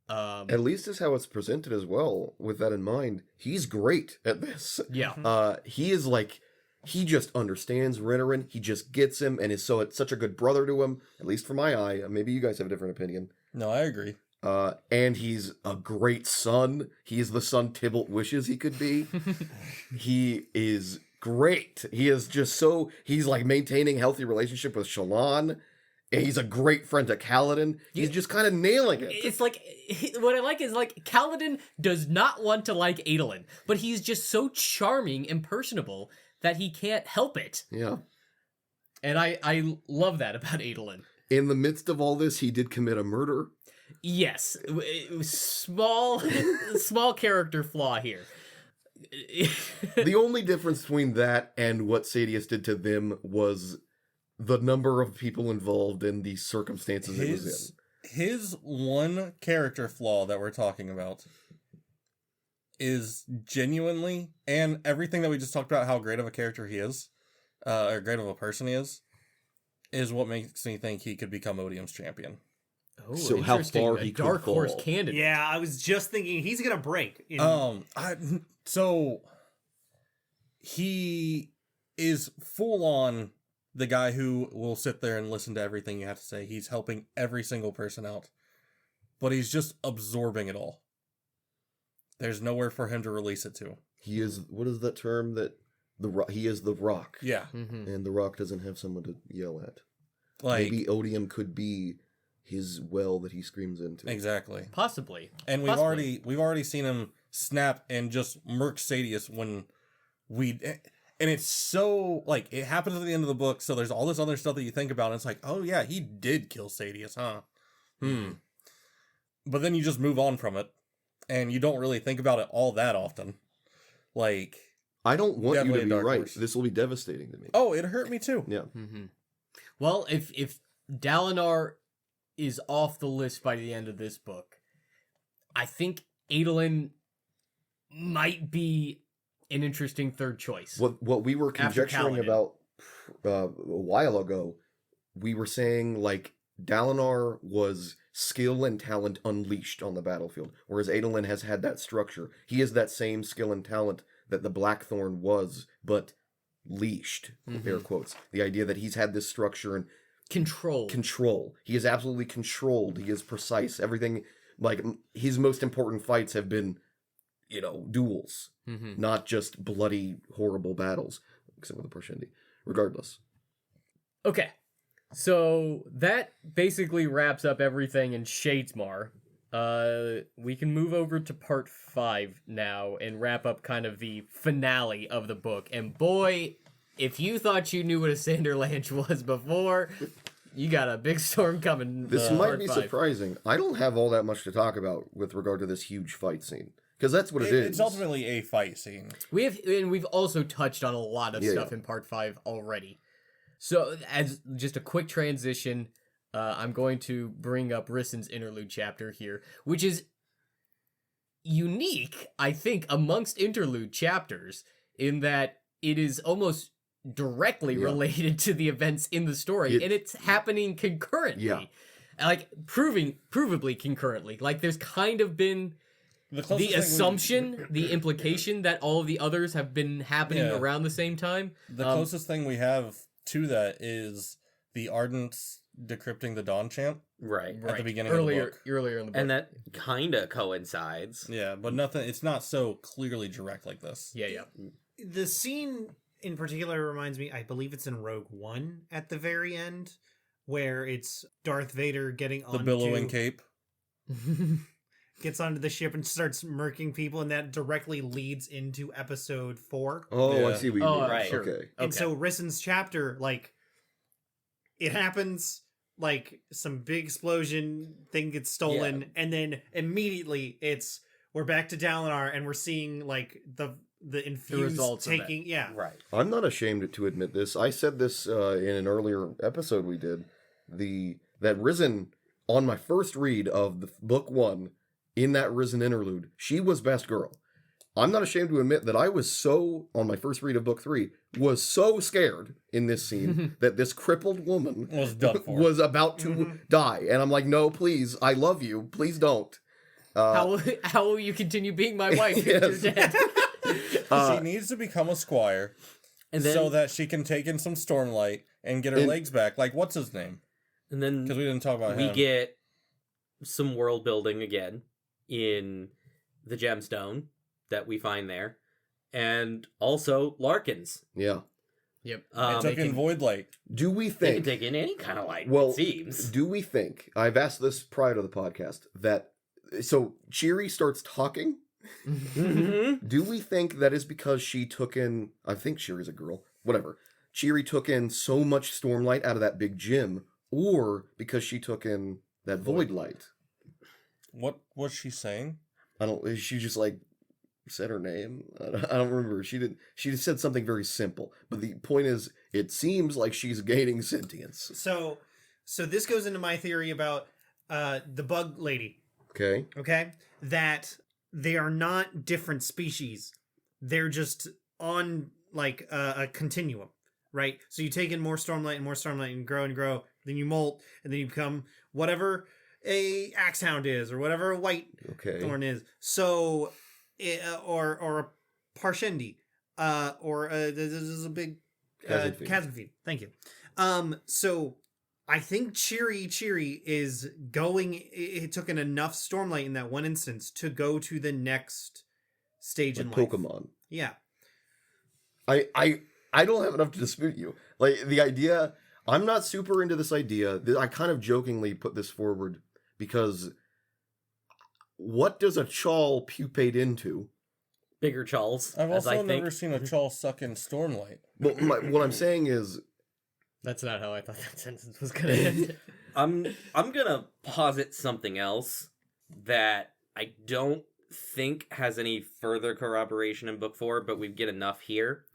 At least is how it's presented as well. With that in mind, he's great at this. Yeah. He is like, he just understands Rinnerin. He just gets him, and is such a good brother to him. At least for my eye. Maybe you guys have a different opinion. No, I agree. And he's a great son. He's the son Tybalt wishes he could be. He is great. He is just he's like maintaining healthy relationship with Shallan. And he's a great friend to Kaladin. He's just kind of nailing it. It's like, what I like is like Kaladin does not want to like Adolin, but he's just so charming and personable that he can't help it. Yeah. And I love that about Adolin. In the midst of all this, he did commit a murder. Yes, it was small character flaw here. The only difference between that and what Sadius did to them was the number of people involved in the circumstances it was in. His one character flaw that we're talking about is genuinely, and everything that we just talked about, how great of a character he is, or great of a person he is what makes me think he could become Odium's champion. Oh, So how interesting. far A he could dark horse fall. candidate. Yeah, I was just thinking he's gonna break. So he is full on the guy who will sit there and listen to everything you have to say. He's helping every single person out, but he's just absorbing it all. There's nowhere for him to release it to. He is, what is that term that he is the rock. Yeah, And the rock doesn't have someone to yell at. like Maybe Odium could be his well that he screams into. exactly. Possibly. And we've already seen him snap and just murk Sadius when and it's so like it happens at the end of the book, so there's all this other stuff that you think about, and it's like, oh yeah, he did kill Sadius, huh? But then you just move on from it, and you don't really think about it all that often. Like, I don't want you Definitely to a be dark right. horse. This will be devastating to me. oh, it hurt me too. Yeah. Well, if Dalinar is off the list by the end of this book, I think Adolin might be an interesting third choice. What we were After conjecturing Kaladin. about a while ago, we were saying like Dalinar was skill and talent unleashed on the battlefield, whereas Adolin has had that structure. He is that same skill and talent that the Blackthorn was, but leashed, air quotes. The idea that he's had this structure and control. He is absolutely controlled. He is precise. Everything, like his most important fights have been, duels, not just bloody, horrible battles, except with the Parshendi. Regardless. Okay, so that basically wraps up everything in Shadesmar. We can move over to part 5 now and wrap up kind of the finale of the book. And boy, if you thought you knew what a Sanderlanche was before, you got a big storm coming. This might part be 5. surprising. I don't have all that much to talk about with regard to this huge fight scene. Because that's what it is. It's ultimately a fight scene. We've also touched on a lot of Yeah, stuff yeah. in part 5 already. So as just a quick transition, I'm going to bring up Rissen's interlude chapter here, which is unique, I think, amongst interlude chapters in that it is almost directly related to the events in the story, and it's happening concurrently. Yeah. Like provably concurrently. Like there's kind of been the assumption, the implication that all of the others have been happening Yeah. around the same time. The closest thing we have to that is the Ardents decrypting the Dawn Chant Right. at the beginning of the book. Earlier in the book. And that kind of coincides. Yeah, but nothing. It's not so clearly direct like this. yeah. The scene in particular reminds me, I believe it's in Rogue One at the very end, where it's Darth Vader getting The billowing cape. gets onto the ship and starts murking people, and that directly leads into episode 4. Oh, I Yeah. see what you Oh, mean. right. sure. Okay. And so Rissen's chapter, like, it happens, like, some big explosion thing gets stolen, and then immediately we're back to Dalinar, and we're seeing, like, the infused results of that. taking, yeah. Right. I'm not ashamed to admit this. I said this in an earlier episode we did. That Risen, on my first read of the book 1, in that Risen interlude, she was best girl. I'm not ashamed to admit that I was so, on my first read of book 3, was so scared in this scene that this crippled woman Was done for. was about to die. And I'm like, no, please, I love you. Please don't. How will you continue being my wife if Yes. you're dead? She needs to become a squire And then, so that she can take in some stormlight and get her And- legs back. Like, what's his name? and then Because we didn't talk about we him. get some world building again in the gemstone that we find there, and also Larkins. Yeah. Yep. It They took in can- void light. Do we They can think? take in any kind of light. Well, it seems. do we think? I've asked this prior to the podcast that. So Cheery starts talking. Mhm. Do we think that is because she took in? I think Cheery's a girl. Whatever. Cheery took in so much stormlight out of that big gym, or because she took in that void light. What was she saying? I don't. She just like said her name. I don't remember. She did. She just said something very simple. But the point is, it seems like she's gaining sentience. So this goes into my theory about the bug lady. Okay. Okay, that they are not different species. They're just on like a continuum, right? So you take in more stormlight and grow, then you molt, and then you become whatever a axehound is, or whatever a white Okay. thorn is. So, or a parshendi, or this is a big Chasm chasm feed. Thank you. So I think Cheery is going. It took in enough stormlight in that one instance to go to the next stage Like in life. Pokemon. Yeah. I don't have enough to dispute you. Like the idea, I'm not super into this idea. I kind of jokingly put this forward because what does a chawl pupate into? Bigger Charles. I've as I also think. never seen a chawl suck in stormlight. Well, what I'm saying is, That's not how I thought that sentence was gonna end. I'm gonna posit something else that I don't think has any further corroboration in book 4, but we get enough here.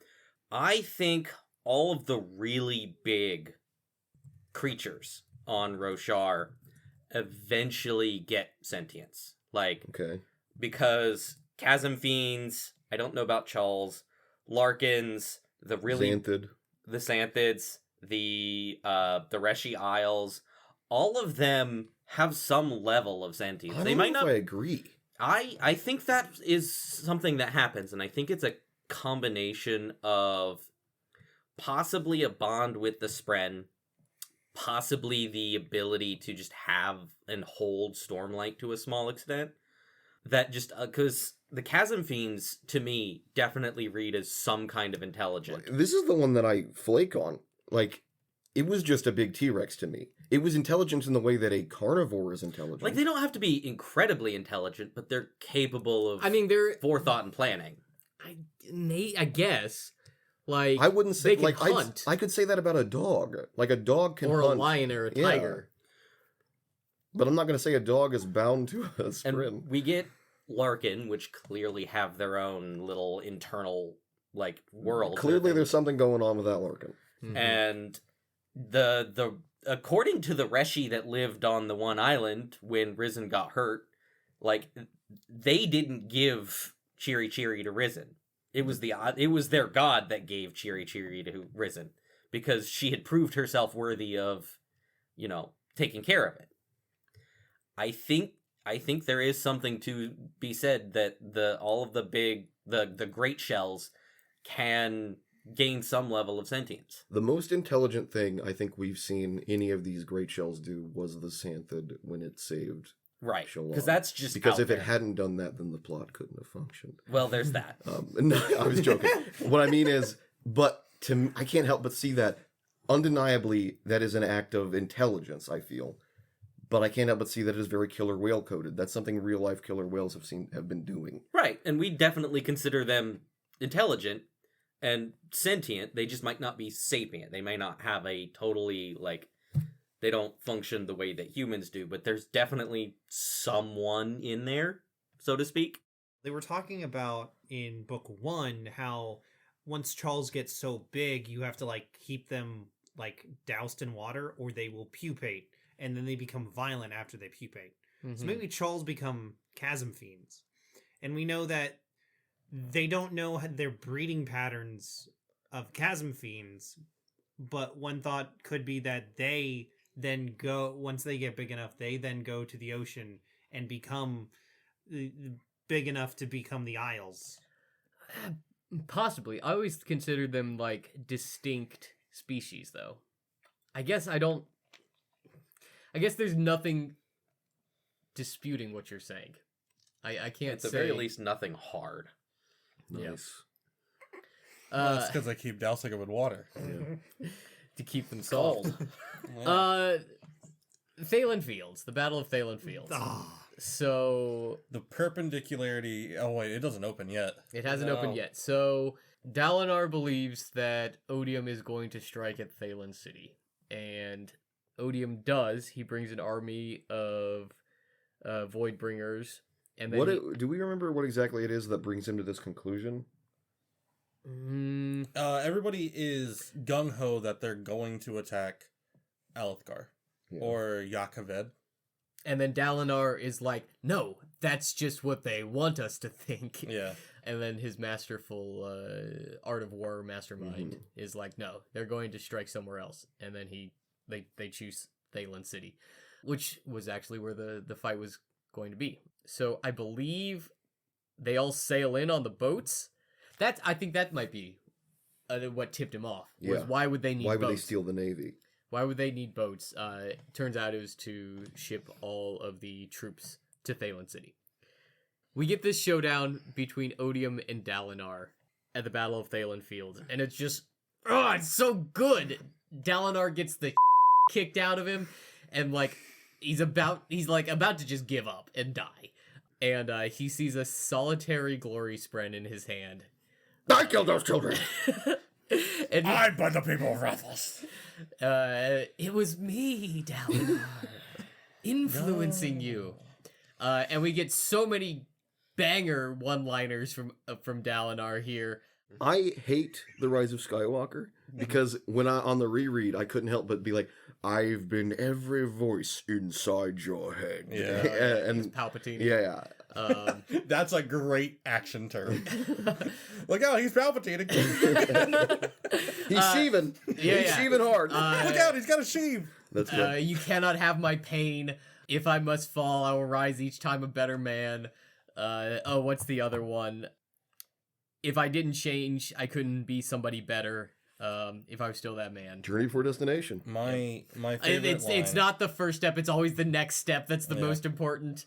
I think all of the really big creatures on Roshar eventually get sentience. Like, okay, because Chasm Fiends, I don't know about Charles, Larkins, the Xanthid. the Xanthids, the Reshi Isles, all of them have some level of sentience. I don't They know might if not. I agree. I think that is something that happens, and I think it's a combination of possibly a bond with the Spren, possibly the ability to just have and hold Stormlight to a small extent. That just because the Chasm Fiends to me definitely read as some kind of intelligent. This is the one that I flake on. Like, it was just a big T-Rex to me. It was intelligent in the way that a carnivore is intelligent. Like, they don't have to be incredibly intelligent, but they're capable of I mean, they're forethought and planning. I guess like I wouldn't say they can like hunt I could say that about a dog. Like a dog can or hunt, a lion or a Yeah. tiger. but I'm not going to say a dog is bound to a And sprint. we get Larkin, which clearly have their own little internal, like, world. Clearly, there's something going on with that Larkin. Mhm. And the according to the Reshi that lived on the one island when Risen got hurt, like, they didn't give Cheery to Risen. It was their god that gave Cheery to Risen because she had proved herself worthy of, taking care of it. I think there is something to be said that all of the great shells can gain some level of sentience. The most intelligent thing I think we've seen any of these great shells do was the Xanthid when it saved Right. Shalom. Because that's just because out if there. it hadn't done that, then the plot couldn't have functioned. Well, there's that. No, I was joking. What I mean is, but I can't help but see that undeniably that is an act of intelligence. I feel, but I can't help but see that it is very killer whale coded. That's something real life killer whales have been doing. Right. And we definitely consider them intelligent and sentient. They just might not be sapient. They may not have a totally, they don't function the way that humans do, but there's definitely someone in there, so to speak. They were talking about in book 1 how once Charles gets so big, you have to keep them doused in water or they will pupate, and then they become violent after they pupate. So Mhm. maybe Charles become chasm fiends. And we know that they don't know their breeding patterns of chasm fiends, but one thought could be that they then go, once they get big enough, they then go to the ocean and become big enough to become the Isles. Possibly. I always considered them like distinct species, though. I guess there's nothing disputing what you're saying. I can't At the say. very least, nothing hard. Nice. That's because I keep dousing them in water. To keep them soft. Yeah. Thalen Fields, the Battle of Thalen Fields. So The perpendicularity. Oh wait, it doesn't open yet. it hasn't No. opened yet. So Dalinar believes that Odium is going to strike at Thalen City, and Odium does. He brings an army of Voidbringers, and then Do we remember what exactly it is that brings him to this conclusion? Everybody is gung ho that they're going to attack Alethkar or Yakaved. And then Dalinar is like, no, that's just what they want us to think. Yeah. And then his masterful Art of War mastermind is like, no, they're going to strike somewhere else. And then they choose Thalen City, which was actually where the fight was going to be. So I believe they all sail in on the boats. I think that might be what tipped him off. Was Yeah. why would they need Why boats? would they steal the Navy? Why would they need boats? Turns out it was to ship all of the troops to Thalen City. We get this showdown between Odium and Dalinar at the Battle of Thalen Fields, and it's just, it's so good. Dalinar gets the kicked out of him, and he's about to just give up and die. And he sees a solitary glory spren in his hand. I killed those children. And I'm by the people of Rathos. it was me, Dalinar, influencing you. And we get so many banger one-liners from Dalinar here. I hate The Rise of Skywalker because when on the reread, I couldn't help but be like, I've been every voice inside your head. Yeah. and Palpatine. yeah. That's a great action term. Look out, he's Palpatine. He's sheeving. He's sheeving hard. Look out, he's got a sheave. That's good. You cannot have my pain. If I must fall, I will rise each time a better man. What's the other one? If I didn't change, I couldn't be somebody better. If I was still that man. Journey for Destination. My favorite line. It's not the first step. It's always the next step. That's the most important.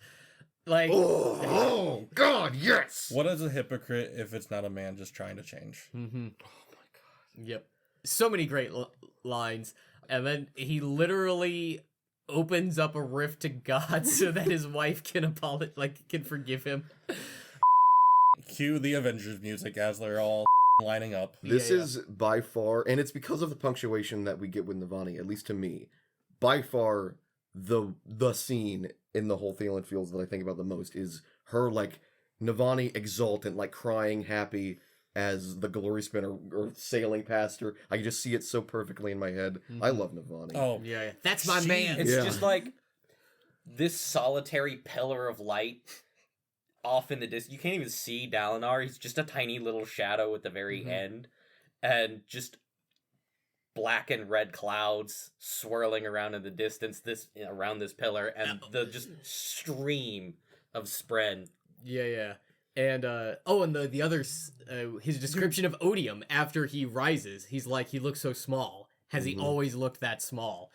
Like, Oh, God, yes! What is a hypocrite if it's not a man just trying to change? yep. So many great lines. And then he literally opens up a rift to God so that his wife can can forgive him. Cue the Avengers music as they're all lining up. This is by far, and it's because of the punctuation that we get with Navani, at least to me, by far the scene in the whole Thalen Fields that I think about the most is her, Navani exultant, crying happy as the glory spinner or sailing past her. I can just see it so perfectly in my head. I love Navani. Oh, Yeah. That's my man. It's Yeah. just like this solitary pillar of light off in the distance. You can't even see Dalinar. He's just a tiny little shadow at the very end. And just black and red clouds swirling around in the distance around this pillar. And the just stream of Spren. Yeah. And and the other his description of Odium after he rises, he's like, he looks so small. Has he always looked that small?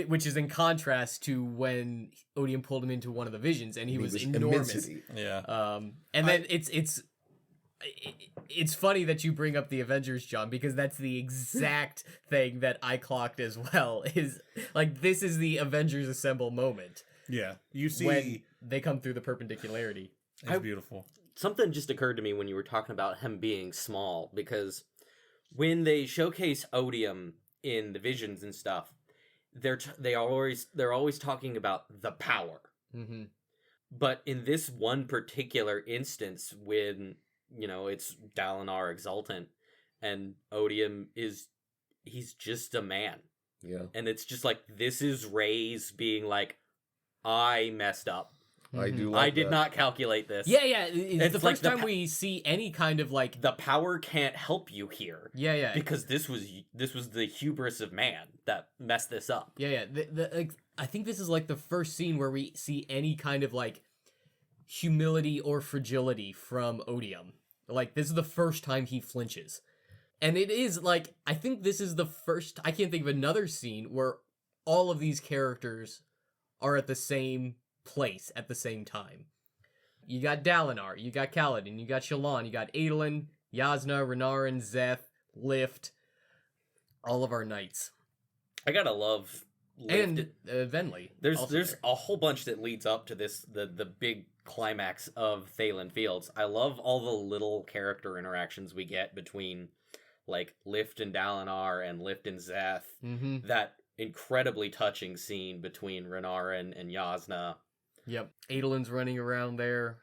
Which is in contrast to when Odium pulled him into one of the visions, and he was enormous. Immensity. yeah. And then it's funny that you bring up the Avengers, John, because that's the exact thing that I clocked as well. Is this is the Avengers Assemble moment Yeah. You see, when they come through the perpendicularity. it's beautiful. Something just occurred to me when you were talking about him being small, because when they showcase Odium in the visions and stuff, they're always talking about the power. Mm-hmm. But in this one particular instance, when it's Dalinar exultant, and Odium he's just a man, Yeah. and it's just this is Rey's being like, I messed up. I do I like did that. not calculate this. Yeah. It's the like first the time we see any kind of The power can't help you here. Yeah. Because this was the hubris of man that messed this up. Yeah. I think this is the first scene where we see any kind of humility or fragility from Odium. Like, this is the first time he flinches. And it is, like, I think this is the first... I can't think of another scene where all of these characters are at the same place at the same time. You got Dalinar, you got Kaladin, you got Shallan, you got Adolin, Yasna, Renarin, Zeth, Lift, all of our knights. I gotta love Lift. And Venli. There's also there's there. a whole bunch that leads up to this the big climax of Thalen Fields. I love all the little character interactions we get between like Lift and Dalinar and Lift and Zeth. Mm-hmm. That incredibly touching scene between Renarin and Yasna. Yep. Adolin's running around there.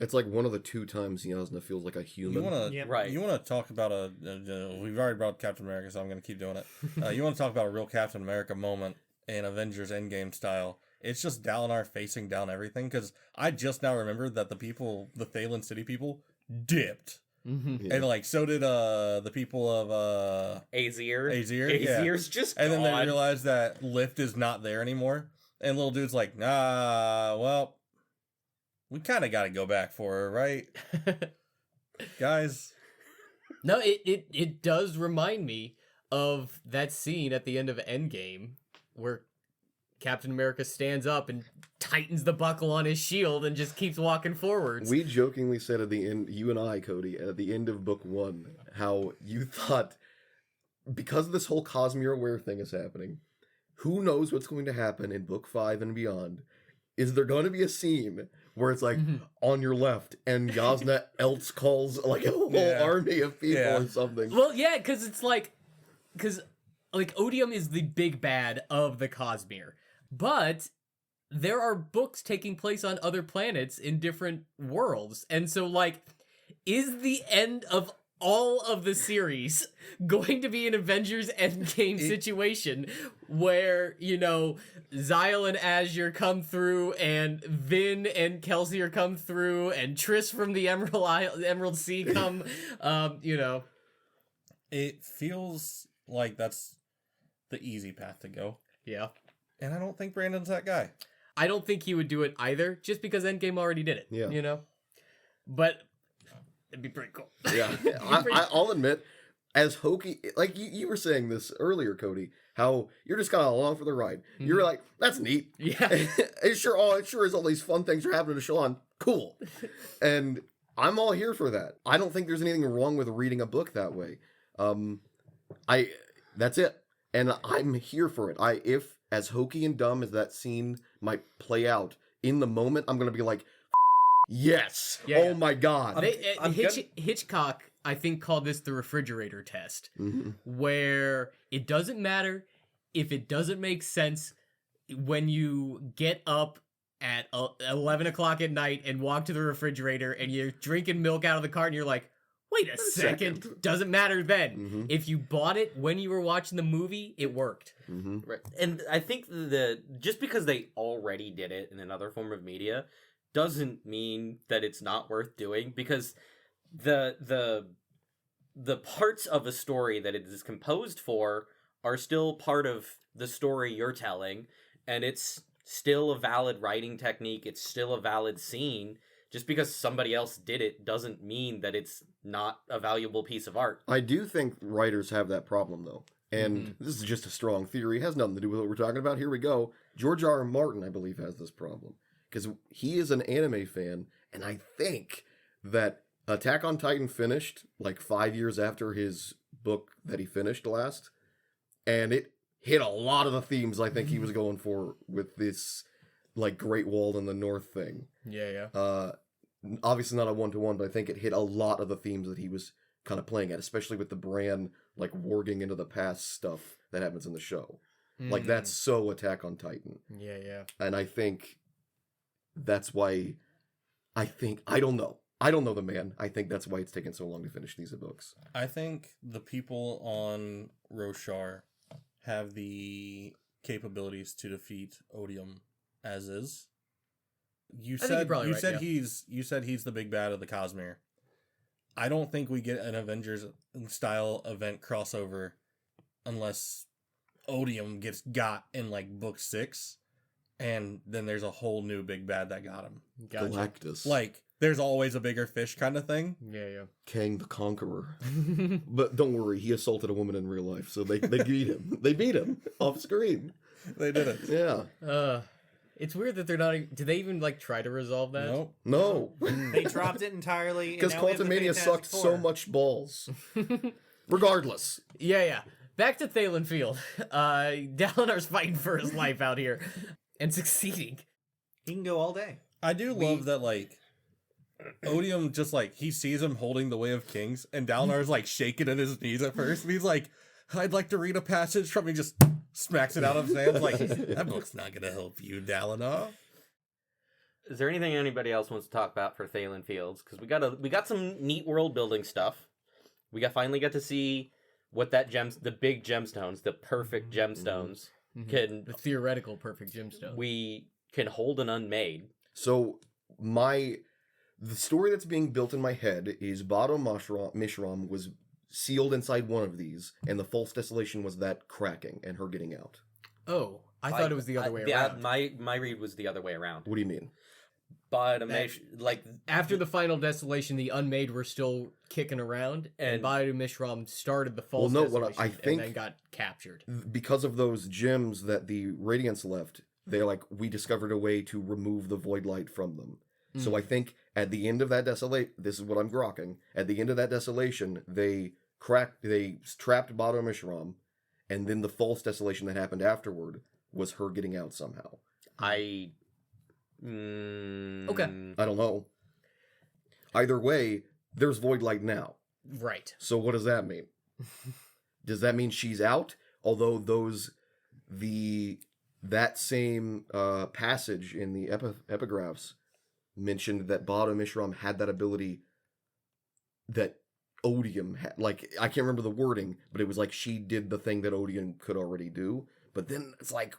It's like one of the 2 times Yasna feels like a human. You want to Yep. Right. You want to talk about we've already brought Captain America, so I'm going to keep doing it. You want to talk about a real Captain America moment in Avengers Endgame style? It's just Dalinar facing down everything, because I just now remembered that the Thalen City people dipped. Mm-hmm. Yeah. And like so did the people of Azir. Azir, yeah. Azir's just And then they gone. realized that Lift is not there anymore. And little dude's like, nah, well, we kind of got to go back for her, right? Guys. No, it does remind me of that scene at the end of Endgame where Captain America stands up and tightens the buckle on his shield and just keeps walking forwards. We jokingly said at the end, you and I, Cody, at the end of book 1, how you thought, because this whole Cosmere Aware thing is happening, who knows what's going to happen in book 5 and beyond? Is there going to be a scene where it's like, on your left, and Yasna else calls like a whole army of people or something? Well, yeah, because Odium is the big bad of the Cosmere, but there are books taking place on other planets in different worlds, and so like, is the end of all of the series going to be an Avengers Endgame situation where, you know, Zyle and Azure come through and Vin and Kelsey are come through and Triss from the Emerald Sea come, you know. It feels like that's the easy path to go. Yeah. And I don't think Brandon's that guy. I don't think he would do it either, just because Endgame already did it. Yeah. You know? But it'd be pretty cool. Yeah, I'll admit, as hokey, like you were saying this earlier, Cody, how you're just kind of along for the ride. You're like, that's neat. Yeah. it sure is all these fun things are happening to Shallan. Cool. And I'm all here for that. I don't think there's anything wrong with reading a book that way. That's it. And I'm here for it. If as hokey and dumb as that scene might play out, in the moment, I'm going to be like, yes. Yeah, oh yeah. my God. Hitchcock, I think, called this the refrigerator test, Mm-hmm. where it doesn't matter if it doesn't make sense when you get up at 11 o'clock at night and walk to the refrigerator and you're drinking milk out of the carton and you're like, wait a second. Doesn't matter then. Mm-hmm. If you bought it when you were watching the movie, it worked. Mm-hmm. Right. And I think just because they already did it in another form of media doesn't mean that it's not worth doing, because the parts of a story that it is composed for are still part of the story you're telling, and it's still a valid writing technique, it's still a valid scene. Just because somebody else did it doesn't mean that it's not a valuable piece of art. I do think writers have that problem, though. And this is just a strong theory. It has nothing to do with what we're talking about. Here we go. George R.R. Martin, I believe, has this problem. Because he is an anime fan, and I think that Attack on Titan finished like 5 years after his book that he finished last. And it hit a lot of the themes I think he was going for with this, like, Great Wall in the North thing. Yeah. Obviously not a one-to-one, but I think it hit a lot of the themes that he was kind of playing at, especially with the Bran, like, warging into the past stuff that happens in the show. Like, that's so Attack on Titan. Yeah. And I think that's why, I don't know the man. I think that's why it's taken so long to finish these books. I think the people on Roshar have the capabilities to defeat Odium as is. You think said you're probably right, yeah. he's the big bad of the Cosmere. I don't think we get an Avengers style event crossover unless Odium gets got in like book 6. and then there's a whole new big bad that got him. Gotcha. Galactus. Like, there's always a bigger fish kind of thing. Yeah, Kang the Conqueror. yeah. But don't worry, he assaulted a woman in real life, so they beat him. They beat him off screen. They did it. Yeah. It's weird that they're not. Did they even like try to resolve that? Nope. No. They dropped it entirely. and Because now we have the Quantumania Fantastic sucked so Four. much balls. Regardless. Yeah. Back to Thalen Field. Dalinar's fighting for his life out here, and succeeding. He can go all day. I do love that, like, Odium just, like, he sees him holding the Way of Kings, and Dalinar's, like, shaking at his knees at first, and he's like, I'd like to read a passage from, he just smacks it out of his hands, like, that book's not gonna help you, Dalinar. Is there anything anybody else wants to talk about for Thalen Fields? Because we got some neat world building stuff. We finally got to see what the big gemstones, the perfect gemstones, can. The theoretical perfect gemstone. We can hold an unmade. So the story that's being built in my head is Bado Mishram was sealed inside one of these, and the false desolation was that cracking and her getting out. Oh, I thought it was the other way Yeah, around. my read was the other way around. What do you mean? But like After the final desolation, the unmade were still kicking around, and Badu Mishram started the false Well, no, what desolation I think- and then got captured. Because of those gems that the Radiance left, they're like, we discovered a way to remove the void light from them. So I think at the end of that this is what I'm grokking. At the end of that desolation, they trapped Bado Mishram, and then the false desolation that happened afterward was her getting out somehow. Okay. I don't know. Either way, there's void light now. Right. So what does that mean? Does that mean she's out? Although that same passage in the epigraphs mentioned that Bada Mishram had that ability that Odium had. Like, I can't remember the wording, but it was like she did the thing that Odium could already do. But then it's like,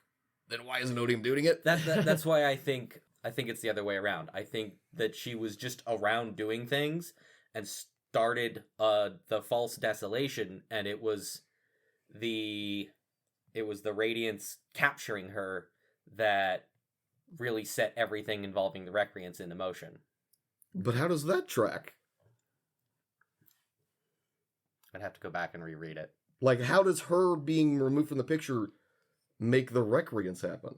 then why isn't Odium doing it? that's why I think it's the other way around. I think that she was just around doing things and started the false desolation, and it was the Radiance capturing her that really set everything involving the Recreants into motion. But how does that track? I'd have to go back and reread it. Like, how does her being removed from the picture make the Recreants happen?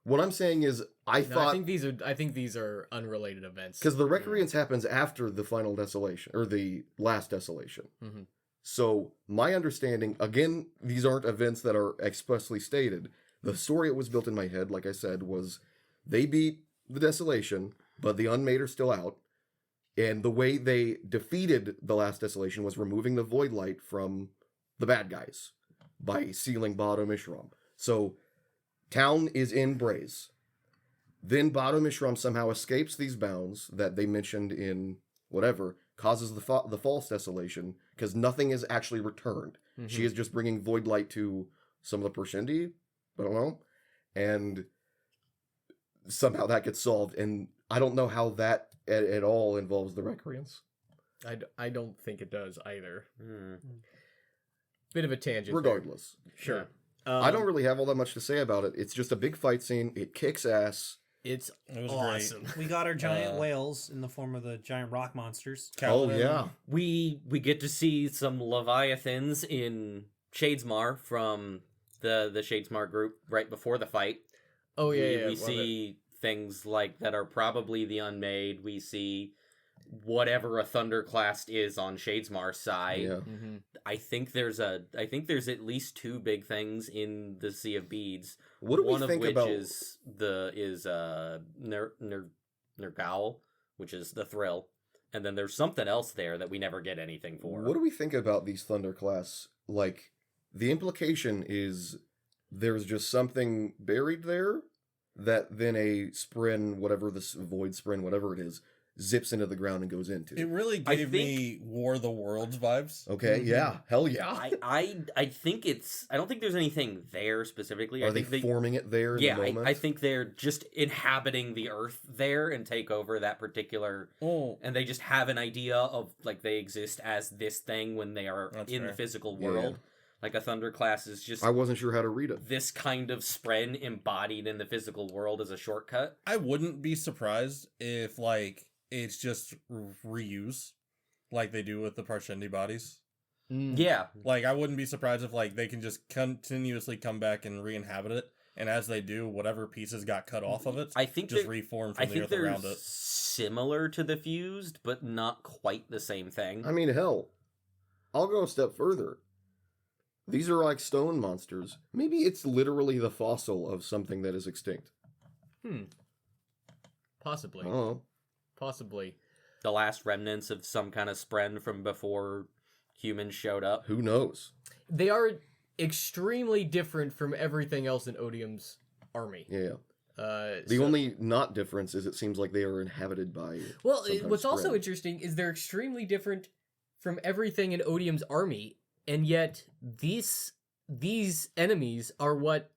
What I'm saying is, I think these are unrelated events. because the Recreants happens after the final desolation, or the last desolation. Mhm. So, my understanding, again, these aren't events that are expressly stated. The story that was built in my head, like I said, was they beat the desolation, but the unmade are still out. And the way they defeated the last desolation was removing the void light from the bad guys by sealing Bado Mishram. So, town is in Braze. Then Bado Mishram somehow escapes these bounds that they mentioned in whatever, causes the false desolation, because nothing is actually returned. She is just bringing void light to some of the Pershendi, I don't know, and somehow that gets solved, and I don't know how that at all involves the Recreants. I don't think it does either. Hmm. Bit of a tangent. Regardless. Sure. I don't really have all that much to say about it. It's just a big fight scene. It kicks ass. It's It was awesome. We got our giant whales in the form of the giant rock monsters. Oh, yeah. We get to see some Leviathans in Shadesmar from the Shadesmar group right before the fight. Oh yeah, We see things like that are probably the Unmade. We see whatever a Thunderclast is on Shadesmar's side. Yeah. Mm-hmm. I think there's at least two big things in the Sea of Beads. What do we One of think which about... is Nergal, which is the Thrill, and then there's something else there that we never get anything for. What do we think about these Thunderclasts? Like, the implication is there's just something buried there that then a Spren, whatever this Void Spren, whatever it is, zips into the ground and goes into. It really gave me War of the Worlds vibes. Okay, yeah. Hell yeah. I think it's. I don't think there's anything there specifically. Are I think they forming it there in Yeah, the moment? I think they're just inhabiting the Earth there and take over that particular. Oh, And they just have an idea of like they exist as this thing when they are That's in the fair. physical Yeah, world. Like a thunderclass is just I wasn't sure how to read it. this kind of spren embodied in the physical world as a shortcut. I wouldn't be surprised if, like, it's just reuse, like they do with the Parshendi bodies. Yeah. Like, I wouldn't be surprised if, like, they can just continuously come back and re-inhabit it, and as they do, whatever pieces got cut off of it, I think just they're- reform I from the think earth they're around it. similar to the fused, but not quite the same thing. I mean, hell, I'll go a step further. These are like stone monsters. Maybe it's literally the fossil of something that is extinct. Possibly. Oh, Possibly. The last remnants of some kind of spren from before humans showed up. who knows? They are extremely different from everything else in Odium's army. Yeah. The The only not difference is it seems like they are inhabited by. Well, some kind of what's also spread. interesting is they're extremely different from everything in Odium's army, and yet these enemies are what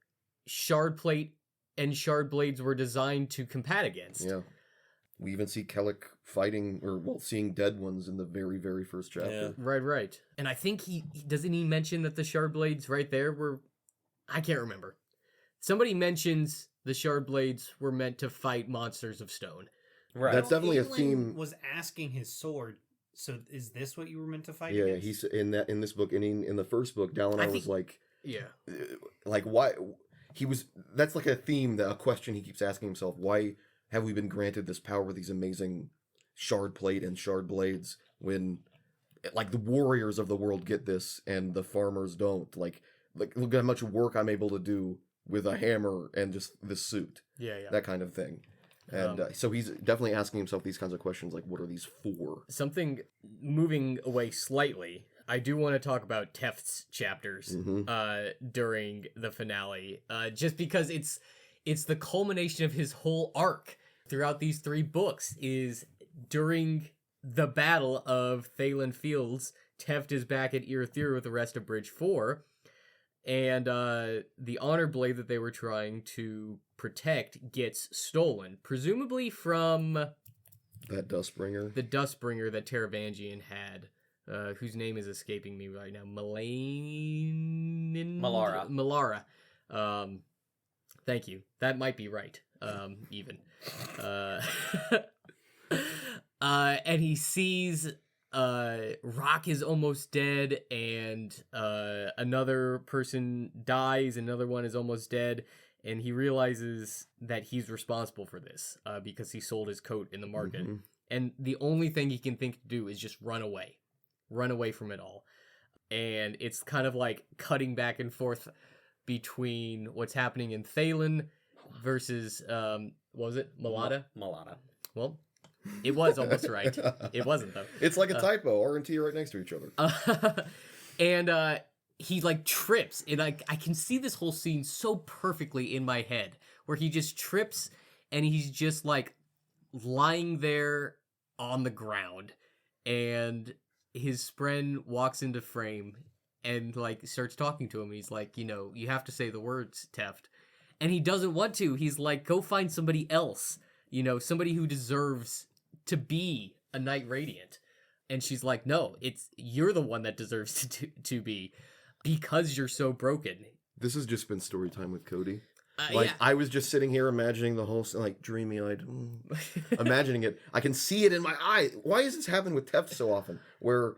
Shardplate and Shard Blades were designed to combat against. Yeah. We even see Kellic fighting, or well, seeing dead ones in the very, very first chapter. Right. And I think he doesn't he mention that the Shard Blades right there were, I can't remember. Somebody mentions the Shard Blades were meant to fight monsters of stone. Right. That's definitely a Aelin theme. Was asking his sword. So is this what you were meant to fight? Yeah, against? he's in this book, and in the first book, Dalinar was like, Yeah. why he was. That's like a theme, a question he keeps asking himself. Why have we been granted this power with these amazing shard plate and shard blades when, like, the warriors of the world get this and the farmers don't? Like look at how much work I'm able to do with a hammer and just this suit. Yeah. That kind of thing. And so he's definitely asking himself these kinds of questions, like, what are these for? Something moving away slightly. I do want to talk about Teft's chapters during the finale, just because it's the culmination of his whole arc throughout these 3 books. Is during the battle of Thalen Fields, Teft is back at Irithyr with the rest of Bridge 4, and the honor blade that they were trying to protect gets stolen, presumably from That Dustbringer. the Dustbringer that Taravangian had, whose name is escaping me right now. Malara. Malara. Thank you. That might be right. Even. And he sees Rock is almost dead, and another person dies, another one is almost dead, and he realizes that he's responsible for this because he sold his coat in the market. And the only thing he can think to do is just run away from it all. And it's kind of like cutting back and forth between what's happening in Thalen versus, what was it? Malada? Malada. Well, it was almost right. It wasn't, though. It's like a typo. R and T are right next to each other. And he like trips, and I can see this whole scene so perfectly in my head, where he just trips and he's just like lying there on the ground, and his spren walks into frame and like starts talking to him. He's like, you have to say the words, Teft. And he doesn't want to. He's like, go find somebody else, somebody who deserves to be a Knight Radiant. And she's like, no, you're the one that deserves to be, because you're so broken. This has just been story time with Cody. Yeah. I was just sitting here imagining the whole, like, dreamy-eyed, imagining it. I can see it in my eye. Why is this happening with Teft so often? Where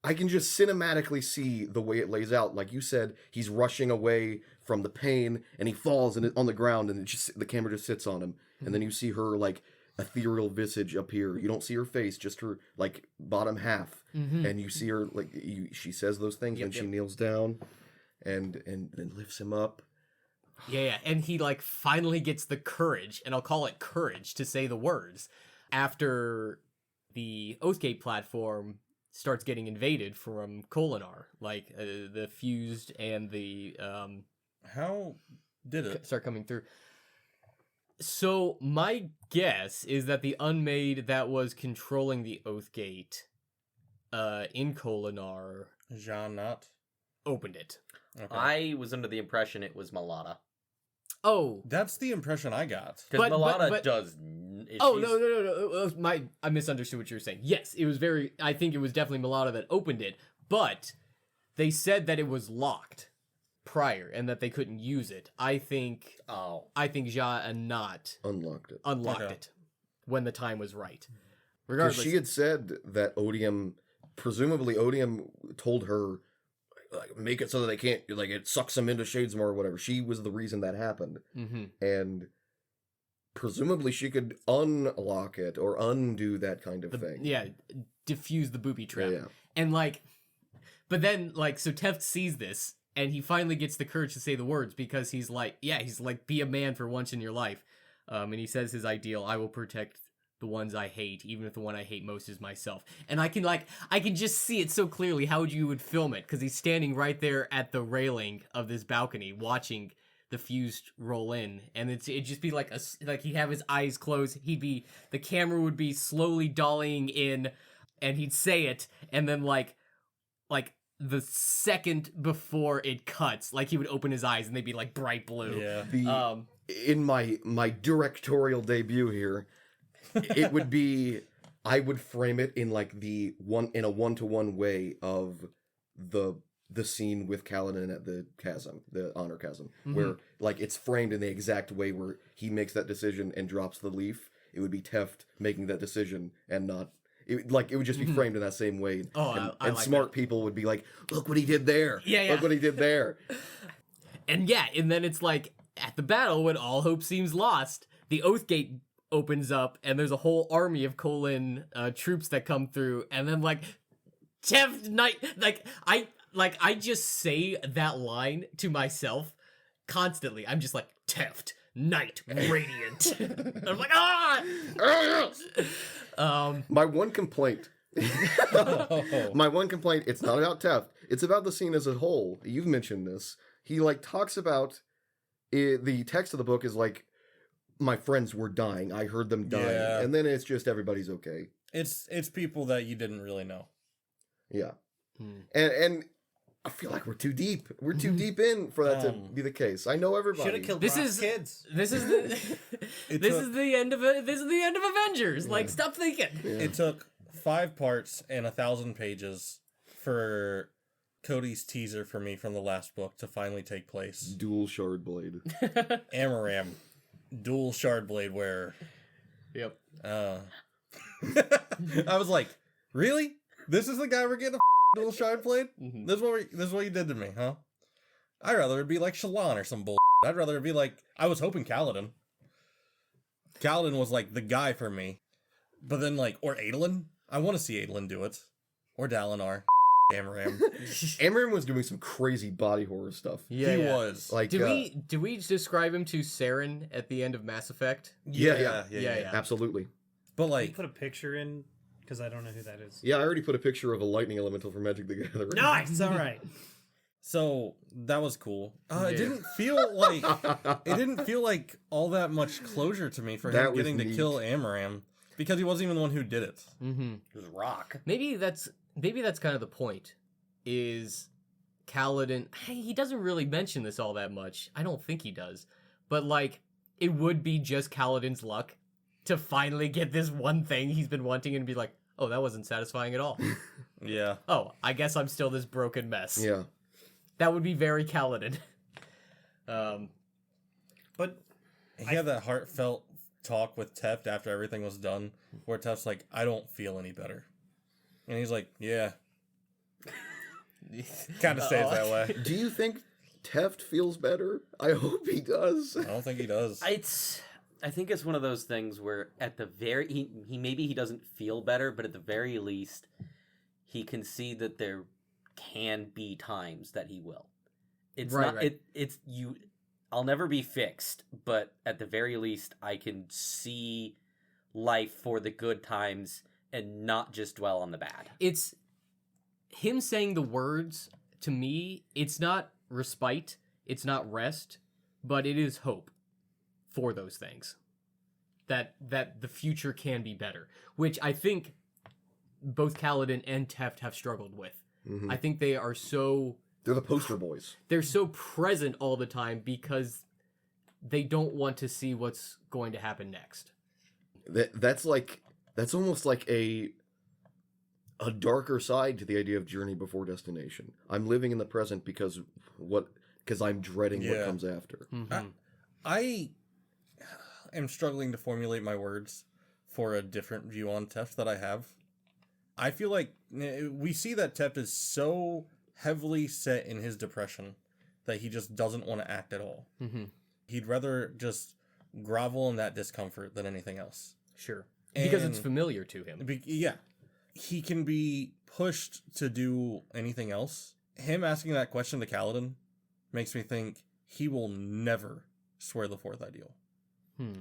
I can just cinematically see the way it lays out. Like you said, he's rushing away from the pain, and he falls on the ground, and the camera just sits on him. And then you see her, like, ethereal visage appear. You don't see her face, just her, like, bottom half. And you see her, like, she says those things, and she kneels down and then lifts him up. Yeah, and he like finally gets the courage, and I'll call it courage, to say the words after the Oathgate platform starts getting invaded from Kholinar. Like the fused and the How did it? start coming through. So my guess is that the Unmade that was controlling the Oathgate in Kholinar Jean not? opened it. Okay. I was under the impression it was Malada. Oh, That's the impression I got. Because Malada but- does... Oh no! I misunderstood what you were saying. Yes, it was I think it was definitely Malada that opened it, but They said that it was locked prior and that they couldn't use it. I think Ja and Not Unlocked it. unlocked Okay. it when the time was right. Because Regardless, she had said that presumably Odium told her, like, make it so that they can't, like, it sucks them into Shadesmar or whatever. She was the reason that happened. hmm And presumably she could unlock it or undo that kind of thing. yeah, diffuse the booby trap. Yeah. And like, but then like, so Teft sees this and he finally gets the courage to say the words because he's like, be a man for once in your life. And he says his ideal, I will protect the ones I hate, even if the one I hate most is myself. And I can just see it so clearly how you would film it because he's standing right there at the railing of this balcony watching the fuse roll in, and it'd just be like he'd have his eyes closed. The camera would be slowly dollying in, and he'd say it, and then like the second before it cuts, like he would open his eyes and they'd be like bright blue. Yeah. In my directorial debut here, it would be, I would frame it in like in a 1-to-1 way of the scene with Kaladin at the chasm, the honor chasm, where like it's framed in the exact way where he makes that decision and drops the leaf. It would be Teft making that decision and not. It would just be framed in that same way. Oh, I and like smart that. people would be like, look what he did there. Yeah. Look what he did there. And then it's like at the battle when all hope seems lost, the Oathgate opens up and there's a whole army of Kholin troops that come through, and then like Teft Knight, I just say that line to myself constantly. I'm just like, Teft Knight Radiant. I'm like, My one complaint. My one complaint, it's not about Teft. It's about the scene as a whole. You've mentioned this. He like talks about the text of the book is like, my friends were dying. I heard them dying. Yeah. And then it's just everybody's okay. It's people that you didn't really know. Yeah. And I feel like we're too deep. We're too deep in for that to be the case. I know everybody. Should have killed This Brock's is- kids. This is the this is the end of Avengers. Like, stop thinking. It took 5 parts and 1,000 pages for Cody's teaser for me from the last book to finally take place. Dual shard blade. Amaram, dual shard blade wearer. Yep. I was like, really? This is the guy we're getting a dual shard blade? This is what you did to me, huh? I'd rather it be like Shallan or some bull. I'd rather it be like, I was hoping Kaladin. Kaladin was like the guy for me. But then like, or Adolin. I want to see Adolin do it. Or Dalinar. Amaram. Amaram was doing some crazy body horror stuff. Yeah. He was. Like, Do we describe him to Saren at the end of Mass Effect? Yeah. Yeah. Absolutely. But Can you like, put a picture in? Because I don't know who that is. Yeah, I already put a picture of a lightning elemental from Magic the Gathering. Nice. All right. so that was cool. Yeah. It didn't feel like all that much closure to me for That him was getting to neat. kill Amaram because he wasn't even the one who did it. Mm-hmm. It was rock. Maybe that's kind of the point. Is Kaladin? He doesn't really mention this all that much. I don't think he does. But like, it would be just Kaladin's luck to finally get this one thing he's been wanting and be like, oh, that wasn't satisfying at all. Yeah. Oh, I guess I'm still this broken mess. Yeah. That would be very Kaladin. But He had that heartfelt talk with Teft after everything was done, where Teft's like, I don't feel any better. And he's like, yeah. Kind of stays that way. Do you think Teft feels better? I hope he does. I don't think he does. I think it's one of those things where at the very he maybe he doesn't feel better, but at the very least he can see that there can be times that he will. It's Right, not right. it's you I'll never be fixed, but at the very least I can see life for the good times and not just dwell on the bad. It's him saying the words to me. It's not respite. It's not rest, but it is hope for those things. That the future can be better, which I think both Kaladin and Teft have struggled with. Mhm. I think they are They're the poster boys. they're so present all the time because they don't want to see what's going to happen next. That's almost like a a darker side to the idea of journey before destination. I'm living in the present because I'm dreading what Yeah. comes after. Mhm. I am struggling to formulate my words for a different view on Teft that I have. I feel like we see that Teft is so heavily set in his depression that he just doesn't want to act at all. Mhm. He'd rather just grovel in that discomfort than anything else. Sure. Because it's And- familiar to him. Yeah. He can be pushed to do anything else. Him asking that question to Kaladin makes me think he will never swear the fourth ideal.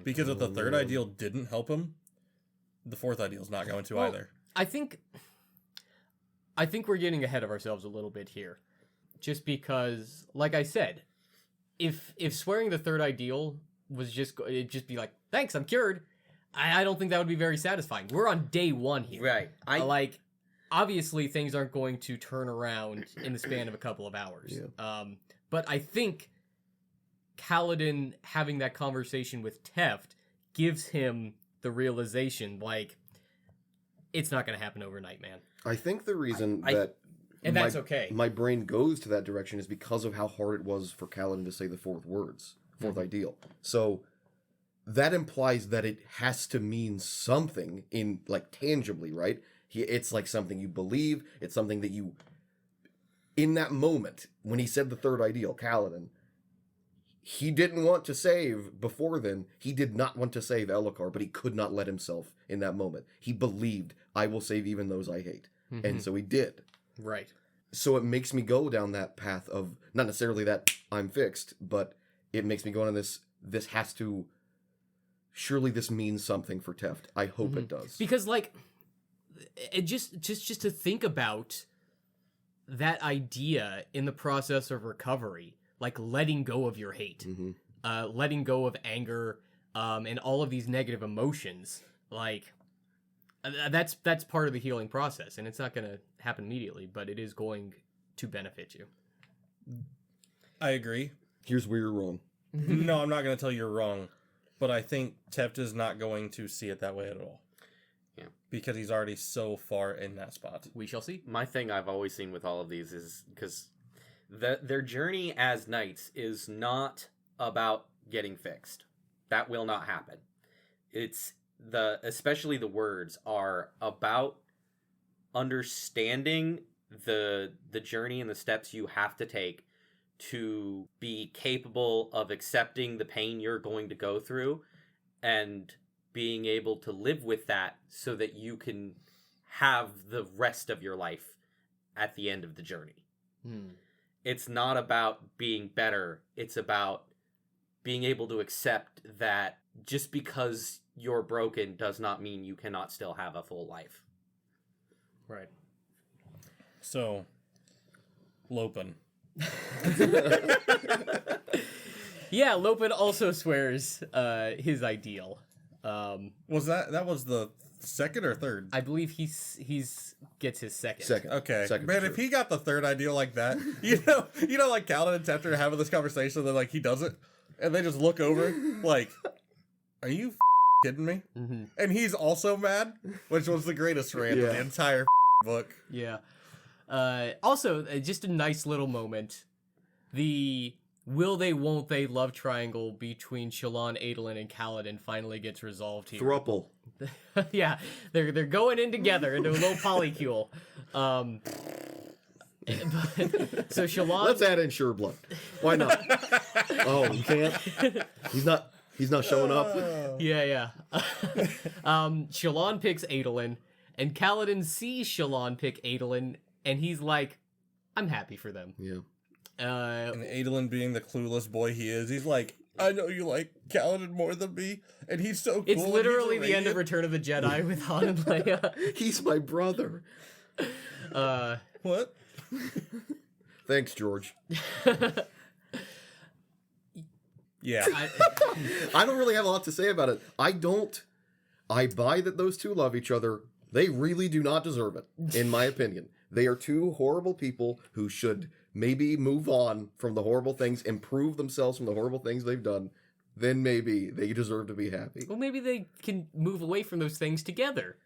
Because if the third ideal didn't help him, the fourth ideal is not going to Well, either. I think we're getting ahead of ourselves a little bit here. Just because, like I said, if swearing the third ideal was it'd just be like, thanks, I'm cured. I don't think that would be very satisfying. We're on day one here. Right. Like, obviously things aren't going to turn around in the span of a couple of hours. Yeah. But I think Kaladin having that conversation with Teft gives him the realization, like, it's not going to happen overnight, man. I think the reason I- that And that's okay. my brain goes to that direction is because of how hard it was for Kaladin to say the fourth ideal. So that implies that it has to mean something in, like, tangibly, right? It's like something you believe. It's something that you, in that moment when he said the third ideal, Kaladin, he didn't want to save before then. He did not want to save Elokar, but he could not let himself in that moment. He believed, I will save even those I hate. And so he did. Right. So it makes me go down that path of, not necessarily that I'm fixed, but it makes me go on this has to, surely this means something for Teft. I hope it does. Because, like, it just to think about that idea in the process of recovery, like letting go of your hate, letting go of anger, and all of these negative emotions, like, that's part of the healing process, and it's not going to happen immediately, but it is going to benefit you. I agree. Here's where you're wrong. No, I'm not going to tell you you're wrong. But I think Teft is not going to see it that way at all. Yeah. Because he's already so far in that spot. We shall see. My thing I've always seen with all of these is because their journey as knights is not about getting fixed. That will not happen. It's especially the words are about understanding the journey and the steps you have to take to be capable of accepting the pain you're going to go through and being able to live with that so that you can have the rest of your life at the end of the journey. It's not about being better. It's about being able to accept that just because you're broken does not mean you cannot still have a full life. Right. So, Lopen. Yeah, Lopen also swears his ideal. Was that was the second or third? I believe he's gets his second. Second. Okay, Second man. for If sure. he got the third ideal like that, like Kaladin and Teft are having this conversation, then like he does it, and they just look over, like, "Are you kidding me?" Mm-hmm. And he's also mad, which was the greatest rant of Yeah. the entire book. Yeah. Also, just a nice little moment. The will they, won't they love triangle between Shallan, Adolin, and Kaladin finally gets resolved here. Thruple. Yeah, they're going in together into a little polycule. So Shallan. Let's add in Sureblood. Why not? Oh, you can't? He's not showing up? Yeah. Shallan picks Adolin, and Kaladin sees Shallan pick Adolin, and he's like, I'm happy for them. Yeah. And Adolin, being the clueless boy he is, he's like, "I know you like Kaladin more than me," and he's so cool. It's and literally he's the end of Iranian. Return of the Jedi with Han and Leia. He's my brother. What? Thanks, George. Yeah. I don't really have a lot to say about it. I buy that those two love each other. They really do not deserve it, in my opinion. They are two horrible people who should maybe move on from the horrible things, improve themselves from the horrible things they've done. Then maybe they deserve to be happy. Well, maybe they can move away from those things together.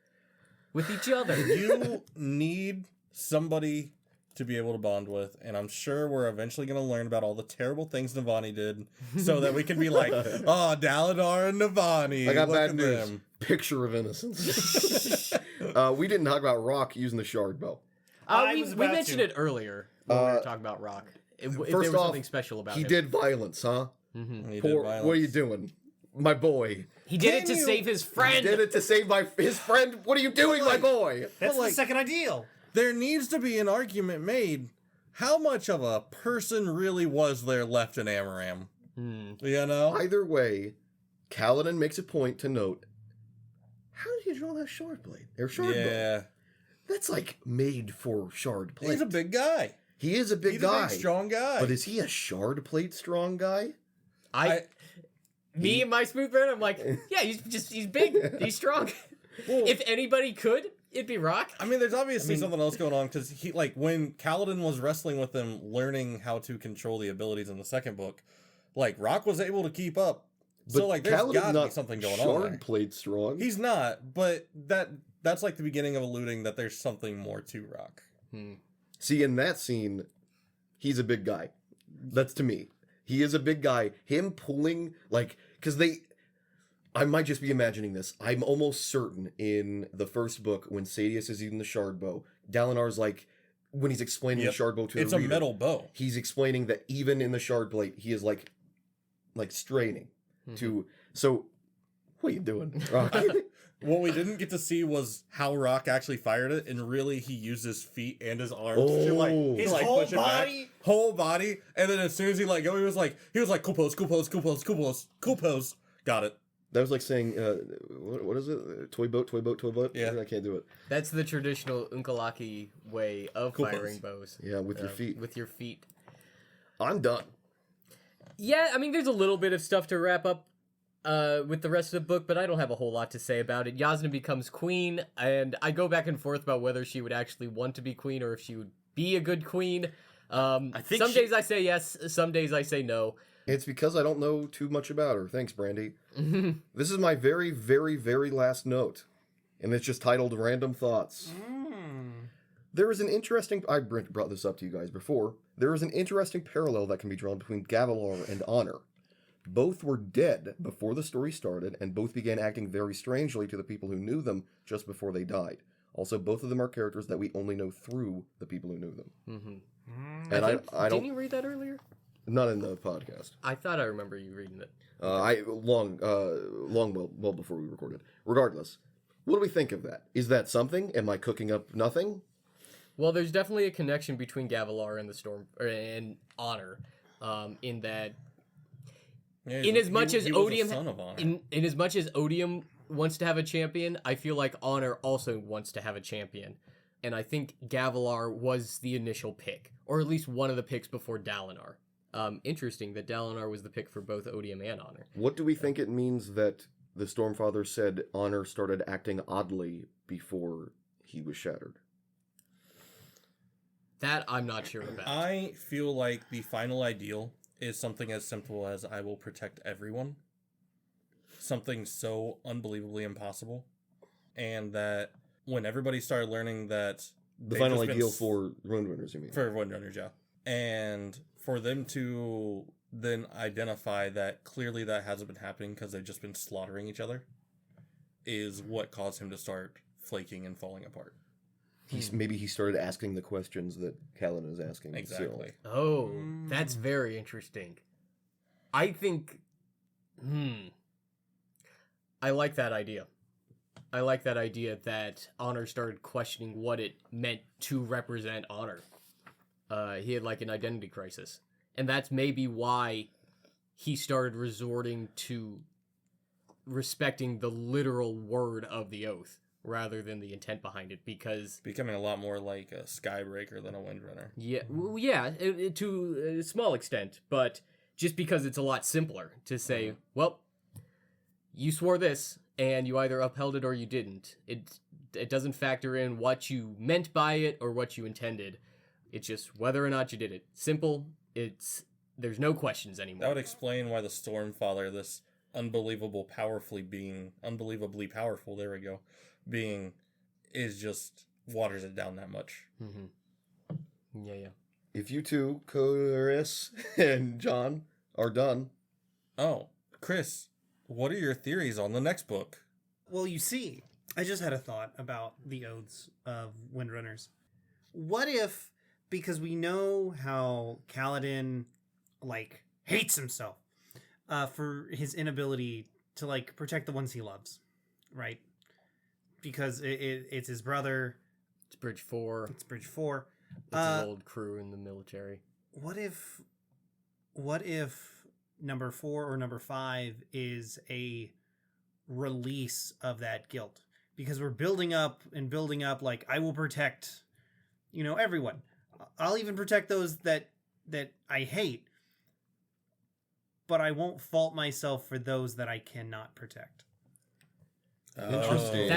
with each other. You need somebody to be able to bond with, and I'm sure we're eventually going to learn about all the terrible things Navani did, so that we can be like, oh, Dalinar and Navani. I got look bad at news. them." Picture of innocence. We didn't talk about Rock using the shard bow. I We was about mentioned to. it earlier when we were talking about Rock. If there First was off, something special about he him. did violence, huh? He did Poor, violence. what are you doing? My boy. He did it Can to you- save his friend. Did it to save his friend. What are you doing, my boy? That's like- the second ideal. There needs to be an argument made. How much of a person really was there left in Amaram? You know? Either way, Kaladin makes a point to note, how did you draw that shard blade? Or shard bow? Yeah. That's like made for shard plate. He's a big guy. He is a big He's guy. a big, strong guy. But is he a shard plate strong guy? Me and my smooth brain, I'm like, yeah, he's big, he's strong. If anybody could, it'd be Rock. I mean, there's obviously something else going on, because he, like, when Kaladin was wrestling with him, learning how to control the abilities in the second book, like, Rock was able to keep up. So, like, there's Kaladin's gotta be not something going on shard there. plate strong. He's not, but that's like the beginning of alluding that there's something more to Rock. See, in that scene, he's a big guy. That's to me. He is a big guy. Him pulling, like, because I might just be imagining this. I'm almost certain in the first book, when Sadius is using the shard bow, Dalinar's like, when he's explaining the Yep. shard bow to It's the a reader, metal bow. he's explaining that even in the shard plate, he is like straining to. So, what are you doing, Rocky? What we didn't get to see was how Rock actually fired it, and really he used his feet and his arms to like, Oh. His like whole push it back. body? Whole body, and then as soon as he let go, he was like cool pose, cool pose, cool pose, cool pose, cool pose. Got it. That was like saying, what is it? Toy boat, toy boat, toy boat? Yeah. I can't do it. That's the traditional Unkalaki way of Cool firing pose. bows. Yeah, with your feet. With your feet. I'm done. Yeah, I mean, there's a little bit of stuff to wrap up with the rest of the book, but I don't have a whole lot to say about it. Yasna becomes queen, and I go back and forth about whether she would actually want to be queen or if she would be a good queen. I think Some days I say yes, some days I say no. It's because I don't know too much about her. Thanks, Brandy. This is my very, very, very last note, and it's just titled Random Thoughts. There is an interesting... I brought this up to you guys before. There is an interesting parallel that can be drawn between Gavilar and Honor. Both were dead before the story started, and both began acting very strangely to the people who knew them just before they died. Also, both of them are characters that we only know through the people who knew them. And I Didn't don't... you read that earlier? Not in the podcast. I thought I remember you reading it. Well before we recorded. Regardless, what do we think of that? Is that something? Am I cooking up nothing? Well, there's definitely a connection between Gavilar and the Storm and Honor, in that Yeah, in as much as he was a Odium son of Honor. in as much as Odium wants to have a champion, I feel like Honor also wants to have a champion. And I think Gavilar was the initial pick, or at least one of the picks before Dalinar. Interesting that Dalinar was the pick for both Odium and Honor. What do we think it means that the Stormfather said Honor started acting oddly before he was shattered? That I'm not sure about. I feel like the final ideal is something as simple as I will protect everyone. Something so unbelievably impossible. And that when everybody started learning that... The they've final just been ideal for Runerunners, you mean? For Windrunners, yeah. And for them to then identify that clearly that hasn't been happening because they've just been slaughtering each other is what caused him to start flaking and falling apart. Maybe he started asking the questions that Kaladin is asking. Exactly. Oh, that's very interesting. I think... I like that idea. I like that idea that Honor started questioning what it meant to represent Honor. He had like an identity crisis. And that's maybe why he started resorting to respecting the literal word of the oath rather than the intent behind it, because... Becoming a lot more like a Skybreaker than a Windrunner. Yeah, well, yeah, to a small extent, but just because it's a lot simpler to say, well, you swore this, and you either upheld it or you didn't. It doesn't factor in what you meant by it or what you intended. It's just whether or not you did it. Simple. There's no questions anymore. That would explain why the Stormfather, this unbelievably powerful, there we go, being, is just waters it down that much. Mm-hmm. Yeah. If you two, Chris and John, are done, Oh, Chris, what are your theories on the next book? Well, you see, I just had a thought about the oaths of Windrunners. What if, because we know how Kaladin, like, hates himself for his inability to, like, protect the ones he loves, right? Because it's his brother. It's Bridge 4. It's Bridge 4. It's his old crew in the military. What if number 4 or number 5 is a release of that guilt? Because we're building up, like, I will protect, everyone. I'll even protect those that I hate, but I won't fault myself for those that I cannot protect. Interesting.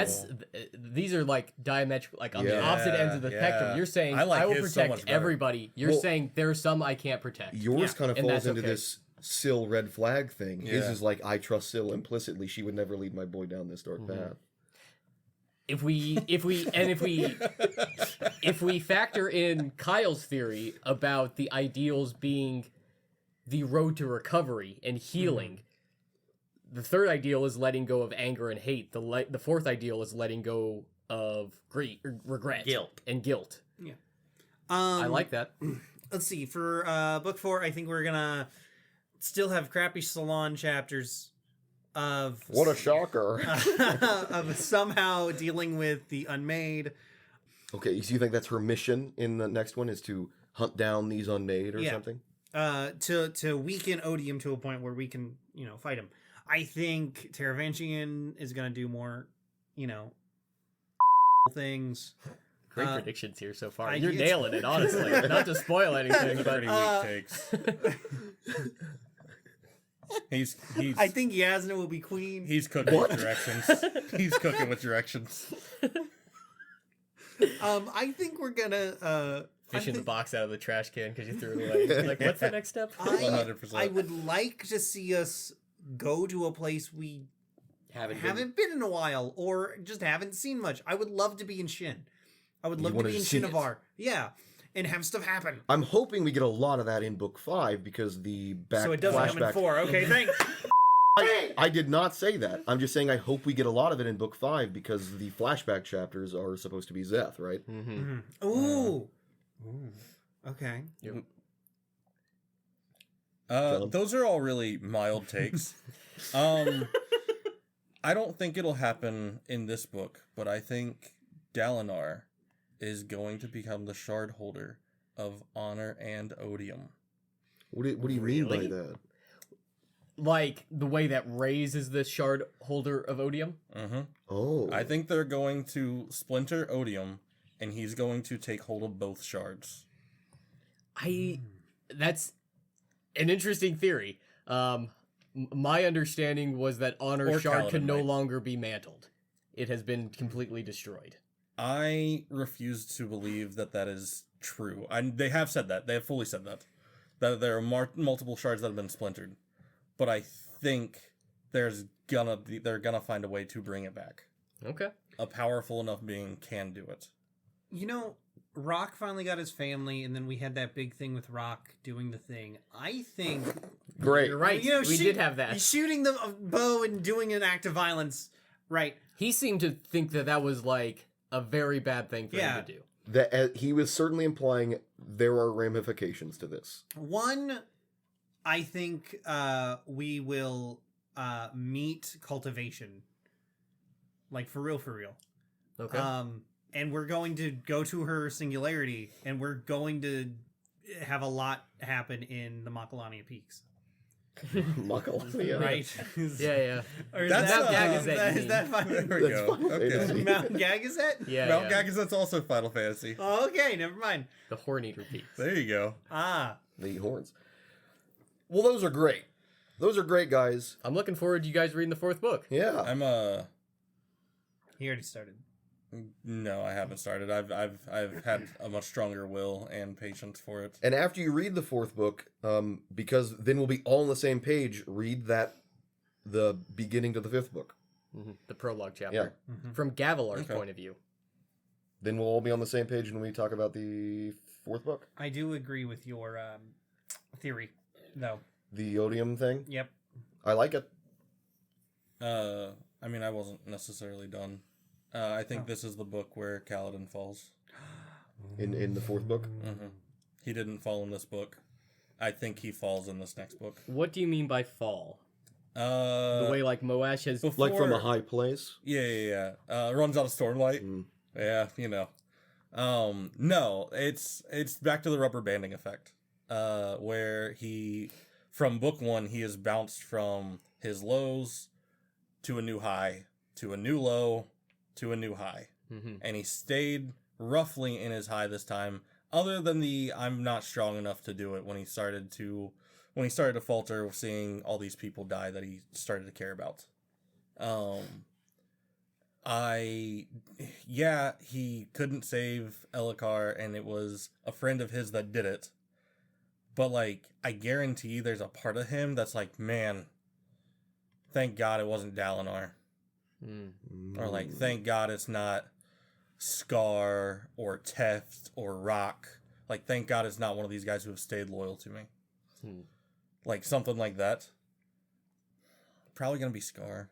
These are like diametrical, like on the Yeah, opposite ends of the spectrum. You're saying I like I will his so protect much better. everybody. You're Well, saying there are some I can't protect. yours kind of and falls that's into okay. this Syl red flag thing. His Yeah. is like, I trust Syl implicitly. She would never lead my boy down this dark path. If we factor in Kyle's theory about the ideals being the road to recovery and healing, the third ideal is letting go of anger and hate. The fourth ideal is letting go of regret, Guilt. and guilt. Yeah. I like that. Let's see. For book 4, I think we're gonna still have crappy salon chapters of What a shocker. of somehow dealing with the unmade. Okay, so you think that's her mission in the next one is to hunt down these unmade or Yeah. something? To weaken Odium to a point where we can, fight him. I think Taravantian is gonna do more, things. Great predictions here so far. I- You're it's- nailing it, honestly. Not to spoil anything, but Pretty weak takes. He's I think Yasna will be queen. he's cooking with directions. He's cooking with directions. I think we're gonna fishing the box out of the trash can because you threw it away. Like, what's the next step? 100%. I would like to see us go to a place we Haven't been in a while, or just haven't seen much. I would love to be in Shin. I would You love to wanna be in see it. Shinovar. Yeah, and have stuff happen. I'm hoping we get a lot of that in book 5 because the back So it doesn't come in flashback. 4. Okay, thanks. I did not say that. I'm just saying I hope we get a lot of it in book 5 because the flashback chapters are supposed to be Zeth, right? Ooh. Okay. Yep. Those are all really mild takes. I don't think it'll happen in this book, but I think Dalinar is going to become the shard holder of honor and odium. What do you mean by Really? that? Like the way that Ray's is the shard holder of Odium. Oh. I think they're going to splinter odium, and he's going to take hold of both shards. That's an interesting theory. My understanding was that Honor Or Shard can Kaladin no might. longer be mantled. It has been completely destroyed. I refuse to believe that that is true. They have said that. They have fully said that. That there are multiple shards that have been splintered. But I think they're gonna find a way to bring it back. Okay. A powerful enough being can do it. Rock finally got his family, and then we had that big thing with Rock doing the thing. I think Great. You're right. We did have that. Shooting the bow and doing an act of violence. Right. He seemed to think that was like a very bad thing for him to do. That he was certainly implying there are ramifications to this. One, I think we will meet cultivation. Like, for real. Okay. And we're going to go to her singularity, and we're going to have a lot happen in the Makalania Peaks. Makalania. Right? yeah. Or is That's that, Mount Gagazet, you is that There fine? we That's go. Final Okay. Fantasy. Mount Gagazet? Yeah. Mount yeah. Gagazet's also Final Fantasy. Oh, okay, never mind. The Horneater Peaks. There you go. Ah. The horns. Well, those are great. Those are great, guys. I'm looking forward to you guys reading the fourth book. Yeah. I'm He already started. No, I haven't started. I've had a much stronger will and patience for it. And after you read the fourth book, because then we'll be all on the same page, read the beginning to the fifth book. The prologue chapter. From Gavilar's point of view. Then we'll all be on the same page when we talk about the fourth book, I do agree with your theory, though. the Odium thing. Yep. I like it. I mean, I wasn't necessarily done. I think this is the book where Kaladin falls. In the fourth book. Mm-hmm. He didn't fall in this book. I think he falls in this next book. What do you mean by fall? The The way like Moash has before, Like from a high place. Yeah. Runs out of Stormlight. Mm. Yeah, you know. No, it's back to the rubber banding effect. Where he, from book 1, he has bounced from his lows to a new high, to a new low, to a new high. Mhm. And he stayed roughly in his high this time, other than the I'm not strong enough to do it when he started to falter, seeing all these people die that he started to care about. He couldn't save Elhokar, and it was a friend of his that did it. But, like, I guarantee there's a part of him that's like, man, thank God it wasn't Dalinar. Or, like, thank God it's not Scar or Teft or Rock. Like, thank God it's not one of these guys who have stayed loyal to me. Like, something like that. Probably gonna be Scar.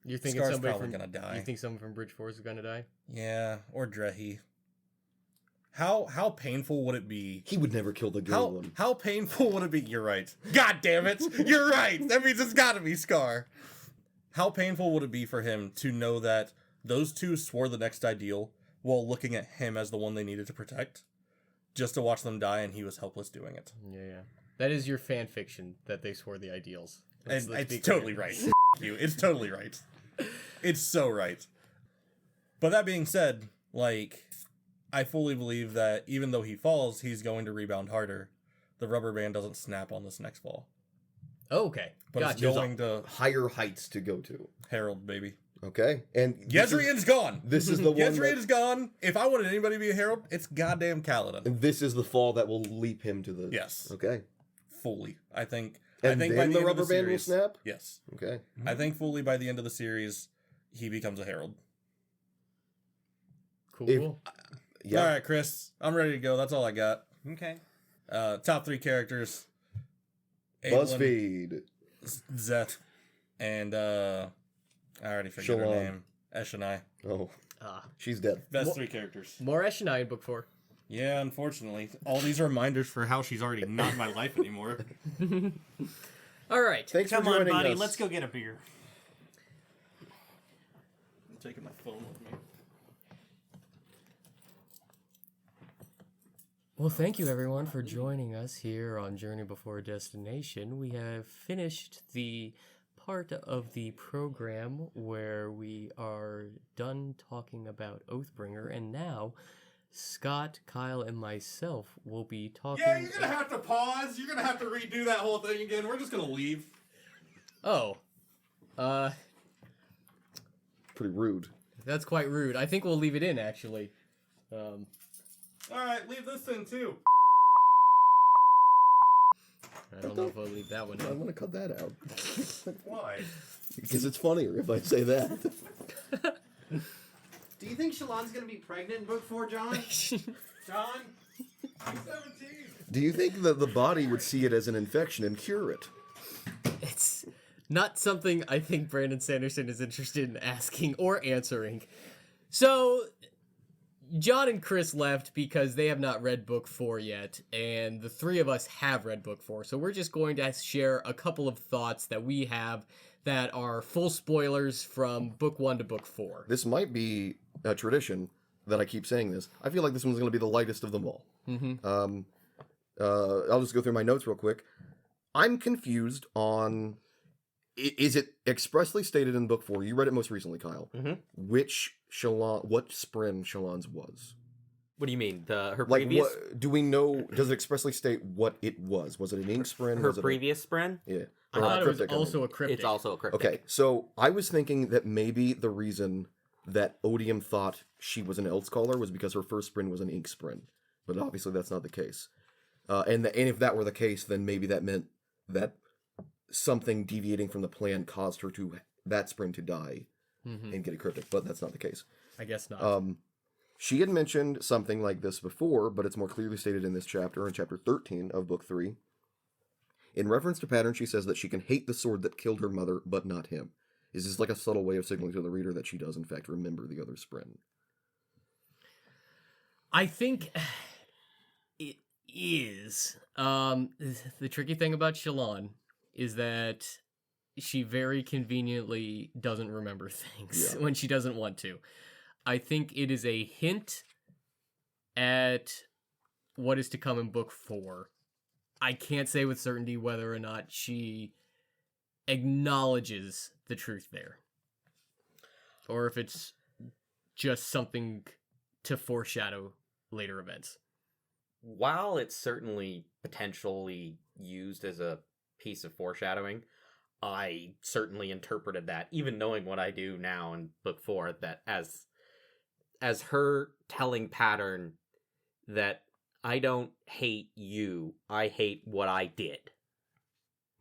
You're thinking Scar's somebody probably from gonna die. You think someone from Bridge Force is gonna die? Yeah, or Drehi. How painful would it be? He would never kill the good one. How painful would it be? You're right. God damn it! You're right. That means it's got to be Scar. How painful would it be for him to know that those two swore the next ideal while looking at him as the one they needed to protect, just to watch them die, and he was helpless doing it? Yeah. That is your fan fiction that they swore the ideals. And let's it's be totally clear. right. You. It's totally right. It's so right. But that being said, like, I fully believe that even though he falls, he's going to rebound harder. The rubber band doesn't snap on this next fall. Oh, okay. But Gotcha. it's going to Higher heights to go to. Herald, baby. Okay, and this is- Yezrian's gone. This is the one. Yezrian's gone. If I wanted anybody to be a herald, it's goddamn Kaladin. And this is the fall that will leap him to the. Yes. Okay. Fully. I think And by then the the end of rubber the band will series, snap. Yes. Okay. I think fully by the end of the series, he becomes a herald. Cool. If- All Yeah. right, Chris. I'm ready to go. That's all I got. Okay. Top 3 characters. Aelin, BuzzFeed. Zeth, and I already forget her Shalon. name. Eshonai. Oh, Ah. she's dead. Best Well- 3 characters. Moresh and I in book 4. Yeah, unfortunately. All these are reminders for how she's already not in my life anymore. All right. Thanks Come for on, joining buddy. us. Let's go get a beer. I'm taking my phone with me. Well, thank you everyone for joining us here on Journey Before Destination. We have finished the part of the program where we are done talking about Oathbringer, and now Scott, Kyle, and myself will be talking. Yeah, you're gonna have to pause. You're gonna have to redo that whole thing again. We're just gonna leave. Oh, Pretty rude. that's quite rude. I think we'll leave it in actually. Alright, leave this in too. I don't know if I'll leave that one I'm in. gonna cut that out Why? because it's funnier if I say that. Do you think Shalon's gonna be pregnant in book 4, John? John? I'm 17. Do you think that the body would see it as an infection and cure it? It's not something I think Brandon Sanderson is interested in asking or answering. So, John and Chris left because they have not read book 4 yet, and the 3 of us have read book 4. So we're just going to share a couple of thoughts that we have that are full spoilers from book 1 to book 4. This might be a tradition that I keep saying this. I feel like this one's going to be the lightest of them all. I'll just go through my notes real quick. I'm confused on... Is it expressly stated in book 4? You read it most recently, Kyle. Which Shalon, what Spren Shalon's was? What do you mean? Her Like, previous what do we know? Does it expressly state what it was? Was it an ink Spren? her Was it previous Spren? yeah. I Or thought it was cryptic, I mean. also a cryptic. It's also a cryptic. Okay, so I was thinking that maybe the reason that Odium thought she was an Eldscaller was because her first Spren was an ink Spren, but obviously that's not the case. And if that were the case, then maybe that meant that something deviating from the plan caused her that Spren to die and get a cryptic, but that's not the case. I guess not. She had mentioned something like this before, but it's more clearly stated in this chapter, in chapter 13 of book 3. In reference to pattern, she says that she can hate the sword that killed her mother, but not him. Is this like a subtle way of signaling to the reader that she does, in fact, remember the other Spren? I think it is. The tricky thing about Shallan is that she very conveniently doesn't remember things when she doesn't want to. I think it is a hint at what is to come in book 4. I can't say with certainty whether or not she acknowledges the truth there, or if it's just something to foreshadow later events. While it's certainly potentially used as a piece of foreshadowing, I certainly interpreted that, even knowing what I do now in book 4, that as her telling pattern that I don't hate you, I hate what I did.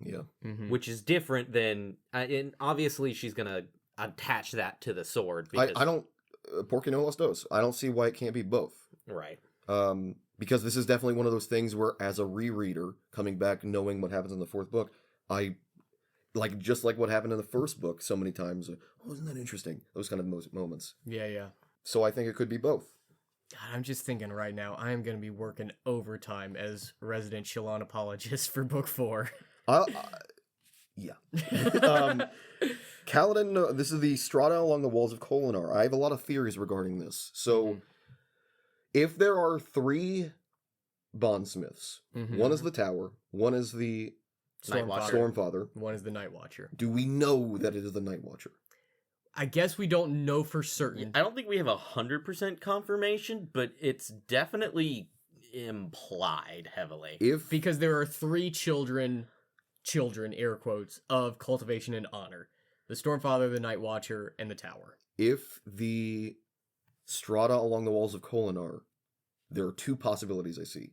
Yeah. Mm-hmm. Which is different than, and obviously she's gonna attach that to the sword. Because, I don't, porque no los dos. I don't see why it can't be both. Right. Because this is definitely one of those things where, as a rereader, coming back, knowing what happens in the 4th book, I, just like what happened in the 1st book so many times, oh, isn't that interesting? Those kind of moments. Yeah. So I think it could be both. God, I'm just thinking right now, I am going to be working overtime as resident Shallan apologist for book 4. Yeah. Kaladin, this is the strata along the walls of Kholinar. I have a lot of theories regarding this. So, if there are 3 bondsmiths, one is the Tower, one is the Stormfather, one is the Night Watcher. Do we know that it is the Night Watcher? I guess we don't know for certain. I don't think we have 100% confirmation, but it's definitely implied heavily. Because there are 3 children, air quotes, of cultivation and honor. The Stormfather, the Night Watcher, and the Tower. If the strata along the walls of Kholinar, there are 2 possibilities I see.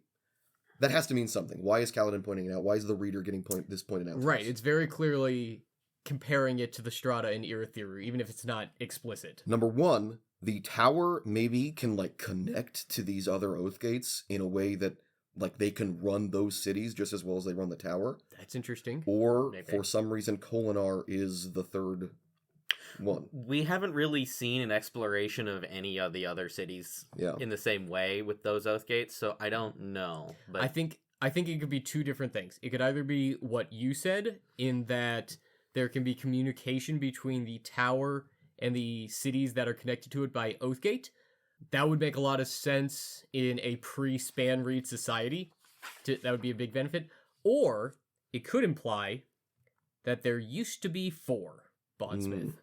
That has to mean something. Why is Kaladin pointing it out? Why is the reader getting this pointed out? Right, it's very clearly comparing it to the strata in Irithiru, even if it's not explicit. Number 1, the Tower maybe can, connect to these other Oath Gates in a way that, they can run those cities just as well as they run the Tower. That's interesting. Or, Maybe. for some reason, Kholinar is the 3rd one. We haven't really seen an exploration of any of the other cities in the same way with those Oath Gates, so I don't know. But I think it could be 2 different things. It could either be what you said, in that there can be communication between the Tower and the cities that are connected to it by Oathgate. That would make a lot of sense in a pre-Span-Reed society. That would be a big benefit. Or it could imply that there used to be 4 bondsmith.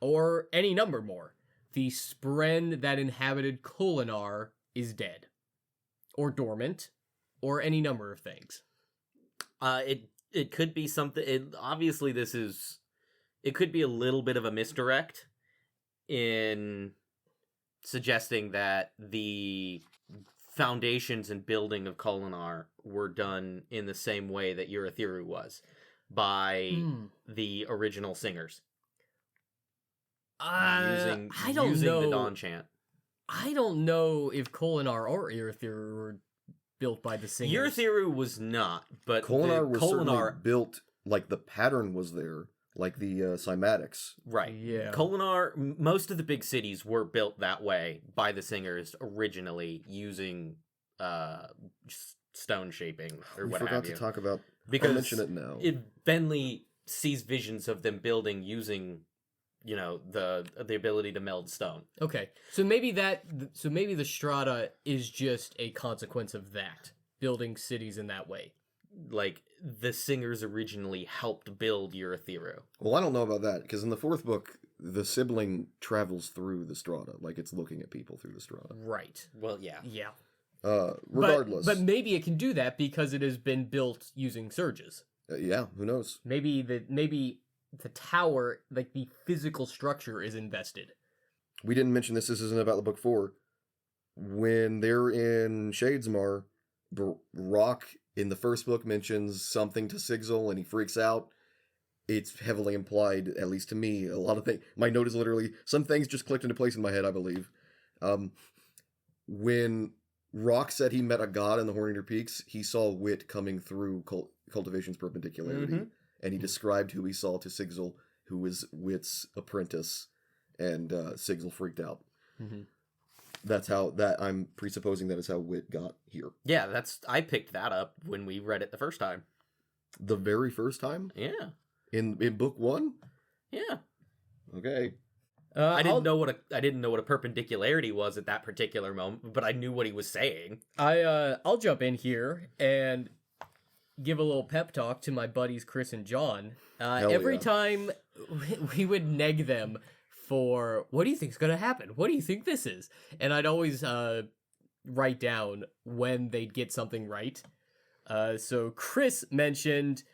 Or any number more. The Spren that inhabited Kholinar is dead. Or dormant. Or any number of things. it could be something. Obviously, it could be a little bit of a misdirect in suggesting that the foundations and building of Kholinar were done in the same way that Urithiru was, by the original singers. I don't using know. the Dawn Chant. I don't know if Kholinar or Urithiru were built by the singers. Urithiru was not, but Kholinar was certainly built, like the pattern was there, like the cymatics. Right. Yeah. Kholinar, most of the big cities were built that way by the singers originally, using stone shaping or We what forgot have to you. talk about. Because I'll mention it now. Benley sees visions of them building using, the ability to meld stone. Okay, so maybe the strata is just a consequence of that, building cities in that way. Like, the singers originally helped build Urithiru. Well, I don't know about that, because in the fourth book, the sibling travels through the strata, like it's looking at people through the strata. Right. Well, yeah. Yeah. Regardless. But maybe it can do that because it has been built using surges. Yeah, who knows? Maybe the tower, like the physical structure, is invested. We didn't mention this isn't about the book 4. When they're in Shadesmar, Rock in the first book mentions something to Sigil and he freaks out. It's heavily implied, at least to me, a lot of things. My note is literally, some things just clicked into place in my head, I believe. When Rock said he met a god in the Horneater Peaks, he saw Wit coming through Cultivation's perpendicularity, and he described who he saw to Sigil, who was Wit's apprentice, and Sigil freaked out. That's how I'm presupposing that is how Wit got here. Yeah, I picked that up when we read it the first time. The very first time? Yeah. In book 1? Yeah. Okay. I didn't know what a perpendicularity was at that particular moment, but I knew what he was saying. I'll jump in here and give a little pep talk to my buddies Chris and John. Every yeah. time we would neg them for, what do you think's gonna happen? What do you think this is? And I'd always write down when they'd get something right. So Chris mentioned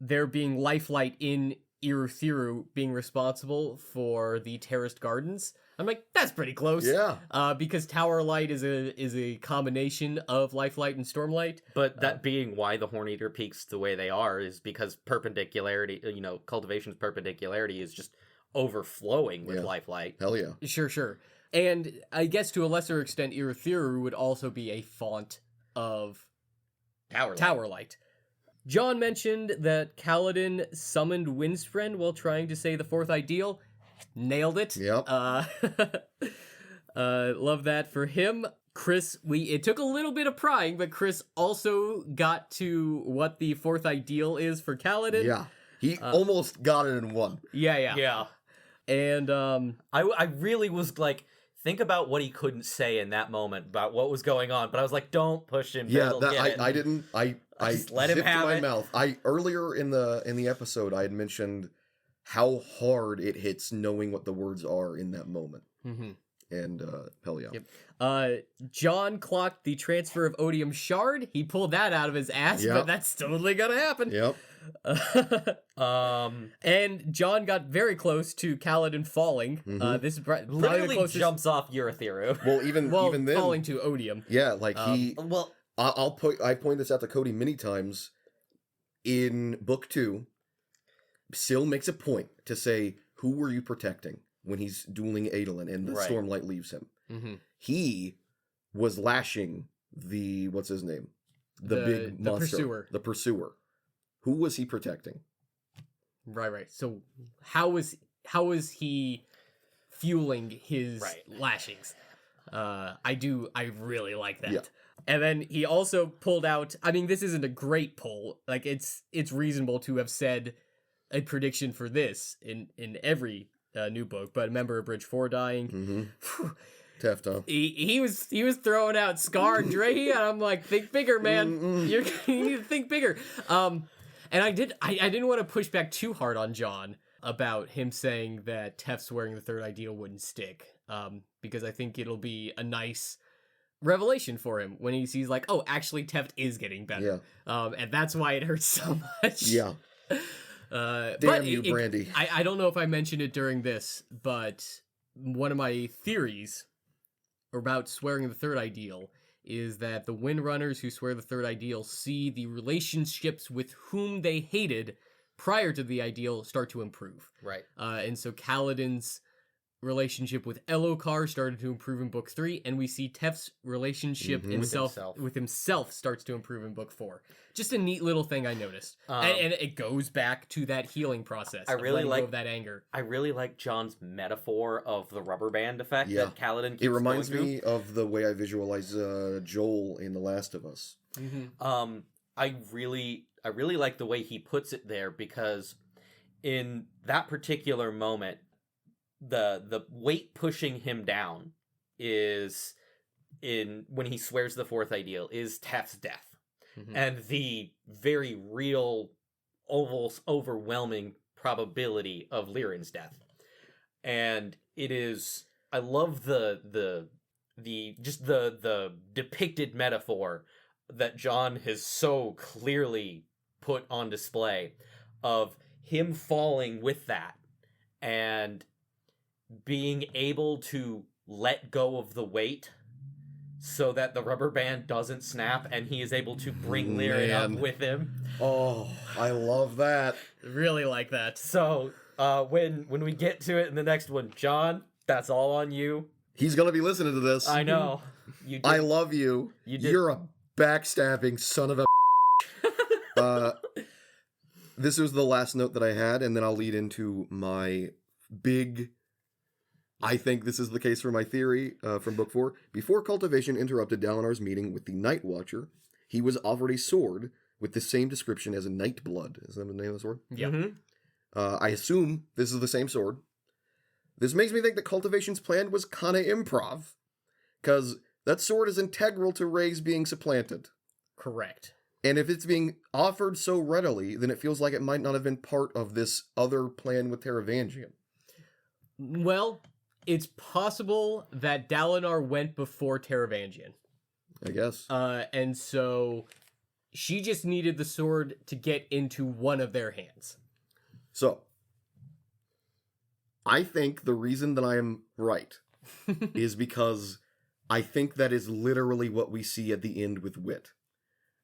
there being lifelite in Irithiru being responsible for the terraced gardens. I'm like, that's pretty close. Yeah. Because Tower Light is a combination of Lifelight and Stormlight. But that being why the Horneater Peaks the way they are is because perpendicularity, Cultivation's perpendicularity is just overflowing with Yeah. Lifelight. Hell yeah. Sure. And I guess to a lesser extent, Irithiru would also be a font of Tower Light. John mentioned that Kaladin summoned Windspren while trying to say the fourth ideal. Nailed it. Yep. Love that for him. Chris, it took a little bit of prying, but Chris also got to what the fourth ideal is for Kaladin. Yeah. He almost got it in one. Yeah. Yeah. And I really was like, think about what he couldn't say in that moment about what was going on, but I was like, don't push him. Yeah, He'll get it. I didn't. I Just let him zipped have my it. mouth. Earlier in the episode, I had mentioned how hard it hits knowing what the words are in that moment. And hell yeah. Yep. John clocked the transfer of Odium Shard. He pulled that out of his ass, Yep. but that's totally gonna happen. Yep. And John got very close to Kaladin falling. This is probably the Literally closest. jumps off Urithiru. Well, even then, falling to Odium. yeah, like he. Well, I point this out to Cody many times. In book 2, Syl makes a point to say, "Who were you protecting?" when he's dueling Adolin and the Right. Stormlight leaves him. Mm-hmm. He was lashing the what's his name, the big the monster, pursuer. the pursuer. Who was he protecting? Right. So how is he fueling his Right. lashings? I really like that. Yeah. And then he also pulled out, I mean, this isn't a great pull. Like it's reasonable to have said a prediction for this in every new book, but remember Bridge 4 dying. Mm-hmm. Teft, huh? He was throwing out Scar and Drahe, and I'm like, think bigger, man. You need to think bigger. And I didn't want to push back too hard on John about him saying that Teft's wearing the third ideal wouldn't stick. Because I think it'll be a nice revelation for him when he sees like, oh, actually Teft is getting better. And that's why it hurts so much. Yeah. Damn you, Brandy. I don't know if I mentioned it during this, but one of my theories about swearing the third ideal is that the Windrunners who swear the third ideal see the relationships with whom they hated prior to the ideal start to improve. right. And so Kaladin's relationship with Elokar started to improve in book 3, and we see Teft's relationship with himself starts to improve in book 4. Just a neat little thing I noticed, and it goes back to that healing process. I really letting go like of that anger. I really like John's metaphor of the rubber band effect Yeah. that Kaladin keeps It reminds going me of the way I visualize Joel in The Last of Us. through. I really like the way he puts it there, because in that particular moment, the weight pushing him down is when he swears the fourth ideal is Teft's death. And the very real, almost overwhelming probability of Lyran's death. And it is, I love the depicted metaphor that John has so clearly put on display of him falling with that and being able to let go of the weight so that the rubber band doesn't snap and he is able to bring Lyran up Man. with him. Oh, I love that. Really like that. So when we get to it in the next one, John, that's all on you. He's gonna be listening to this. I know. You did. I love you. You did. You're a backstabbing son of a. This was the last note that I had, and then I'll lead into my big. I think this is the case for my theory from book 4. Before cultivation interrupted Dalinar's meeting with the Night Watcher, he was offered a sword with the same description as a Night Blood. Is that the name of the sword? Yeah. Mhm. I assume this is the same sword. This makes me think that cultivation's plan was kind of improv, because that sword is integral to Ray's being supplanted. Correct. And if it's being offered so readily, then it feels like it might not have been part of this other plan with Taravangian. Well, it's possible that Dalinar went before Taravangian. I guess. And so she just needed the sword to get into one of their hands. So, I think the reason that I am right is because I think that is literally what we see at the end with Wit.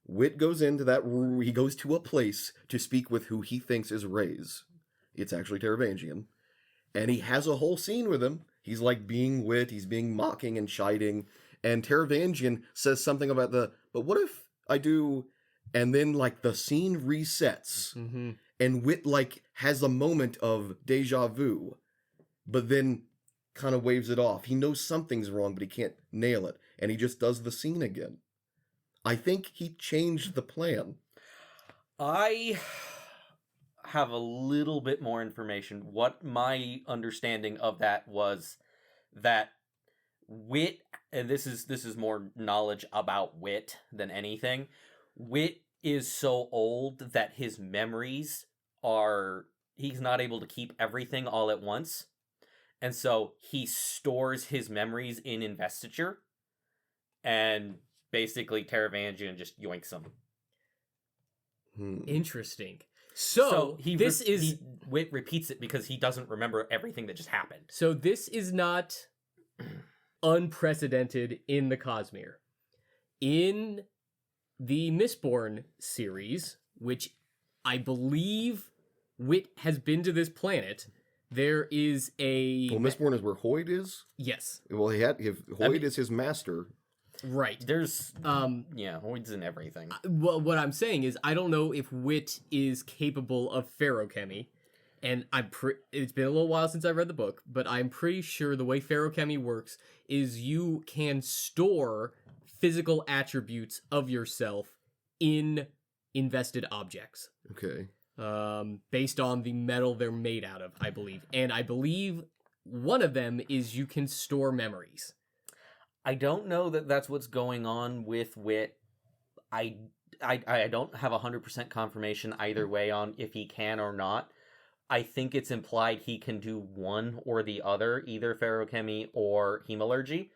Wit goes into that room, he goes to a place to speak with who he thinks is Ray's. It's actually Taravangian. And he has a whole scene with him. He's like being Wit, he's being mocking and chiding. And Taravangian says something about but what if I do? And then like the scene resets. Mm-hmm. And Wit like has a moment of deja vu, but then kind of waves it off. He knows something's wrong, but he can't nail it. And he just does the scene again. I think he changed the plan. I have a little bit more information. What my understanding of that was that Wit, and this is more knowledge about Wit than anything. Wit is so old that his memories he's not able to keep everything all at once. And so he stores his memories in investiture. And basically Taravangian just yoinks them. Interesting. So Wit repeats it because he doesn't remember everything that just happened. So this is not unprecedented in the Cosmere. In the Mistborn series, which I believe Wit has been to this planet, there is a... Well, Mistborn is where Hoyd is? Yes. Well, Hoyd is his master. Right. There's Hoyd's in everything. Well, what I'm saying is I don't know if Wit is capable of ferochemy, and it's been a little while since I read the book, but I'm pretty sure the way ferochemy works is you can store physical attributes of yourself in invested objects. Okay. Based on the metal they're made out of, I believe. And I believe one of them is you can store memories. I don't know that that's what's going on with Wit. I don't have 100% confirmation either way on if he can or not. I think it's implied he can do one or the other, either ferochemy or hemalurgy,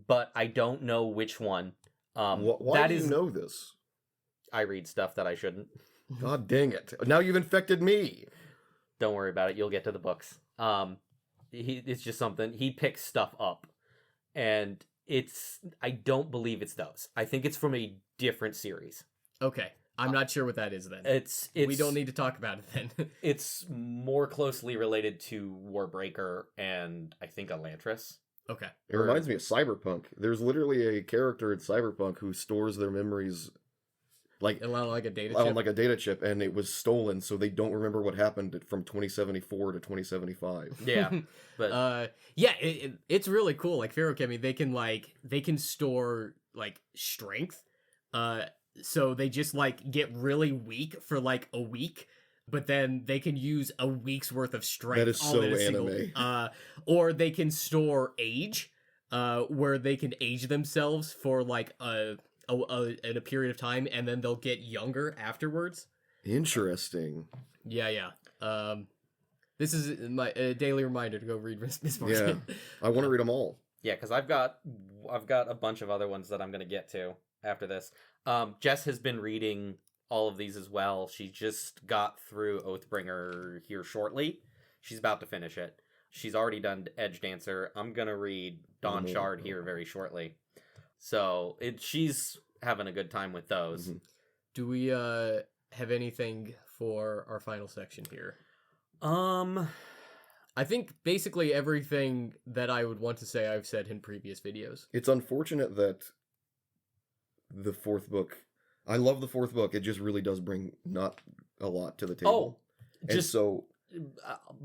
but I don't know which one. Why do you know this? I read stuff that I shouldn't. God dang it. Now you've infected me. Don't worry about it. You'll get to the books. It's just something. He picks stuff up. And I don't believe it's those. I think it's from a different series. Okay. I'm not sure what that is then. It's we don't need to talk about it then. It's more closely related to Warbreaker and I think Elantris. Okay. It reminds me of Cyberpunk. There's literally a character in Cyberpunk who stores their memories like a data on chip. like a data chip, and it was stolen, so they don't remember what happened from 2074 to 2075. Yeah, but it's really cool. Like ferochemy, they can store like strength. So they just like get really weak for like a week, but then they can use a week's worth of strength. That is all so in a anime. Single, or they can store age, where they can age themselves for like a period of time, and then they'll get younger afterwards. Interesting. Yeah. This is my daily reminder to go read Mistborn. Yeah, I want to read them all. yeah, because I've got a bunch of other ones that I'm gonna get to after this. Jess has been reading all of these as well. She just got through Oathbringer here shortly. She's about to finish it. She's already done Edge Dancer. I'm gonna read Dawn Shard here very shortly. So she's having a good time with those. Mm-hmm. Do we have anything for our final section here? I think basically everything that I would want to say I've said in previous videos. It's unfortunate that the fourth book. I love the fourth book. It just really does bring not a lot to the table. And just so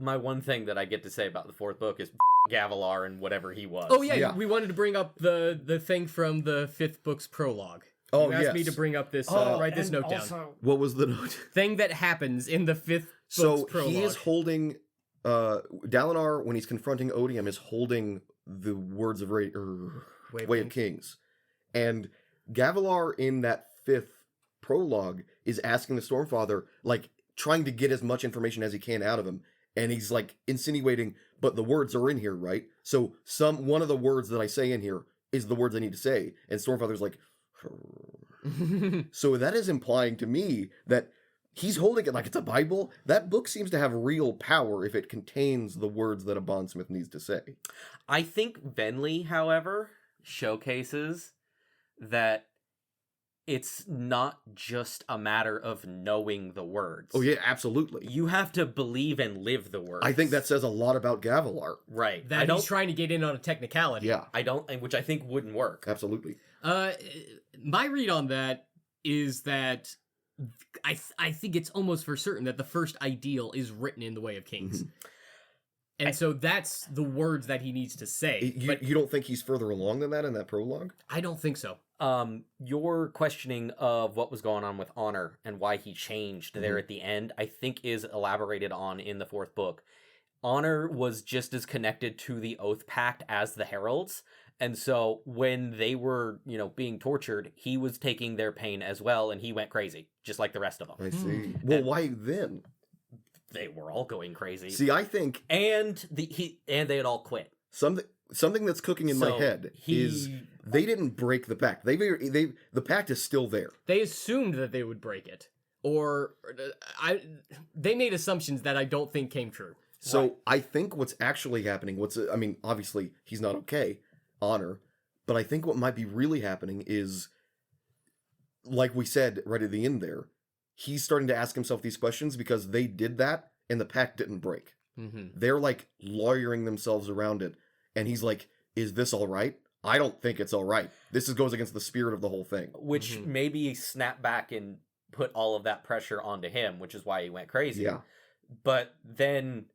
my one thing that I get to say about the fourth book is Gavilar and whatever he was. Oh yeah, Yeah. we wanted to bring up the thing from the fifth book's prologue. Oh, you asked yes. me to bring up this, write this and note down. also, what was the note? Thing that happens in the fifth So book's prologue. he is holding Dalinar when he's confronting Odium is holding the words of Way of Kings. And Gavilar in that fifth prologue is asking the Stormfather, like, trying to get as much information as he can out of him. And he's like insinuating, but the words are in here, right? So one of the words that I say in here is the words I need to say. And Stormfather's like, so that is implying to me that he's holding it like it's a Bible. That book seems to have real power if it contains the words that a bondsmith needs to say. I think Venli, however, showcases that it's not just a matter of knowing the words. Oh yeah, absolutely. You have to believe and live the words. I think that says a lot about Gavilar. right. that he's trying to get in on a technicality. Yeah, Which I think wouldn't work. absolutely. My read on that is that I think it's almost for certain that the first ideal is written in the Way of Kings. And so that's the words that he needs to say. But You don't think he's further along than that in that prologue? I don't think so. Your questioning of what was going on with Honor and why he changed there at the end, I think is elaborated on in the fourth book. Honor was just as connected to the Oath Pact as the Heralds. And so when they were, being tortured, he was taking their pain as well, and he went crazy, just like the rest of them. I see. Well, why then? They were all going crazy. See, I think and they had all quit. something that's cooking in my So head is they didn't break the pact. The pact is still there. They assumed that they would break it. Or they made assumptions that I don't think came true. So I think what's actually happening, obviously he's not okay, Honor, but I think what might be really happening is, like we said right at the end there, he's starting to ask himself these questions because they did that and the pact didn't break. Mm-hmm. They're like lawyering themselves around it. And he's like, is this all right? I don't think it's all right. This goes against the spirit of the whole thing. Which maybe snapped back and put all of that pressure onto him, which is why he went crazy. Yeah. But then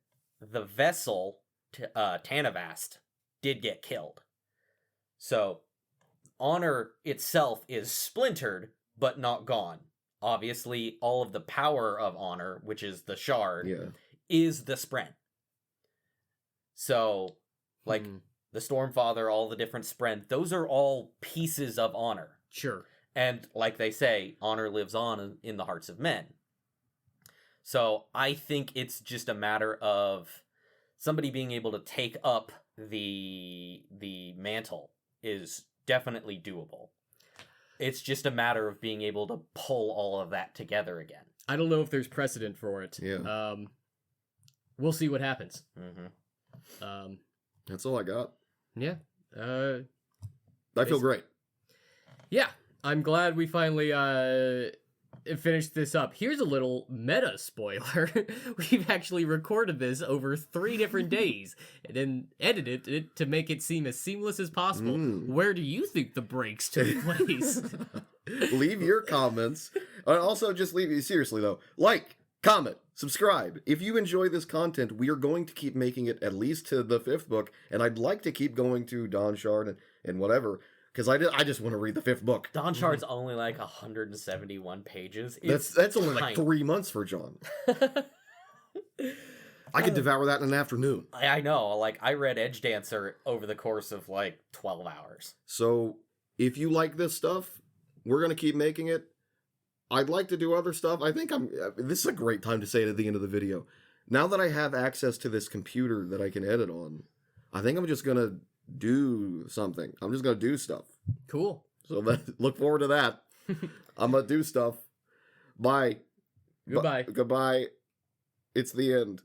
the vessel, Tanavast, did get killed. So Honor itself is splintered, but not gone. Obviously, all of the power of Honor, which is the shard, is the Spren. So, the Stormfather, all the different Spren, those are all pieces of Honor. Sure. And like they say, Honor lives on in the hearts of men. So I think it's just a matter of somebody being able to take up the mantle is definitely doable. It's just a matter of being able to pull all of that together again. I don't know if there's precedent for it. Yeah. We'll see what happens. Mm-hmm. That's all I got. Yeah. I feel great. Yeah. I'm glad we finally finished this up. Here's a little meta spoiler. We've actually recorded this over 3 different days and then edited it to make it seem as seamless as possible. Where do you think the breaks took place? Leave your comments. And also, just seriously though, like, comment, subscribe. If you enjoy this content, we are going to keep making it at least to the 5th book, and I'd like to keep going to Dawn Shard and whatever. Because I just want to read the 5th book. Dawn Shard's only like 171 pages. That's only like 3 months for John. I could devour that in an afternoon. I know. Like, I read Edge Dancer over the course of like 12 hours. So, if you like this stuff, we're going to keep making it. I'd like to do other stuff. I think this is a great time to say it at the end of the video. Now that I have access to this computer that I can edit on, I think I'm just going to do something. I'm just gonna do stuff. Cool. So look forward to that. I'm gonna do stuff. Bye. Goodbye. Goodbye. It's the end.